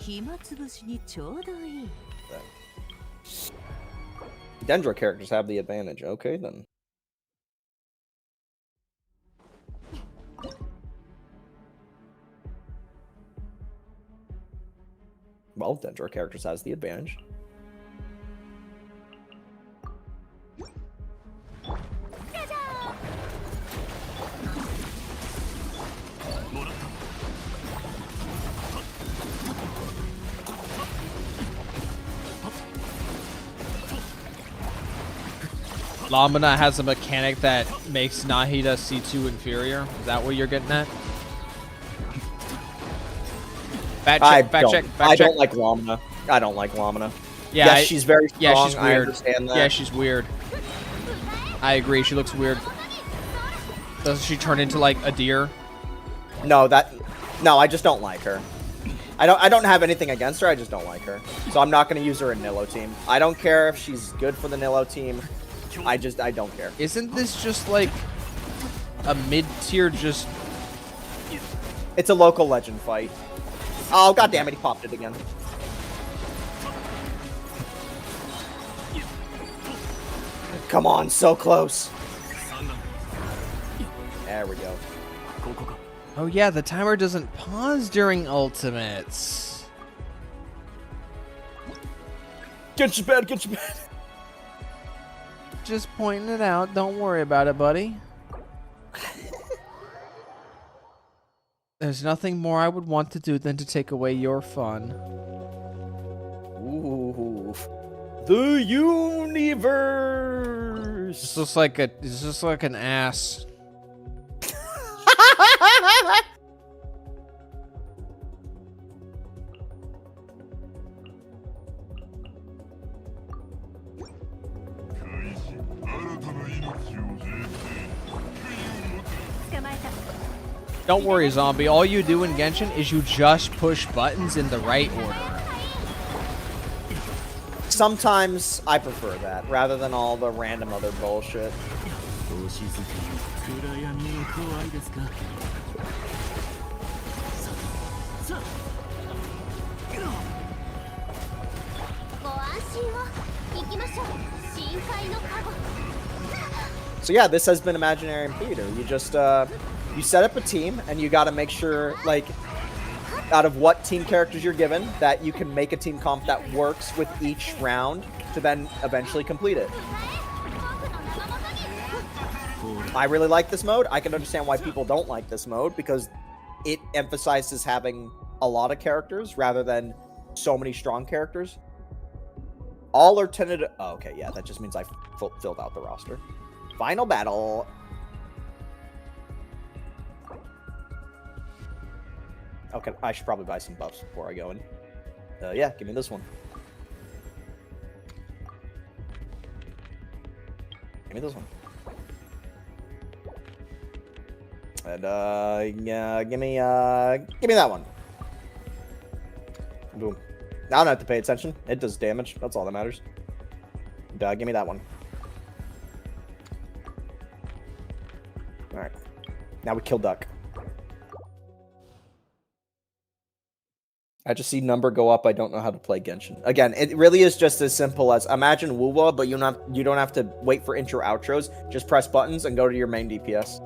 [SPEAKER 2] Dendro characters have the advantage. Okay, then. Well, Dendro characters has the advantage.
[SPEAKER 1] Lamina has a mechanic that makes Nahida C2 inferior. Is that what you're getting at?
[SPEAKER 2] I
[SPEAKER 1] Fact check.
[SPEAKER 2] don't like Lamina. I don't like Lamina.
[SPEAKER 1] Yeah,
[SPEAKER 2] yes, she's very strong.
[SPEAKER 1] Yeah, she's
[SPEAKER 2] I
[SPEAKER 1] weird.
[SPEAKER 2] understand that.
[SPEAKER 1] Yeah, she's weird. I agree. She looks weird. Doesn't she turn into like a deer?
[SPEAKER 2] No, I just don't like her. I don't have anything against her. I just don't like her. So I'm not going to use her in Nillo team. I don't care if she's good for the Nillo team. I don't care.
[SPEAKER 1] Isn't this just like a mid-tier just...
[SPEAKER 2] It's a local legend fight. Oh, god damn it, he popped it again. Come on, so close. There we go.
[SPEAKER 1] Oh yeah, the timer doesn't pause during ultimates.
[SPEAKER 2] Get your bed, get your bed.
[SPEAKER 1] Just pointing it out. Don't worry about it, buddy. There's nothing more I would want to do than to take away your fun.
[SPEAKER 2] Ooh. The universe.
[SPEAKER 1] This looks like an ass. Don't worry, zombie. All you do in Genshin is you just push buttons in the right order.
[SPEAKER 2] Sometimes I prefer that rather than all the random other bullshit. So yeah, this has been Imaginarium Theater. You just you set up a team and you got to make sure, like, out of what team characters you're given, that you can make a team comp that works with each round to then eventually complete it. I really like this mode. I can understand why people don't like this mode because it emphasizes having a lot of characters rather than so many strong characters. All are tentative. Oh, okay, yeah, that just means I filled out the roster. Final battle. Okay, I should probably buy some buffs before I go in. Yeah, give me this one. Give me this one. And yeah, give me that one. Boom. Now I don't have to pay attention. It does damage. That's all that matters. And, give me that one. All right. Now we kill Duck. I just see number go up. I don't know how to play Genshin. Again, it really is just as simple as imagine Wuwa, but you don't have to wait for intro outros. Just press buttons and go to your main DPS.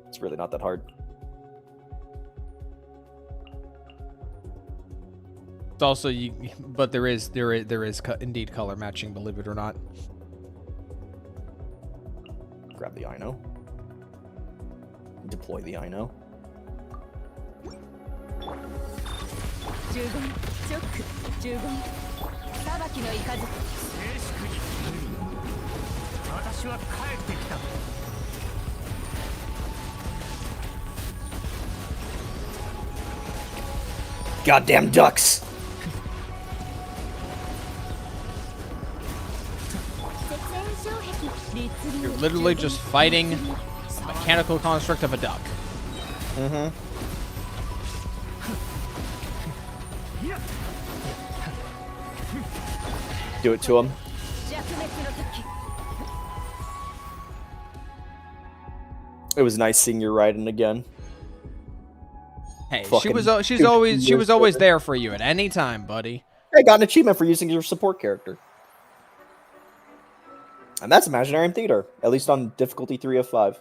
[SPEAKER 2] It's really not that hard.
[SPEAKER 1] It's also but there is indeed color matching, believe it or not.
[SPEAKER 2] Grab the Ino. Deploy the Ino. Goddamn ducks!
[SPEAKER 1] You're literally just fighting a mechanical construct of a duck.
[SPEAKER 2] Mm-hmm. Do it to him. It was nice seeing you riding again.
[SPEAKER 1] Hey,
[SPEAKER 2] Fucking
[SPEAKER 1] she's always there for you at any time, buddy.
[SPEAKER 2] I got an achievement for using your support character. And that's Imaginarium Theater, at least on difficulty 3 of 5.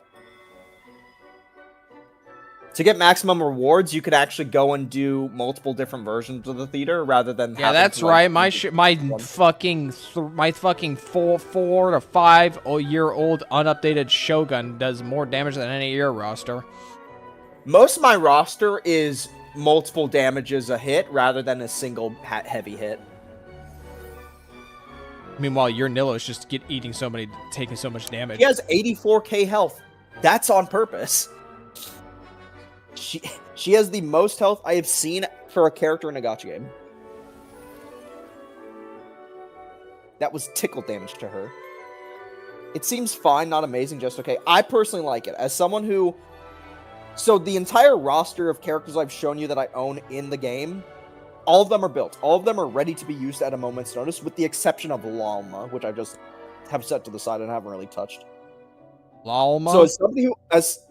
[SPEAKER 2] To get maximum rewards, you could actually go and do multiple different versions of the theater rather than
[SPEAKER 1] yeah, that's
[SPEAKER 2] to,
[SPEAKER 1] right.
[SPEAKER 2] like,
[SPEAKER 1] My fucking 4 to 5 year old unupdated Shogun does more damage than any of your roster.
[SPEAKER 2] Most of my roster is multiple damages a hit rather than a single heavy hit.
[SPEAKER 1] Meanwhile, your Nillo's just taking so much damage.
[SPEAKER 2] He has 84k health. That's on purpose. She has the most health I have seen for a character in a gacha game. That was tickle damage to her. It seems fine, not amazing, just okay. I personally like it. As someone who... So the entire roster of characters I've shown you that I own in the game, all of them are built. All of them are ready to be used at a moment's notice, with the exception of Lalma, which I just have set to the side and haven't really touched.
[SPEAKER 1] Lalma?
[SPEAKER 2] So as somebody who... As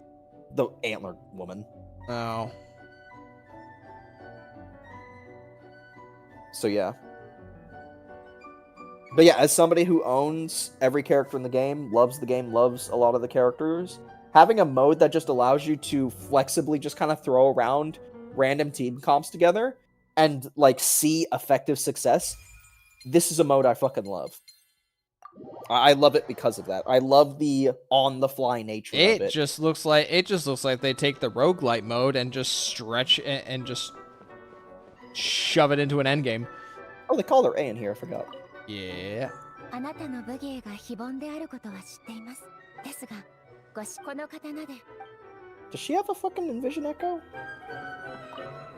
[SPEAKER 2] the antler woman.
[SPEAKER 1] Oh.
[SPEAKER 2] So yeah. But yeah, as somebody who owns every character in the game, loves a lot of the characters, having a mode that just allows you to flexibly just kind of throw around random team comps together and, like, see effective success, this is a mode I fucking love. I love it because of that. I love the on-the-fly nature of it.
[SPEAKER 1] It just looks like they take the roguelite mode and just stretch and just shove it into an endgame.
[SPEAKER 2] Oh, they called her A in here, I forgot.
[SPEAKER 1] Yeah.
[SPEAKER 2] Does she have a fucking Envision Echo?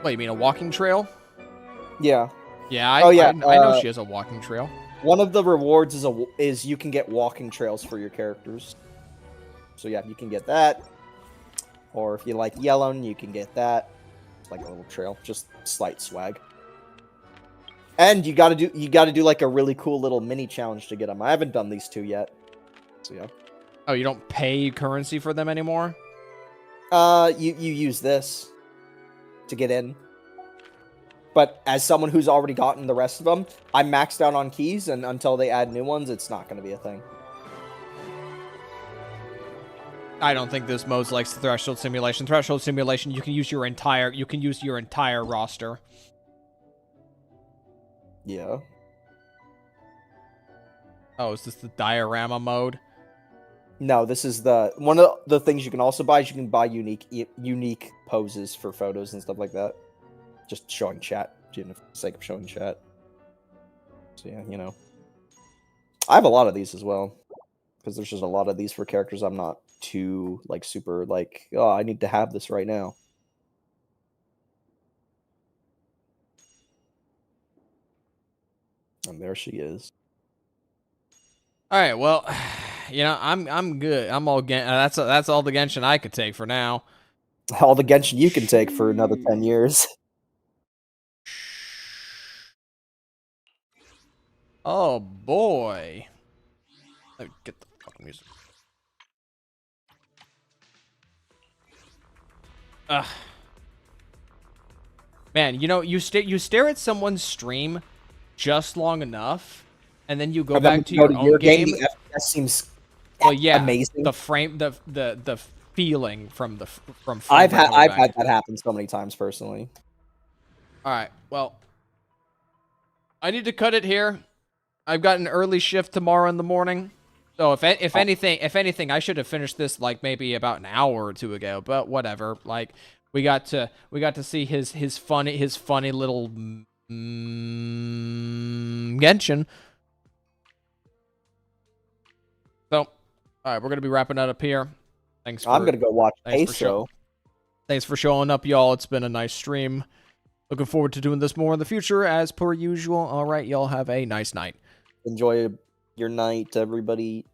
[SPEAKER 1] What, you mean a walking trail?
[SPEAKER 2] Yeah.
[SPEAKER 1] Yeah, I know she has a walking trail.
[SPEAKER 2] One of the rewards is you can get walking trails for your characters. So yeah, you can get that. Or if you like yellow, you can get that. It's like a little trail, just slight swag. And you gotta do like a really cool little mini challenge to get them. I haven't done these two yet. So yeah.
[SPEAKER 1] Oh, you don't pay currency for them anymore?
[SPEAKER 2] You use this to get in. But as someone who's already gotten the rest of them, I'm maxed out on keys, and until they add new ones, it's not going to be a thing.
[SPEAKER 1] I don't think this mode's like Threshold Simulation. Threshold Simulation, you can use your entire roster.
[SPEAKER 2] Yeah.
[SPEAKER 1] Oh, is this the diorama mode?
[SPEAKER 2] No, this is one of the things you can also buy is you can buy unique poses for photos and stuff like that. Just showing chat, for the sake of showing chat. So yeah, you know. I have a lot of these as well. Because there's just a lot of these for characters I'm not too, like, super, like, oh, I need to have this right now. And there she is.
[SPEAKER 1] All right, well, you know, I'm good. I'm all that's all the Genshin I could take for now.
[SPEAKER 2] All the Genshin you can take for another 10 years.
[SPEAKER 1] Oh boy. Let me get the fucking music. Man, you know, you stare at someone's stream just long enough, and then you go back to your own game.
[SPEAKER 2] The FPS seems
[SPEAKER 1] amazing. The frame, the feeling from
[SPEAKER 2] I've had that happen so many times personally.
[SPEAKER 1] All right, well, I need to cut it here. I've got an early shift tomorrow in the morning, so if anything, I should have finished this like maybe about an hour or two ago. But whatever. Like we got to see his funny little Genshin. So, all right, we're gonna be wrapping that up here. Thanks for
[SPEAKER 2] I'm gonna go watch
[SPEAKER 1] thanks for
[SPEAKER 2] Peso.
[SPEAKER 1] thanks for showing up, y'all. It's been a nice stream. Looking forward to doing this more in the future, as per usual. All right, y'all have a nice night.
[SPEAKER 2] Enjoy your night, everybody.